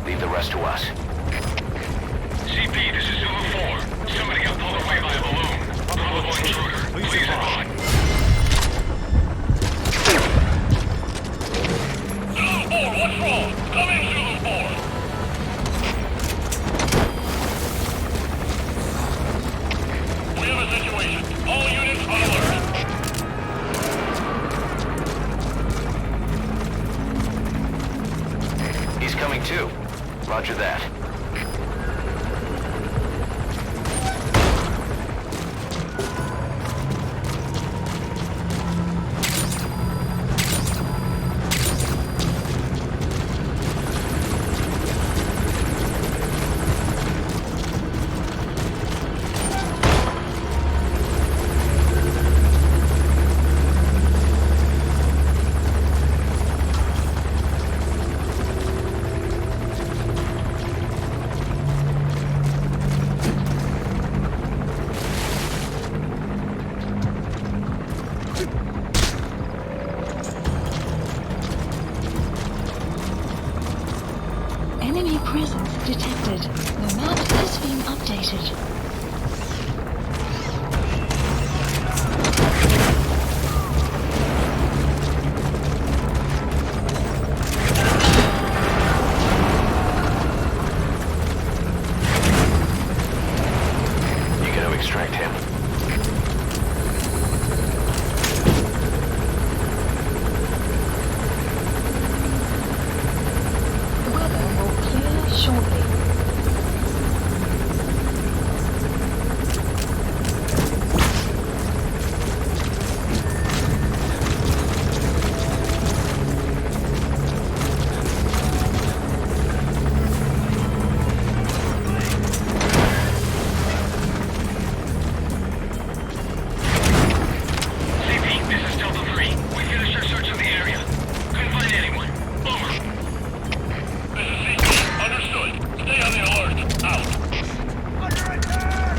Leave the rest to us. CP, this is Zulu 4. Somebody got pulled away by a balloon. Probable intruder. Please advise. Zulu 4, what's wrong? Come in, Zulu 4. We have a situation. All units on alert. He's coming too. Roger that. Enemy presence detected. The map has been updated. You gotta extract him. Shortly. CP, this is Delta 3. We finished our search of the area. Couldn't find anyone. Over. This is CP. Understood. Stay on the alert. Out. Under attack!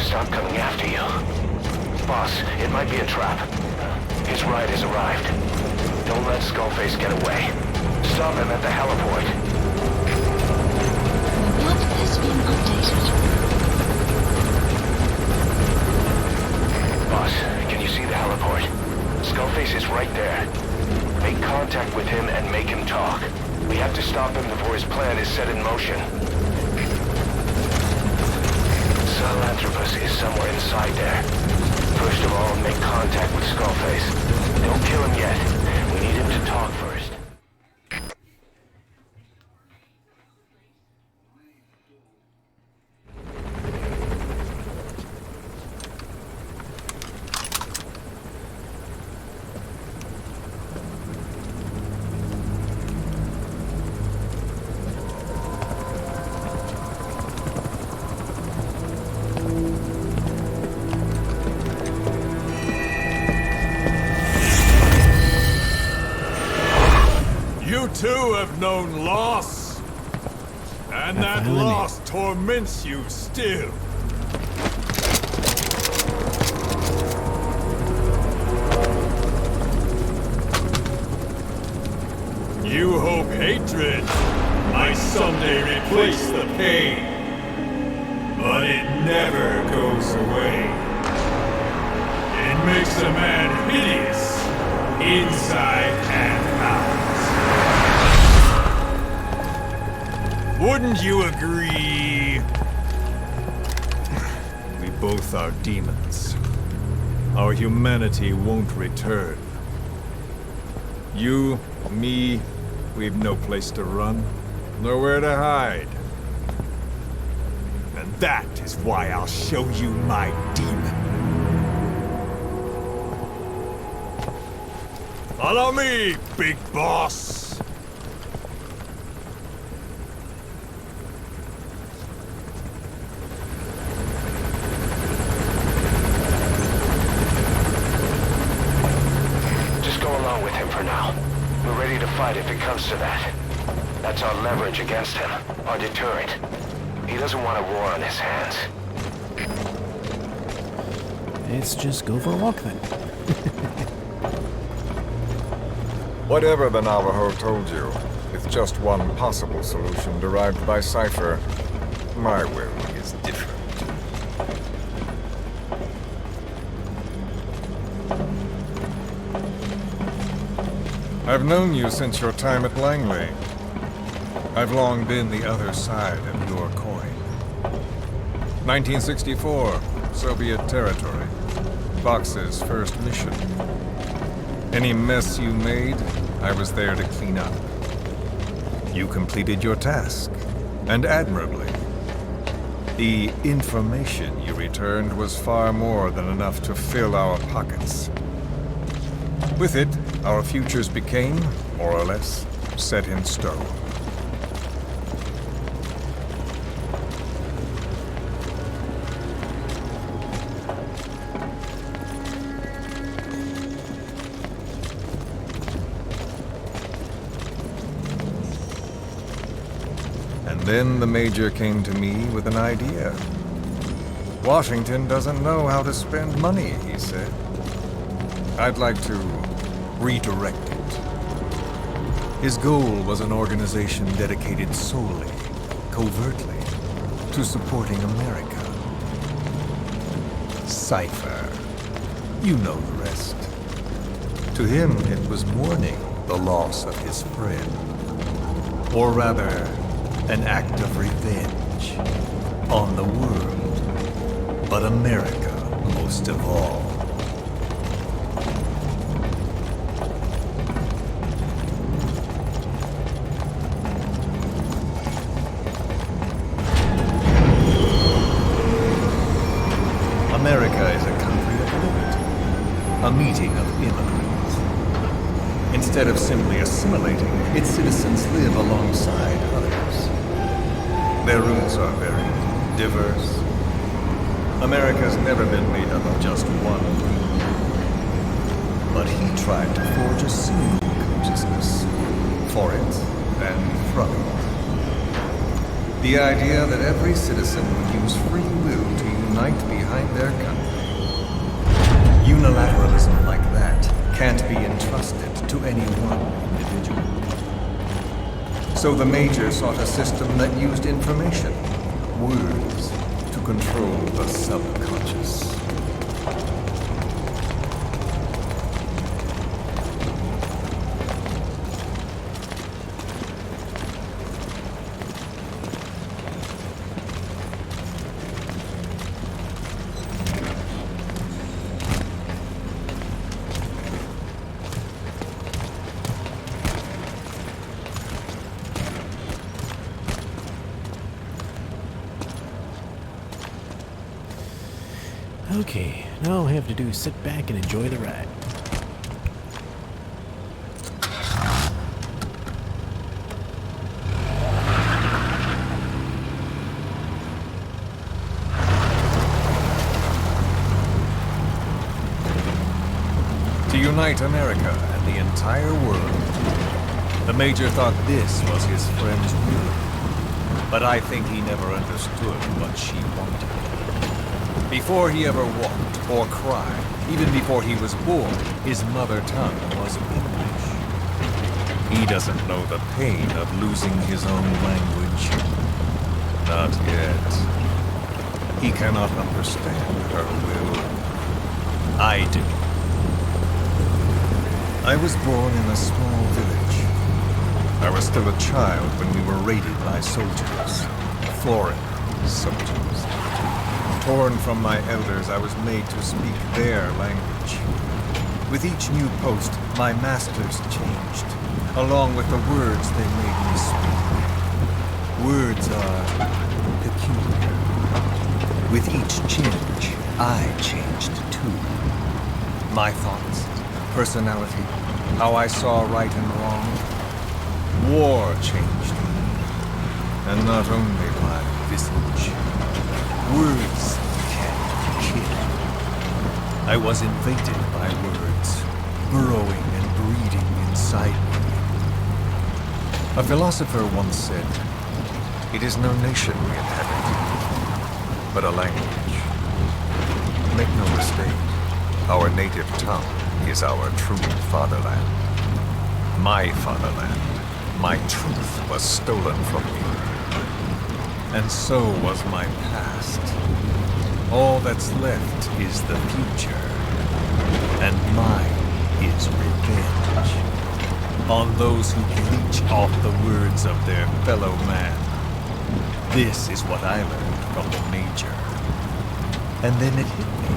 Stop coming after you. Boss, it might be a trap. His ride has arrived. Don't let Skullface get away. Stop him at the heliport. The map has been updated. Boss, can you see the heliport? Skullface is right there. Make contact with him and make him talk. We have to stop him before his plan is set in motion. Sahelanthropus is somewhere inside there. First of all, make contact with Skullface. Don't kill him yet. We need him to talk first. have known loss. And that loss torments you still. You hope hatred might someday replace the pain. But it never goes away. It makes a man hideous, inside and out. Wouldn't you agree? We both are demons. Our humanity won't return. You, me, we've no place to run, nowhere to hide. And that is why I'll show you my demon. Follow me, big boss! Just go along with him for now. We're ready to fight if it comes to that. That's our leverage against him, our deterrent. He doesn't want a war on his hands. Let's just go for a walk then. Whatever the Navajo told you, it's just one possible solution derived by Cypher. My will is different. I've known you since your time at Langley. I've long been the other side of your coin. 1964, Soviet territory. Vox's first mission. Any mess you made, I was there to clean up. You completed your task, and admirably. The information you returned was far more than enough to fill our pockets. With it, our futures became, more or less, set in stone. Then the Major came to me with an idea. Washington doesn't know how to spend money, he said. I'd like to redirect it. His goal was an organization dedicated solely, covertly, to supporting America. Cypher. You know the rest. To him, it was mourning the loss of his friend. Or rather, an act of revenge on the world, but America most of all. America is a country of liberty, a meeting of immigrants. Instead of simply assimilating, its citizens live alongside others. Their roots are very diverse. America's never been made up of just one group. But he tried to forge a single consciousness for it and from it. The idea that every citizen would use free will to unite behind their country. Unilateralism like that can't be entrusted to any one individual. So the Major sought a system that used information, words, to control the subconscious. Okay, now all I have to do is sit back and enjoy the ride. To unite America and the entire world, The Major thought this was his friend's will, but I think he never understood what she wanted. Before he ever walked or cried, even before he was born, his mother tongue was English. He doesn't know the pain of losing his own language. Not yet. He cannot understand her will. I do. I was born in a small village. I was still a child when we were raided by soldiers. Foreign soldiers. Torn from my elders, I was made to speak their language. With each new post, my masters changed, along with the words they made me speak. Words are peculiar. With each change, I changed too. My thoughts, personality, how I saw right and wrong. War changed me. And not only my visage. Words can kill. I was invaded by words, burrowing and breeding inside me. A philosopher once said, "It is no nation we inhabit, but a language." Make no mistake, our native tongue is our true fatherland. My fatherland, my truth was stolen from me. And so was my past. All that's left is the future. And mine is revenge. On those who leech off the words of their fellow man. This is what I learned from the Major. And then it hit me.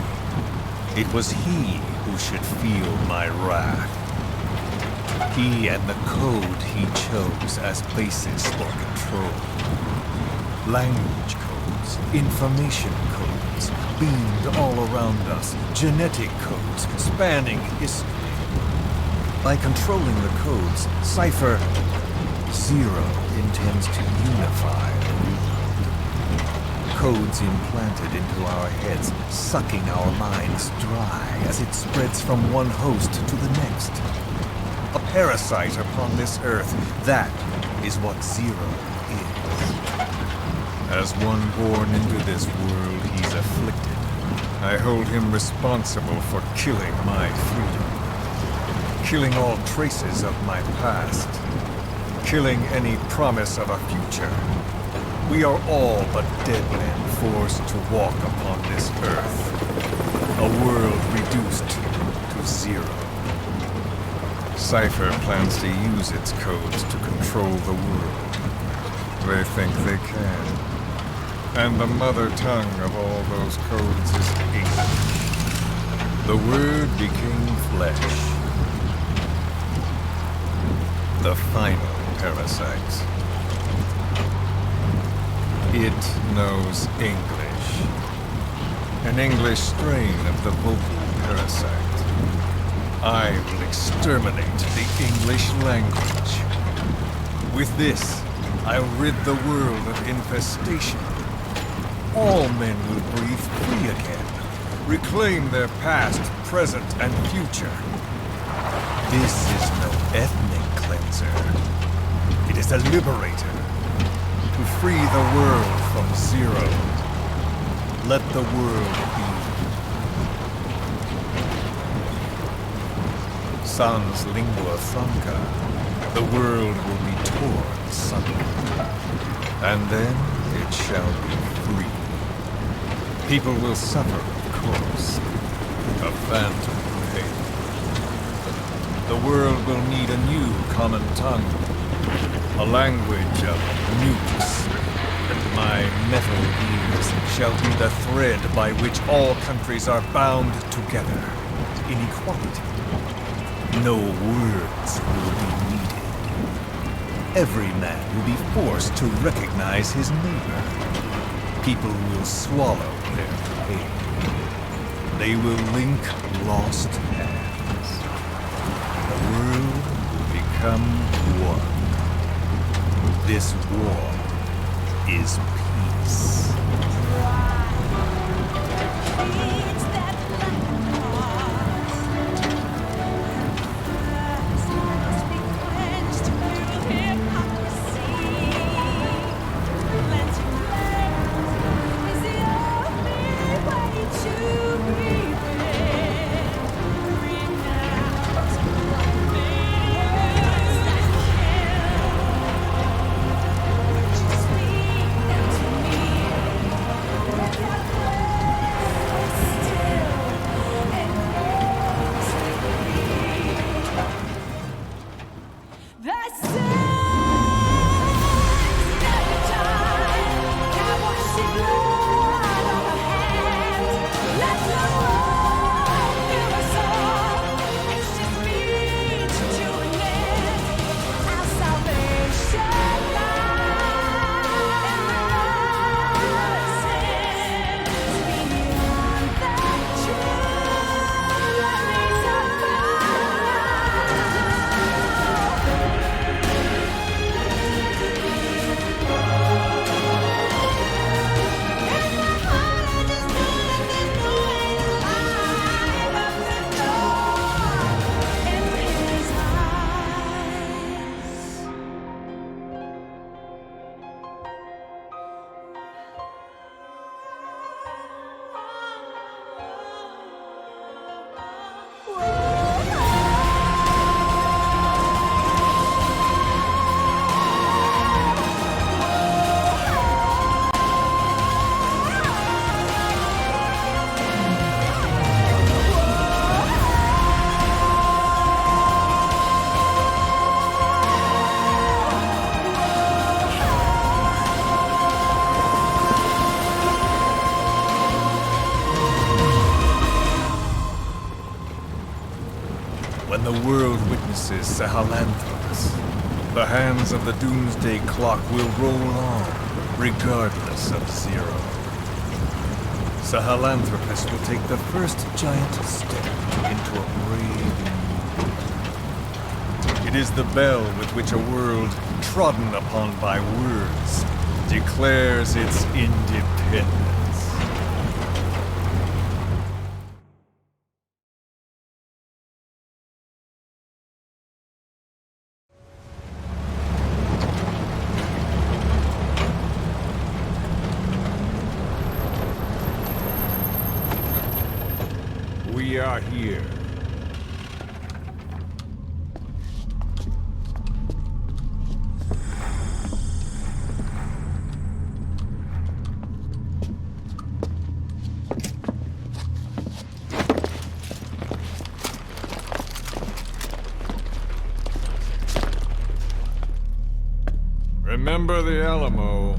It was he who should feel my wrath. He and the code he chose as basis for control. Language codes, information codes, beamed all around us, genetic codes spanning history. By controlling the codes, Cypher Zero intends to unify the world. Codes implanted into our heads, sucking our minds dry as it spreads from one host to the next. A parasite upon this earth, that is what Zero is. As one born into this world, he's afflicted. I hold him responsible for killing my freedom. Killing all traces of my past. Killing any promise of a future. We are all but dead men forced to walk upon this earth. A world reduced to zero. Cypher plans to use its codes to control the world. They think they can. And the mother tongue of all those codes is English. The word became flesh. The final parasite. It knows English. An English strain of the vocal parasite. I will exterminate the English language. With this, I'll rid the world of infestation. All men will breathe free again, reclaim their past, present, and future. This is no ethnic cleanser. It is a liberator. To free the world from Zero. Let the world be. Sans lingua franca, the world will be torn asunder. And then it shall be free. People will suffer, of course. A phantom pain. The world will need a new common tongue. A language of nukes. And my metal ears shall be the thread by which all countries are bound together. In equality. No words will be needed. Every man will be forced to recognize his neighbor. People will swallow their pain. They will link lost hands. The world will become one. This war is peace. This is Sahelanthropus. The hands of the Doomsday Clock will roll on, regardless of Zero. Sahelanthropus will take the first giant step into a brave new. It is the bell with which a world trodden upon by words declares its independence. We are here. Remember the Alamo.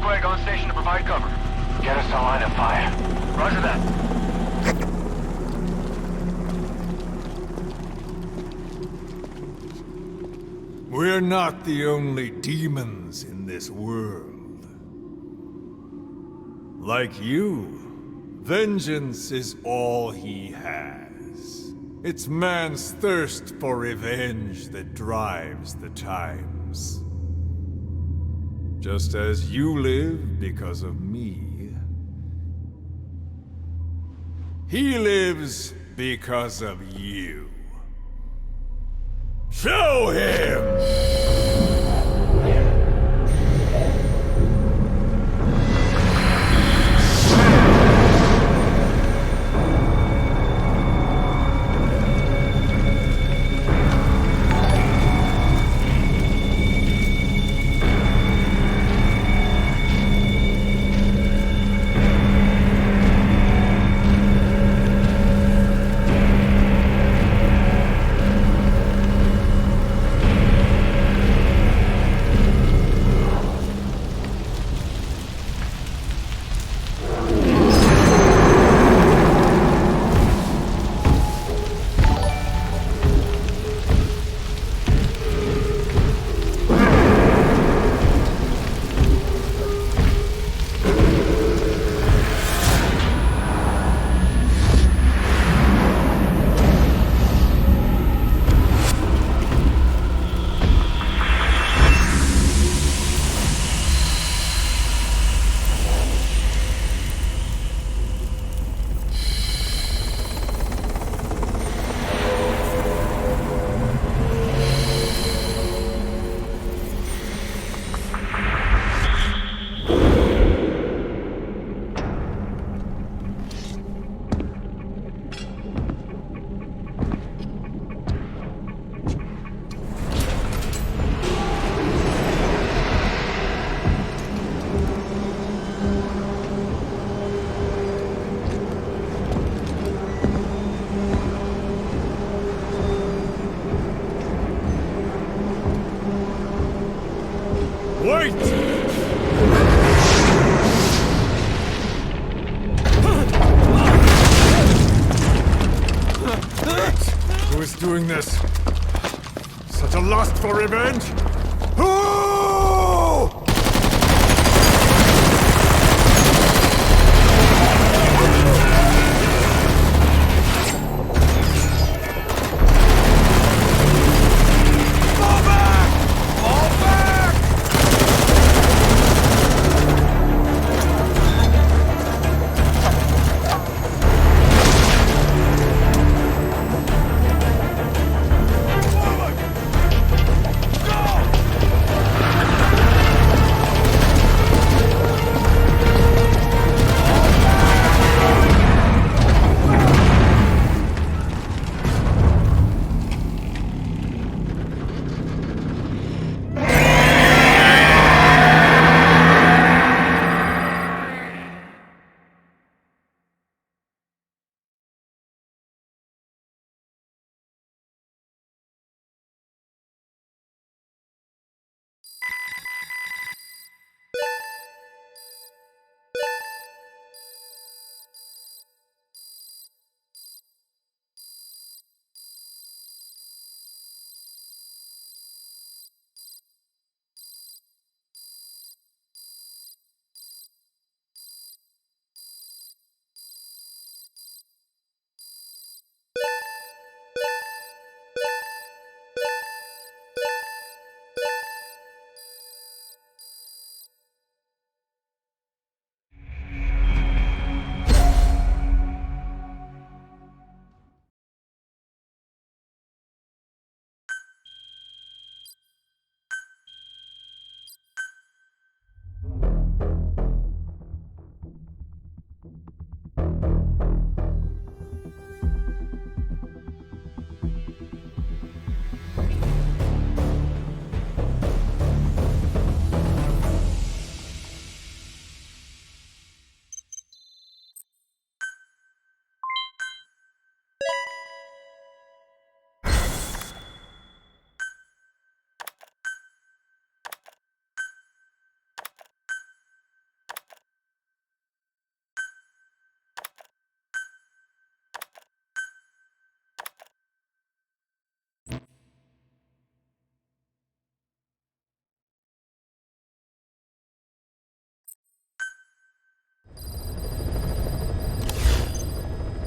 Greg on station to provide cover. Get us a line of fire. Roger that. We're not the only demons in this world. Like you, vengeance is all he has. It's man's thirst for revenge that drives the times. Just as you live because of me, he lives because of you. Show him! Wait! Who is doing this? Such a lust for revenge? Who?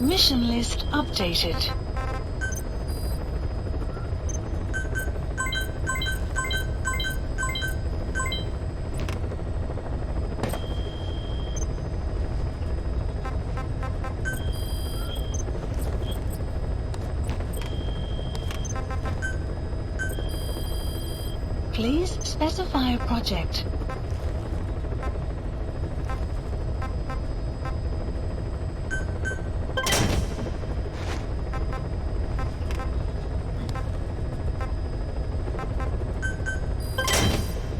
Mission list updated. Please specify a project.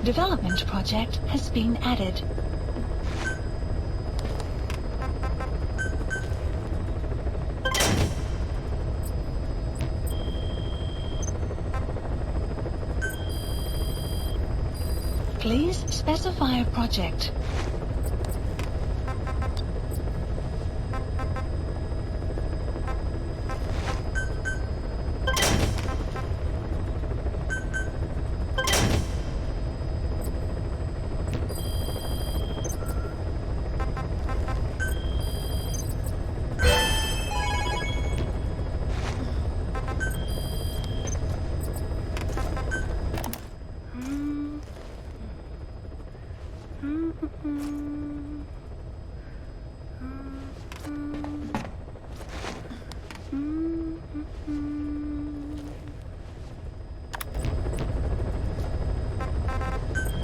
Development project has been added. Please specify a project.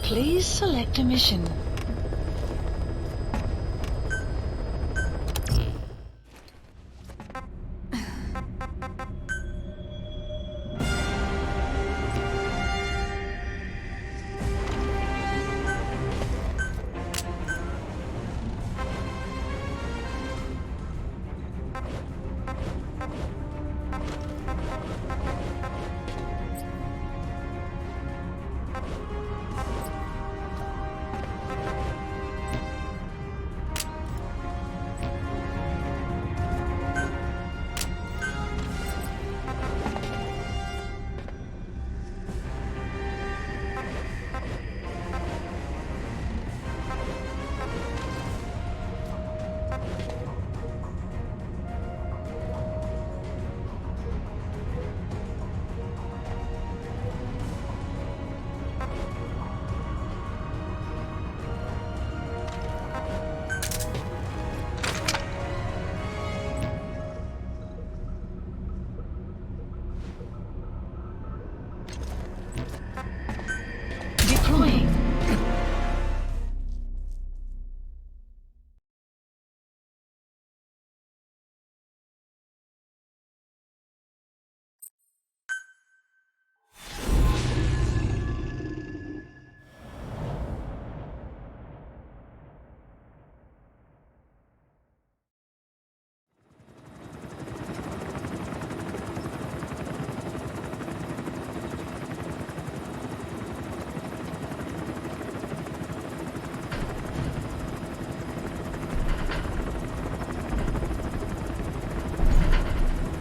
Please select a mission.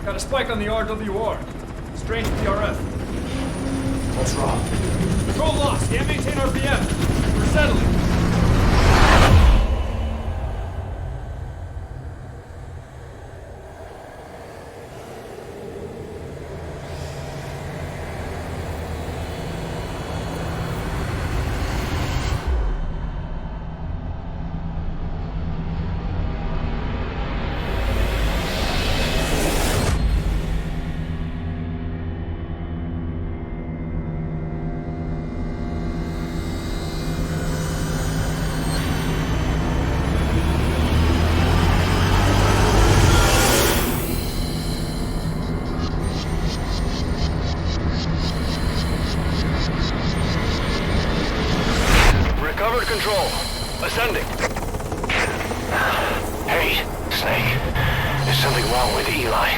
Got a spike on the RWR. Strange PRF. What's wrong? Control lost. Can't maintain RPM. We're settling. Recovered control. Ascending. Hey, Snake. There's something wrong with Eli.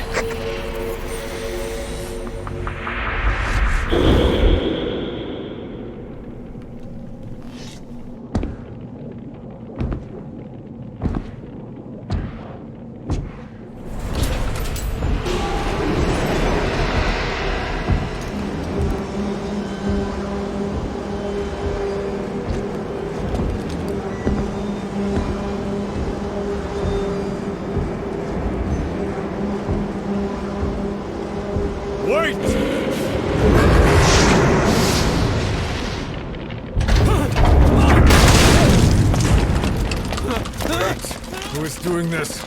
Who is doing this?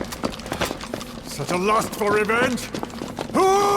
Such a lust for revenge? Who?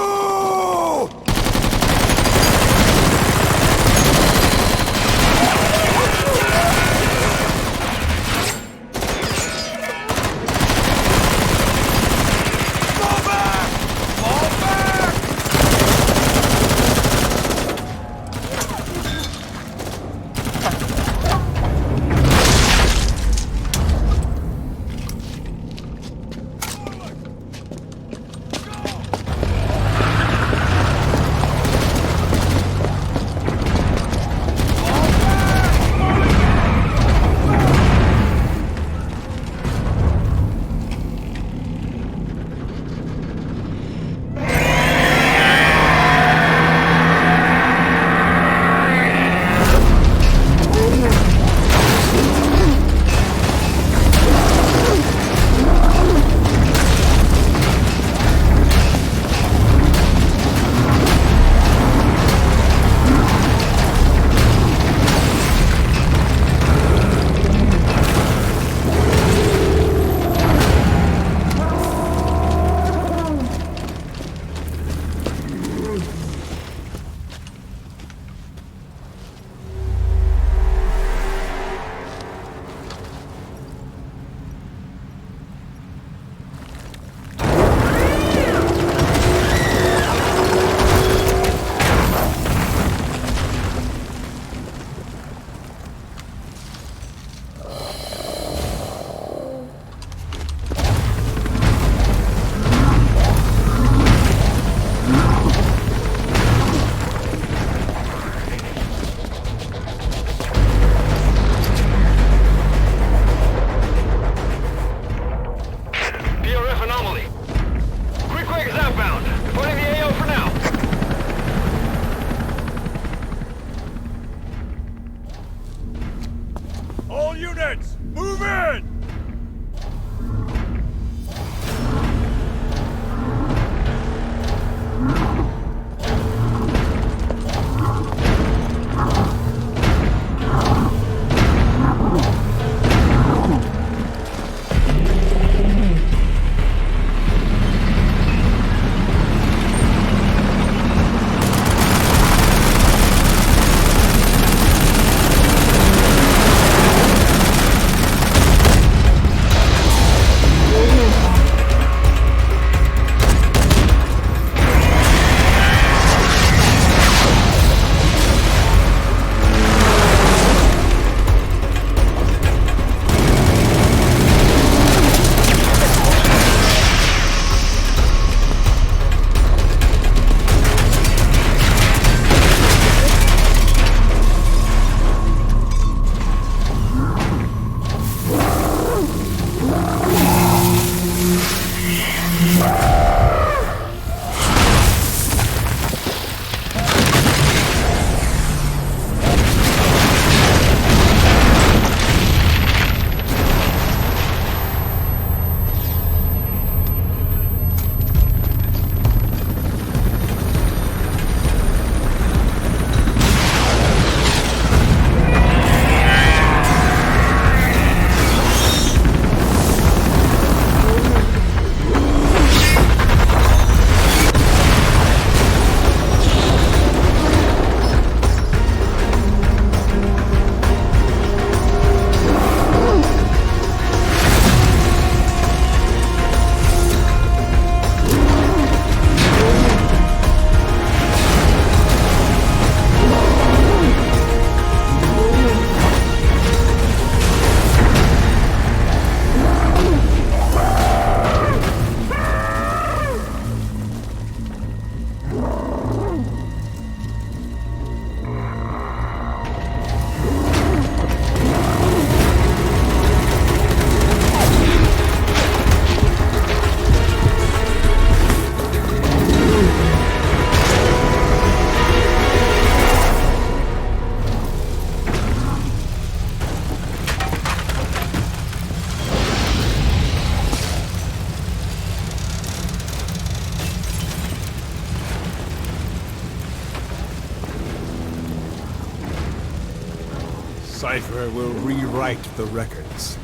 Cypher will rewrite the records,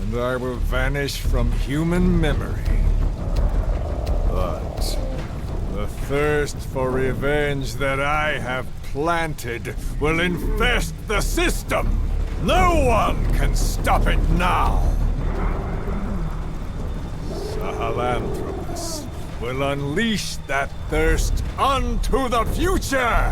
and I will vanish from human memory. But the thirst for revenge that I have planted will infest the system! No one can stop it now! Sahelanthropus will unleash that thirst unto the future!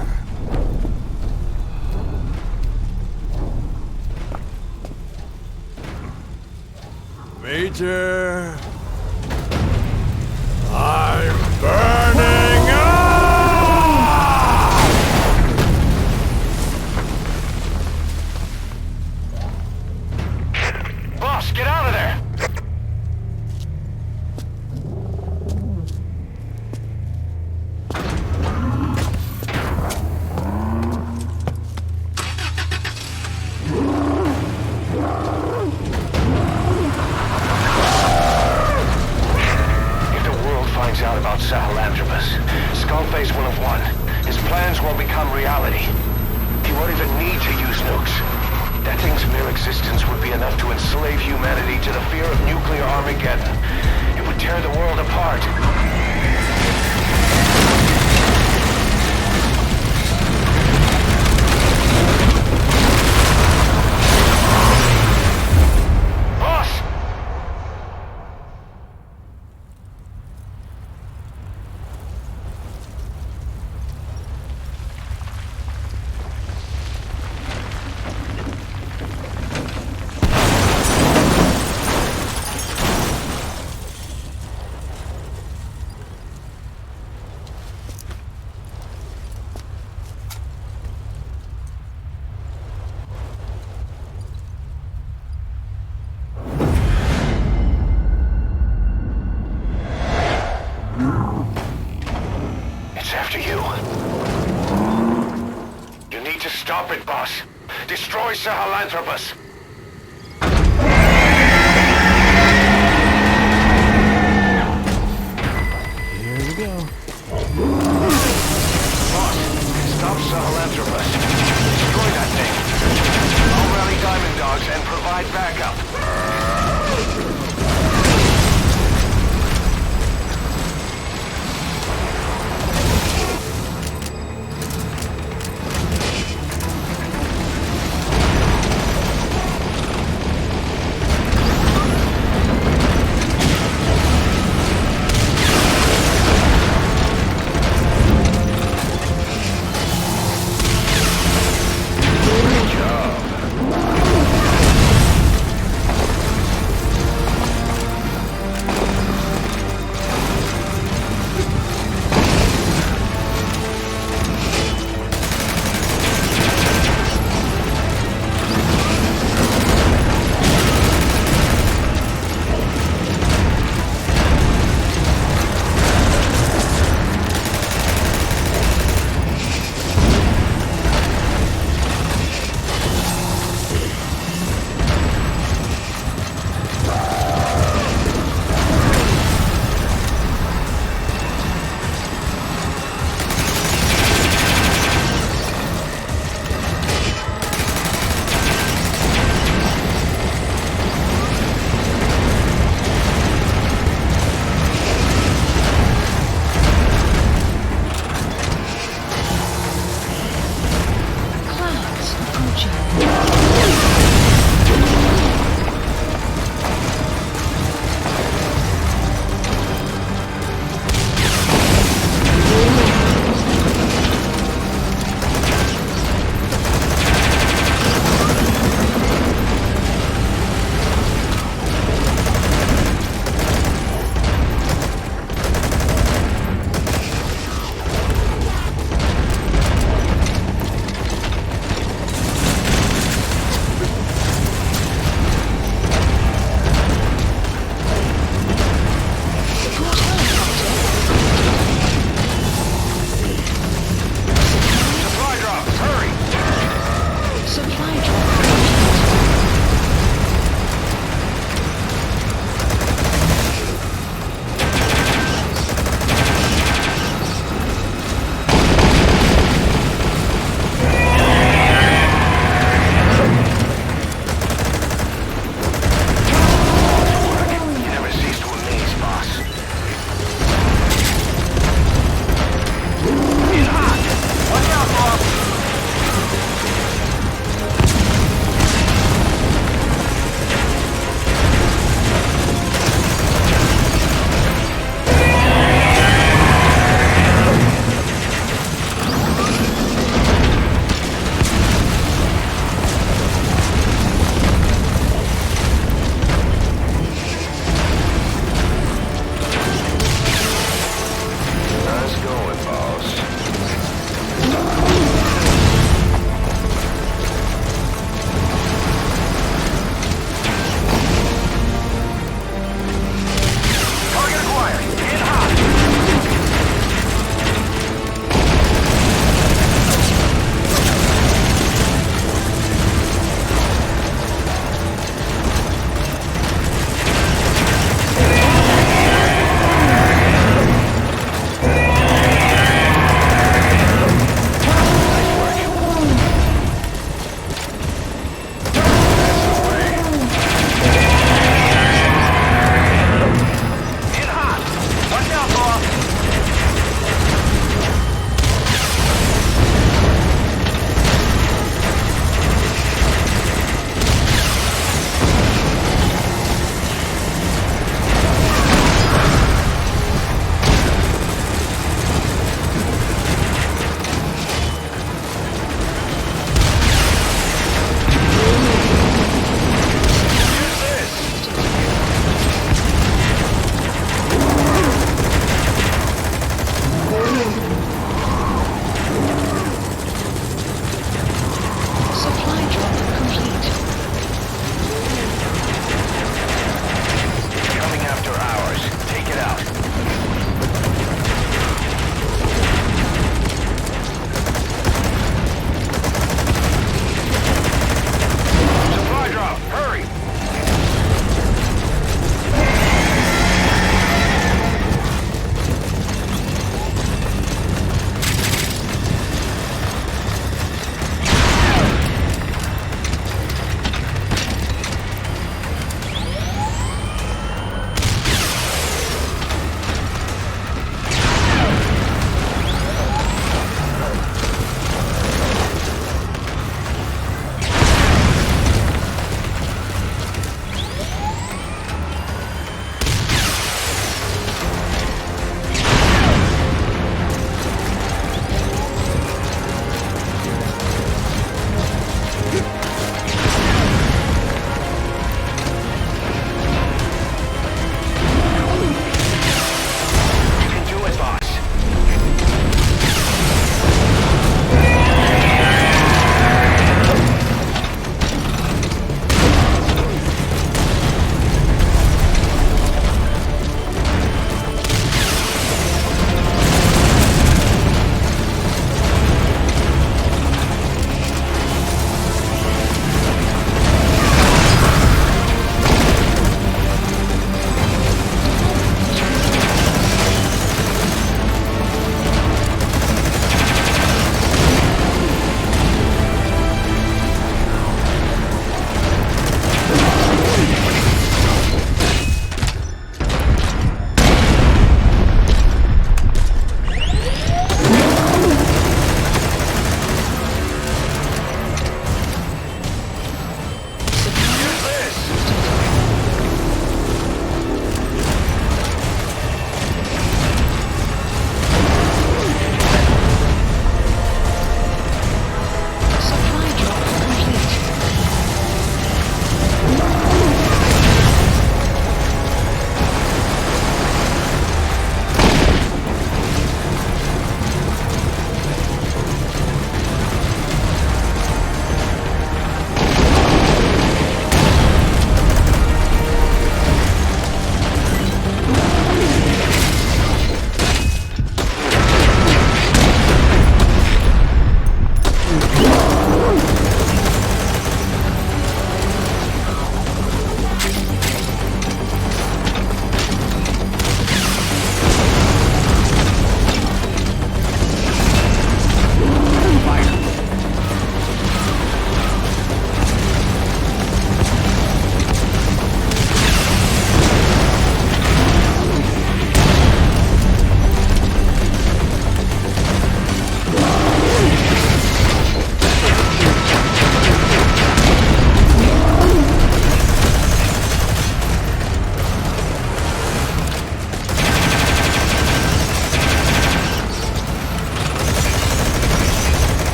Major... I'm burning up! Boss, get out of there! Out about Sahelanthropus. Skullface will have won. His plans will become reality. He won't even need to use nukes. That thing's mere existence would be enough to enslave humanity to the fear of nuclear Armageddon. It would tear the world apart. Stop it, boss. Destroy Sahelanthropus. Here we go. Boss, stop Sahelanthropus. Destroy that thing. I'll rally Diamond Dogs and provide backup.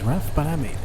was rough, but I made it.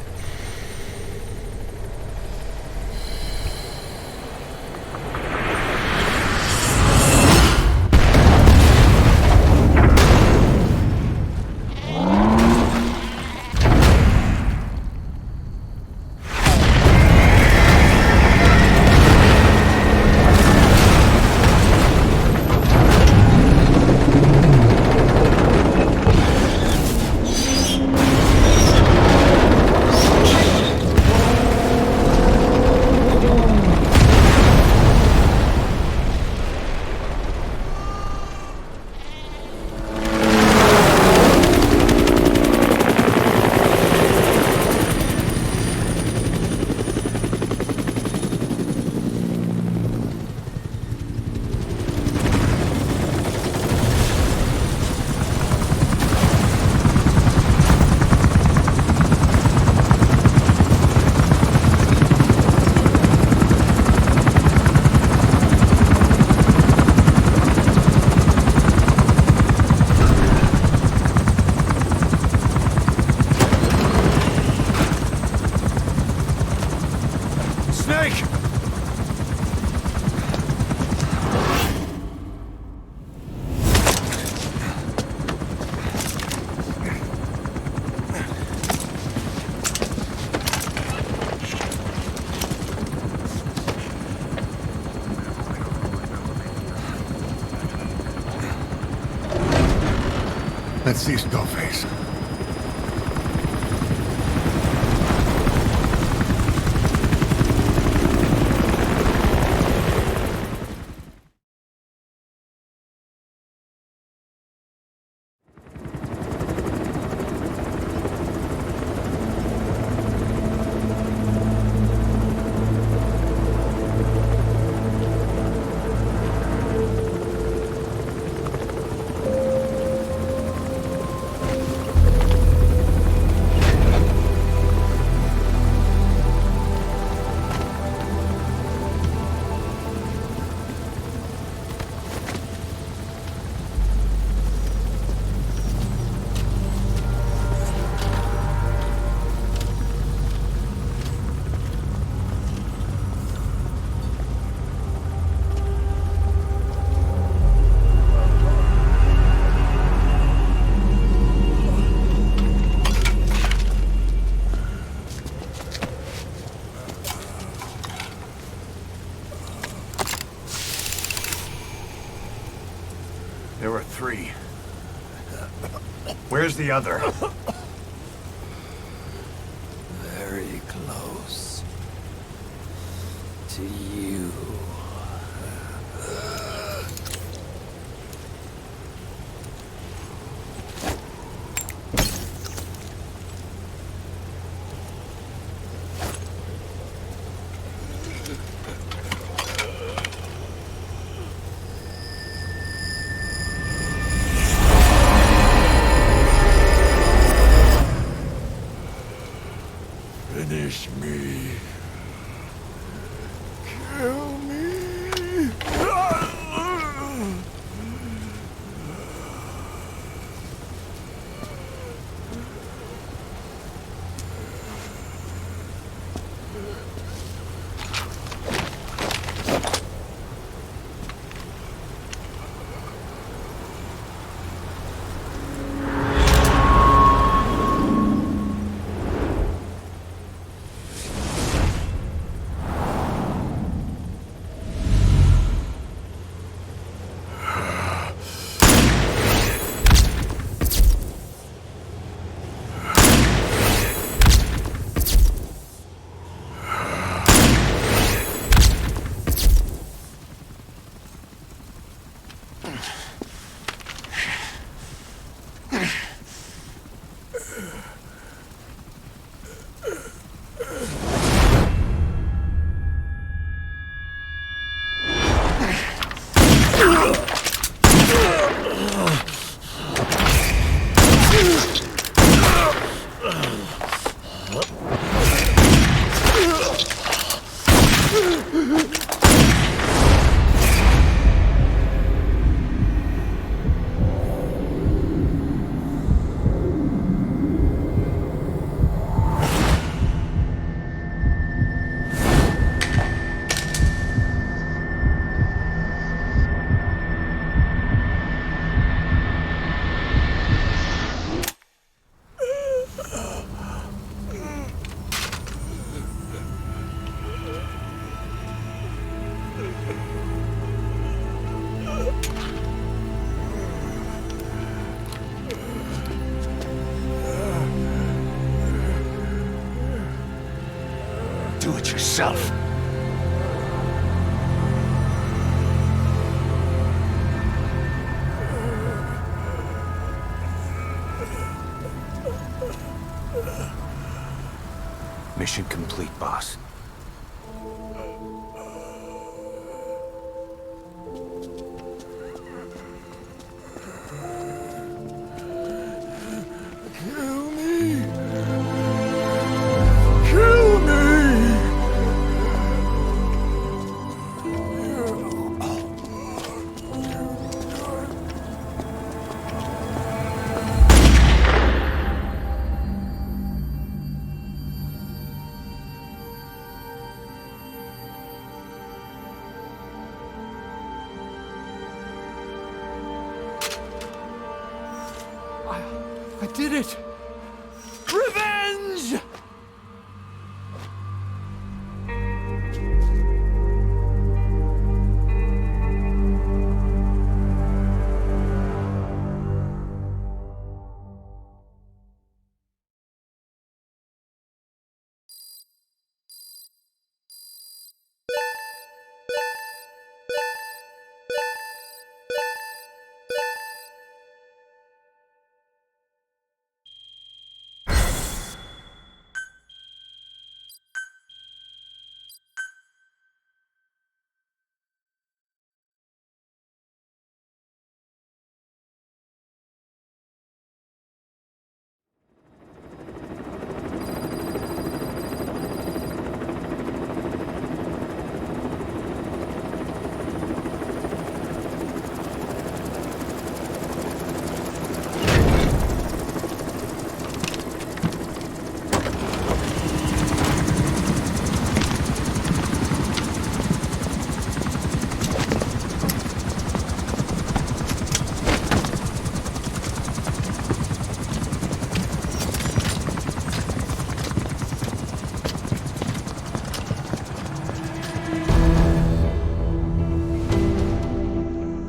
Let's see Skullface. There were 3. Where's the other? Very close to you. Finish me. Kill me. yourself. Mission complete, boss. Kill me! Kill me! I did it! Revenge!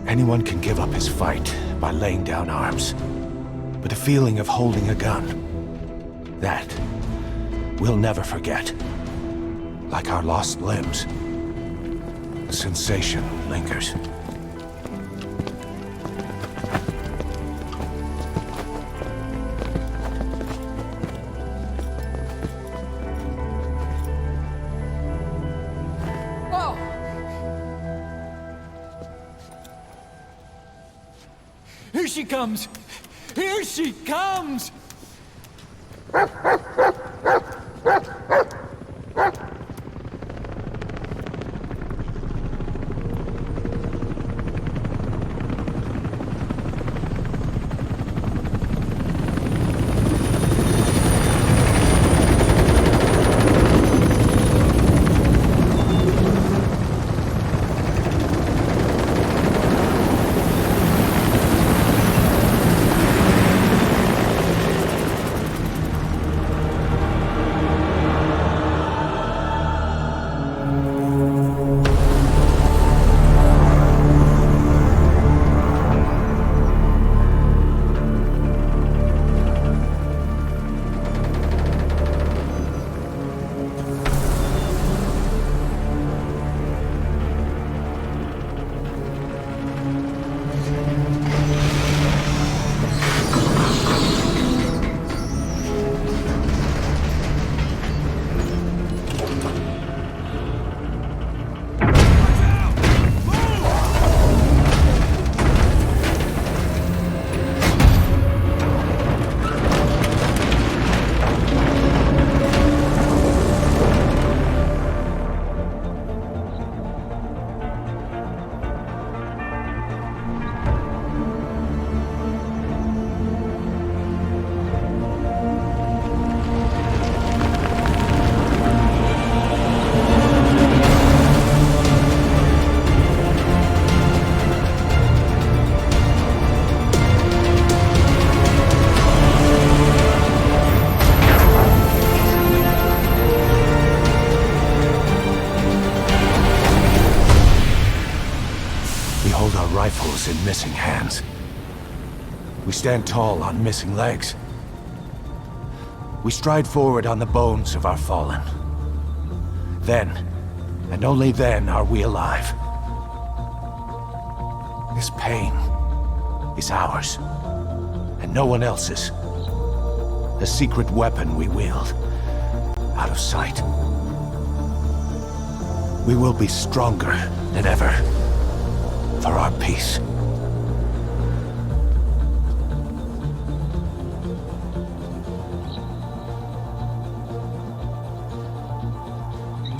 Anyone can give up his fight by laying down arms. But the feeling of holding a gun, that we'll never forget. Like our lost limbs, the sensation lingers. Here she comes! Here she comes! Rifles in missing hands. We stand tall on missing legs. We stride forward on the bones of our fallen. Then, and only then, are we alive. This pain is ours, and no one else's. A secret weapon we wield, out of sight. We will be stronger than ever, for our peace.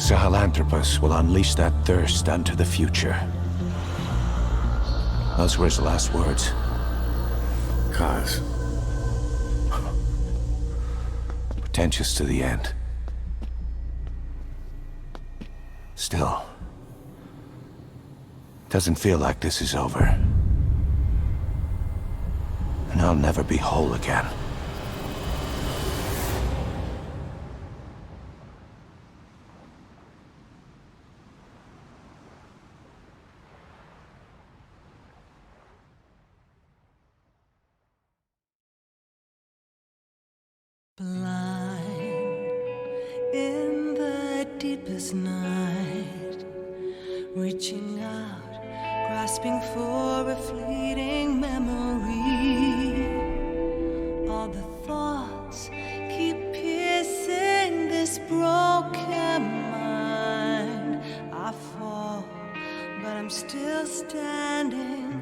Sahelanthropus will unleash that thirst unto the future. Those were his last words. Kaz. Pretentious to the end. Still, doesn't feel like this is over. And I'll never be whole again. In the deepest night, reaching out, grasping for a fleeting memory. All the thoughts keep piercing this broken mind. I fall, but I'm still standing,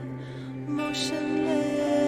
motionless.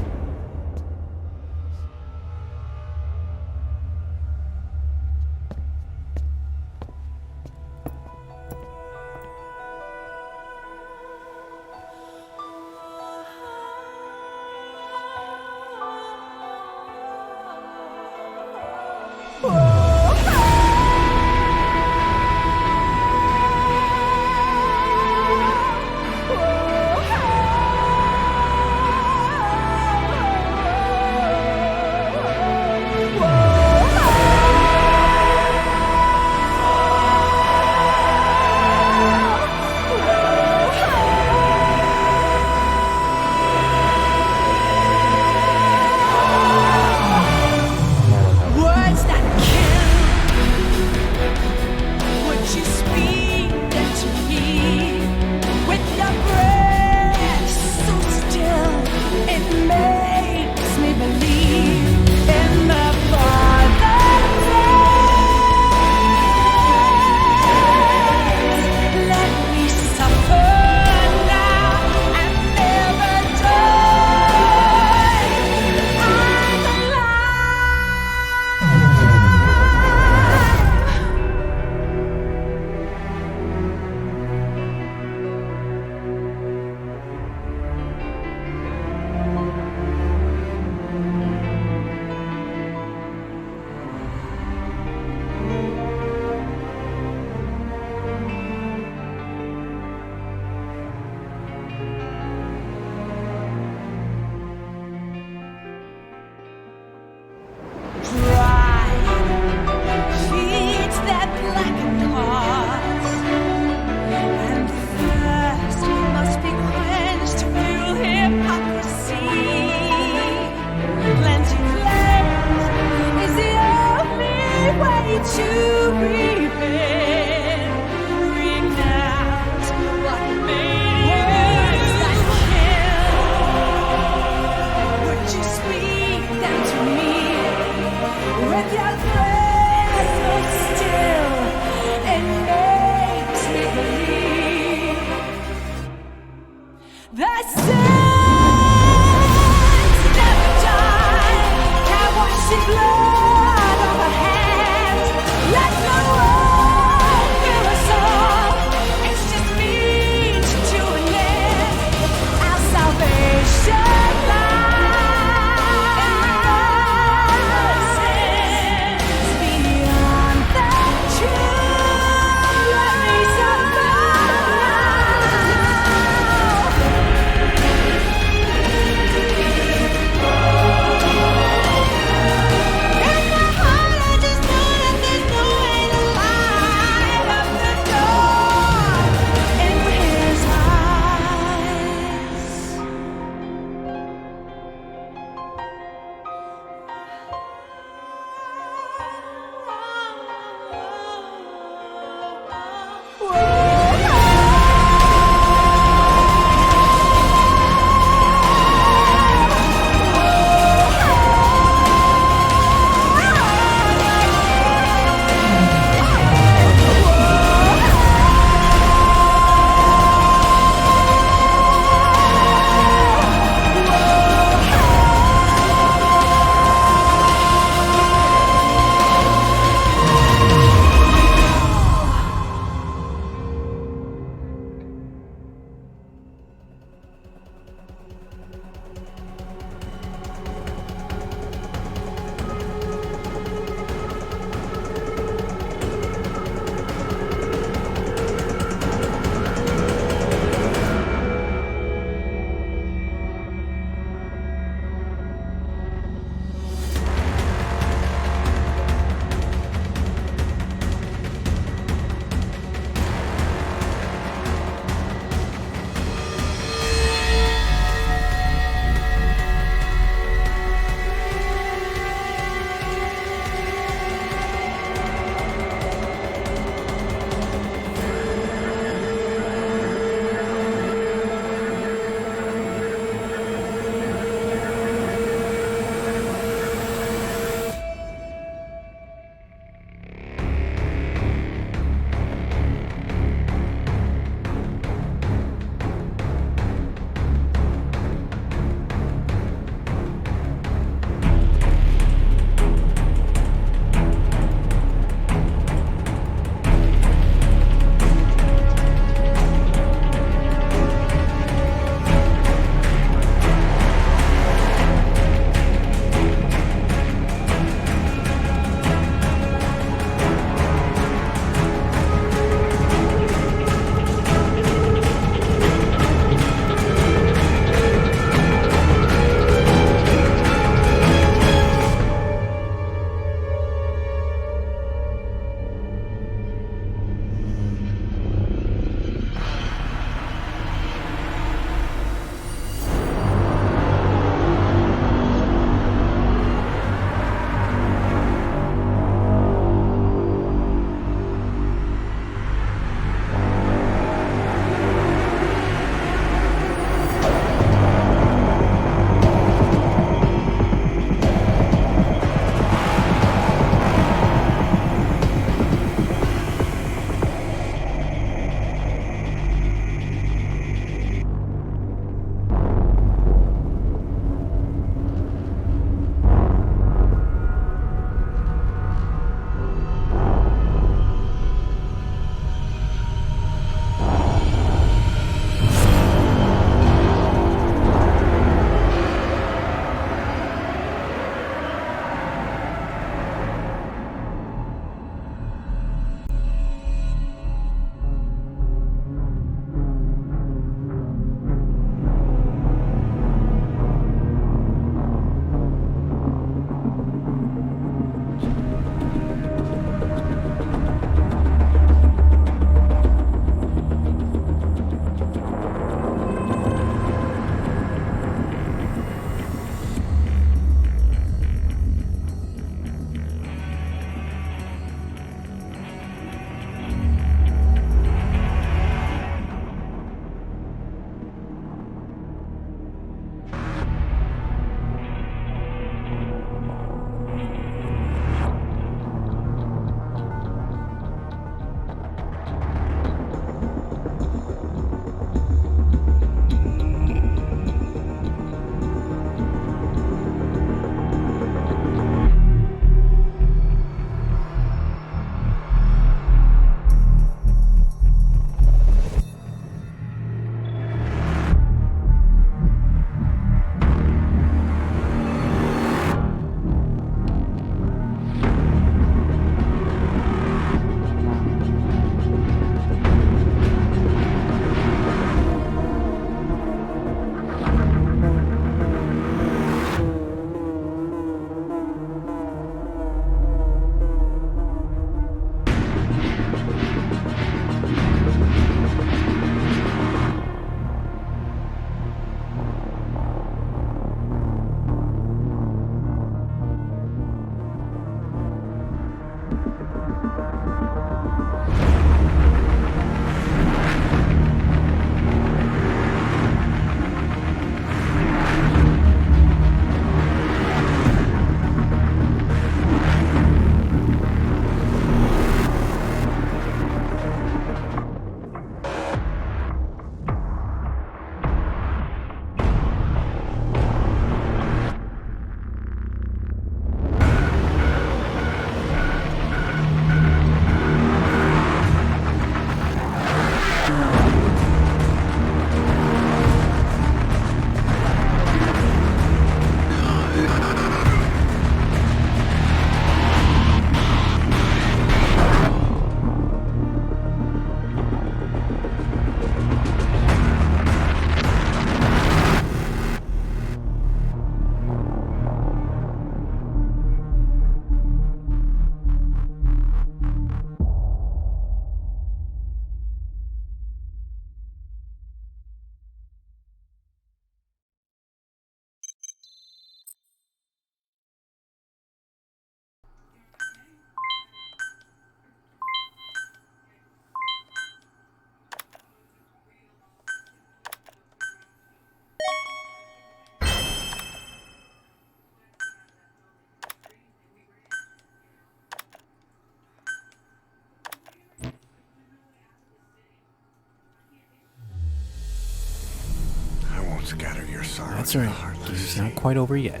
sorrow. That's right. He's not quite over yet.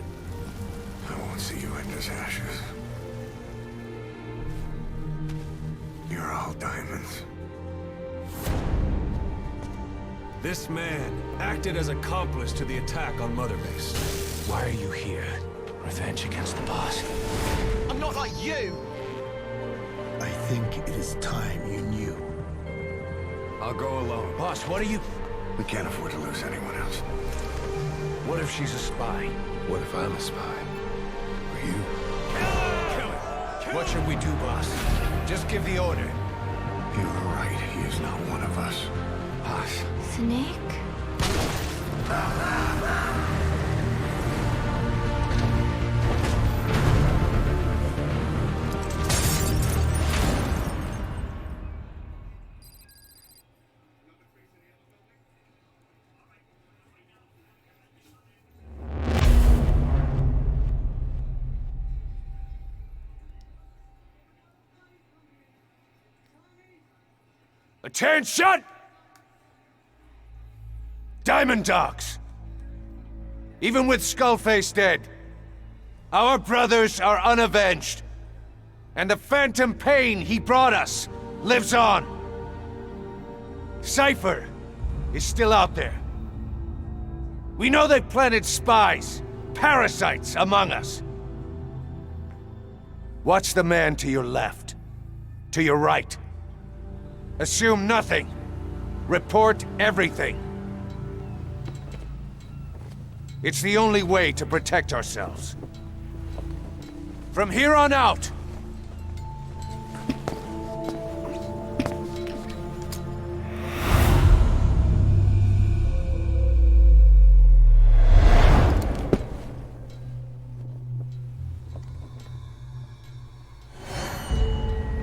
I won't see you end as ashes. You're all diamonds. This man acted as accomplice to the attack on Mother Base. Why are you here? Revenge against the boss? I'm not like you! I think it is time you knew. I'll go alone. Boss, what are you... We can't afford to lose anyone else. What if she's a spy? What if I'm a spy? Or you? Kill her! What should we do, boss? Just give the order. You are right. He is not one of us. Boss. Snake? Attention! Diamond Dogs! Even with Skullface dead, our brothers are unavenged. And the phantom pain he brought us lives on. Cypher is still out there. We know they planted spies, parasites among us. Watch the man to your left, to your right. Assume nothing. Report everything. It's the only way to protect ourselves. From here on out,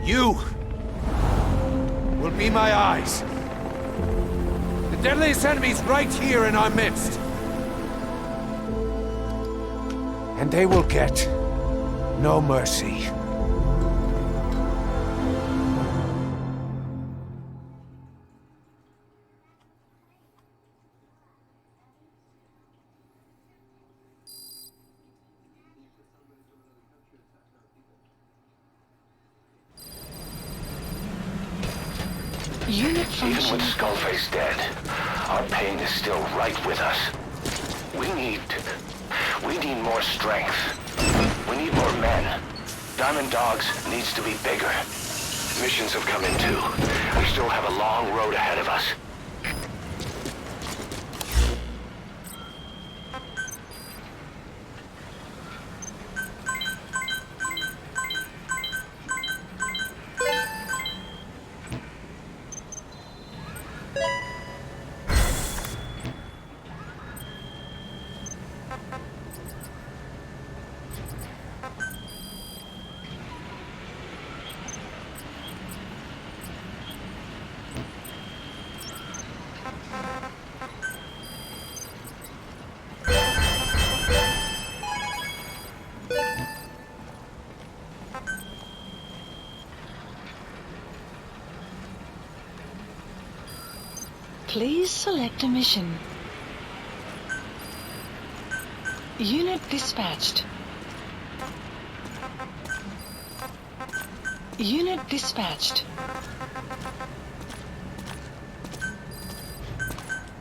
you will be my eyes. The deadliest enemy's right here in our midst. And they will get no mercy. Unit Even function. with Skullface dead, our pain is still right with us. We need more strength. We need more men. Diamond Dogs needs to be bigger. Missions have come in too. We still have a long road ahead of us. Please select a mission. Unit dispatched. Unit dispatched.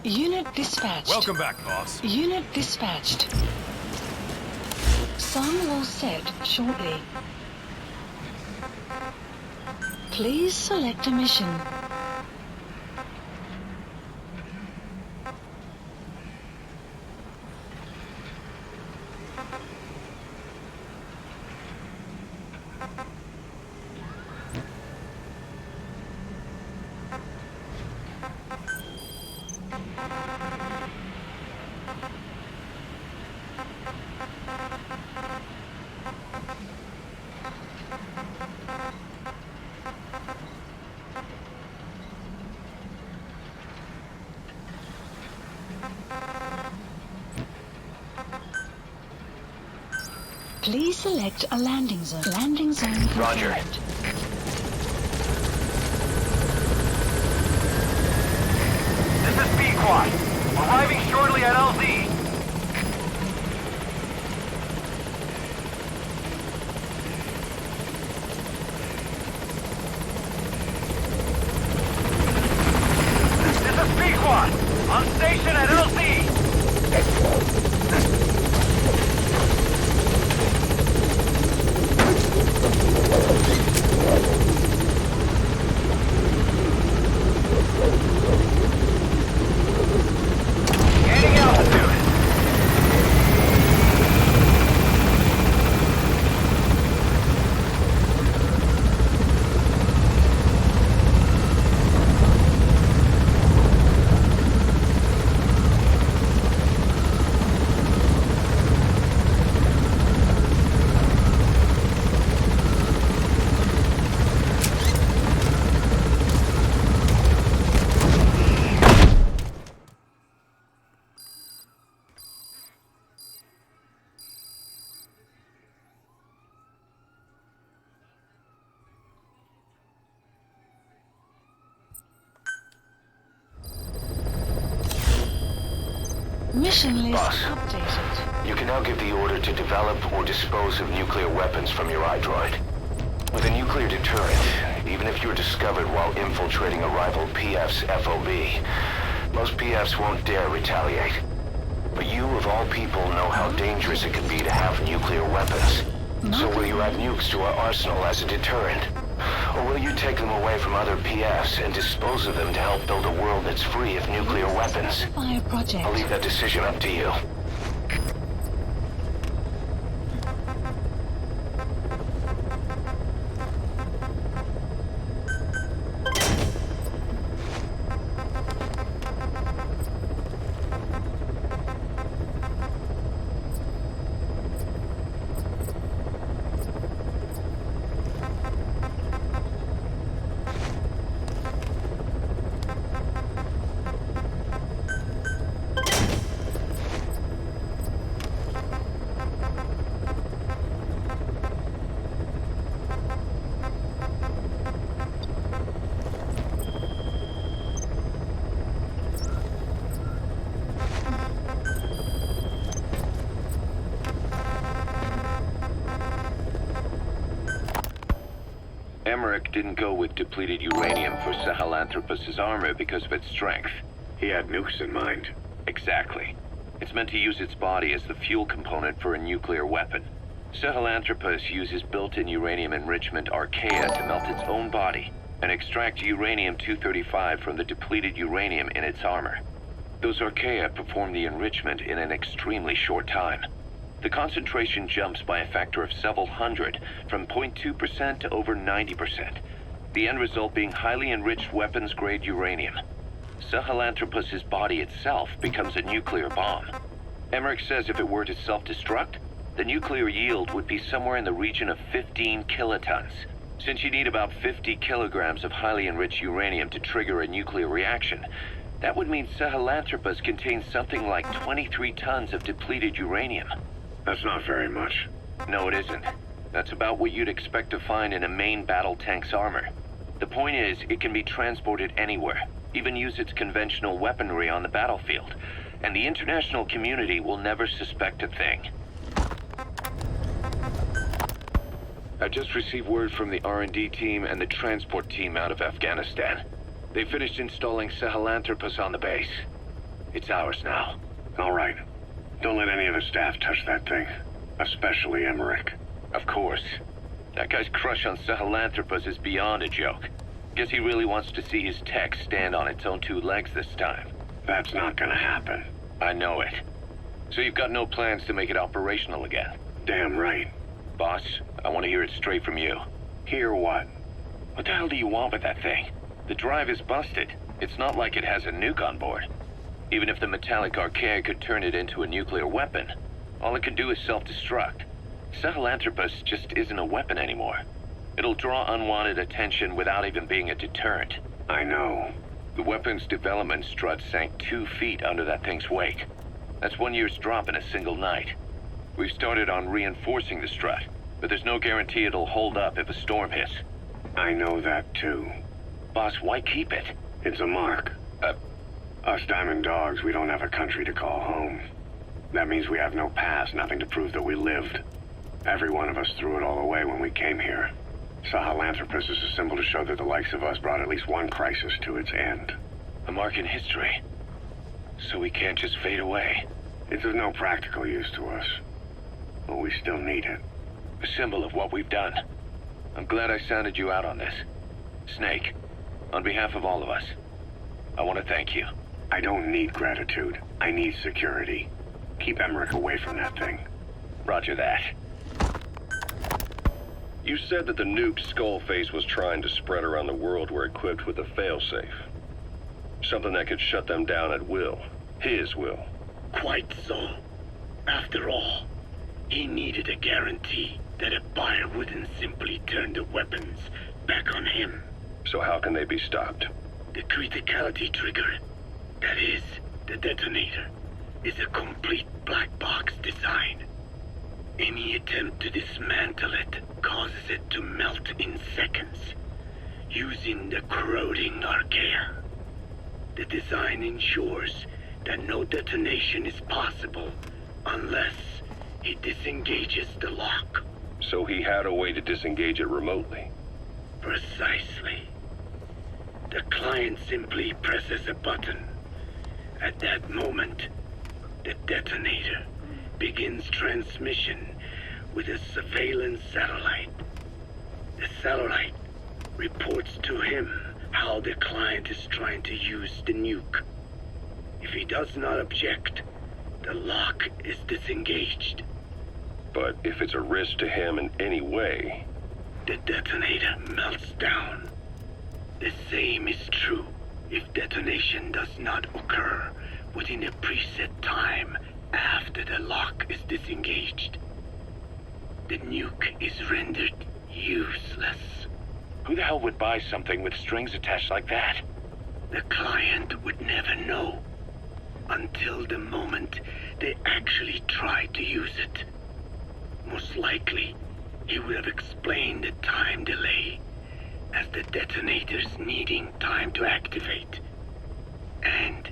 Unit dispatched. Welcome back, boss. Unit dispatched. Sun will set shortly. Please select a mission. Please select a landing zone. Landing zone confirmed. Roger. This is Pequod. Arriving shortly at LZ. Mission list Boss. updated. You can now give the order to develop or dispose of nuclear weapons from your iDroid. With a nuclear deterrent, even if you're discovered while infiltrating a rival PF's FOB, most PFs won't dare retaliate. But you, of all people, know how dangerous it can be to have nuclear weapons. So will you add nukes to our arsenal as a deterrent? Or will you take them away from other PFs and dispose of them to help build a world that's free of nuclear weapons? Fire project. I'll leave that decision up to you. Emmerich didn't go with depleted uranium for Sahelanthropus' armor because of its strength. He had nukes in mind. Exactly. It's meant to use its body as the fuel component for a nuclear weapon. Sahelanthropus uses built-in uranium enrichment Archaea to melt its own body and extract uranium-235 from the depleted uranium in its armor. Those Archaea perform the enrichment in an extremely short time. The concentration jumps by a factor of several hundred, from 0.2% to over 90%. The end result being highly enriched weapons-grade uranium. Sahelanthropus' body itself becomes a nuclear bomb. Emmerich says if it were to self-destruct, the nuclear yield would be somewhere in the region of 15 kilotons. Since you need about 50 kilograms of highly enriched uranium to trigger a nuclear reaction, that would mean Sahelanthropus contains something like 23 tons of depleted uranium. That's not very much. No, it isn't. That's about what you'd expect to find in a main battle tank's armor. The point is, it can be transported anywhere, even use its conventional weaponry on the battlefield, and the international community will never suspect a thing. I just received word from the R&D team and the transport team out of Afghanistan. They finished installing Sahelanthropus on the base. It's ours now. All right. Don't let any of the staff touch that thing. Especially Emmerich. Of course. That guy's crush on Sahelanthropus is beyond a joke. Guess he really wants to see his tech stand on its own two legs this time. That's not gonna happen. I know it. So you've got no plans to make it operational again? Damn right. Boss, I want to hear it straight from you. Hear what? What the hell do you want with that thing? The drive is busted. It's not like it has a nuke on board. Even if the metallic Archaea could turn it into a nuclear weapon, all it can do is self-destruct. Sahelanthropus just isn't a weapon anymore. It'll draw unwanted attention without even being a deterrent. I know. The weapon's development strut sank 2 feet under that thing's weight. That's 1 year's drop in a single night. We've started on reinforcing the strut, but there's no guarantee it'll hold up if a storm hits. I know that too. Boss, why keep it? It's a mark. Us Diamond Dogs, we don't have a country to call home. That means we have no past, nothing to prove that we lived. Every one of us threw it all away when we came here. Sahelanthropus is a symbol to show that the likes of us brought at least one crisis to its end. A mark in history. So we can't just fade away. It's of no practical use to us. But we still need it. A symbol of what we've done. I'm glad I sounded you out on this. Snake, on behalf of all of us, I want to thank you. I don't need gratitude. I need security. Keep Emmerich away from that thing. Roger that. You said that the nukes Skullface was trying to spread around the world were equipped with a failsafe. Something that could shut them down at will. His will. Quite so. After all, he needed a guarantee that a buyer wouldn't simply turn the weapons back on him. So how can they be stopped? The criticality trigger, that is, the detonator, is a complete black box design. Any attempt to dismantle it causes it to melt in seconds, using the corroding Archaea. The design ensures that no detonation is possible unless he disengages the lock. So he had a way to disengage it remotely. Precisely. The client simply presses a button. At that moment, the detonator begins transmission with a surveillance satellite. The satellite reports to him how the client is trying to use the nuke. If he does not object, the lock is disengaged. But if it's a risk to him in any way... The detonator melts down. The same is true if detonation does not occur within a preset time after the lock is disengaged. The nuke is rendered useless. Who the hell would buy something with strings attached like that? The client would never know until the moment they actually try to use it. Most likely, he would have explained the time delay as the detonators needing time to activate. And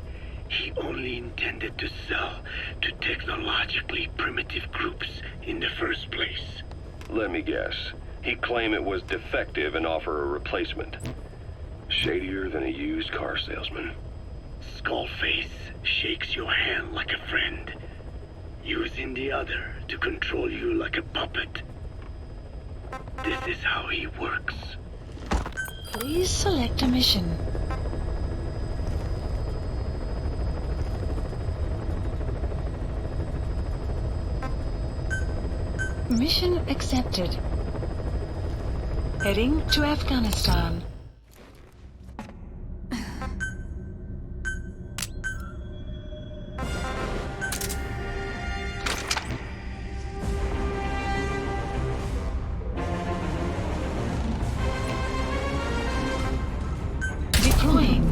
he only intended to sell to technologically primitive groups in the first place. Let me guess. He'd claim it was defective and offer a replacement. Shadier than a used car salesman. Skullface shakes your hand like a friend, using the other to control you like a puppet. This is how he works. Please select a mission. Mission accepted. Heading to Afghanistan. Deploying.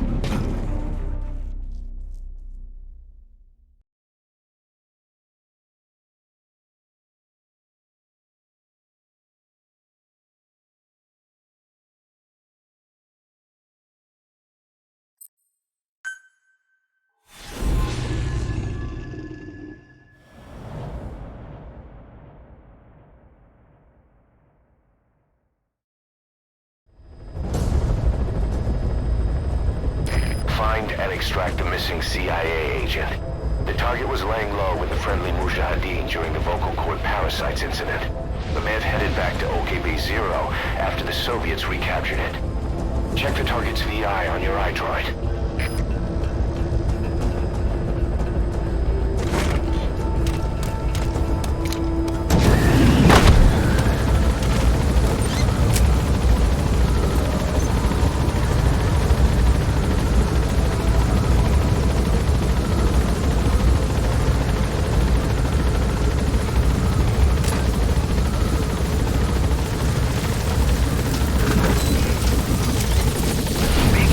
Find and extract the missing CIA agent. The target was laying low with the friendly Mujahideen during the vocal cord parasites incident, but may have headed back to OKB-0 after the Soviets recaptured it. Check the target's VI on your iDroid.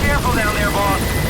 Careful down there, boss.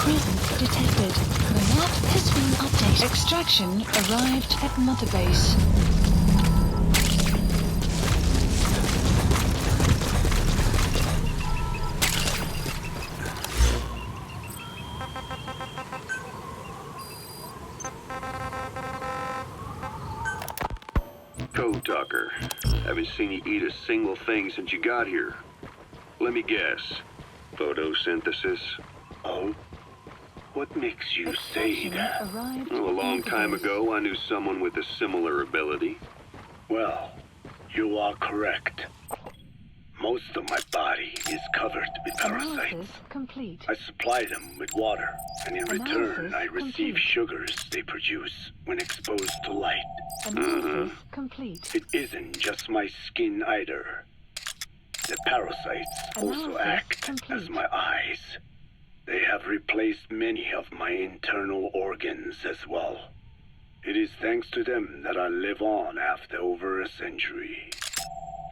presence detected. The map has been updated. Extraction arrived at Mother Base. Code Talker. Haven't seen you eat a single thing since you got here. Let me guess. Photosynthesis? Oh? What makes you say that? Well, a long time ago, I knew someone with a similar ability. Well, you are correct. Most of my body is covered with parasites. Complete. I supply them with water, and in return I receive sugars they produce when exposed to light. Analysis complete. It isn't just my skin either. The parasites also act as my eyes. They have replaced many of my internal organs as well. It is thanks to them that I live on after over a century.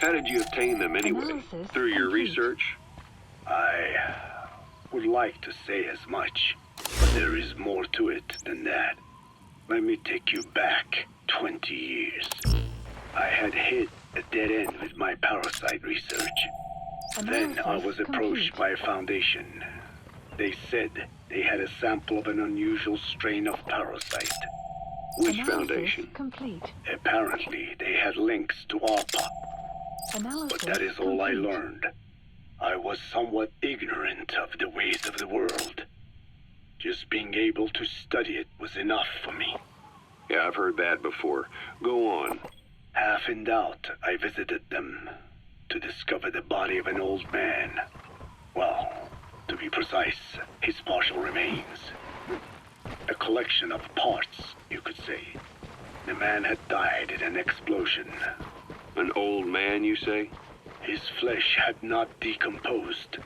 How did you obtain them anyway? Through your research? I would like to say as much, but there is more to it than that. Let me take you back 20 years. I had hit a dead end with my parasite research. Then I was approached by a foundation. They said they had a sample of an unusual strain of parasite. Which foundation? Complete. Apparently, they had links to ARPA. But that is all I learned. I was somewhat ignorant of the ways of the world. Just being able to study it was enough for me. Yeah, I've heard that before. Go on. Half in doubt, I visited them to discover the body of an old man. Well, to be precise, his partial remains. A collection of parts, you could say. The man had died in an explosion. An old man, you say? His flesh had not decomposed.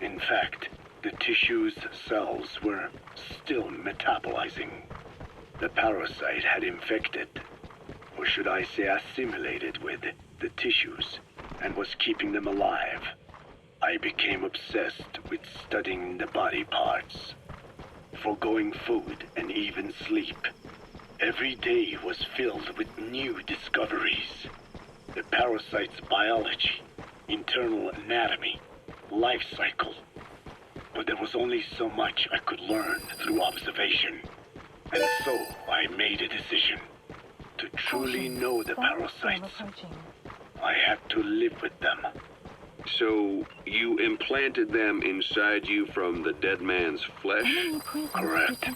In fact, the tissue's cells were still metabolizing. The parasite had infected, or should I say assimilated with, the tissues, and was keeping them alive. I became obsessed with studying the body parts, foregoing food and even sleep. Every day was filled with new discoveries. The parasite's biology, internal anatomy, life cycle. But there was only so much I could learn through observation. And so I made a decision. To truly know the parasites, I had to live with them. So, you implanted them inside you from the dead man's flesh? Correct.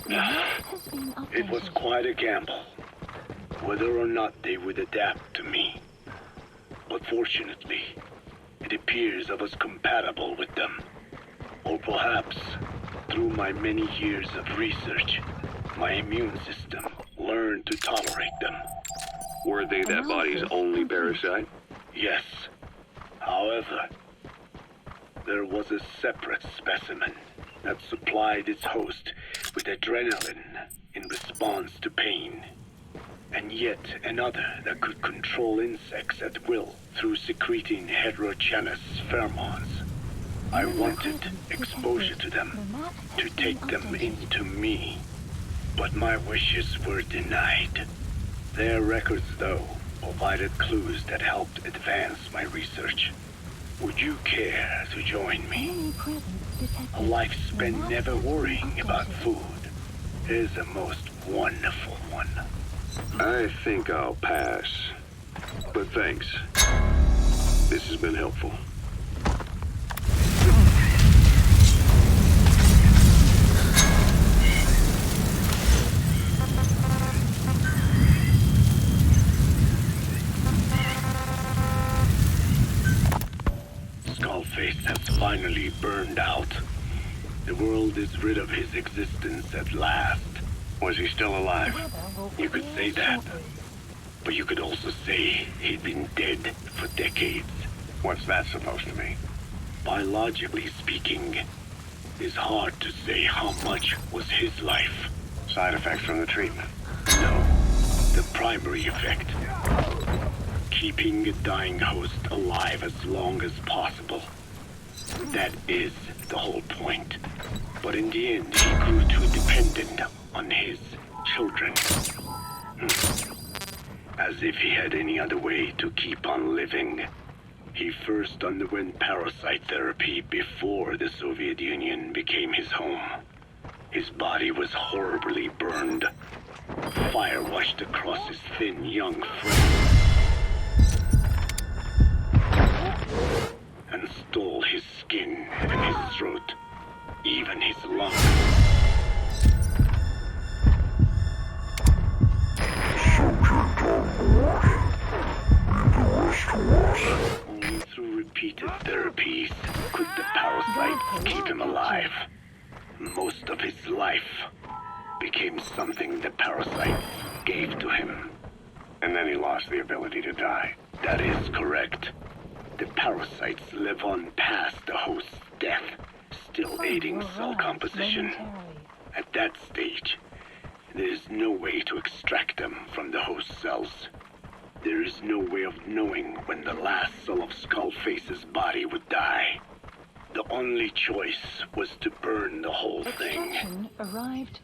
It was quite a gamble, whether or not they would adapt to me. But fortunately, it appears I was compatible with them. Or perhaps, through my many years of research, my immune system learned to tolerate them. Were they that body's only parasite? Yes. However, there was a separate specimen that supplied its host with adrenaline in response to pain, and yet another that could control insects at will through secreting heterogeneous pheromones. I wanted exposure to them, to take them into me, but my wishes were denied. Their records, though, provided clues that helped advance my research. Would you care to join me? A life spent never worrying about food is a most wonderful one. I think I'll pass. But thanks. This has been helpful. Skullface has finally burned out. The world is rid of his existence at last. Was he still alive? You could say that. But you could also say he'd been dead for decades. What's that supposed to mean? Biologically speaking, it's hard to say how much was his life. Side effects from the treatment? No. The primary effect. Keeping a dying host alive as long as possible. That is the whole point. But But in the end, he grew too dependent on his children. As if he had any other way to keep on living. He first underwent parasite therapy before the Soviet Union became his home. His body was horribly burned. Fire washed across his thin, young frame and stole his skin and his throat, even his lungs. Only through repeated therapies could the parasite keep him alive. Most of his life became something the parasite gave to him. And then he lost the ability to die. That is correct. The parasites live on past the host's death, still aiding cell composition. At that stage, there is no way to extract them from the host cells. There is no way of knowing when the last cell of Skullface's body would die. The only choice was to burn the whole thing.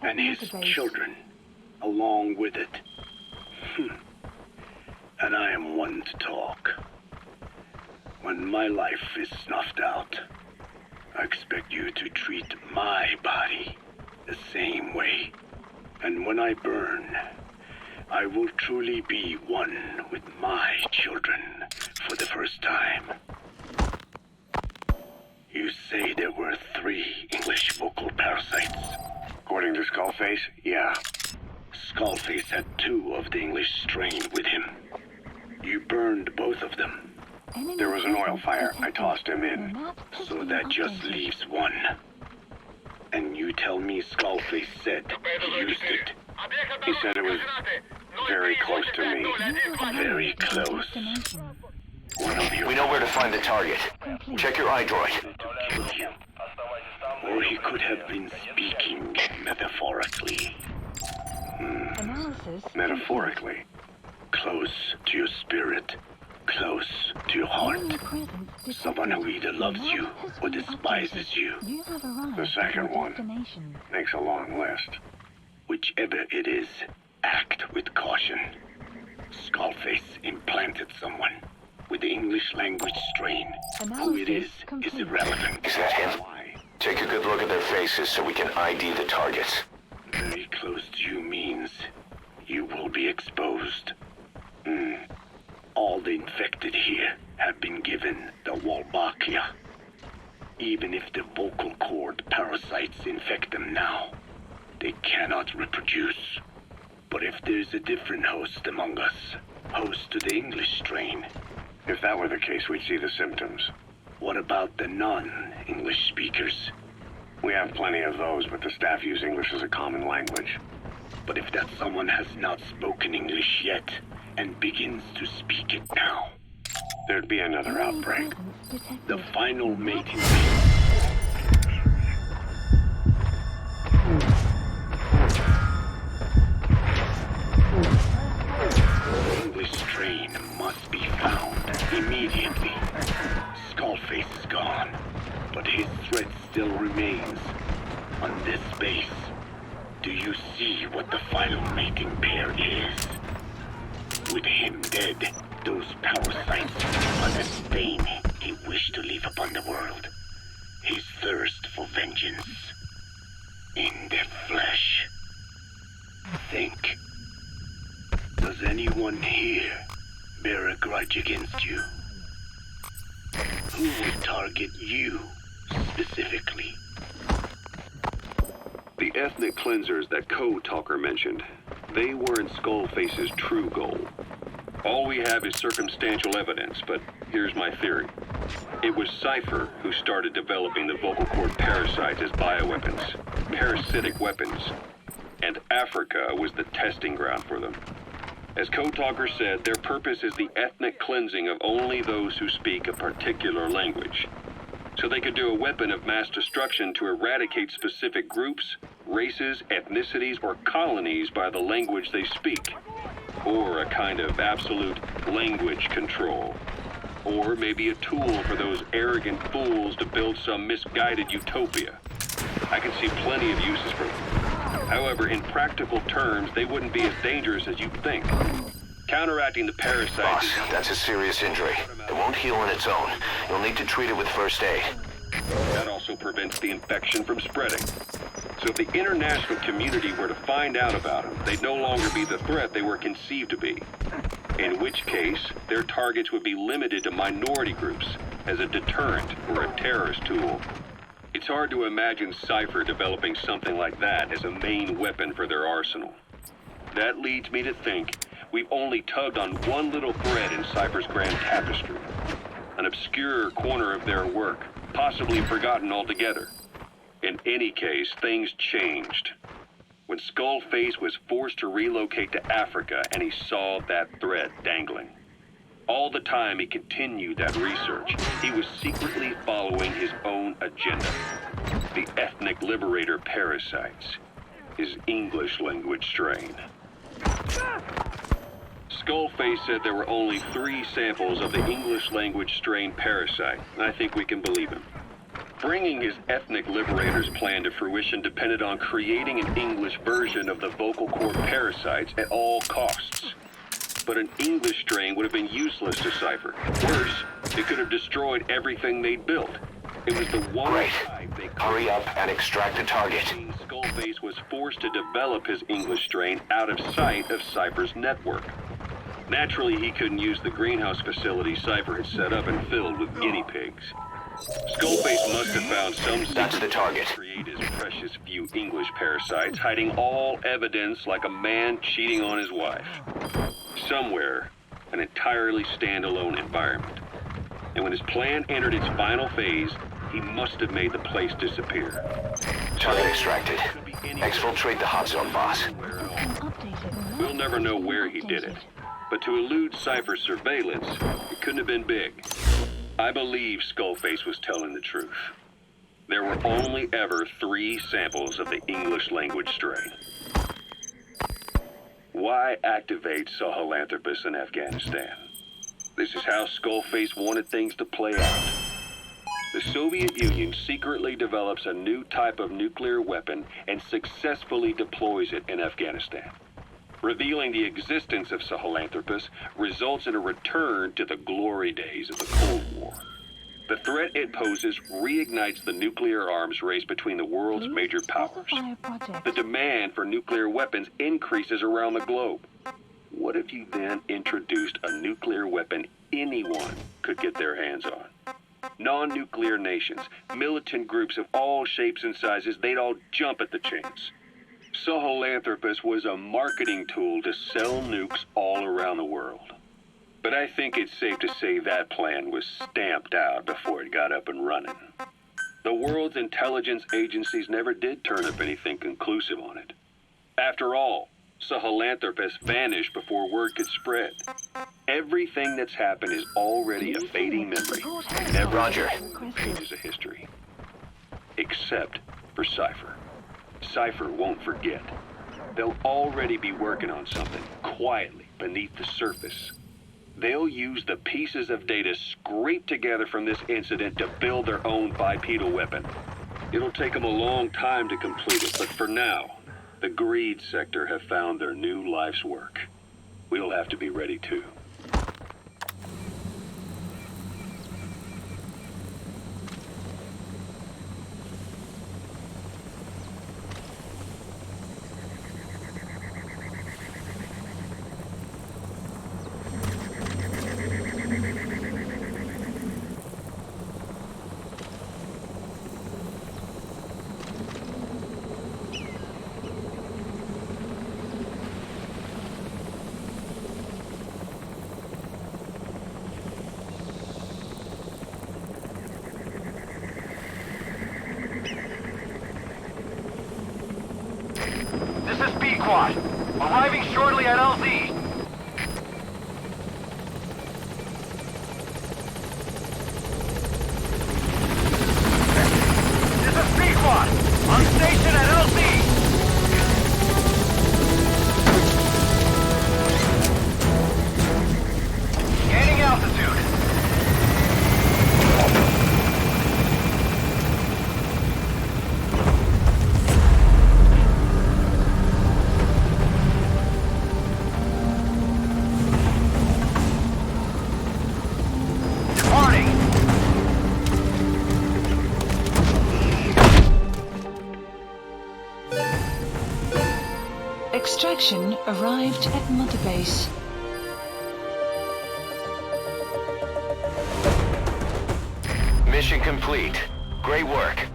And his children, along with it. And I am one to talk. When my life is snuffed out, I expect you to treat my body the same way. And when I burn, I will truly be one with my children for the first time. You say there were 3 English vocal parasites. According to Skullface, yeah. Skullface had 2 of the English strain with him. You burned both of them. There was an oil fire. I tossed him in. So that just leaves 1. And you tell me Skullface said he used it. He said it was very close to me. Very close. We know where to find the target. Check your iDroid. Or he could have been speaking metaphorically. Metaphorically? Close to your spirit. Close to your heart. Someone who either loves you or despises you. The second one makes a long list. Whichever it is, act with caution. Skullface implanted someone with the English language strain. Who it is irrelevant. Is that him? Take a good look at their faces so we can ID the targets. Very close to you means you will be exposed. All the infected here have been given the Wolbachia. Even if the vocal cord parasites infect them now, they cannot reproduce. But if there's a different host among us, host to the English strain. If that were the case, we'd see the symptoms. What about the non-English speakers? We have plenty of those, but the staff use English as a common language. But if that someone has not spoken English yet, and begins to speak it now, there'd be another outbreak. The final mating. The English strain must be found immediately. Skullface is gone, but his threat still remains. On this base, do you see what the final mating pair is? With him dead, those parasites are the stain he wished to leave upon the world. His thirst for vengeance. In their flesh. Think. Does anyone here bear a grudge against you? Who would target you, specifically? The ethnic cleansers that Code Talker mentioned, they weren't Skullface's true goal. All we have is circumstantial evidence, but here's my theory. It was Cypher who started developing the vocal cord parasites as bioweapons, parasitic weapons, and Africa was the testing ground for them. As Code Talker said, their purpose is the ethnic cleansing of only those who speak a particular language. So they could do a weapon of mass destruction to eradicate specific groups, races, ethnicities, or colonies by the language they speak. Or a kind of absolute language control. Or maybe a tool for those arrogant fools to build some misguided utopia. I can see plenty of uses for them. However, in practical terms, they wouldn't be as dangerous as you'd think. Counteracting the parasites... Boss, that's a serious injury. It won't heal on its own. You'll need to treat it with first aid. That also prevents the infection from spreading. So if the international community were to find out about them, they'd no longer be the threat they were conceived to be. In which case, their targets would be limited to minority groups as a deterrent or a terrorist tool. It's hard to imagine Cypher developing something like that as a main weapon for their arsenal. That leads me to think we've only tugged on one little thread in Cypher's grand tapestry. An obscure corner of their work, possibly forgotten altogether. In any case, things changed. When Skullface was forced to relocate to Africa and he saw that thread dangling. All the time he continued that research, he was secretly following his own agenda. The ethnic liberator parasites. His English language strain. Skullface said there were only 3 samples of the English language strain parasite, and I think we can believe him. Bringing his ethnic liberator's plan to fruition depended on creating an English version of the vocal cord parasites at all costs. But an English strain would have been useless to Cypher. Worse, it could have destroyed everything they'd built. It was the one type they could... Hurry up and extract the target. Skullface was forced to develop his English strain out of sight of Cypher's network. Naturally, he couldn't use the greenhouse facility Cypher had set up and filled with guinea pigs. Skullface must have found some That's the target. To create his precious few English parasites, hiding all evidence like a man cheating on his wife. Somewhere, an entirely standalone environment. And when his plan entered its final phase, he must have made the place disappear. Target extracted. Exfiltrate the hot zone, boss. We'll never know where he did it. But to elude Cypher's surveillance, it couldn't have been big. I believe Skullface was telling the truth. There were only ever 3 samples of the English language strain. Why activate Sahelanthropus in Afghanistan? This is how Skullface wanted things to play out. The Soviet Union secretly develops a new type of nuclear weapon and successfully deploys it in Afghanistan. Revealing the existence of Sahelanthropus results in a return to the glory days of the Cold War. The threat it poses reignites the nuclear arms race between the world's major powers. The demand for nuclear weapons increases around the globe. What if you then introduced a nuclear weapon anyone could get their hands on? Non-nuclear nations, militant groups of all shapes and sizes, they'd all jump at the chance. Sahelanthropus was a marketing tool to sell nukes all around the world. But I think it's safe to say that plan was stamped out before it got up and running. The world's intelligence agencies never did turn up anything conclusive on it. After all, Sahelanthropus vanished before word could spread. Everything that's happened is already a fading memory. Never pages of history. Except for Cypher. Cypher won't forget. They'll already be working on something, quietly, beneath the surface. They'll use the pieces of data scraped together from this incident to build their own bipedal weapon. It'll take them a long time to complete it, but for now, the greed sector have found their new life's work. We'll have to be ready too. This is B-Quad. Arriving shortly at LZ. This is B-Quad. On station at LZ. Gaining altitude. Extraction arrived at Mother Base. Mission complete. Great work.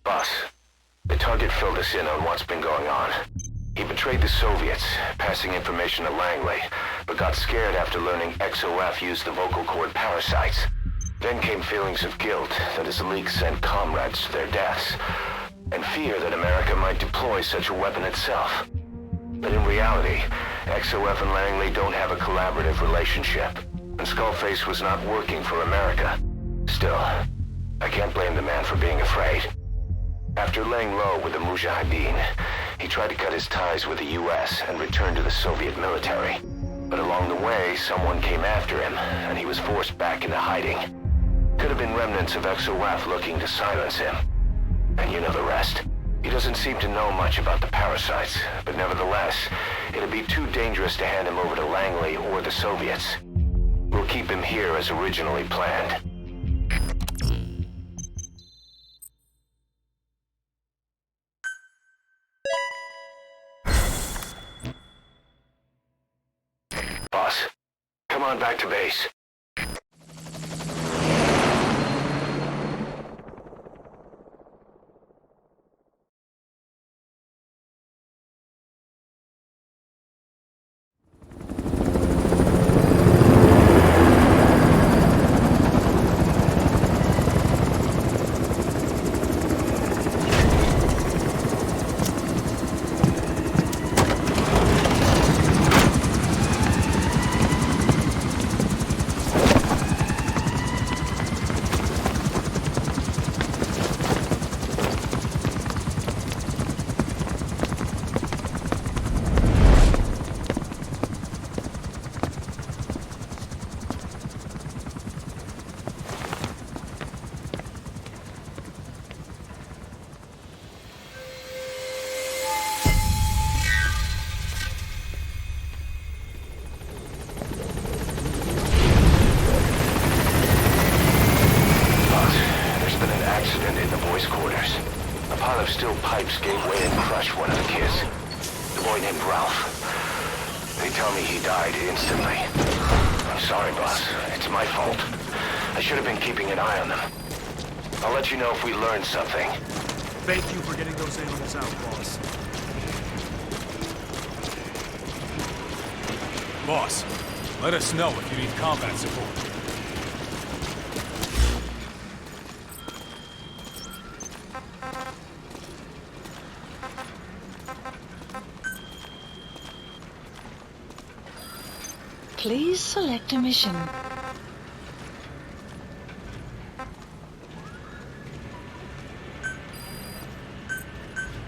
Boss, the target filled us in on what's been going on. He betrayed the Soviets, passing information to Langley, but got scared after learning XOF used the vocal cord parasites. Then came feelings of guilt that his leaks sent comrades to their deaths, and fear that America might deploy such a weapon itself. But in reality, XOF and Langley don't have a collaborative relationship, and Skullface was not working for America. Still, I can't blame the man for being afraid. After laying low with the Mujahideen, he tried to cut his ties with the US and return to the Soviet military. But along the way, someone came after him, and he was forced back into hiding. Could have been remnants of XOF looking to silence him. And you know the rest. He doesn't seem to know much about the parasites, but nevertheless, it'd be too dangerous to hand him over to Langley or the Soviets. We'll keep him here as originally planned. Boss, come on back to base. Steel pipes gave way and crushed one of the kids. The boy named Ralph. They tell me he died instantly. I'm sorry, boss. It's my fault. I should have been keeping an eye on them. I'll let you know if we learn something. Thank you for getting those animals out, boss. Boss, let us know if you need combat support. Please select a mission.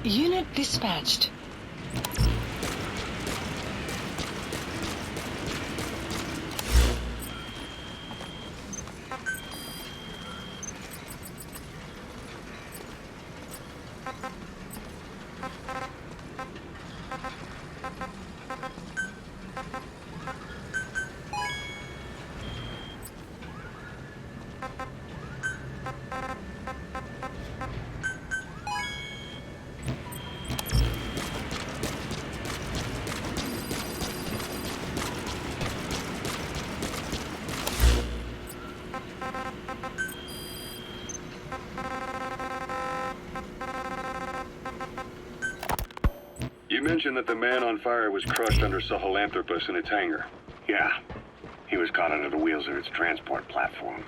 Unit dispatched. You mentioned that the man on fire was crushed under Sahelanthropus in its hangar. Yeah. He was caught under the wheels of its transport platform.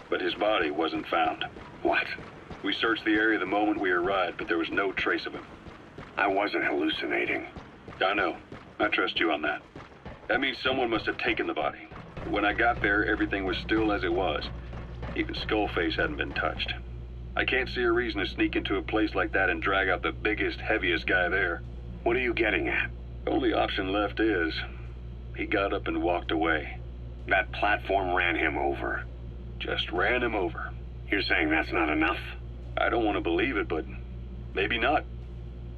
But his body wasn't found. What? We searched the area the moment we arrived, but there was no trace of him. I wasn't hallucinating. I know. I trust you on that. That means someone must have taken the body. When I got there, everything was still as it was. Even Skullface hadn't been touched. I can't see a reason to sneak into a place like that and drag out the biggest, heaviest guy there. What are you getting at? The only option left is... he got up and walked away. That platform ran him over. Just ran him over. You're saying that's not enough? I don't want to believe it, but maybe not.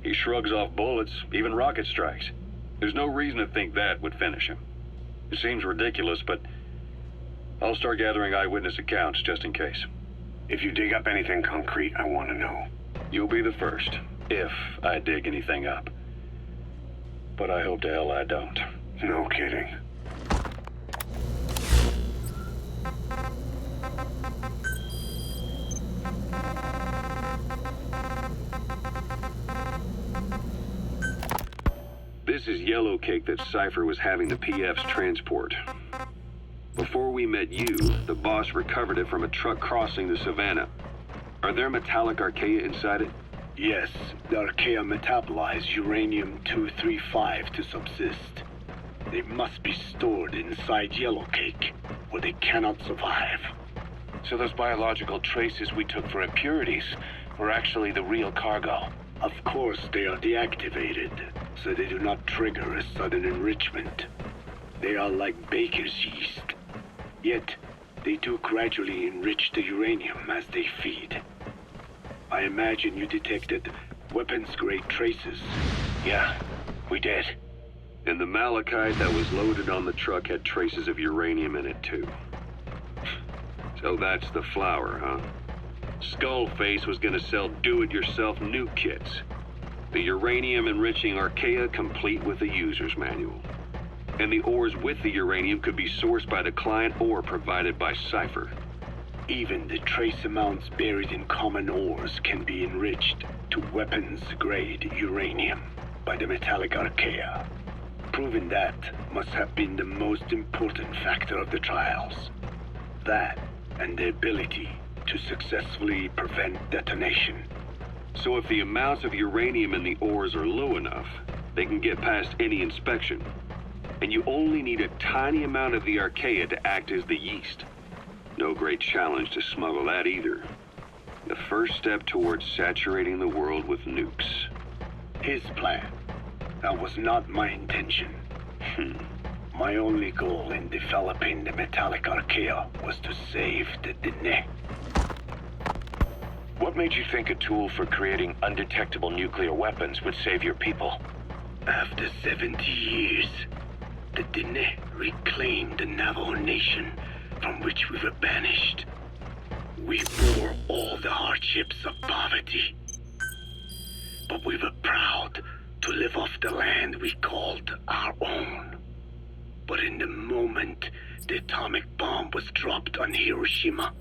He shrugs off bullets, even rocket strikes. There's no reason to think that would finish him. It seems ridiculous, but I'll start gathering eyewitness accounts just in case. If you dig up anything concrete, I want to know. You'll be the first, if I dig anything up. But I hope to hell I don't. No kidding. This is yellow cake that Cypher was having the PFs transport. Before we met you, the boss recovered it from a truck crossing the savannah. Are there metallic archaea inside it? Yes, the archaea metabolize uranium-235 to subsist. They must be stored inside yellow cake, or they cannot survive. So those biological traces we took for impurities were actually the real cargo? Of course, they are deactivated, so they do not trigger a sudden enrichment. They are like baker's yeast. Yet, they do gradually enrich the uranium as they feed. I imagine you detected weapons-grade traces. Yeah, we did. And the malachite that was loaded on the truck had traces of uranium in it too. So that's the flower, huh? Skullface was gonna sell do-it-yourself nuke kits. The uranium-enriching archaea complete with the user's manual. And the ores with the uranium could be sourced by the client or provided by Cypher. Even the trace amounts buried in common ores can be enriched to weapons-grade uranium by the metallic archaea. Proving that must have been the most important factor of the trials. That and the ability to successfully prevent detonation. So if the amounts of uranium in the ores are low enough, they can get past any inspection. And you only need a tiny amount of the archaea to act as the yeast. No great challenge to smuggle that either. The first step towards saturating the world with nukes. His plan. That was not my intention. My only goal in developing the metallic archaea was to save the Dene. What made you think a tool for creating undetectable nuclear weapons would save your people? After 70 years, the Dene reclaimed the Navajo Nation from which we were banished. We bore all the hardships of poverty, but we were proud to live off the land we called our own. But in the moment the atomic bomb was dropped on Hiroshima,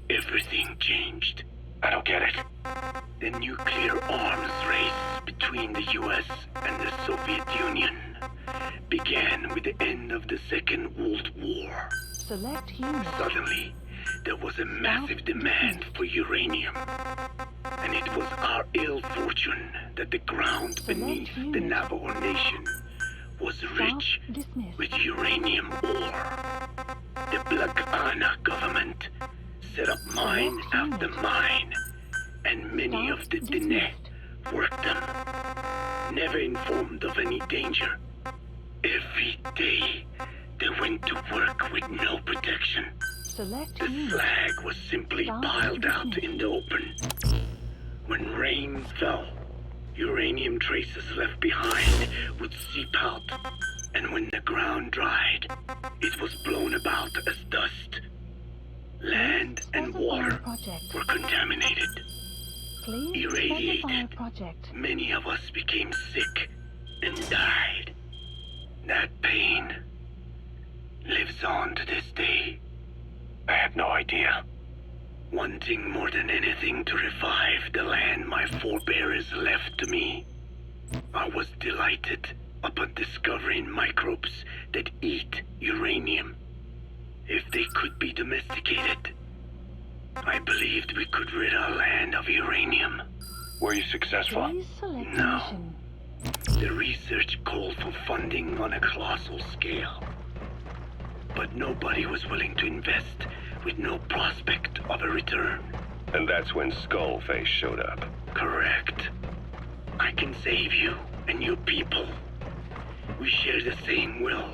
everything changed. I don't get it. The nuclear arms race between the US and the Soviet Union began with the end of the Second World War. Select unit. Suddenly, there was a massive demand for uranium. And it was our ill fortune that the ground beneath the Navajo Nation was rich with uranium ore. The Blagana government set up mine after mine, and many of the Dene worked them, never informed of any danger. Every day, they went to work with no protection. The slag was simply piled out in the open. When rain fell, uranium traces left behind would seep out, and when the ground dried, it was blown about as dust. Land and water were contaminated, irradiated. Many of us became sick and died. That pain lives on to this day. I had no idea. Wanting more than anything to revive the land my forebears left to me, I was delighted upon discovering microbes that eat uranium. If they could be domesticated, I believed we could rid our land of uranium. Were you successful? No. The research called for funding on a colossal scale. But nobody was willing to invest with no prospect of a return. And that's when Skullface showed up. Correct. I can save you and your people. We share the same will.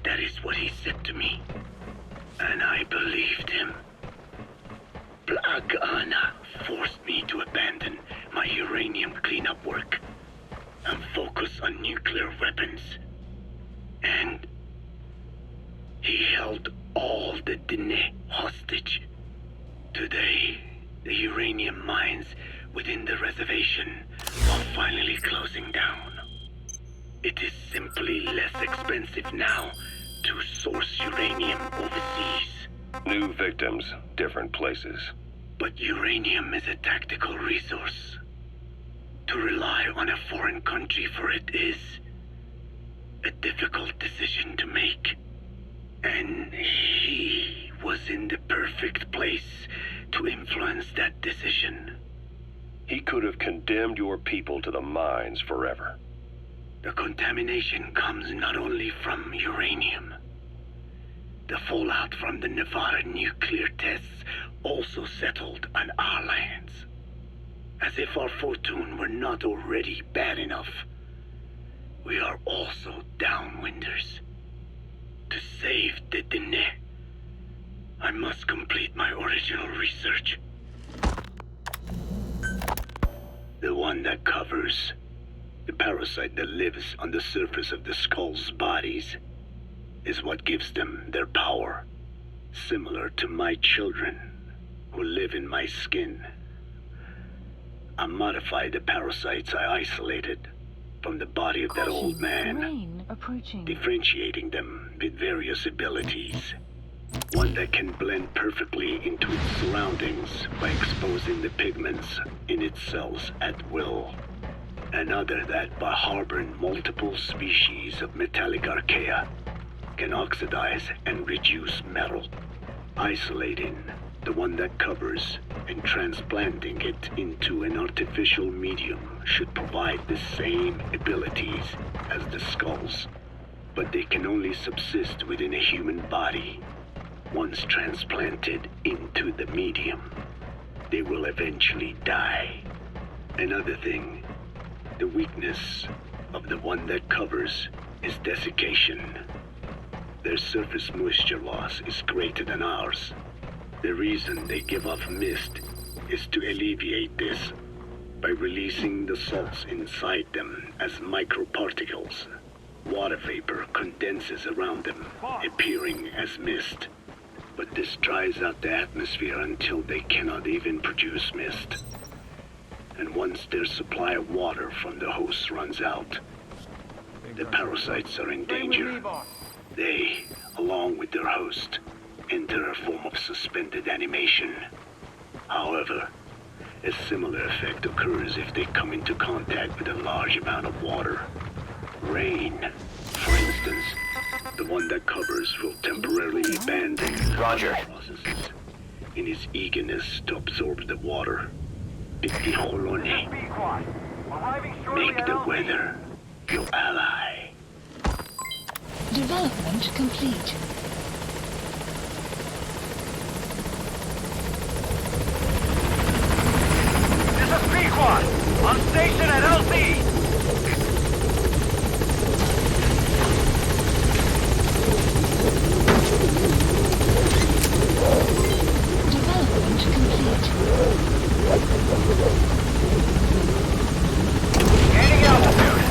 That is what held all the Dene hostage. Today, the uranium mines within the reservation are finally closing down. It is simply less expensive now to source uranium overseas. New victims, different places. But uranium is a tactical resource. To rely on a foreign country for it is a difficult decision to make. And he was in the perfect place to influence that decision. He could have condemned your people to the mines forever. The contamination comes not only from uranium. The fallout from the Nevada nuclear tests also settled on our lands. As if our fortune were not already bad enough, we are also downwinders. To save the Dene, I must complete my original research. The one that covers the parasite that lives on the surface of the skull's bodies is what gives them their power, similar to my children who live in my skin. I modified the parasites I isolated from the body of that old man, differentiating them with various abilities. One that can blend perfectly into its surroundings by exposing the pigments in its cells at will. Another that, by harboring multiple species of metallic archaea, can oxidize and reduce metal. Isolating the one that covers and transplanting it into an artificial medium should provide the same abilities as the skulls, but they can only subsist within a human body. Once transplanted into the medium, they will eventually die. Another thing, the weakness of the one that covers is desiccation. Their surface moisture loss is greater than ours. The reason they give off mist is to alleviate this by releasing the salts inside them as microparticles. Water vapor condenses around them, appearing as mist. But this dries out the atmosphere until they cannot even produce mist. And once their supply of water from the host runs out, the parasites are in danger. They, along with their host, enter a form of suspended animation. However, a similar effect occurs if they come into contact with a large amount of water. Rain, for instance. The one that covers will temporarily abandon processes in his eagerness to absorb the water. Make the weather your ally. Development complete. This is Pequod, on station at LZ. Development complete. Gaining altitude.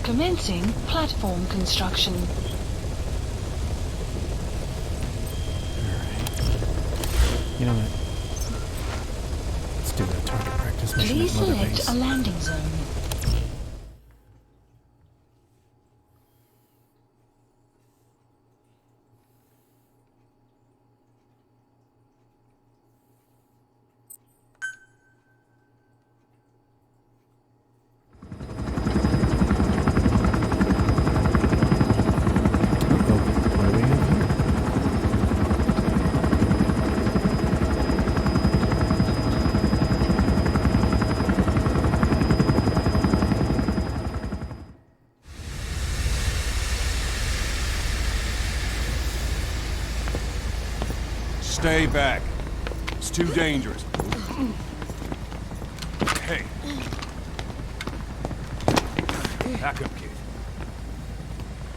Commencing platform construction. You know what? Let's do that target practice mission Please at Mother select Base. a landing zone. Stay back. It's too dangerous. Hey. Back up, kid.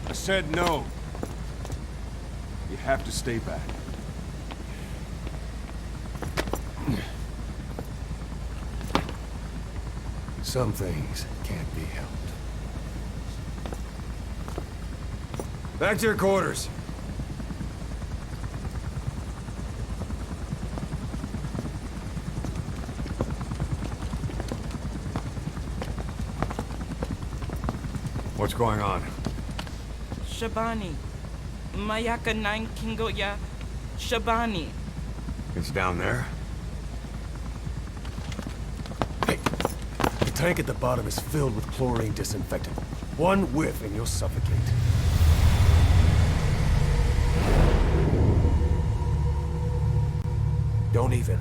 I said no. You have to stay back. Some things can't be helped. Back to your quarters. What's going on? Shabani. Mayaka 9 Kingoya. Shabani. It's down there. Hey, the tank at the bottom is filled with chlorine disinfectant. One whiff and you'll suffocate. Don't even.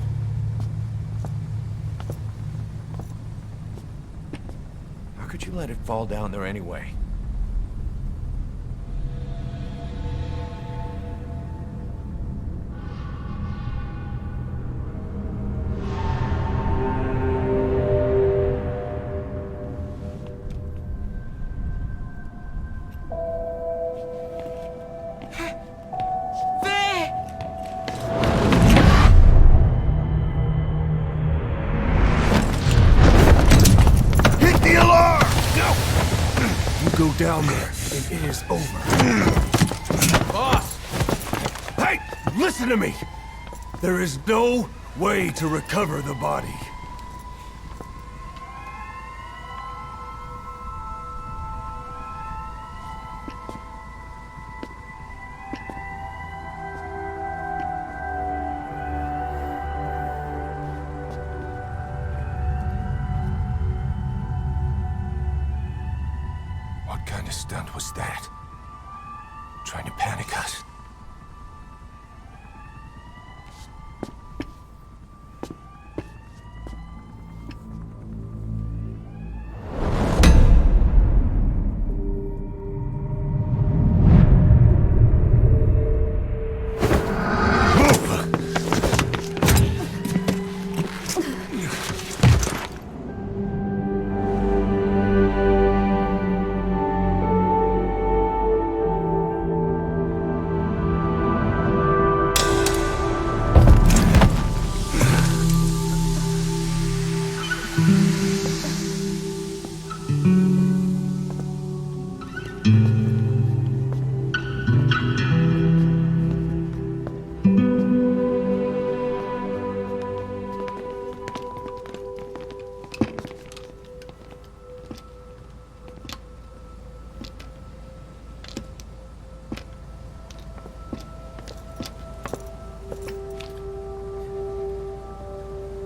How could you let it fall down there anyway? Go down there, and it is over. Boss! Hey! Listen to me! There is no way to recover the body. What kind of stunt was that? Trying to panic us?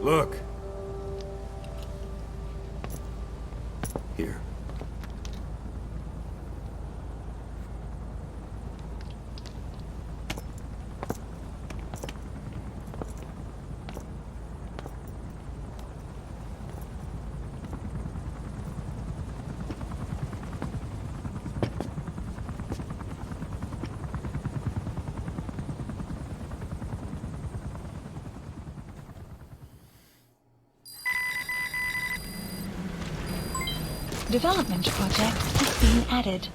Look. Here. Development project has been added.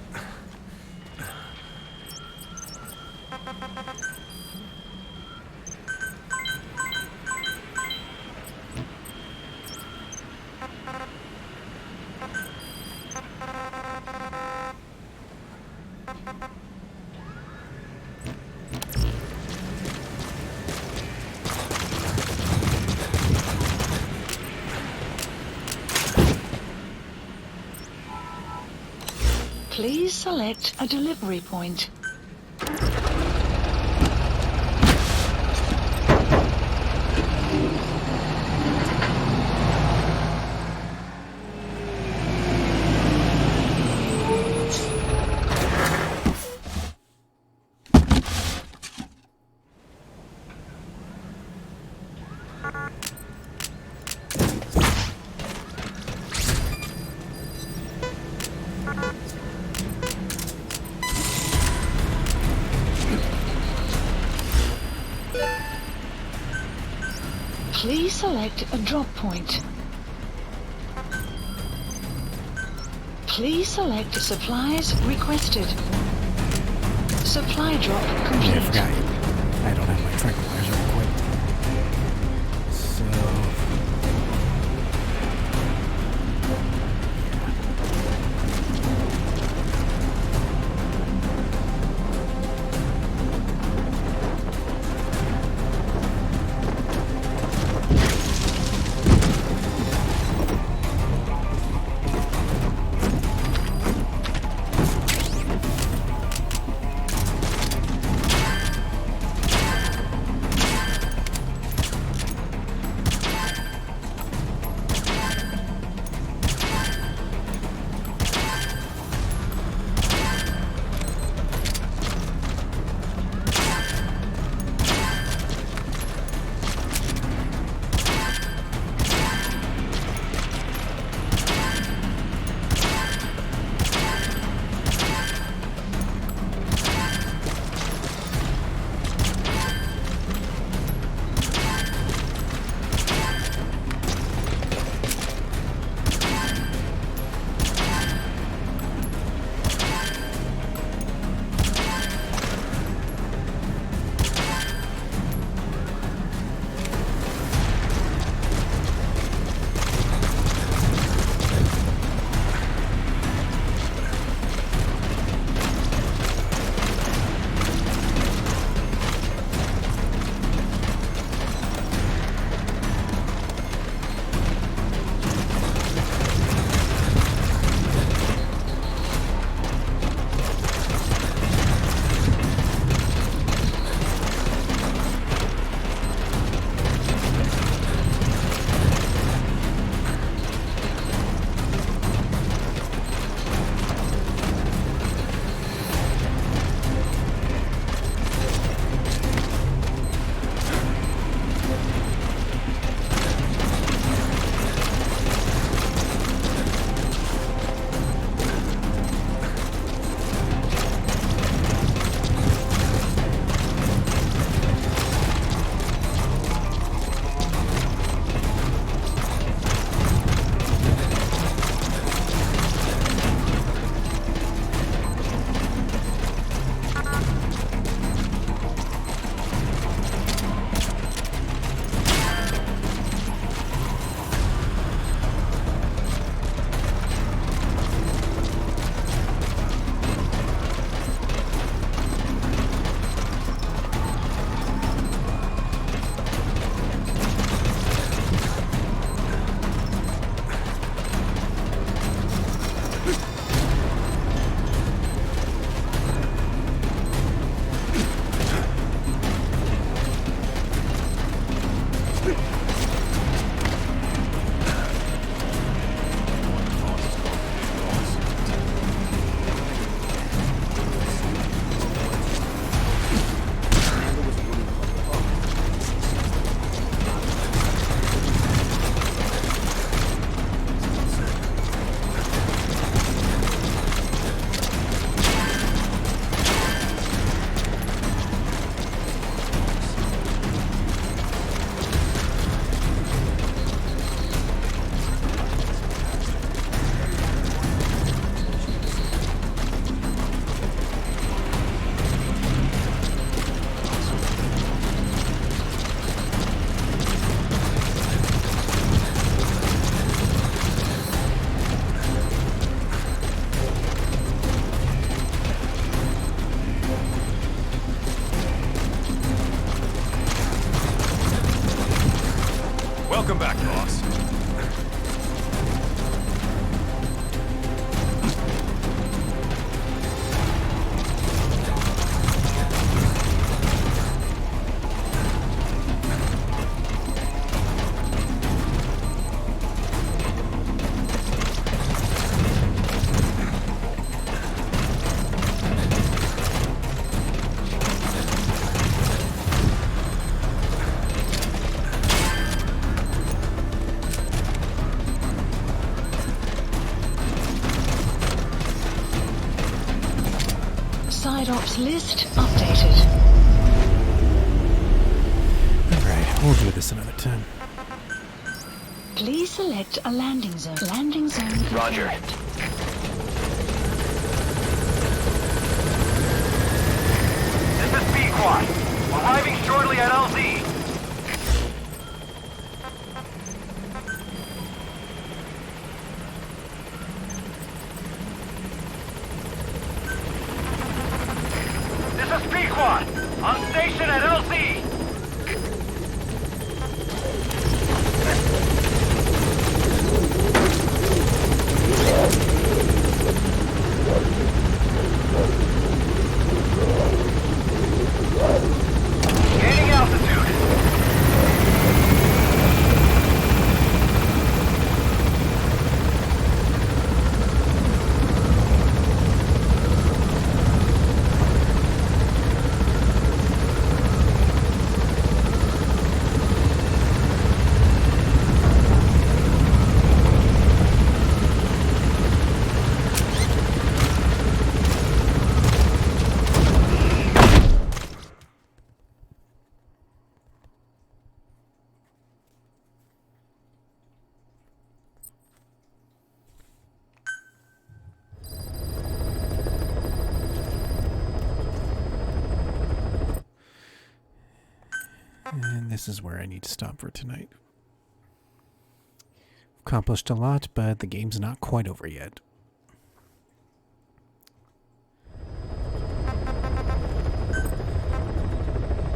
Please select a delivery point. Please select a drop point. Please select supplies requested. Supply drop complete. Yeah, I forgot. I don't have my tranquilizer equipped. So... Welcome back, boss. Red Ops list updated. Alright, we'll do this another time. Please select a landing zone. Landing zone confirmed. Roger. This is B-Quad. Arriving shortly at LZ. This is B-Quad. On station at LZ. Gaining altitude. And this is where I need to stop for tonight. Accomplished a lot, but the game's not quite over yet.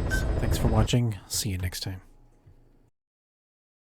So thanks for watching. See you next time.